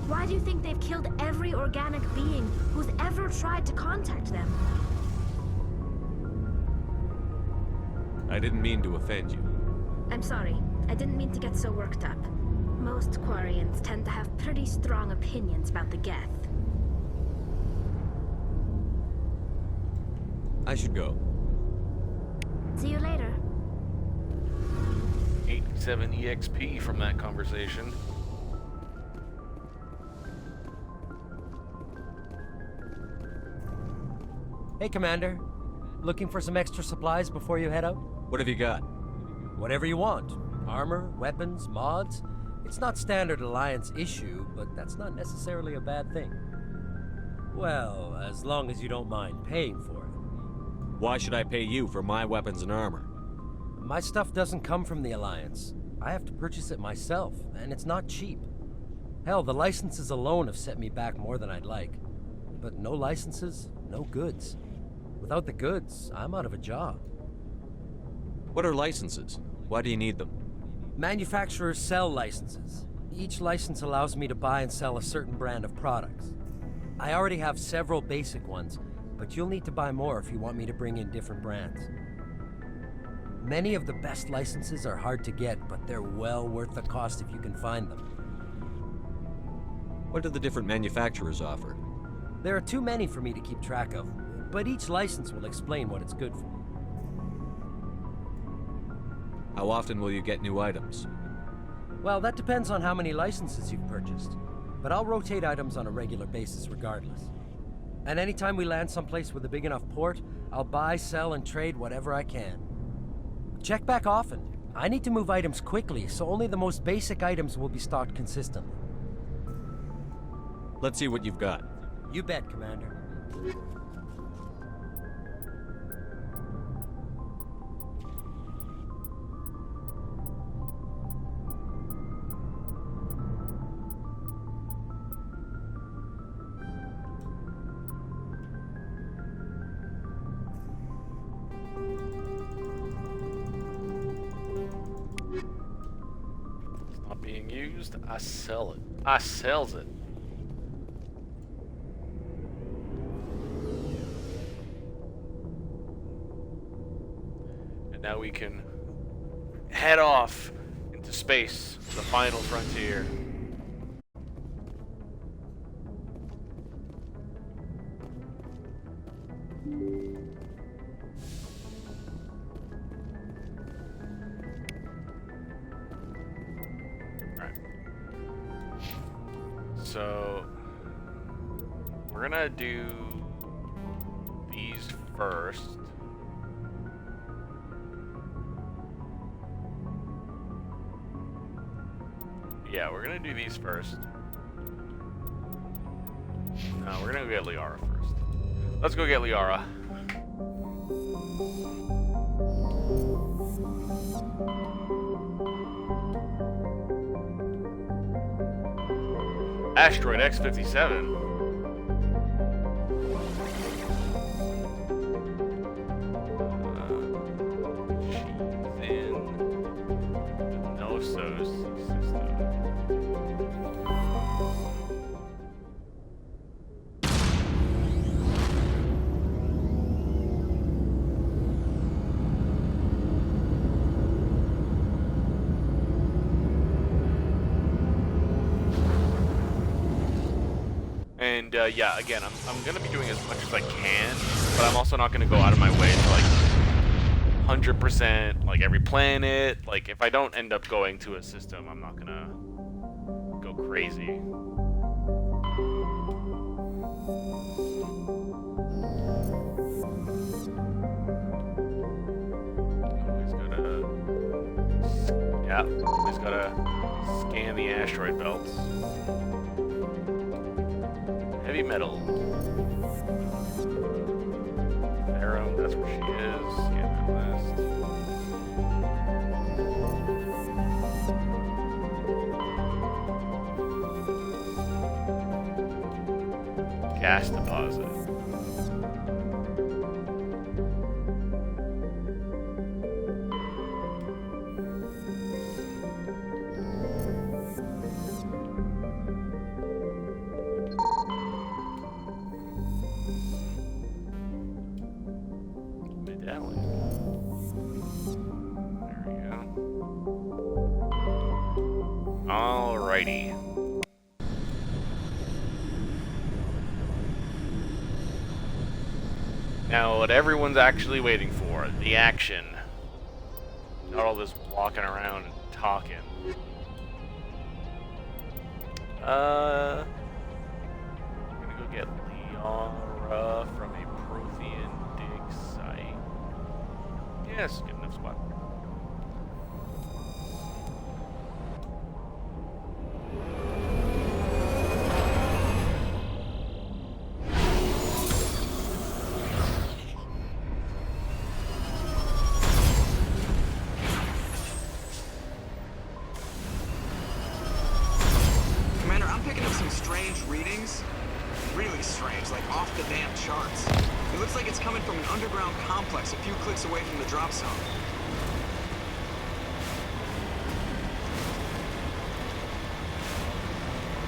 Why do you think they've killed every organic being who's ever tried to contact them? I didn't mean to offend you. I'm sorry. I didn't mean to get so worked up. Most Quarians tend to have pretty strong opinions about the Geth. I should go. See you later. 87 EXP from that conversation. Hey, Commander. Looking for some extra supplies before you head out? What have you got? Whatever you want. Armor, weapons, mods. It's not standard Alliance issue, but that's not necessarily a bad thing. Well, as long as you don't mind paying for it. Why should I pay you for my weapons and armor? My stuff doesn't come from the Alliance. I have to purchase it myself, and it's not cheap. Hell, the licenses alone have set me back more than I'd like. But no licenses, no goods. Without the goods, I'm out of a job. What are licenses? Why do you need them? Manufacturers sell licenses. Each license allows me to buy and sell a certain brand of products. I already have several basic ones, but you'll need to buy more if you want me to bring in different brands. Many of the best licenses are hard to get, but they're well worth the cost if you can find them. What do the different manufacturers offer? There are too many for me to keep track of, but each license will explain what it's good for. How often will you get new items? Well, that depends on how many licenses you've purchased, but I'll rotate items on a regular basis regardless. And anytime we land someplace with a big enough port, I'll buy, sell, and trade whatever I can. Check back often. I need to move items quickly, so only the most basic items will be stocked consistently. Let's see what you've got. You bet, Commander. It's not being used. I sell it. I sells it. And now we can head off into space, the final frontier. Alright. So We're gonna do these first. Yeah, we're gonna do these first. No, we're gonna go get Liara first. Let's go get Liara. Asteroid X-57. She's in the Nosos system. And yeah, again, I'm gonna be doing as much as I can, but I'm also not gonna go out of my way to like 100% like every planet. Like if I don't end up going to a system, I'm not gonna go crazy. Always gotta scan the asteroid belts. Heavy metal. Ferrum, that's where she is. Scan that list. Gas deposit. Alrighty. Now, what everyone's actually waiting for, the action. Not all this walking around and talking. I'm gonna go get Liara from a Prothean dig site. Yes, good enough spot.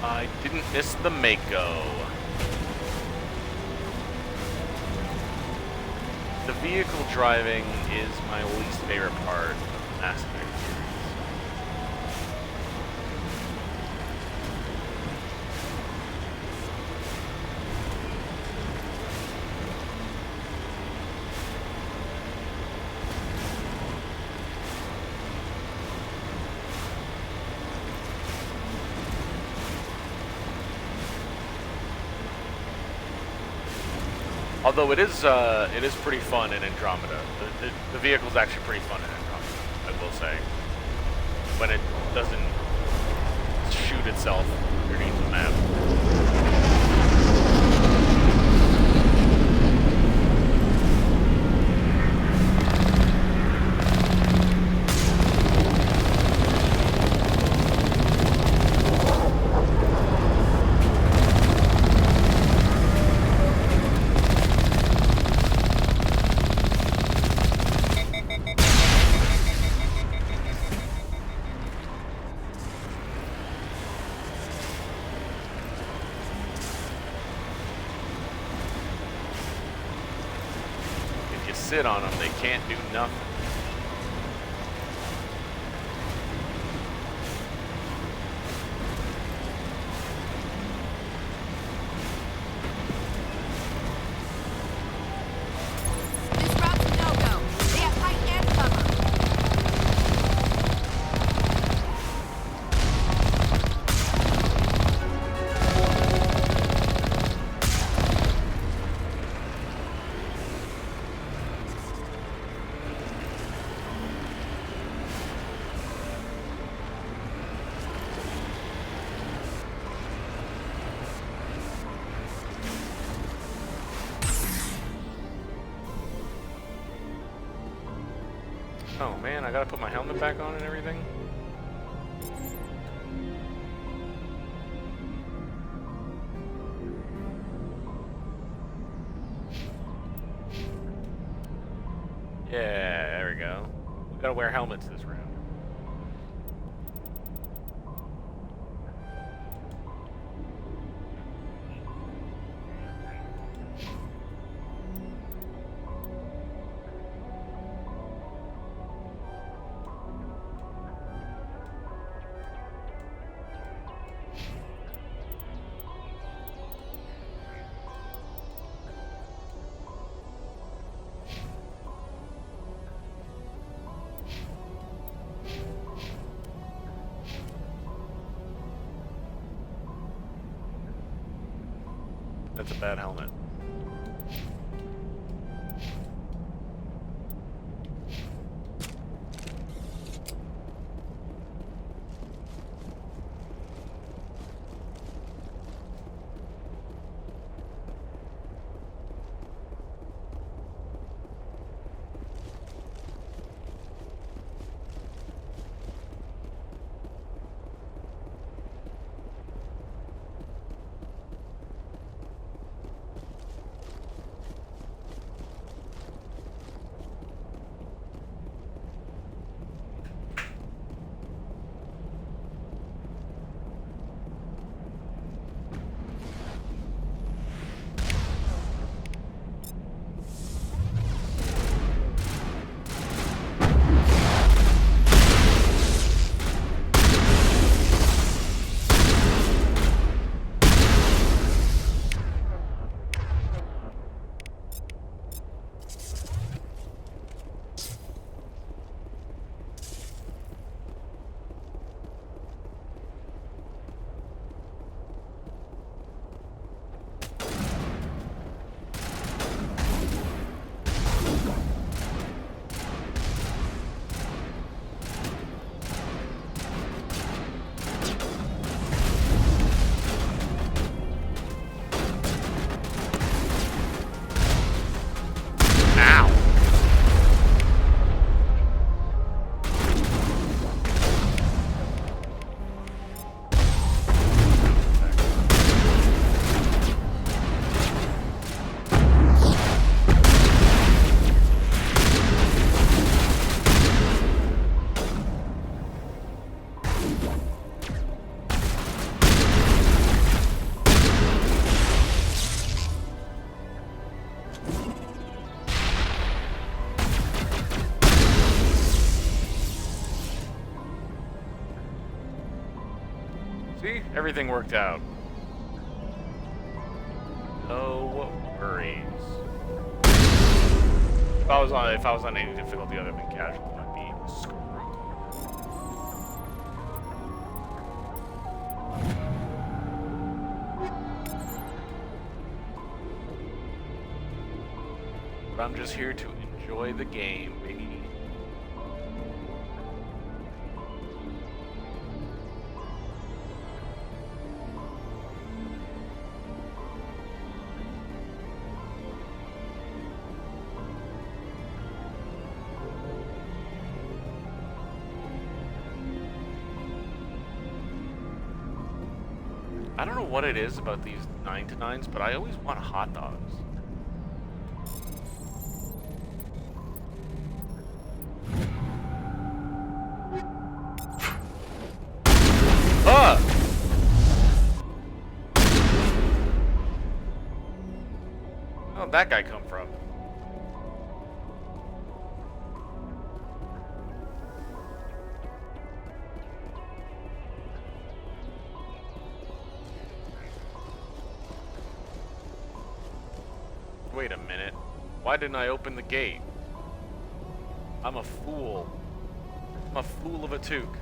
I didn't miss the Mako. The vehicle driving is my least favorite part of the Mass Effect series. Although it is pretty fun in Andromeda. The vehicle's actually pretty fun in Andromeda, I will say. When it doesn't shoot itself underneath the map. Sit on them, they can't do nothing. Oh man, I gotta put my helmet back on and everything. Yeah, there we go. We gotta wear helmets this round. That's a bad helmet. See? Everything worked out. No worries. If I was on any difficulty other than casual, I'd be screwed. But I'm just here to enjoy the game, baby. I don't know what it is about these 9-to-9s, but I always want hot dogs. Ah! Where'd that guy come from? Wait a minute. Why didn't I open the gate? I'm a fool. I'm a fool of a toque.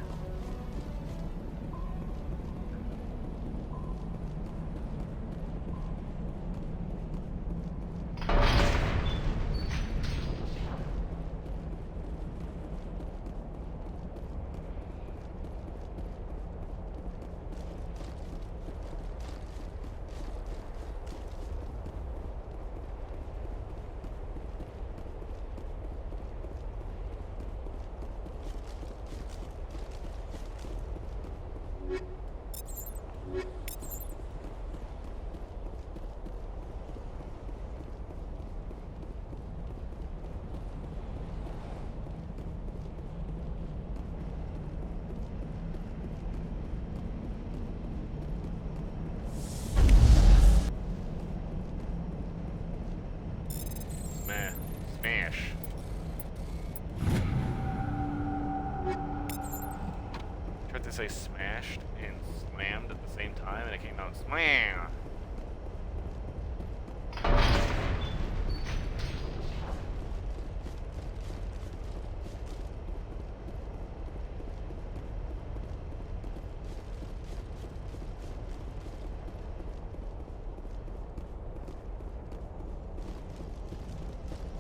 say smashed and slammed at the same time, and it came out slam.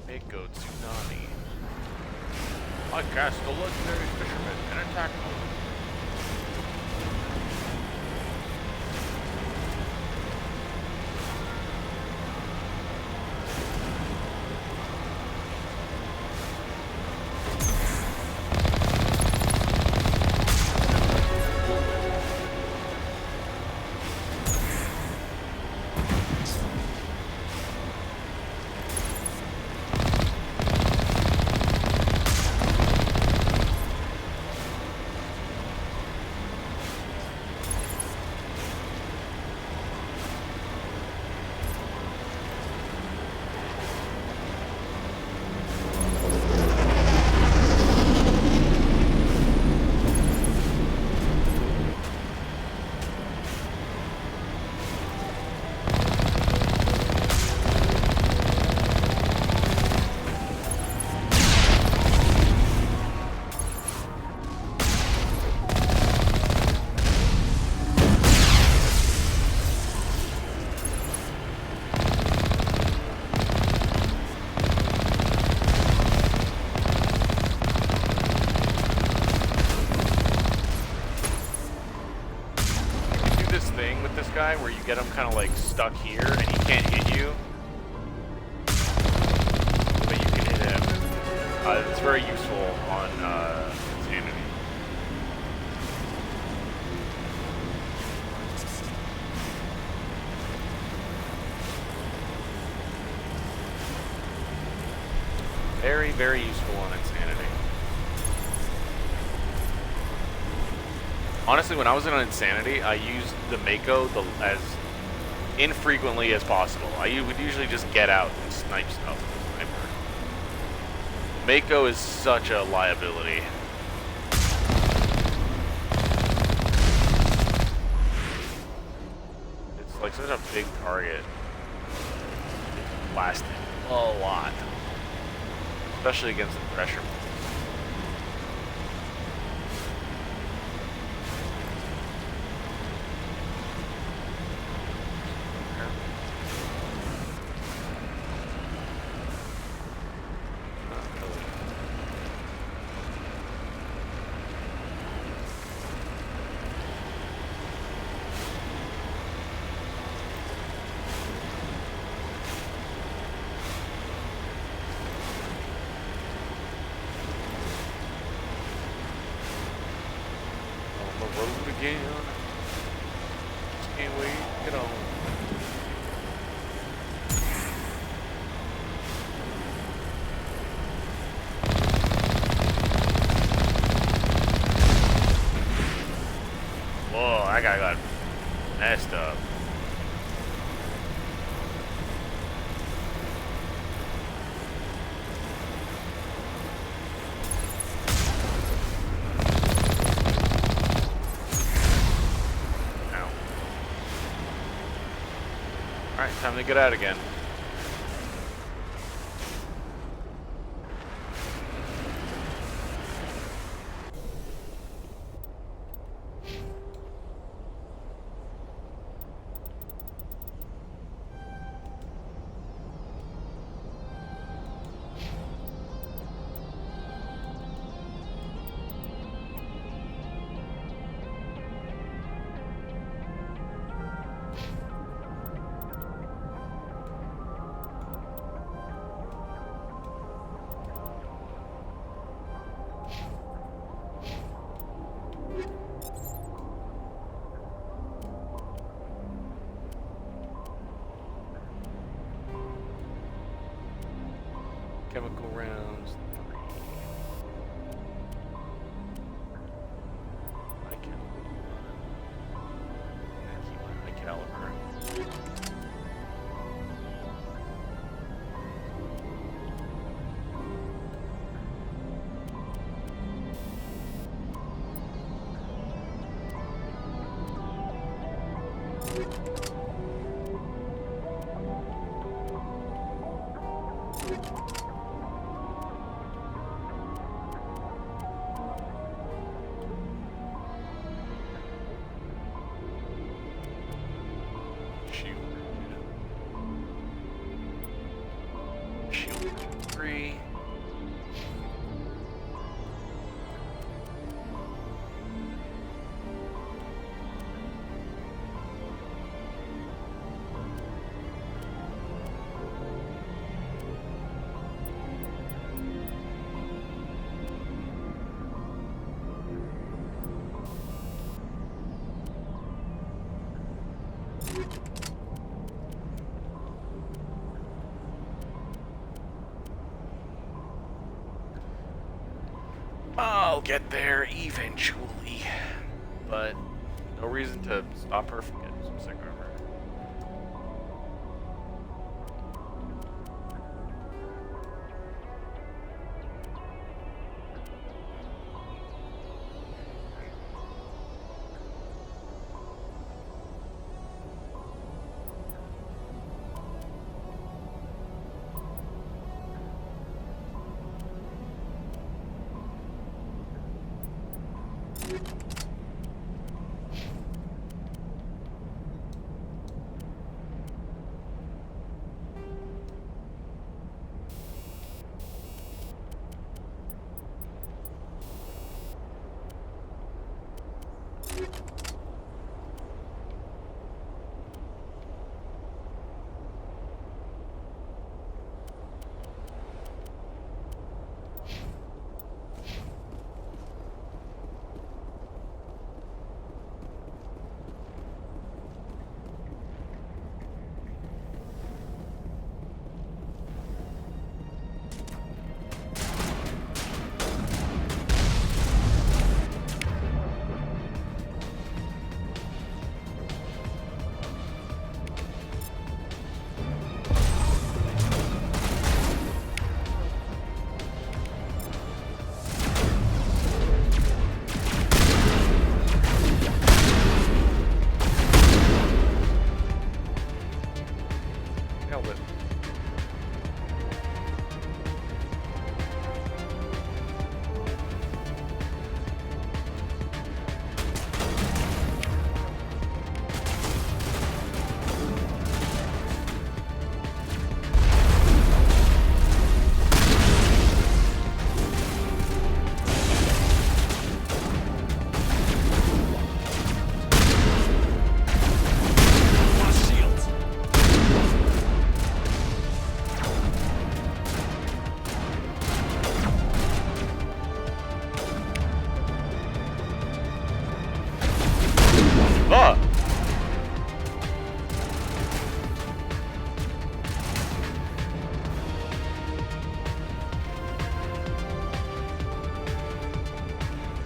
Mako tsunami. I cast the legendary fisherman and attack mode. Where you get him kind of like stuck here and he can't hit you, but you can hit him. It's very useful on Insanity. Very, very useful on Insanity. Honestly, when I was in Insanity, I used the Mako as infrequently as possible. I would usually just get out and snipe stuff with a sniper. Mako is such a liability. It's like such a big target. It's blasting a lot. Especially against the pressure. That guy got messed up. Ow. Alright, time to get out again. Chemical rounds. High caliber. I'll get there eventually. But no reason to stop her from getting some sick armor.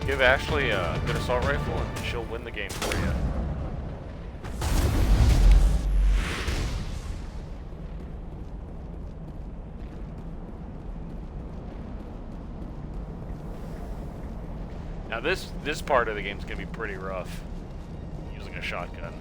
Give Ashley a good assault rifle and she'll win the game for you. Now this part of the game is gonna be pretty rough using a shotgun.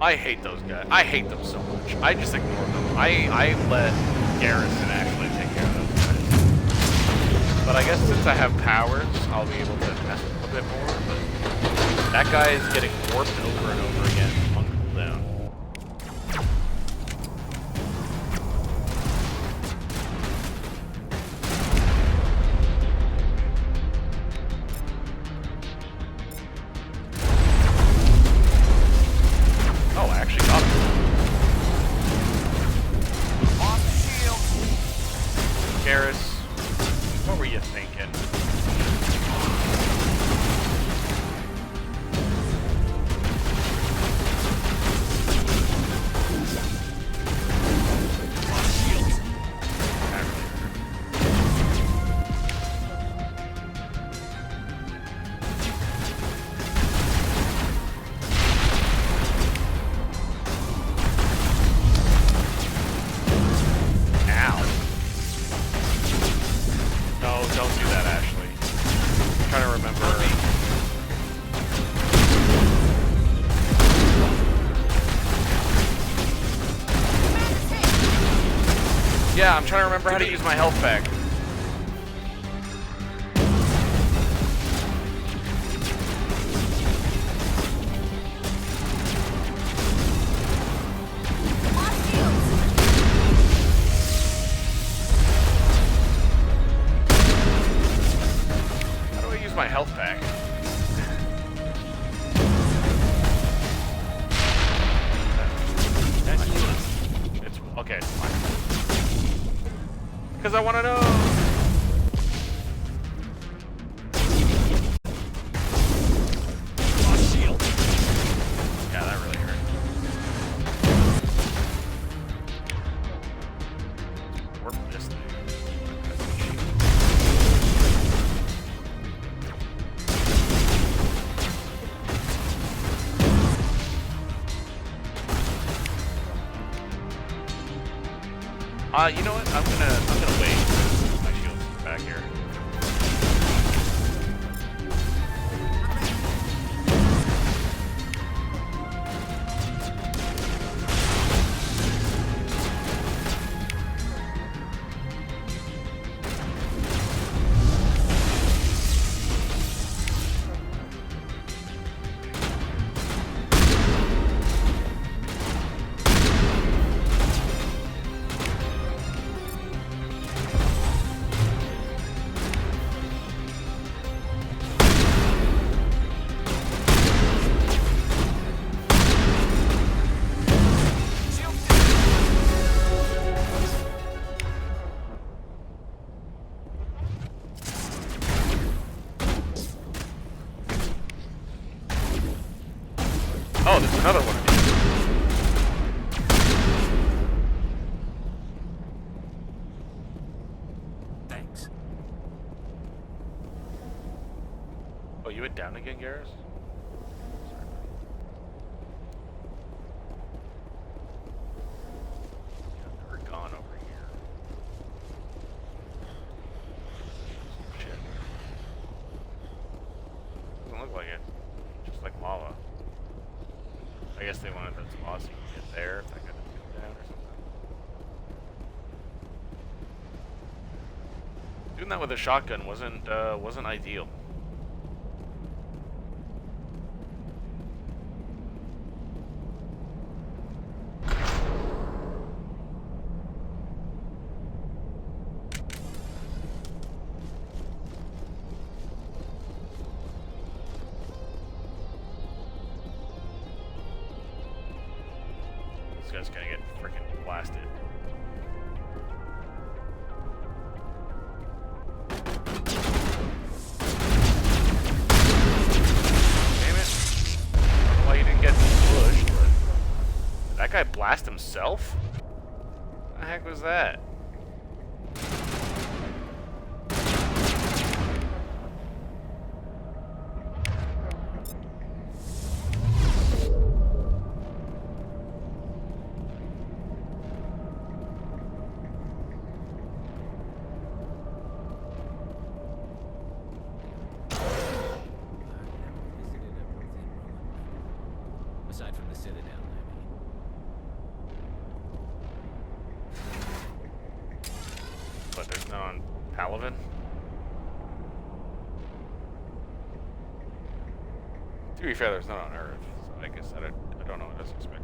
I hate those guys. I hate them so much. I just ignore them. I let Garrison actually take care of those guys. But I guess since I have powers, I'll be able to mess with them a bit more. But that guy is getting warped over and over again on cooldown. Oh, I actually got him. Garrus, what were you thinking? Yeah, I'm trying to remember how to use my health pack. How do I use my health pack? It's okay, it's fine. Because I want to know. Lost shield. Yeah, that really hurt. Warp this thing. You know what? I'm gonna wait for my shield back here. Oh, there's another one of these. Thanks. Oh, you went down again, Garrus? Sorry, buddy. Yeah, they're gone over here. Shit. Doesn't look like it. Just like lava. I guess they wanted those boss you can get there if that guy doesn't come down or something. Doing that with a shotgun wasn't ideal. This guy's gonna get freaking blasted. Damn it. I don't know why you didn't get pushed, but did that guy blast himself? What the heck was that? Aside from the Citadel, But there's none on Palaven? To be fair, there's none on Earth, so I guess I don't know what I was expecting.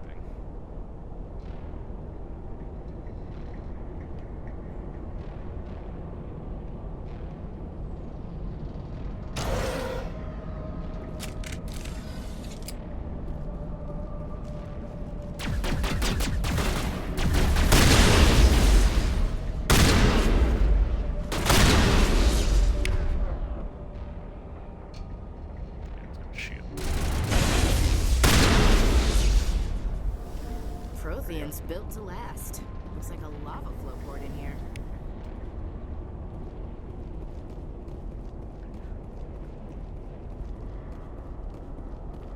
Prothean's built to last. Looks like a lava flow port in here.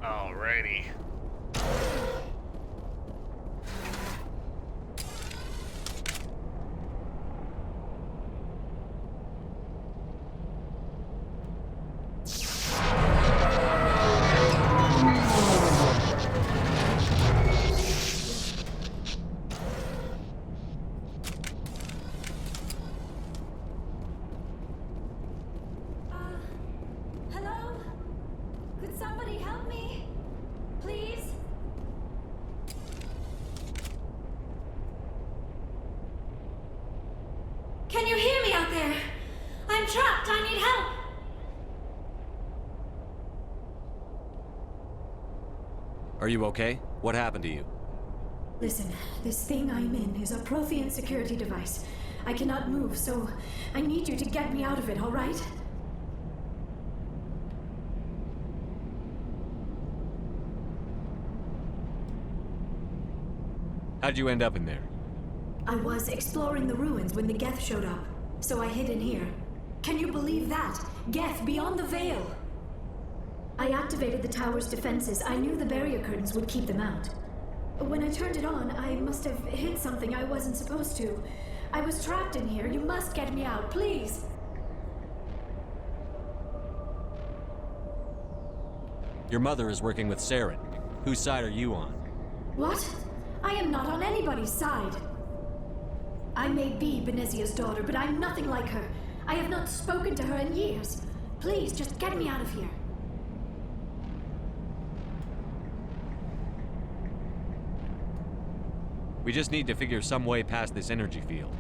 Alrighty. Hello? Could somebody help me? Please? Can you hear me out there? I'm trapped. I need help. Are you okay? What happened to you? Listen, this thing I'm in is a Prothean security device. I cannot move, so I need you to get me out of it, all right? How'd you end up in there? I was exploring the ruins when the Geth showed up, so I hid in here. Can you believe that? Geth beyond the veil! I activated the tower's defenses. I knew the barrier curtains would keep them out. When I turned it on, I must have hit something I wasn't supposed to. I was trapped in here. You must get me out, please! Your mother is working with Saren. Whose side are you on? What? I am not on anybody's side. I may be Benezia's daughter, but I'm nothing like her. I have not spoken to her in years. Please, just get me out of here. We just need to figure some way past this energy field.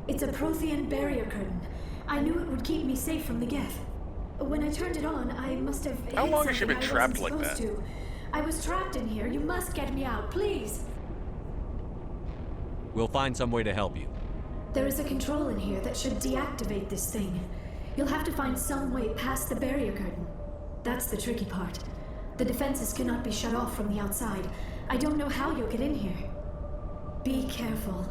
It's a Prothean barrier curtain. I knew it would keep me safe from the Geth. When I turned it on, I must have hit How long has she something been I trapped wasn't like that? supposed to. I was trapped in here. You must get me out, please. We'll find some way to help you. There is a control in here that should deactivate this thing. You'll have to find some way past the barrier curtain. That's the tricky part. The defenses cannot be shut off from the outside. I don't know how you'll get in here. Be careful.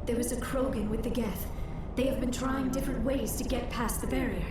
There is a Krogan with the Geth. They have been trying different ways to get past the barrier.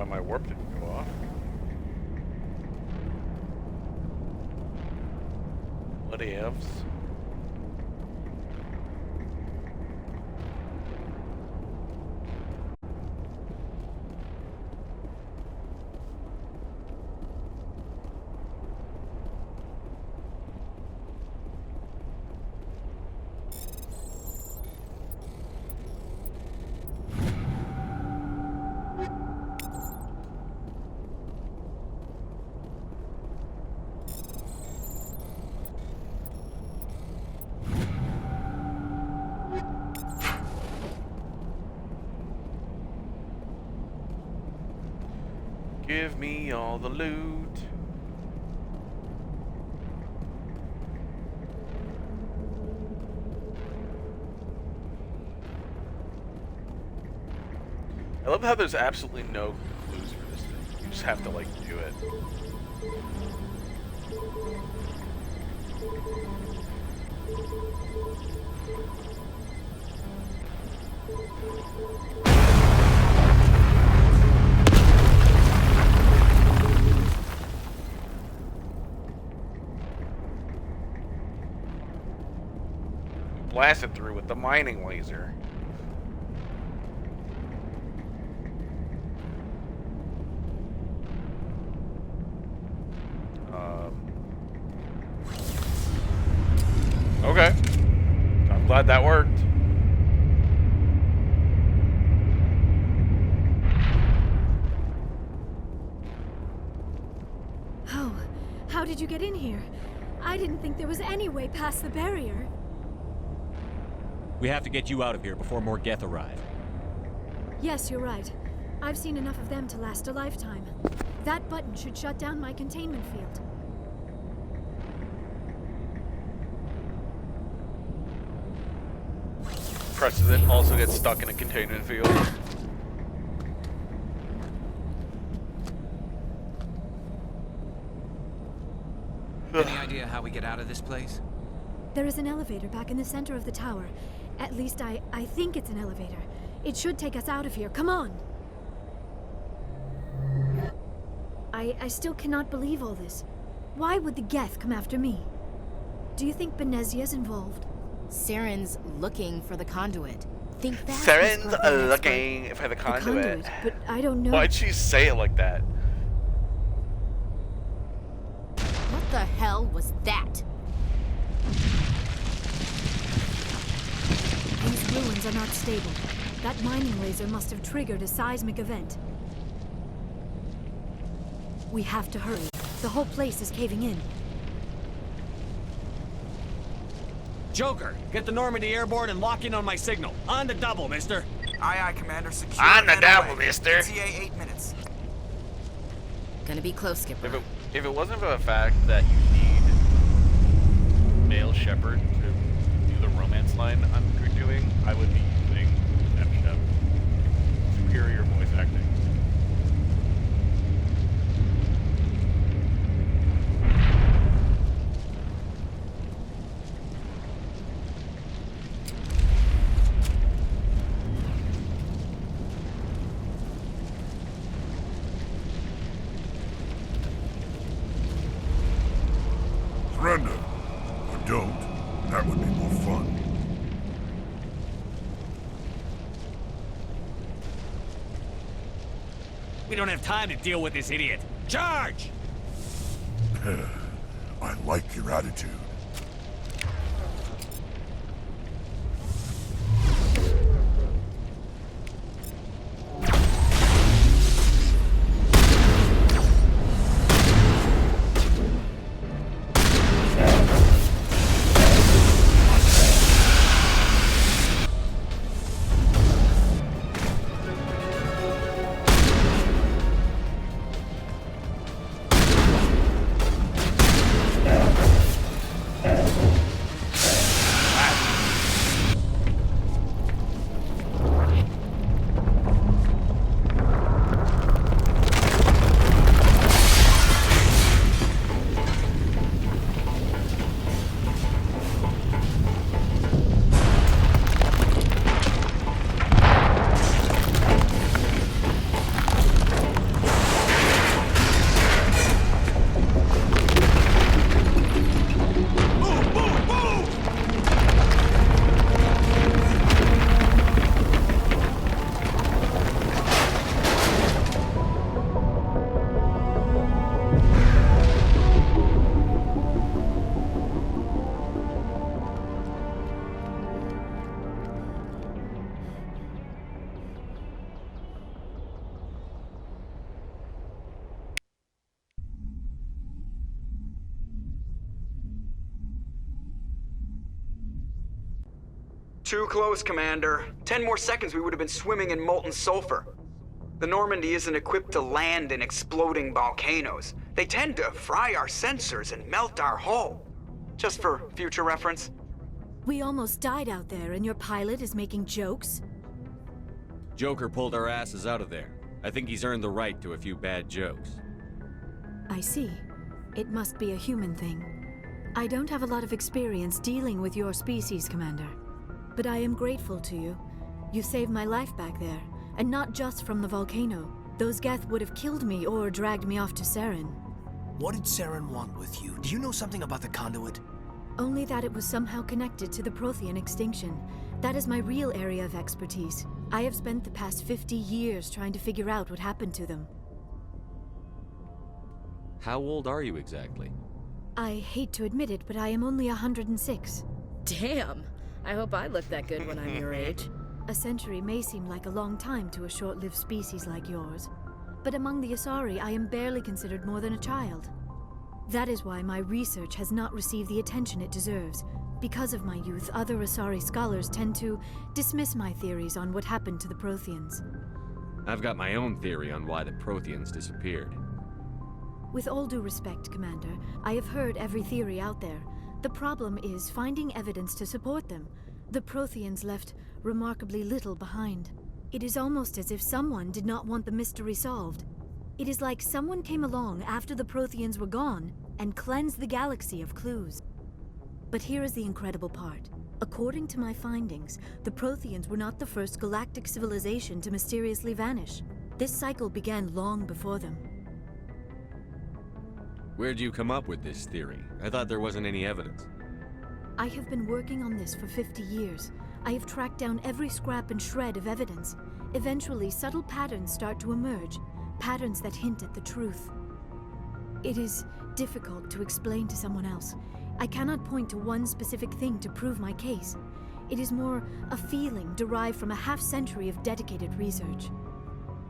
My warp didn't go off. What ifs? Give me all the loot. I love how there's absolutely no clues for this thing. You just have to, like, do it. Blasted through with the mining laser. Okay. I'm glad that worked. Oh, how did you get in here? I didn't think there was any way past the barrier. We have to get you out of here before more Geth arrive. Yes, you're right. I've seen enough of them to last a lifetime. That button should shut down my containment field. Presses it, also gets stuck in a containment field. Any idea how we get out of this place? There is an elevator back in the center of the tower. At least I think it's an elevator. It should take us out of here. Come on! I still cannot believe all this. Why would the Geth come after me? Do you think Benezia's involved? Saren's looking for the conduit. Think fast. Saren's looking for the conduit. But I don't know. Why'd she say it like that? What the hell was that? These ruins are not stable. That mining laser must have triggered a seismic event. We have to hurry. The whole place is caving in. Joker, get the Normandy airborne and lock in on my signal. On the double, mister. Aye, aye, Commander. Secure On the and double, away. mister. ETA 8 minutes. Gonna be close, Skipper. If it wasn't for the fact that you need male shepherd to do the romance line I'm doing, I would be using M-Shep. Superior voice acting. Surrender. Or don't. That would be more fun. We don't have time to deal with this idiot. Charge! I like your attitude. Too close, Commander. 10 more seconds we would have been swimming in molten sulfur. The Normandy isn't equipped to land in exploding volcanoes. They tend to fry our sensors and melt our hull. Just for future reference. We almost died out there, and your pilot is making jokes? Joker pulled our asses out of there. I think he's earned the right to a few bad jokes. I see. It must be a human thing. I don't have a lot of experience dealing with your species, Commander. But I am grateful to you. You saved my life back there, and not just from the volcano. Those Geth would have killed me or dragged me off to Saren. What did Saren want with you? Do you know something about the conduit? Only that it was somehow connected to the Prothean extinction. That is my real area of expertise. I have spent the past 50 years trying to figure out what happened to them. How old are you exactly? I hate to admit it, but I am only 106. Damn! I hope I look that good when I'm your age. A century may seem like a long time to a short-lived species like yours. But among the Asari, I am barely considered more than a child. That is why my research has not received the attention it deserves. Because of my youth, other Asari scholars tend to dismiss my theories on what happened to the Protheans. I've got my own theory on why the Protheans disappeared. With all due respect, Commander, I have heard every theory out there. The problem is finding evidence to support them. The Protheans left remarkably little behind. It is almost as if someone did not want the mystery solved. It is like someone came along after the Protheans were gone and cleansed the galaxy of clues. But here is the incredible part. According to my findings, the Protheans were not the first galactic civilization to mysteriously vanish. This cycle began long before them. Where'd you come up with this theory? I thought there wasn't any evidence. I have been working on this for 50 years. I have tracked down every scrap and shred of evidence. Eventually, subtle patterns start to emerge, patterns that hint at the truth. It is difficult to explain to someone else. I cannot point to one specific thing to prove my case. It is more a feeling derived from a half-century of dedicated research.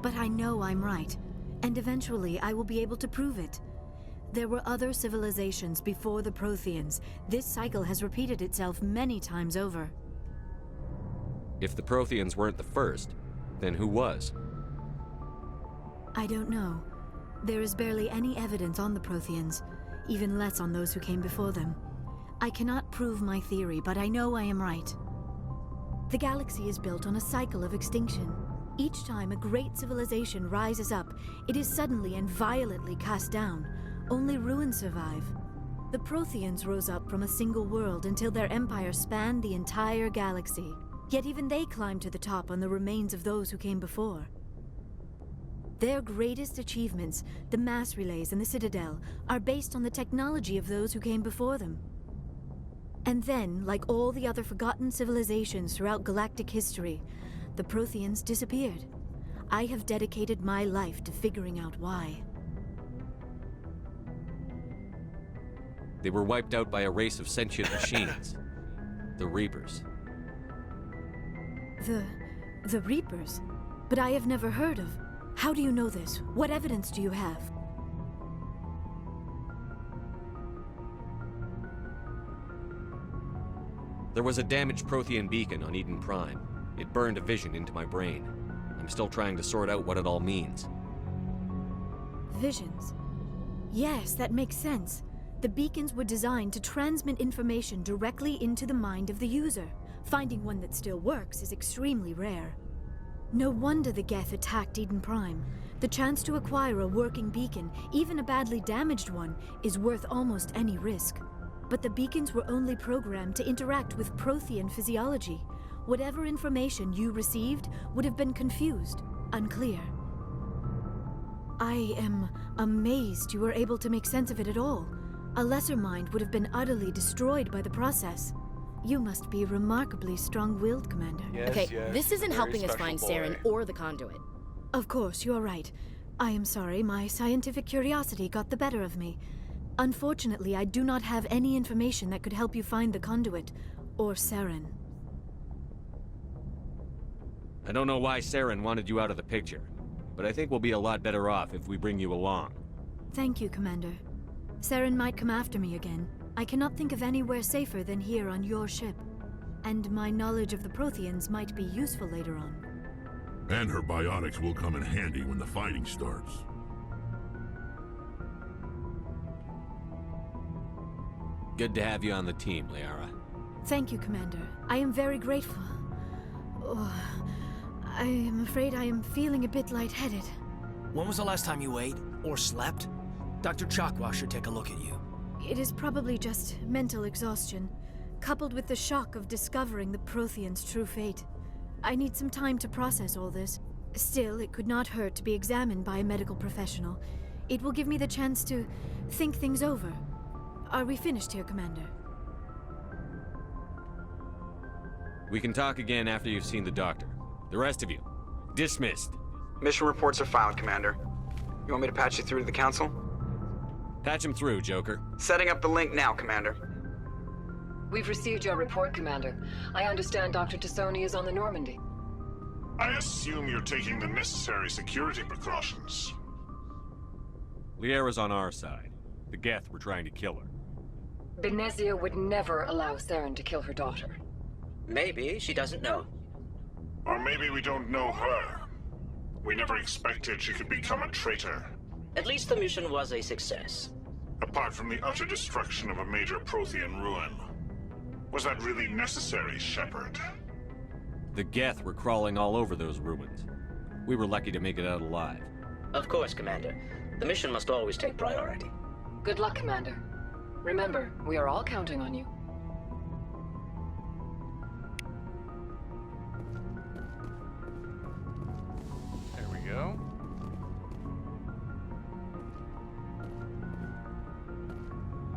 But I know I'm right, and eventually I will be able to prove it. There were other civilizations before the Protheans. This cycle has repeated itself many times over. If the Protheans weren't the first, then who was? I don't know. There is barely any evidence on the Protheans, even less on those who came before them. I cannot prove my theory, but I know I am right. The galaxy is built on a cycle of extinction. Each time a great civilization rises up, it is suddenly and violently cast down. Only ruins survive. The Protheans rose up from a single world until their empire spanned the entire galaxy. Yet even they climbed to the top on the remains of those who came before. Their greatest achievements, the mass relays and the Citadel, are based on the technology of those who came before them. And then, like all the other forgotten civilizations throughout galactic history, the Protheans disappeared. I have dedicated my life to figuring out why. They were wiped out by a race of sentient machines. The Reapers. The Reapers? But I have never heard of. How do you know this? What evidence do you have? There was a damaged Prothean beacon on Eden Prime. It burned a vision into my brain. I'm still trying to sort out what it all means. Visions? Yes, that makes sense. The beacons were designed to transmit information directly into the mind of the user. Finding one that still works is extremely rare. No wonder the Geth attacked Eden Prime. The chance to acquire a working beacon, even a badly damaged one, is worth almost any risk. But the beacons were only programmed to interact with Prothean physiology. Whatever information you received would have been confused, unclear. I am amazed you were able to make sense of it at all. A lesser mind would have been utterly destroyed by the process. You must be remarkably strong-willed, Commander. Yes, okay, yes, this isn't helping us find Saren or the conduit. Of course, you're right. I am sorry, my scientific curiosity got the better of me. Unfortunately, I do not have any information that could help you find the conduit, or Saren. I don't know why Saren wanted you out of the picture, but I think we'll be a lot better off if we bring you along. Thank you, Commander. Saren might come after me again. I cannot think of anywhere safer than here on your ship. And my knowledge of the Protheans might be useful later on. And her biotics will come in handy when the fighting starts. Good to have you on the team, Liara. Thank you, Commander. I am very grateful. Oh, I am afraid I am feeling a bit lightheaded. When was the last time you ate or slept? Dr. Chakwa should take a look at you. It is probably just mental exhaustion, coupled with the shock of discovering the Protheans' true fate. I need some time to process all this. Still, it could not hurt to be examined by a medical professional. It will give me the chance to think things over. Are we finished here, Commander? We can talk again after you've seen the doctor. The rest of you, dismissed. Mission reports are filed, Commander. You want me to patch you through to the Council? Patch him through, Joker. Setting up the link now, Commander. We've received your report, Commander. I understand Dr. Tassoni is on the Normandy. I assume you're taking the necessary security precautions. Liara's on our side. The Geth were trying to kill her. Benezia would never allow Saren to kill her daughter. Maybe she doesn't know. Or maybe we don't know her. We never expected she could become a traitor. At least the mission was a success. Apart from the utter destruction of a major Prothean ruin. Was that really necessary, Shepard? The Geth were crawling all over those ruins. We were lucky to make it out alive. Of course, Commander. The mission must always take priority. Good luck, Commander. Remember, we are all counting on you. There we go.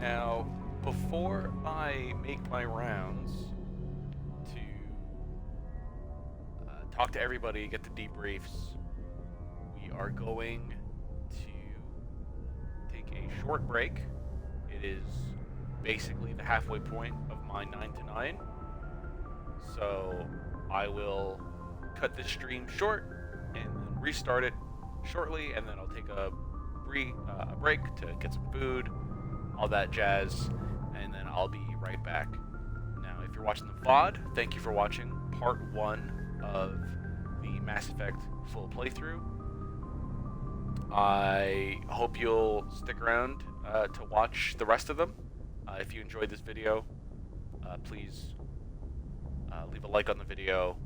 Now, before before I make my rounds to talk to everybody, get the debriefs, we are going to take a short break. It is basically the halfway point of my 9 to 9. So I will cut this stream short and then restart it shortly, and then I'll take a break to get some food, all that jazz, and then I'll be right back. Now, if you're watching the VOD, thank you for watching part 1 of the Mass Effect full playthrough. I hope you'll stick around to watch the rest of them. If you enjoyed this video, please leave a like on the video,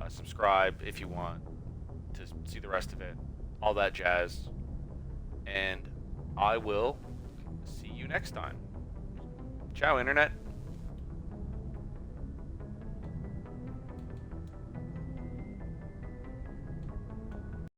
subscribe if you want to see the rest of it, all that jazz, and I will see you next time. Ciao, Internet.